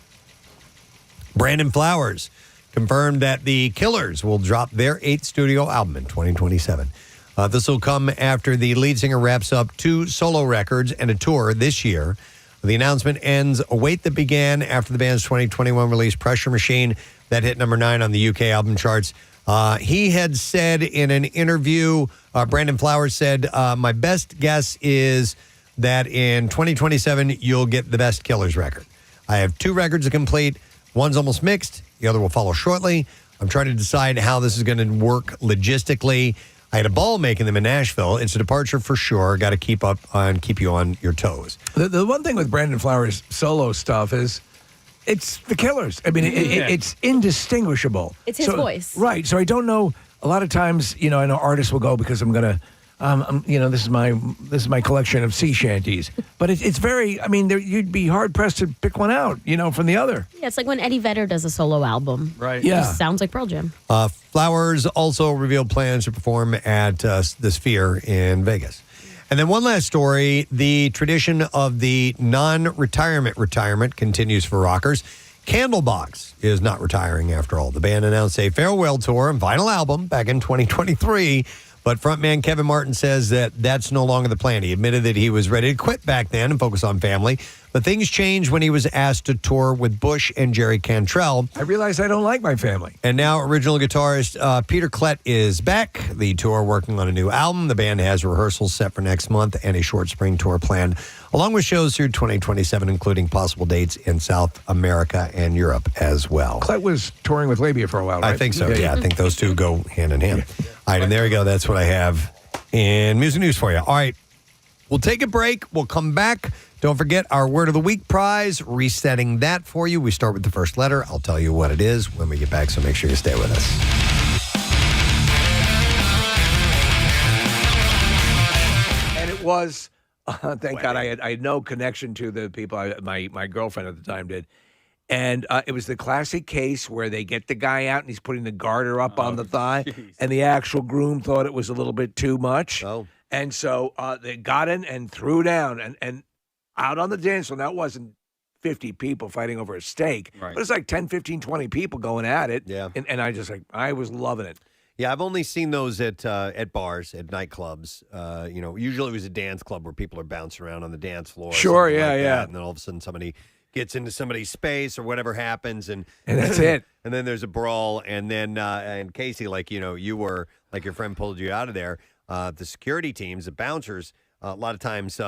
Brandon Flowers confirmed that the Killers will drop their 8th studio album in 2027. This will come after the lead singer wraps up 2 solo records and a tour this year. The announcement ends a wait that began after the band's 2021 release, Pressure Machine, that hit number 9 on the UK album charts. He had said in an interview, Brandon Flowers said, my best guess is that in 2027, you'll get the best Killers record. I have 2 records to complete. One's almost mixed. The other will follow shortly. I'm trying to decide how this is going to work logistically. I had a ball making them in Nashville. It's a departure for sure. Got to keep you on your toes. The one thing with Brandon Flowers' solo stuff is it's the Killers. I mean, it's indistinguishable. It's his voice. Right. So I don't know. A lot of times, I know artists will go because I'm going to, this is my collection of sea shanties. But it's very, you'd be hard pressed to pick one out, from the other. Yeah, it's like when Eddie Vedder does a solo album. Right. Yeah. It just sounds like Pearl Jam. Flowers also revealed plans to perform at the Sphere in Vegas. And then one last story. The tradition of the non-retirement retirement continues for rockers. Candlebox is not retiring after all. The band announced a farewell tour and final album back in 2023. But frontman Kevin Martin says that that's no longer the plan. He admitted that he was ready to quit back then and focus on family. But things changed when he was asked to tour with Bush and Jerry Cantrell. I realized I don't like my family. And now original guitarist Peter Klett is back. The tour working on a new album. The band has rehearsals set for next month and a short spring tour planned, along with shows through 2027, including possible dates in South America and Europe as well. Klett was touring with Labia for a while, right? I think so, yeah. I think those two go hand in hand. All right, and there you go. That's what I have in music news for you. All right, we'll take a break. We'll come back. Don't forget our Word of the Week prize, resetting that for you. We start with the first letter. I'll tell you what it is when we get back, so make sure you stay with us. And it was, thank God, I had no connection to the people. My girlfriend at the time did. And it was the classic case where they get the guy out and he's putting the garter up on the thigh, and the actual groom thought it was a little bit too much. Oh. And so they got in and threw down and out on the dance floor. Now, it wasn't 50 people fighting over a steak, but it's like 10, 15, 20 people going at it. Yeah. And I was loving it. Yeah, I've only seen those at bars, at nightclubs. Usually it was a dance club where people are bouncing around on the dance floor. Sure, something yeah, like yeah. that, and then all of a sudden somebody gets into somebody's space or whatever happens, and that's it. And then there's a brawl, and then and Casey, you were like your friend pulled you out of there. The security teams, the bouncers, a lot of times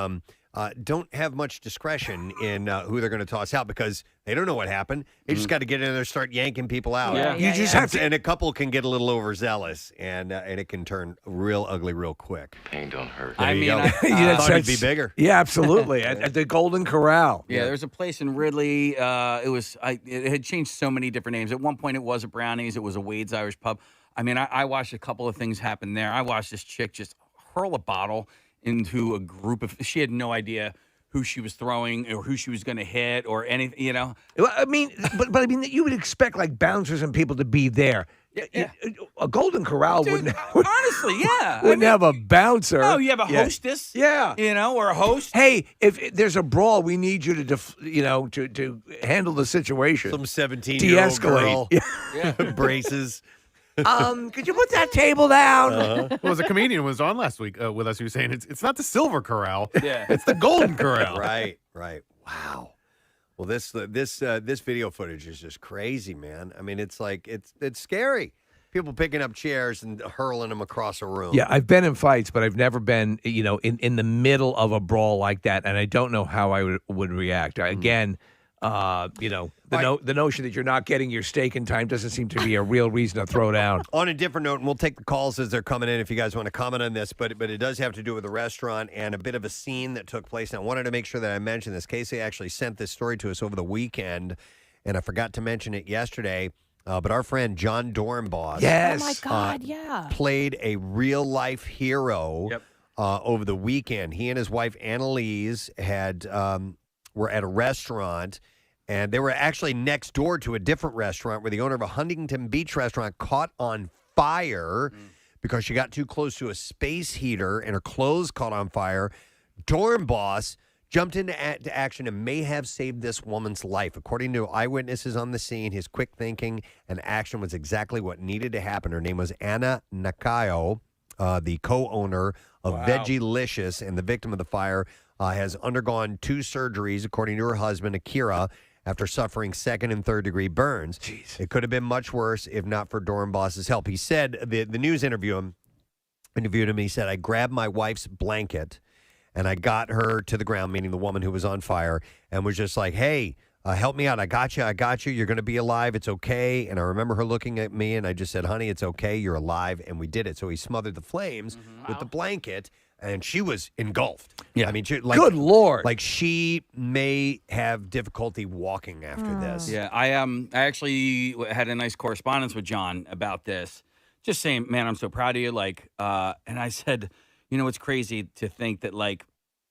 don't have much discretion in who they're going to toss out because they don't know what happened. They just got to get in there and start yanking people out. You just have to. And a couple can get a little overzealous, and it can turn real ugly real quick. Pain don't hurt. There you go. I thought it'd be bigger. Yeah, absolutely. at the Golden Corral. Yeah, there's a place in Ridley. It had changed so many different names. At one point, it was a Brownies. It was a Wade's Irish Pub. I mean, I watched a couple of things happen there. I watched this chick just hurl a bottle into a group of. She had no idea who she was throwing or who she was going to hit or anything. Well, I mean, but you would expect like bouncers and people to be there. Yeah. A Golden Corral wouldn't. Honestly, yeah. Wouldn't have a bouncer. No, you have a hostess. Yeah. Or a host. Hey, if there's a brawl, we need you to handle the situation. Some 17-year-old girl. Yeah. Braces. Could you put that table down? Well, as a comedian was on last week with us, who was saying it's not the Silver Corral, yeah, it's the Golden Corral. Right. Wow. Well, this video footage is just crazy, man. I mean, it's like it's scary. People picking up chairs and hurling them across a room. Yeah, I've been in fights, but I've never been, in the middle of a brawl like that, and I don't know how I would react. Again, the notion that you're not getting your steak in time doesn't seem to be a real reason to throw down. On a different note, and we'll take the calls as they're coming in if you guys want to comment on this, but it does have to do with the restaurant and a bit of a scene that took place. And I wanted to make sure that I mentioned this. Casey actually sent this story to us over the weekend, and I forgot to mention it yesterday. But our friend John Dornbos, yes, oh my God, yeah, played a real life hero over the weekend. He and his wife Annalise were at a restaurant. And they were actually next door to a different restaurant where the owner of a Huntington Beach restaurant caught on fire because she got too close to a space heater and her clothes caught on fire. Dorm boss jumped into action and may have saved this woman's life. According to eyewitnesses on the scene, his quick thinking and action was exactly what needed to happen. Her name was Anna Nakayo, the co-owner of Veggielicious, and the victim of the fire has undergone 2 surgeries, according to her husband, Akira, after suffering 2nd and 3rd degree burns. Jeez. It could have been much worse if not for Dorm Boss's help. He said, the news interviewed him, he said, I grabbed my wife's blanket and I got her to the ground, meaning the woman who was on fire, and was just like, hey, help me out. I got you. You're going to be alive. It's okay. And I remember her looking at me, and I just said, honey, it's okay. You're alive. And we did it. So he smothered the flames with the blanket, and she was engulfed. Yeah. I mean, Good Lord. Like, she may have difficulty walking after this. Yeah, I actually had a nice correspondence with John about this, just saying, man, I'm so proud of you. Like, and I said, you know, it's crazy to think that, like,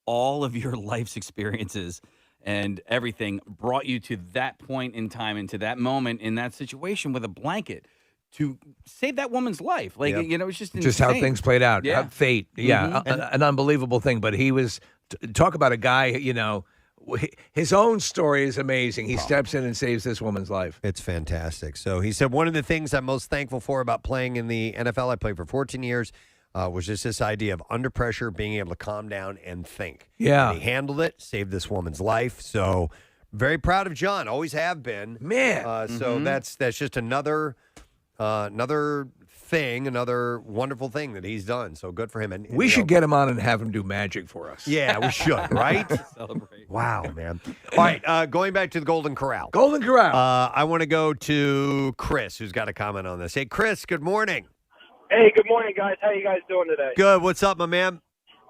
all of your life's experiences and everything brought you to that point in time and to that moment in that situation with a blanket to save that woman's life. Like, you know, it's just how insane. things played out. Yeah. Fate. Yeah. An unbelievable thing. But he was, talk about a guy, you know, his own story is amazing. He steps in and saves this woman's life. It's fantastic. So he said, one of the things I'm most thankful for about playing in the NFL, I played for 14 years, was just this idea of under pressure, being able to calm down and think. Yeah. And he handled it, saved this woman's life. So very proud of John. Always have been. Man. So that's just another thing, another wonderful thing that he's done. So good for him. And We should get him on and have him do magic for us. Yeah, we should, right? Celebrate. Wow, man. All right, going back to the Golden Corral. Golden Corral. I want to go to Chris, who's got a comment on this. Hey, Chris, good morning. Hey, good morning, guys. How you guys doing today? Good. What's up, my man?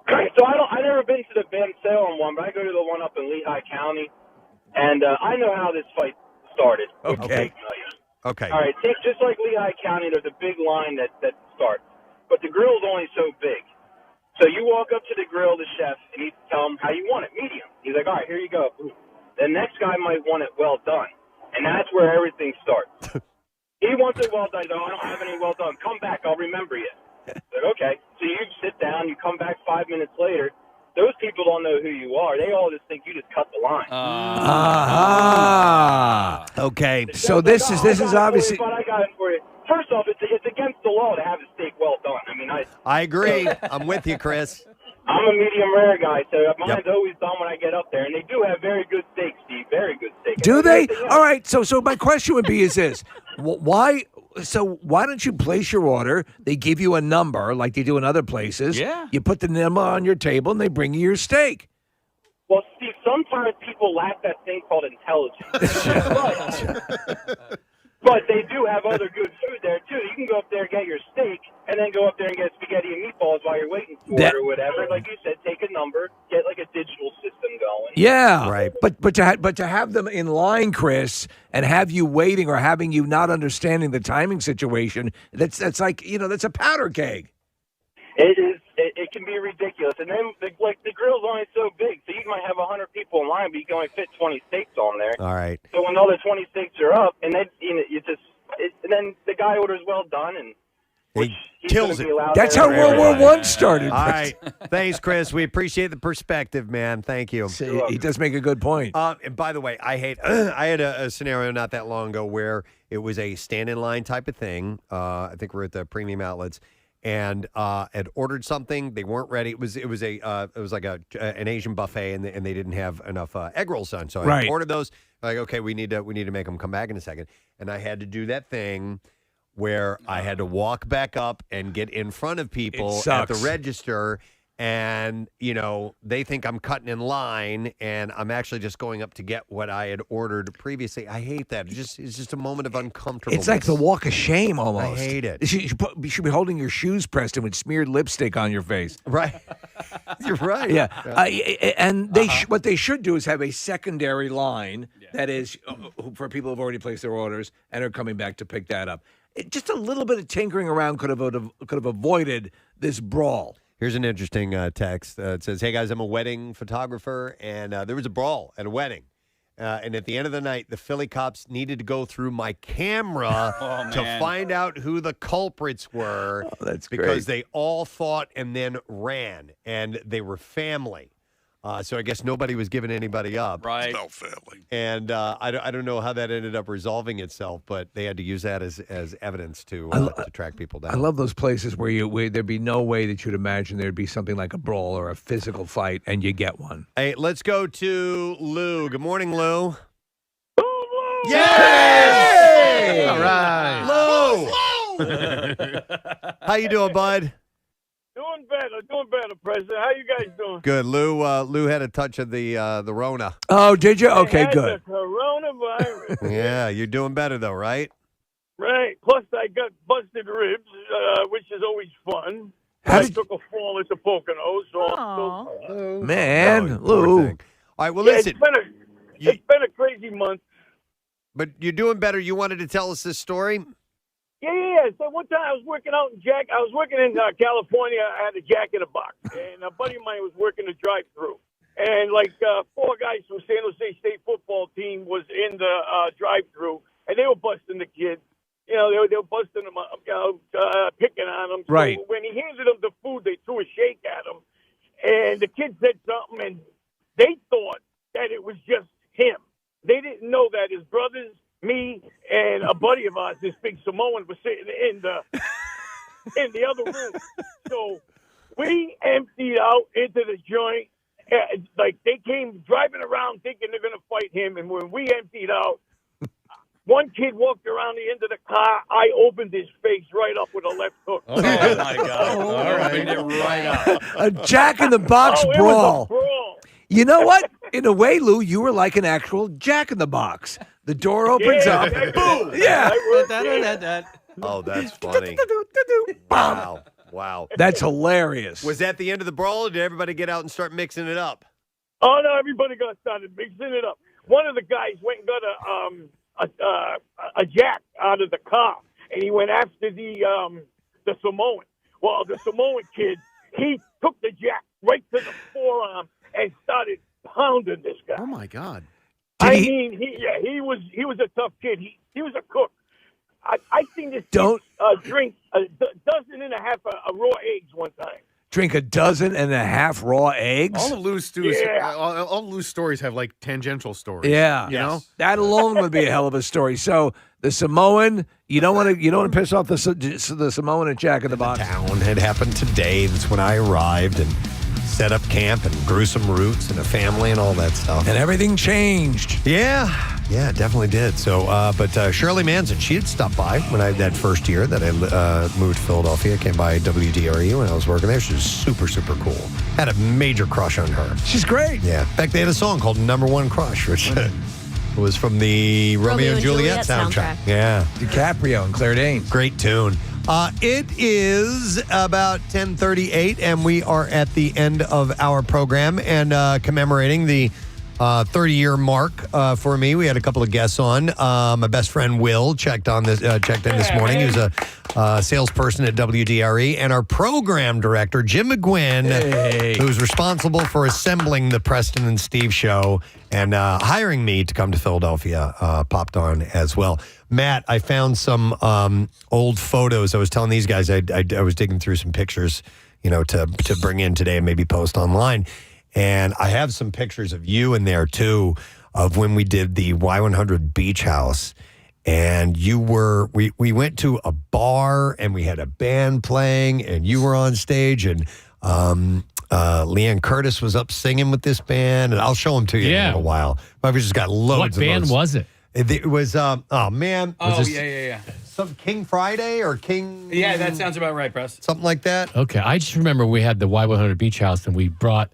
So I've never been to the Van Salem one, but I go to the one up in Lehigh County, and I know how this fight started. Okay. Okay. All right. Just like Lehigh County, there's a big line that starts, but the grill's only so big. So you walk up to the grill, the chef, and you tell him how you want it, medium. He's like, all right, here you go. The next guy might want it well done, and that's where everything starts. He wants it well done. He's like, oh, I don't have any well done. Come back, I'll remember you. Like, okay. So you sit down, you come back 5 minutes later. Those people don't know who you are. They all just think you just cut the line. Okay. So this is obviously. But I got it for you. First off, it's against the law to have a steak well done. I mean, I agree. I'm with you, Chris. I'm a medium rare guy, so mine's always done when I get up there. And they do have very good steaks, Steve. Very good steaks. Do they? All right. So my question would be: is this why? So why don't you place your order? They give you a number like they do in other places. Yeah. You put the number on your table and they bring you your steak. Well, Steve, sometimes people lack that thing called intelligence. But they do have other good food there, too. You can go up there and get your steak and then go up there and get spaghetti and meatballs while you're waiting for it or whatever. Like you said, take a number, get like a digital system going. Yeah, right. But to have them in line, Chris, and have you waiting or having you not understanding the timing situation, that's like, you know, that's a powder keg. It is. It can be ridiculous. And then, like, the grill's only so big, so you might have 100 people in line, but you can only fit 20 steaks on there. All right. So when all the 20 steaks are up, and then and then the guy orders well done, and he kills it. That's how World War I started. All right. Thanks, Chris. We appreciate the perspective, man. Thank you. He does make a good point. And by the way, I had a scenario not that long ago where it was a stand-in-line type of thing. I think we're at the premium outlets. And had ordered something. They weren't ready. It was like an Asian buffet, and they didn't have enough egg rolls done. So I ordered those. Like, okay, we need to make them come back in a second. And I had to do that thing where I had to walk back up and get in front of people at the register. And, you know, they think I'm cutting in line, and I'm actually just going up to get what I had ordered previously. I hate that. It's just a moment of uncomfortableness. It's like the walk of shame almost. I hate it. You should be holding your shoes, Preston, with smeared lipstick on your face. Right. You're right. Yeah. And what they should do is have a secondary line that is for people who've already placed their orders and are coming back to pick that up. Just a little bit of tinkering around could have avoided this brawl. Here's an interesting text. It says, hey, guys, I'm a wedding photographer, and there was a brawl at a wedding. And at the end of the night, the Philly cops needed to go through my camera to find out who the culprits were. Oh, that's because great. they all fought and then ran, and they were family. So I guess nobody was giving anybody up. Right. Spell family. And I don't know how that ended up resolving itself, but they had to use that as evidence to track people down. I love those places where there'd be no way that you'd imagine there'd be something like a brawl or a physical fight, and you get one. Hey, let's go to Lou. Good morning, Lou. Yay! All right. Lou! How you doing, bud? Doing better, President. How you guys doing? Good. Lou had a touch of the Rona. Oh, did you? I Okay, had good. The coronavirus. Yeah, you're doing better though, right? Right. Plus, I got busted ribs, which is always fun. How I did- took a fall at the Poconos, so I'm still. Man, poor Lou. thing. All right, well, Yeah, listen. it's been a crazy month. But you're doing better. You wanted to tell us this story? Yeah. So one time I was working out in California. I had a Jack in the Box, and a buddy of mine was working the drive-through. And like 4 guys from San Jose State football team was in the drive-through, and they were busting the kids. You know, they were busting them up, picking on them. Right. So when he handed them the food, they threw a shake at him, and the kid said something, and they thought that it was just him. They didn't know that his brothers, me, and a buddy of ours, this big Samoan, was sitting in the other room. So we emptied out into the joint. Like they came driving around thinking they're going to fight him, and when we emptied out, one kid walked around the end of the car. I opened his face right up with a left hook. Oh, my God. All right. Right up. A Jack in the Box Oh, it was a brawl. brawl. You know what? In a way, Lou, you were like an actual Jack in the Box. The door opens up. Boom. Yeah. Oh, that's funny. Wow. Wow. That's hilarious. Was that the end of the brawl, or did everybody get out and start mixing it up? Oh no! Everybody got started mixing it up. One of the guys went and got a jack out of the car, and he went after the Samoan. Well, the Samoan kid, he took the jack right to the forearm and started pounding this guy. Oh my God! He was a tough kid. He was a cook. I seen this kid drink a dozen and a half of raw eggs one time. Drink a dozen and a half raw eggs? All of Lou's stews, Yeah. all Lou's stories have like tangential stories. Yeah. you know. That alone would be a hell of a story. So the Samoan, you don't want to piss off the Samoan at Jack in the Box. Town had happened today. That's when I arrived and set up camp and grew some roots and a family and all that stuff. And everything changed. Yeah, it definitely did. So, but Shirley Manson, she had stopped by when I that first year that I moved to Philadelphia. Came by WDRE when I was working there. She was super, super cool. Had a major crush on her. She's great. Yeah. In fact, they had a song called "Number One Crush," which was from the Romeo and Juliet soundtrack. Yeah. DiCaprio and Claire Danes. Great tune. It is about 10:38, and we are at the end of our program and commemorating the 30-year mark for me. We had a couple of guests on. My best friend Will checked in this morning. He was a salesperson at WDRE, and our program director Jim Mcguinn, who's responsible for assembling the Preston and Steve show and hiring me to come to Philadelphia, popped on as well. Matt, I found some old photos. I was telling these guys I was digging through some pictures, to bring in today and maybe post online. And I have some pictures of you in there, too, of when we did the Y100 Beach House. And we went to a bar and we had a band playing and you were on stage and Leanne Curtis was up singing with this band. And I'll show them to you in a little while. But we just got loads of those. What band was it? It was, oh, man. Oh, was yeah. Some King Friday or King... Yeah, that sounds about right, Press. Something like that. Okay, I just remember we had the Y100 Beach House and we brought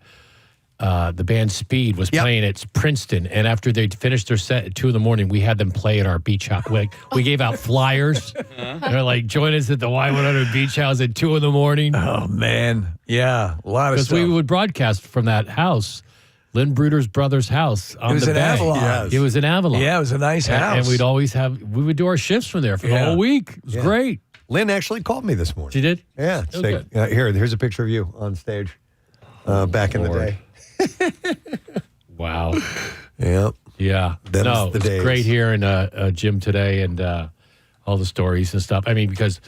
the band Speed was playing at Princeton. And after they finished their set at 2 a.m, we had them play at our beach house. We gave out flyers. They're like, join us at the Y100 Beach House at 2 a.m. Oh, man. Yeah, a lot of Because stuff. we would broadcast from that house. Lynn Bruder's brother's house on It was the in bay. Avalon. Yes. It was in Avalon. Yeah, it was a nice house. And we would do our shifts from there for the whole week. It was great. Lynn actually called me this morning. She did? Yeah. Oh, So, good. here's a picture of you on stage back in the day. Wow. Yep. Yeah. Them's no, the it's days. great hearing Jim today and all the stories and stuff. I mean, because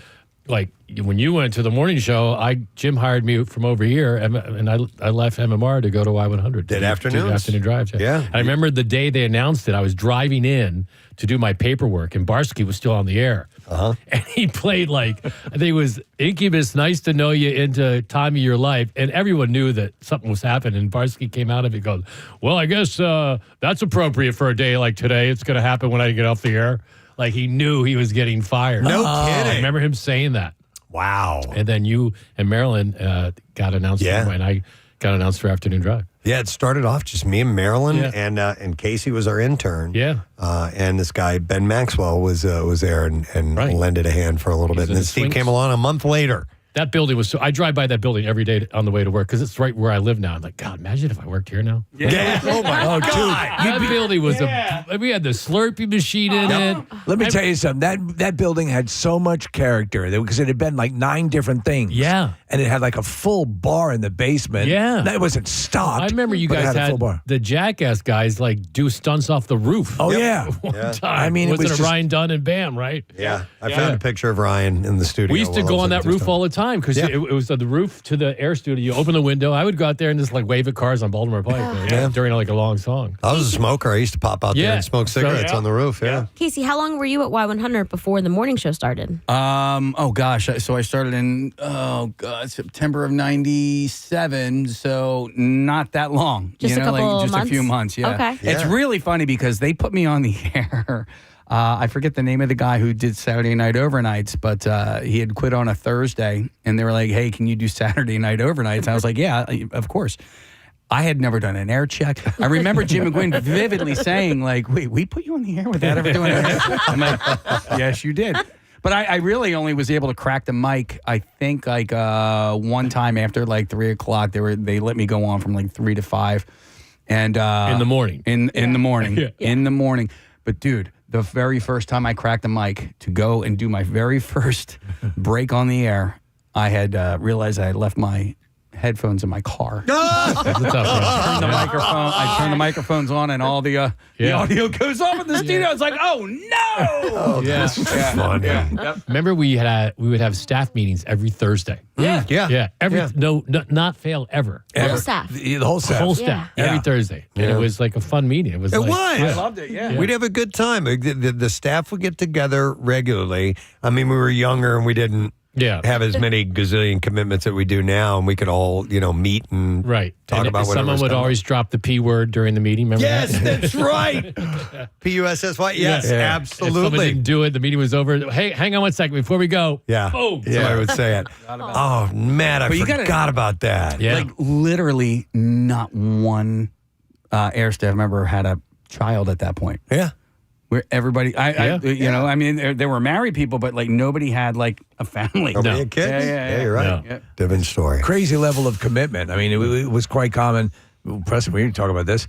like when you went to the morning show, Jim hired me from over here, and I left MMR to go to Y100. Did afternoons? Afternoon drives. Yeah. And I remember the day they announced it, I was driving in to do my paperwork, and Barsky was still on the air. And he played like, I think it was Incubus, Nice to Know You, into Time of Your Life. And everyone knew that something was happening. And Barsky came out of it and goes, well, I guess that's appropriate for a day like today. It's going to happen when I get off the air. Like he knew he was getting fired. No kidding. I remember him saying that. Wow. And then you and Marilyn got announced. Yeah. And I got announced for Afternoon Drive. Yeah, it started off just me and Marilyn, and Casey was our intern. Yeah. And this guy, Ben Maxwell, was there and lended a hand for a little bit. And then Steve came along a month later. That building was so. I drive by that building every day on the way to work because it's right where I live now. I'm like, God, imagine if I worked here now. Yeah. Oh my God. That building was we had the Slurpee machine in it. Let me tell you something. That building had so much character because it had been like 9 different things. Yeah. And it had like a full bar in the basement. Yeah. That wasn't stocked. I remember you but it guys a had full bar. the Jackass guys like do stunts off the roof. Oh, yeah. One time. I mean, it wasn't was it just- Ryan Dunn and Bam, right? Yeah. I found a picture of Ryan in the studio. We used to while I go was on at that the roof stuff. all the time because it was the roof to the air studio. You open the window. I would go out there and just like wave at cars on Baltimore Pike during like a long song. I was a smoker. I used to pop out there and smoke cigarettes on the roof. Yeah. Casey, how long were you at Y100 before the morning show started? Oh gosh, so I started in September of '97, so not that long. Just a couple just months? a few months. Yeah. Okay. It's Yeah. really funny because they put me on the air. I forget the name of the guy who did Saturday night overnights, but he had quit on a Thursday, and they were like, "Hey, can you do Saturday night overnights?" And I was like, "Yeah, of course." I had never done an air check. I remember Jim Mcguinn vividly saying, like, wait, we put you on the air without ever doing an air check? I'm like, yes, you did. But I really only was able to crack the mic, I think, like one time after like 3 o'clock. They let me go on from like 3 to 5. And in the morning. In the morning. Yeah. In the morning. But dude, the very first time I cracked the mic to go and do my very first break on the air, I had realized I had left my headphones in my car. I turned the microphones on, and all the audio goes off in the studio. It's like, oh no! Oh, that's funny. Remember we would have staff meetings every Thursday. Yeah. Not fail ever. Whole staff. The whole staff. Whole staff every Thursday, and it was like a fun meeting. It was. It like, was. I loved it. Yeah. We'd have a good time. The staff would get together regularly. I mean, we were younger and we didn't have as many gazillion commitments that we do now, and we could all, meet and talk And about whatever. someone would always drop the P word during the meeting. Remember Yes, that? that's right. P-U-S-S-Y. Yes, If someone absolutely. didn't do it, the meeting was over. Hey, hang on one second before we go. Yeah. Boom. Yeah, I would say it. Oh, man, I But you forgot gotta- about that. Yeah. Like literally, not one air staff member had a child at that point. Yeah. Where everybody, I mean, there were married people, but like nobody had like a family. Nobody had kids? Yeah, you're right. Yeah. Different story. Crazy level of commitment. I mean, it was quite common. Preston, we need to talk about this.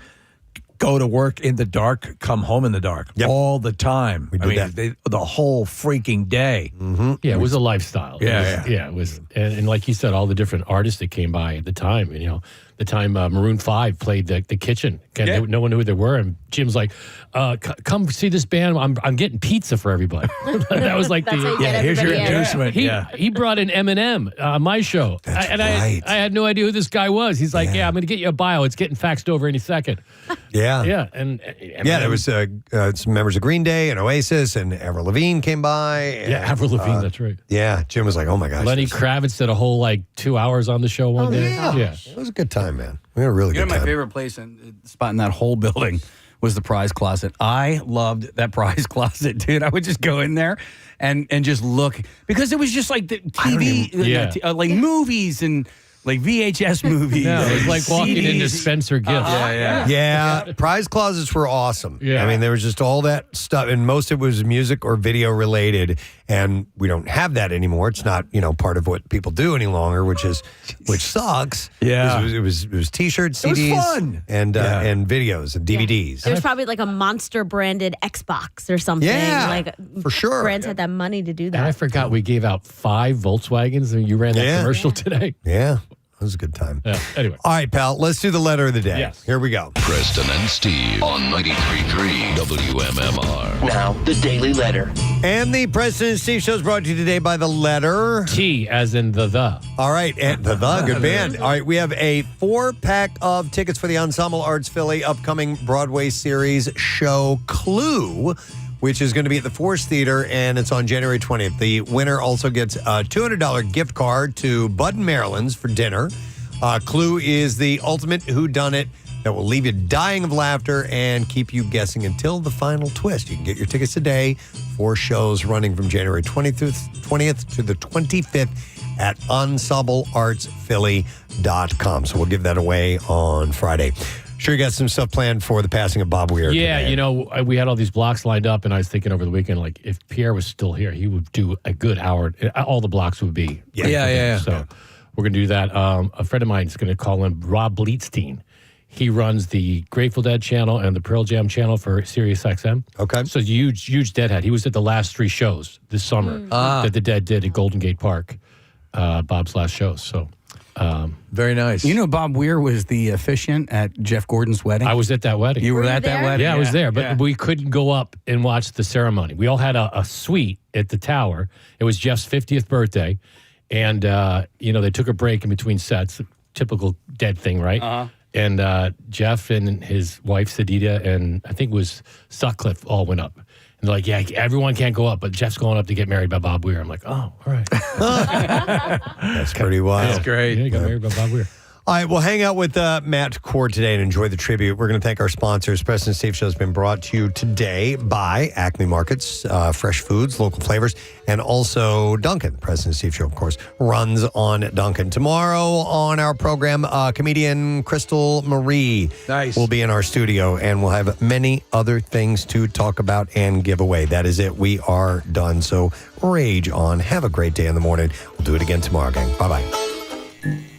Go to work in the dark, come home in the dark all the time. We did the whole freaking day. Mm-hmm. Yeah, it was a lifestyle. Yeah, It was, and like you said, all the different artists that came by at the time. And, the time Maroon 5 played the Kitchen, and no one knew who they were. And Jim's like, "Come see this band. I'm getting pizza for everybody." That was like That's how you get here's your everybody in. inducement. He brought in Eminem on my show, I had no idea who this guy was. He's like, "Yeah, I'm going to get you a bio. It's getting faxed over any second." Yeah. And There was some members of Green Day and Oasis, and Avril Lavigne came by. And, Avril Lavigne, that's right. Yeah, Jim was like, "Oh my gosh." Lenny Kravitz did a whole 2 hours on the show one day. Yeah. It was a good time, man. We had a really good My time. favorite place and spot in that whole building was the prize closet. I loved that prize closet, dude. I would just go in there and just look because it was just like the TV, like movies and like VHS movies. No, it was like walking CDs. into Spencer Gifts. Yeah, prize closets were awesome. Yeah. I mean, there was just all that stuff, and most of it was music or video related, and we don't have that anymore. It's not, part of what people do any longer, which sucks. Yeah. It was T-shirts, It was CDs, fun. and videos and DVDs. There was probably like a Monster branded Xbox or something. Yeah, like for sure. Brands had that money to do And I that. forgot we gave out 5 Volkswagens, and you ran that Yeah. commercial today. Yeah. It was a good time. Yeah. Anyway. All right, pal. Let's do the letter of the day. Yes. Here we go. Preston and Steve on 93.3 WMMR. Now, the Daily Letter. And the Preston and Steve show is brought to you today by the letter T, as in the. All right, and the good band. All right, we have a 4-pack of tickets for the Ensemble Arts Philly upcoming Broadway series show Clue, which is going to be at the Forest Theater, and it's on January 20th. The winner also gets a $200 gift card to Bud and Maryland's for dinner. Clue is the ultimate whodunit that will leave you dying of laughter and keep you guessing until the final twist. You can get your tickets today for shows running from January 20th to the 25th at ensembleartsphilly.com. So we'll give that away on Friday. Sure, you got some stuff planned for the passing of Bob Weir. Yeah, today. you know, we had all these blocks lined up, and I was thinking over the weekend, like, if Pierre was still here, he would do a good hour. All the blocks would be. Yeah. So we're going to do that. A friend of mine is going to call him Rob Bleetstein. He runs the Grateful Dead channel and the Pearl Jam channel for Sirius XM. Okay. So huge Deadhead. He was at the last 3 shows this summer that the Dead did at Golden Gate Park, Bob's last shows. So very nice. You know, Bob Weir was the officiant at Jeff Gordon's wedding. I was at that wedding. You were at that wedding? Yeah, I was there, but we couldn't go up and watch the ceremony. We all had a suite at the tower. It was Jeff's 50th birthday, and they took a break in between sets, typical Dead thing, right? Uh-huh. And Jeff and his wife, Sadida, and I think it was Sutcliffe all went up. And they're like, yeah, everyone can't go up, but Jeff's going up to get married by Bob Weir. I'm like, oh, all right. That's pretty wild. That's great. Yeah, he got married by Bob Weir. All right, we'll hang out with Matt Cord today and enjoy the tribute. We're going to thank our sponsors. Preston and Steve Show has been brought to you today by Acme Markets, fresh foods, local flavors, and also Dunkin'. Preston and Steve Show, of course, runs on Dunkin'. Tomorrow on our program, comedian Crystal Marie will be in our studio, and we'll have many other things to talk about and give away. That is it. We are done. So rage on. Have a great day in the morning. We'll do it again tomorrow, gang. Bye-bye.